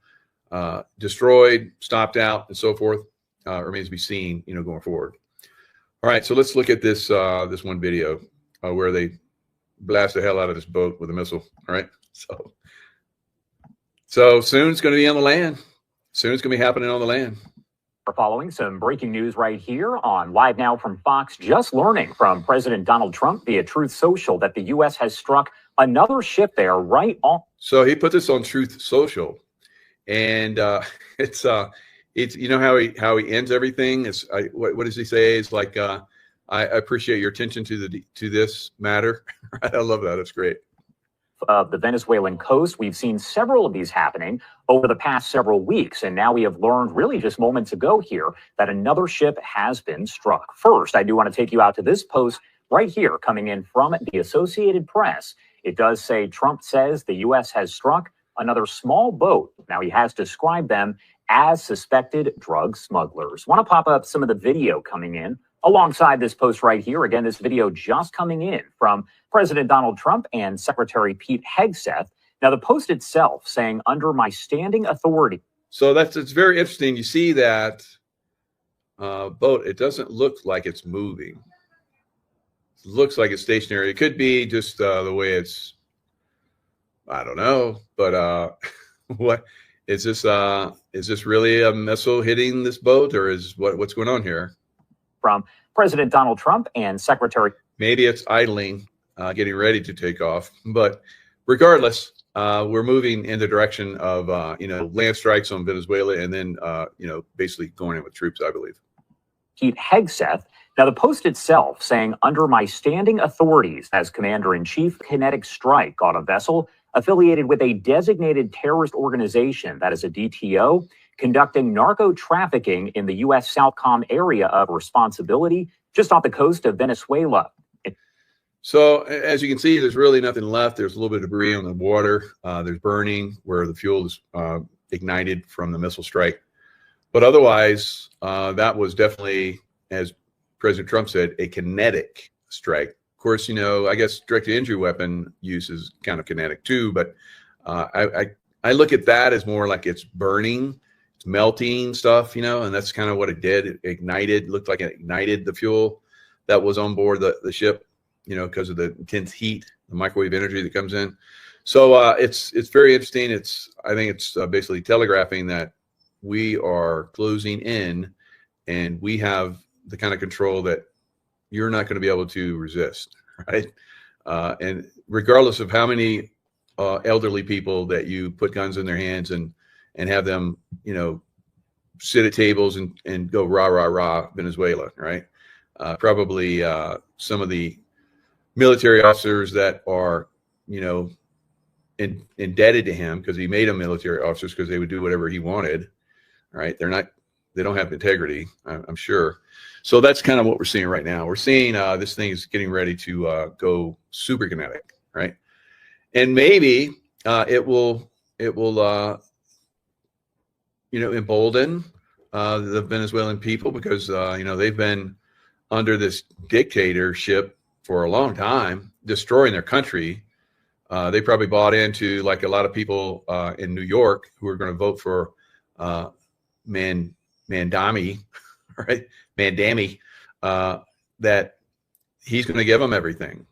destroyed, stopped out, and so forth. Remains to be seen, going forward. All right, so let's look at this one video where they blast the hell out of this boat with a missile. All right, so soon it's going to be on the land. Soon it's going to be happening on the land. We're following some breaking news right here on Live Now from Fox. Just learning from President Donald Trump via Truth Social that the U.S. has struck another ship there right on. So he put this on Truth Social, and it's how he ends everything. What does he say? It's like I appreciate your attention to this matter. I love that. It's great. Of the Venezuelan coast. We've seen several of these happening over the past several weeks, and now we have learned really just moments ago here that another ship has been struck. First, I do want to take you out to this post right here coming in from the Associated Press. It does say Trump says the U.S. has struck another small boat. Now he has described them as suspected drug smugglers. Want to pop up some of the video coming in alongside this post right here. Again, this video just coming in from President Donald Trump and Secretary Pete Hegseth. Now, the post itself saying, under my standing authority. So it's very interesting. You see that boat. It doesn't look like it's moving. It looks like it's stationary. It could be just the way it's, I don't know. But what is this? Is this really a missile hitting this boat, or is what's going on here? From President Donald Trump and Secretary. Maybe it's idling, getting ready to take off. But regardless, we're moving in the direction of, land strikes on Venezuela and then, basically going in with troops, I believe. Pete Hegseth. Now, the post itself saying, under my standing authorities as commander-in-chief, kinetic strike on a vessel affiliated with a designated terrorist organization, that is a DTO, conducting narco trafficking in the U.S. Southcom area of responsibility just off the coast of Venezuela. So as you can see, there's really nothing left. There's a little bit of debris on the water. There's burning where the fuel is ignited from the missile strike. But otherwise, that was definitely, as President Trump said, a kinetic strike. Of course, I guess direct-to-injury weapon use is kind of kinetic too. But I look at that as more like it's burning, it's melting stuff, and that's kind of what it did. It ignited, looked like it ignited the fuel that was on board the ship. Because of the intense heat, the microwave energy that comes in. So it's very interesting. I think it's basically telegraphing that we are closing in, and we have the kind of control that you're not going to be able to resist, right? And regardless of how many elderly people that you put guns in their hands and have them, sit at tables and go rah, rah, rah, Venezuela, right? Probably some of the military officers that are, indebted to him because he made them military officers because they would do whatever he wanted, right? They don't have integrity, I'm sure. So that's kind of what we're seeing right now. We're seeing this thing is getting ready to go super kinetic, right? And maybe it will embolden the Venezuelan people because, they've been under this dictatorship for a long time, destroying their country. They probably bought into, like a lot of people in New York who are going to vote for Mandami, right? Mandami, that he's going to give them everything.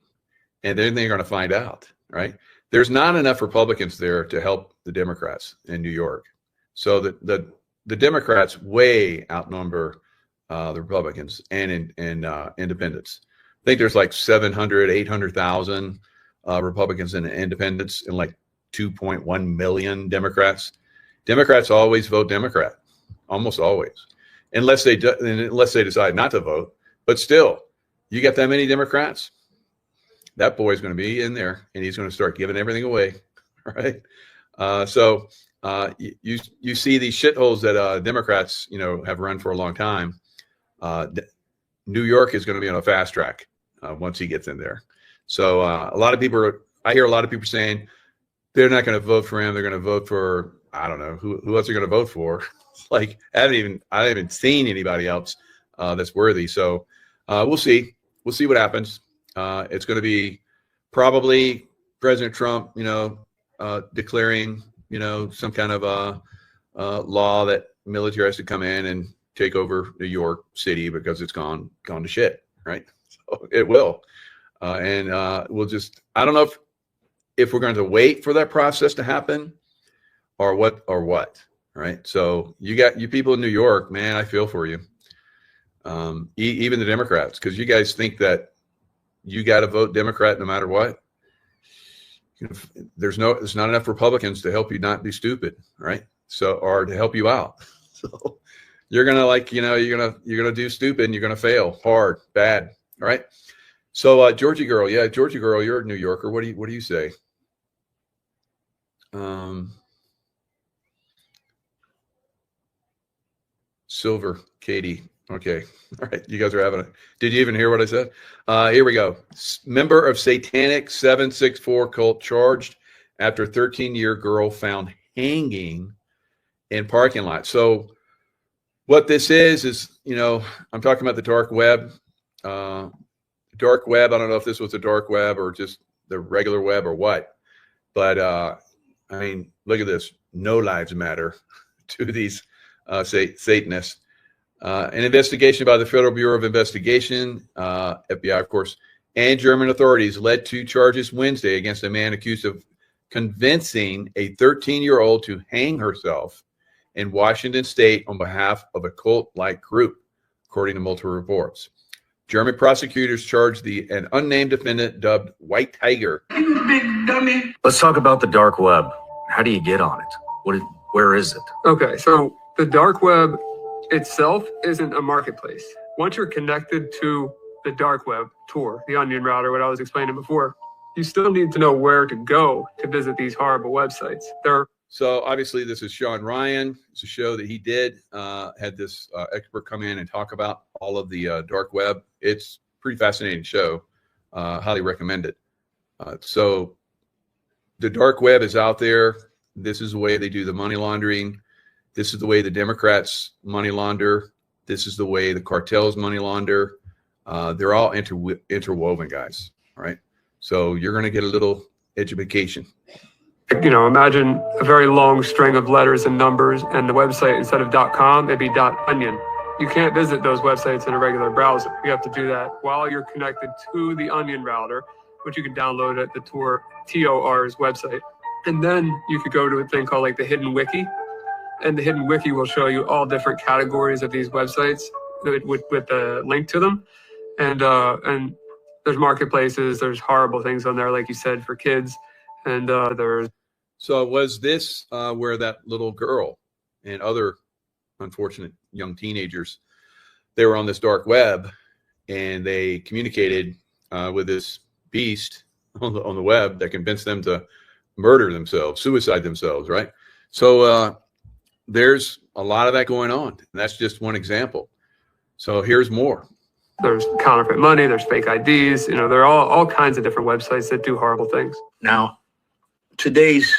And then they're going to find out, right? There's not enough Republicans there to help the Democrats in New York. So the Democrats way outnumber the Republicans and independents. I think there's like 800,000 Republicans and independents and like 2.1 million Democrats. Democrats always vote Democrat, almost always, unless they decide not to vote. But still, you got that many Democrats, that boy's going to be in there and he's going to start giving everything away, right? So you see these shitholes that Democrats have run for a long time. New York is going to be on a fast track once he gets in there. So I hear a lot of people saying they're not going to vote for him. They're going to vote for, I don't know who else they're going to vote for. Like I haven't seen anybody else that's worthy. So we'll see what happens. It's going to be probably President Trump, declaring, some kind of law that military has to come in and take over New York City because it's gone to shit, right? So it will. And we'll just, I don't know if we're going to wait for that process to happen or what, right? So you people in New York, man, I feel for you. Even the Democrats, because you guys think that you got to vote Democrat no matter what. There's not enough Republicans to help you not be stupid, right? So, or to help you out. So you're going to you're going to do stupid and you're going to fail hard, bad. All right. So Georgie girl. Yeah. Georgie girl, you're a New Yorker. What do you say? Silver, Katie. Okay. All right. You guys are having did you even hear what I said? Here we go. Member of Satanic 764 cult charged after 13-year girl found hanging in parking lots. So what this is, you know, I'm talking about the dark web. Dark web, I don't know if this was the dark web or just the regular web or what, but I mean, look at this. No lives matter to these Satanists. An investigation by the Federal Bureau of Investigation, FBI, of course, and German authorities led to charges Wednesday against a man accused of convincing a 13-year-old to hang herself in Washington state on behalf of a cult-like group, according to multiple reports. German prosecutors charged an unnamed defendant dubbed White Tiger. You big dummy. Let's talk about the dark web. How do you get on it? Where is it? Okay, so the dark web itself isn't a marketplace. Once you're connected to the dark web, Tor, the onion router, what I was explaining before, you still need to know where to go to visit these horrible websites. So obviously this is Sean Ryan. It's a show that he did, had this expert come in and talk about all of the dark web. It's a pretty fascinating show. Highly recommend it. So the dark web is out there. This is the way they do the money laundering. This is the way the Democrats money launder. This is the way the cartels money launder. They're all interwoven, guys. All right. So you're going to get a little education. You know, imagine a very long string of letters and numbers, and the website, instead of .com, it'd be .onion. You can't visit those websites in a regular browser. You have to do that while you're connected to the onion router, which you can download at the TOR's website. And then you could go to a thing called like the Hidden Wiki, and the Hidden Wiki will show you all different categories of these websites with the link to them. And there's marketplaces, there's horrible things on there, like you said, for kids. And there's. So was this where that little girl and other unfortunate young teenagers, they were on this dark web and they communicated with this beast on the web that convinced them to murder themselves, suicide themselves, right? So there's a lot of that going on. And that's just one example. So here's more. There's counterfeit money, there's fake IDs, you know, there are all kinds of different websites that do horrible things. Now, today's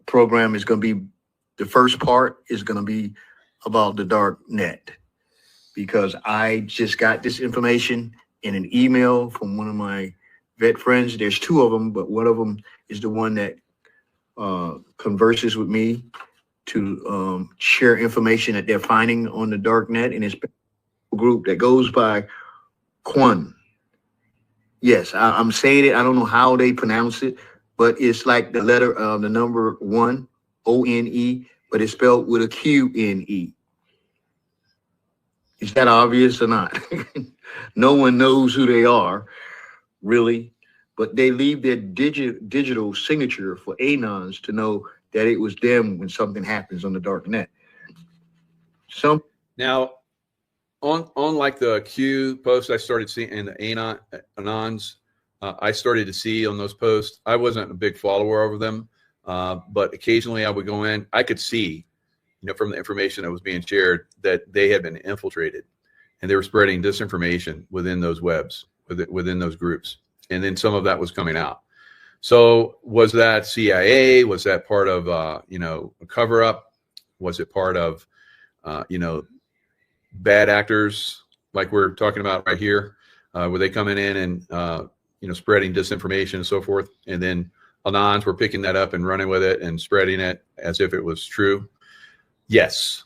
program is going to be, the first part is going to be about the dark net, because I just got this information in an email from one of my vet friends. There's two of them, but one of them is the one that converses with me to share information that they're finding on the dark net, and it's a group that goes by Quan. Yes, I'm saying it. I don't know how they pronounce it, but it's like the letter, the number 1, O-N-E, but it's spelled with a Q-N-E. Is that obvious or not? No one knows who they are, really, but they leave their digital signature for anons to know that it was them when something happens on the dark net. Now, on like the Q posts I started seeing and the anons, I started to see on those posts. I wasn't a big follower of them, but occasionally I would go in. I could see, you know, from the information that was being shared that they had been infiltrated and they were spreading disinformation within those webs, within those groups. And then some of that was coming out. So was that CIA? Was that part of, you know, a cover up? Was it part of, you know, bad actors like we're talking about right here? Were they coming in and, you know, spreading disinformation and so forth? And then Anons were picking that up and running with it and spreading it as if it was true. Yes.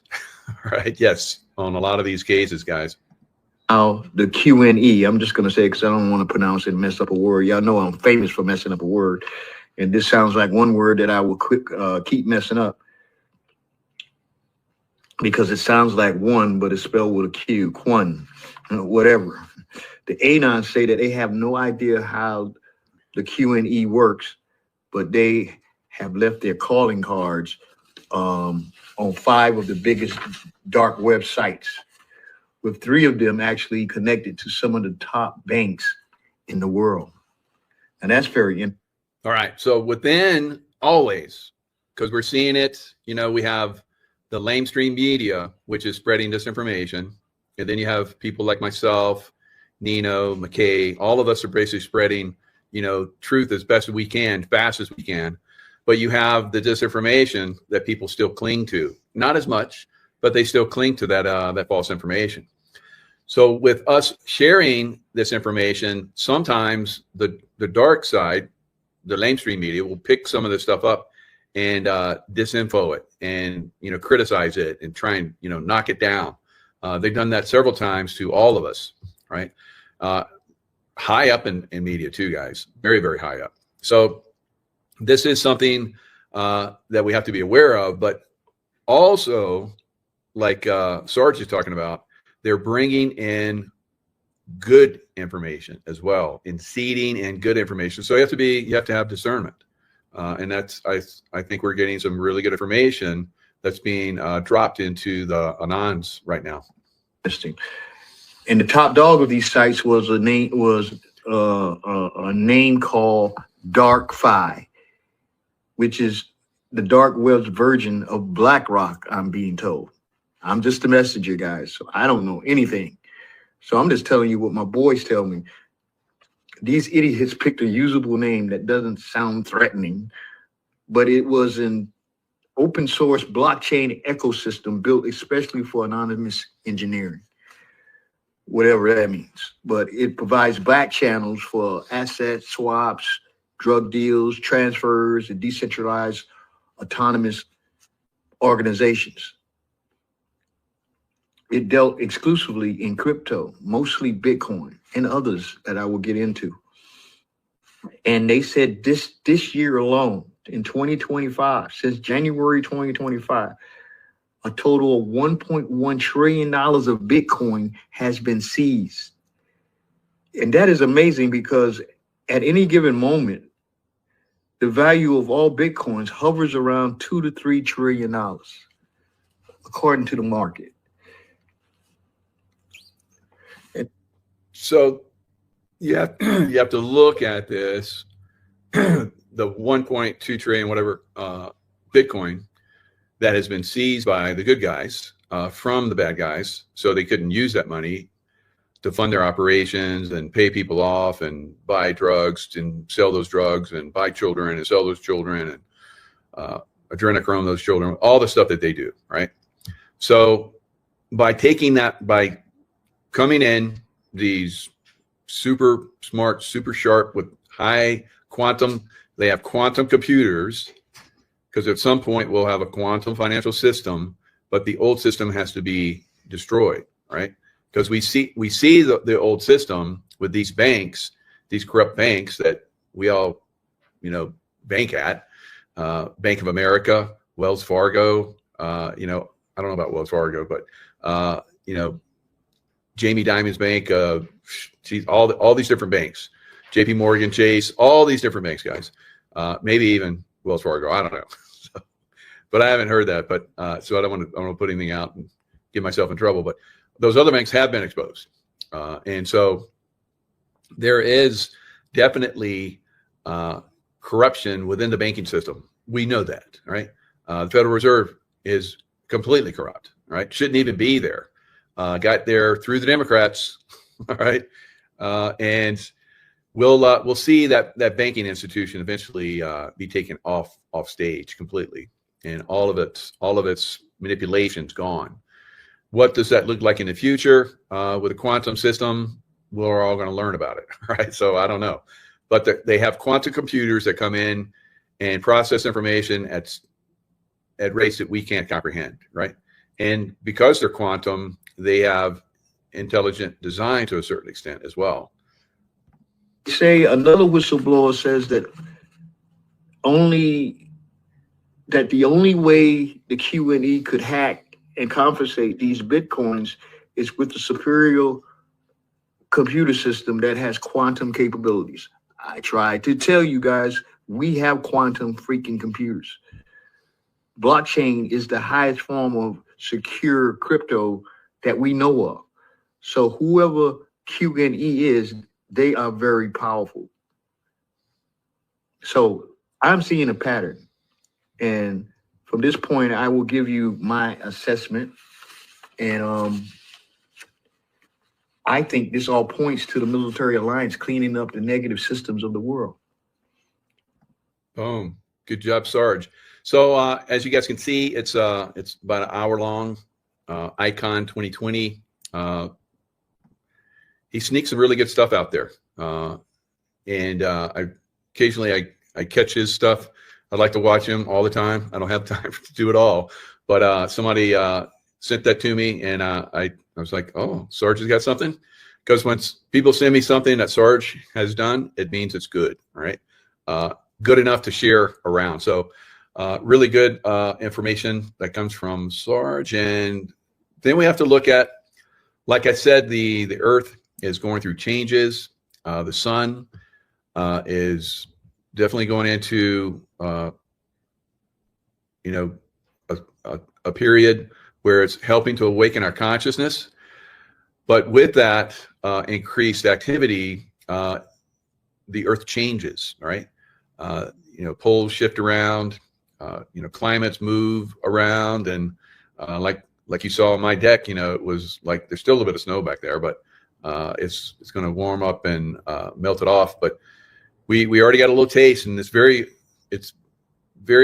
Right. Yes. On a lot of these cases, guys. Now, the QNE, I'm just going to say, because I don't want to pronounce it and mess up a word. Y'all know I'm famous for messing up a word. And this sounds like one word that I will keep messing up, because it sounds like one, but it's spelled with a Q, Quan, whatever. The Anons say that they have no idea how the QNE works, but they have left their calling cards on 5 of the biggest dark websites, with 3 of them actually connected to some of the top banks in the world. And that's very interesting. All right. So within always, because we're seeing it, you know, we have the lamestream media, which is spreading disinformation. And then you have people like myself, Nino, McKay, all of us are basically spreading, you know, truth as best as we can, fast as we can. but you have the disinformation that people still cling to. Not as much, but they still cling to that false information. So with us sharing this information, sometimes the dark side, the mainstream media, will pick some of this stuff up and disinfo it and criticize it and try and knock it down. They've done that several times to all of us, right? High up in media too, guys, very, very high up. So this is something that we have to be aware of, but also, like Sarge is talking about, they're bringing in good information as well, in seeding and good information. So you have to have discernment, and that's I think we're getting some really good information that's being dropped into the Anons right now. Interesting. And the top dog of these sites was a name called Dark Fi, which is the dark web's version of BlackRock, I'm being told. I'm just a messenger, guys, so I don't know anything. So I'm just telling you what my boys tell me. These idiots picked a usable name that doesn't sound threatening, but it was an open source blockchain ecosystem built especially for anonymous engineering, whatever that means. But it provides back channels for asset swaps, drug deals, transfers, and decentralized autonomous organizations. It dealt exclusively in crypto, mostly Bitcoin and others that I will get into. And they said this year alone, in 2025, since January 2025, a total of $1.1 trillion of Bitcoin has been seized. And that is amazing because at any given moment, the value of all Bitcoins hovers around $2 to $3 trillion, according to the market. So you have to look at this, the 1.2 trillion, whatever, Bitcoin that has been seized by the good guys from the bad guys. So they couldn't use that money to fund their operations and pay people off and buy drugs and sell those drugs and buy children and sell those children and adrenochrome those children, all the stuff that they do, right? So by taking that, by coming in, these super smart, super sharp with high quantum, they have quantum computers, because at some point we'll have a quantum financial system, but the old system has to be destroyed, right? Because we see the old system with these banks, these corrupt banks that we all, bank at, Bank of America, Wells Fargo, I don't know about Wells Fargo, but, Jamie Dimon's bank, all these different banks, JP Morgan, Chase, all these different banks, guys, maybe even Wells Fargo, I don't know. But I haven't heard that, but so I don't want to put anything out and get myself in trouble, but those other banks have been exposed. And so there is definitely corruption within the banking system. We know that, right? The Federal Reserve is completely corrupt, right? Shouldn't even be there. Got there through the Democrats, all right? And we'll see that banking institution eventually be taken off stage completely, and all of its manipulations gone. What does that look like in the future with a quantum system? We're all going to learn about it, right? So I don't know, but they have quantum computers that come in and process information at rates that we can't comprehend, right? And because they're quantum, they have intelligent design to a certain extent as well. Say another whistleblower says that the only way the Q&E could hack and confiscate these Bitcoins is with the superior computer system that has quantum capabilities. I tried to tell you guys, we have quantum freaking computers. Blockchain is the highest form of secure crypto that we know of. So whoever Q&E is, they are very powerful. So I'm seeing a pattern. And from this point, I will give you my assessment. And I think this all points to the military alliance cleaning up the negative systems of the world. Boom. Good job, Sarge. So as you guys can see, it's about an hour long. Icon 2020. He sneaks some really good stuff out there, and I occasionally catch his stuff. I like to watch him all the time. I don't have time to do it all, but somebody sent that to me, and I was like, oh, Sarge has got something. Because when people send me something that Sarge has done, it means it's good, right? Good enough to share around. So really good information that comes from Sarge. And then we have to look at, like I said, the Earth is going through changes. The sun is definitely going into, a period where it's helping to awaken our consciousness. But with that increased activity, the Earth changes, right? Poles shift around, climates move around, and like you saw on my deck, it was like there's still a little bit of snow back there, but it's going to warm up and melt it off. But we already got a little taste, and it's very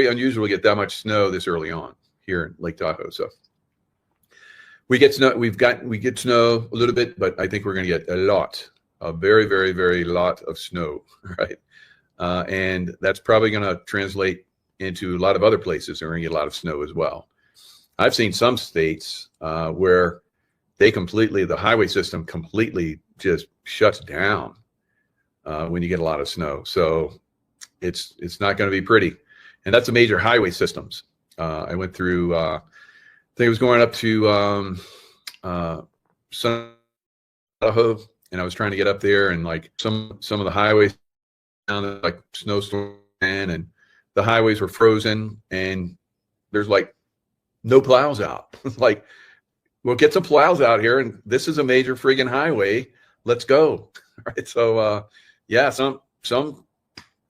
unusual to get that much snow this early on here in Lake Tahoe. So we get snow. We get snow a little bit, but I think we're going to get a very, very, very lot of snow, right? And that's probably going to translate into a lot of other places. They're going to get a lot of snow as well. I've seen some states where the highway system completely just shuts down when you get a lot of snow. So it's not going to be pretty. And that's the major highway systems. I went through, I think it was going up to Idaho, and I was trying to get up there, and like some of the highways down like snowstorm, and the highways were frozen, and there's like no plows out. Like, we'll get some plows out here, and this is a major friggin' highway. Let's go. Right. So yeah,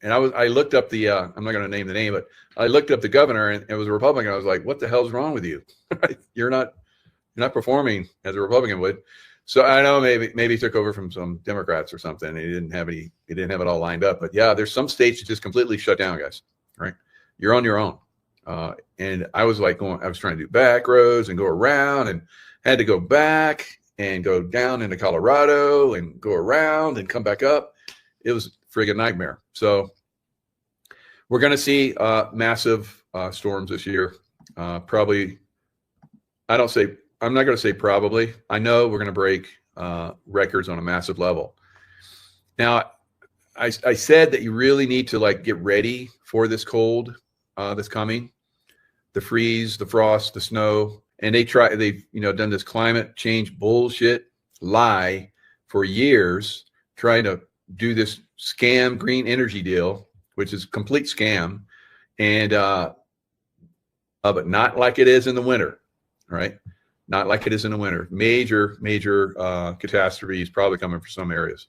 and I looked up the I'm not going to name the name, but I looked up the governor, and it was a Republican. I was like, what the hell's wrong with you? You're not performing as a Republican would. So I know maybe he took over from some Democrats or something. And he didn't have it all lined up. But yeah, there's some states that just completely shut down, guys. Right? You're on your own. And I was like I was trying to do back roads and go around, and had to go back and go down into Colorado and go around and come back up. It was a friggin' nightmare. So we're going to see massive storms this year. Probably, I'm not going to say probably. I know we're going to break records on a massive level. Now, I said that you really need to like get ready for this cold that's coming, the freeze, the frost, the snow. And they've done this climate change bullshit lie for years, trying to do this scam green energy deal, which is a complete scam, and but not like it is in the winter, right? Not like it is in the winter. Major catastrophes probably coming for some areas.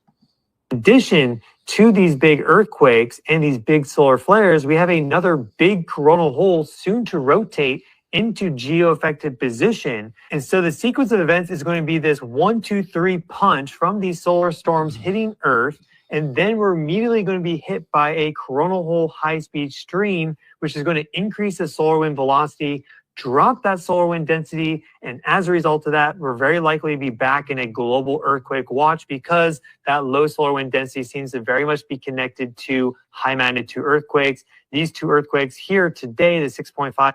In addition to these big earthquakes and these big solar flares, we have another big coronal hole soon to rotate into geo-affected position. And so the sequence of events is going to be this 1, 2, 3 punch from these solar storms hitting Earth. And then we're immediately going to be hit by a coronal hole high-speed stream, which is going to increase the solar wind velocity, drop that solar wind density. And as a result of that, we're very likely to be back in a global earthquake watch, because that low solar wind density seems to very much be connected to high magnitude earthquakes. These two earthquakes here today, the 6.5.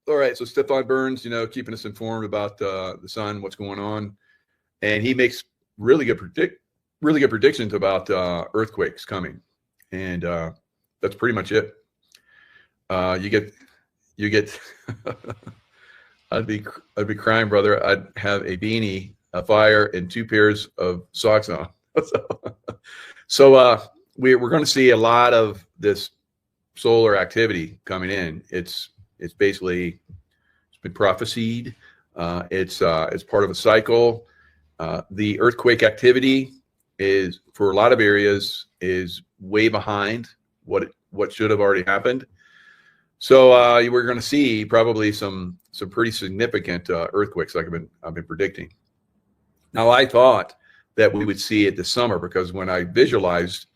All right, so Stefan Burns, keeping us informed about the sun, what's going on, and he makes really good predictions about earthquakes coming, and that's pretty much it. You get. I'd be crying, brother. I'd have a beanie, a fire, and 2 pairs of socks on. So we're going to see a lot of this solar activity coming in. It's basically, it's been prophesied. It's part of a cycle. The earthquake activity is, for a lot of areas, is way behind what should have already happened. So we're going to see probably some pretty significant earthquakes, like I've been predicting. Now, I thought that we would see it this summer, because when I visualized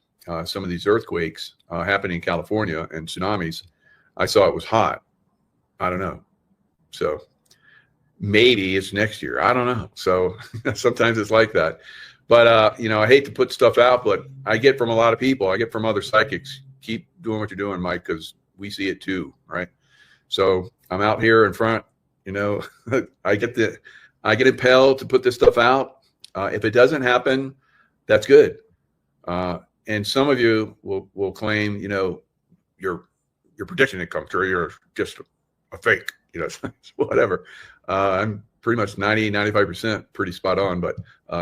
some of these earthquakes happening in California and tsunamis, I saw it was hot. I don't know. So maybe it's next year. I don't know. So sometimes it's like that. But, I hate to put stuff out, but I get from a lot of people. I get from other psychics. Keep doing what you're doing, Mike, because we see it too, right? So I'm out here in front, I get impelled to put this stuff out. If it doesn't happen, that's good. And some of you will claim, your prediction didn't come true. You're just a fake, whatever. I'm pretty much 95% pretty spot on, but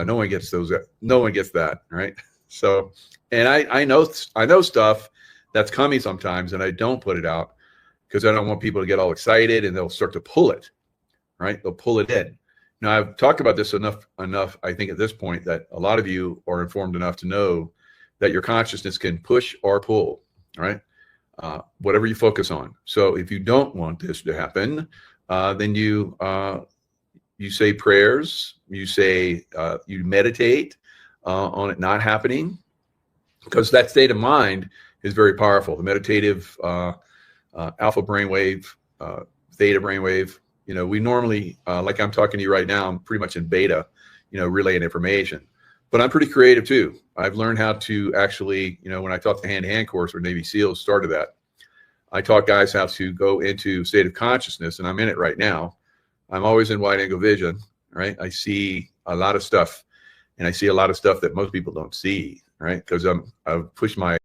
no one gets that, right? So, and I know stuff that's coming sometimes, and I don't put it out because I don't want people to get all excited and they'll start to pull it, right? They'll pull it in. Now, I've talked about this enough, I think, at this point that a lot of you are informed enough to know that your consciousness can push or pull, right? Whatever you focus on. So if you don't want this to happen, then you say prayers, you meditate on it not happening, because that state of mind is very powerful. The meditative alpha brainwave, theta brainwave, we normally, like I'm talking to you right now, I'm pretty much in beta, relaying information. But I'm pretty creative too. I've learned how to actually, when I taught the hand-to-hand course where Navy SEALs started that, I taught guys how to go into state of consciousness, and I'm in it right now. I'm always in wide angle vision, right? I see a lot of stuff, and I see a lot of stuff that most people don't see, right? Because I've pushed my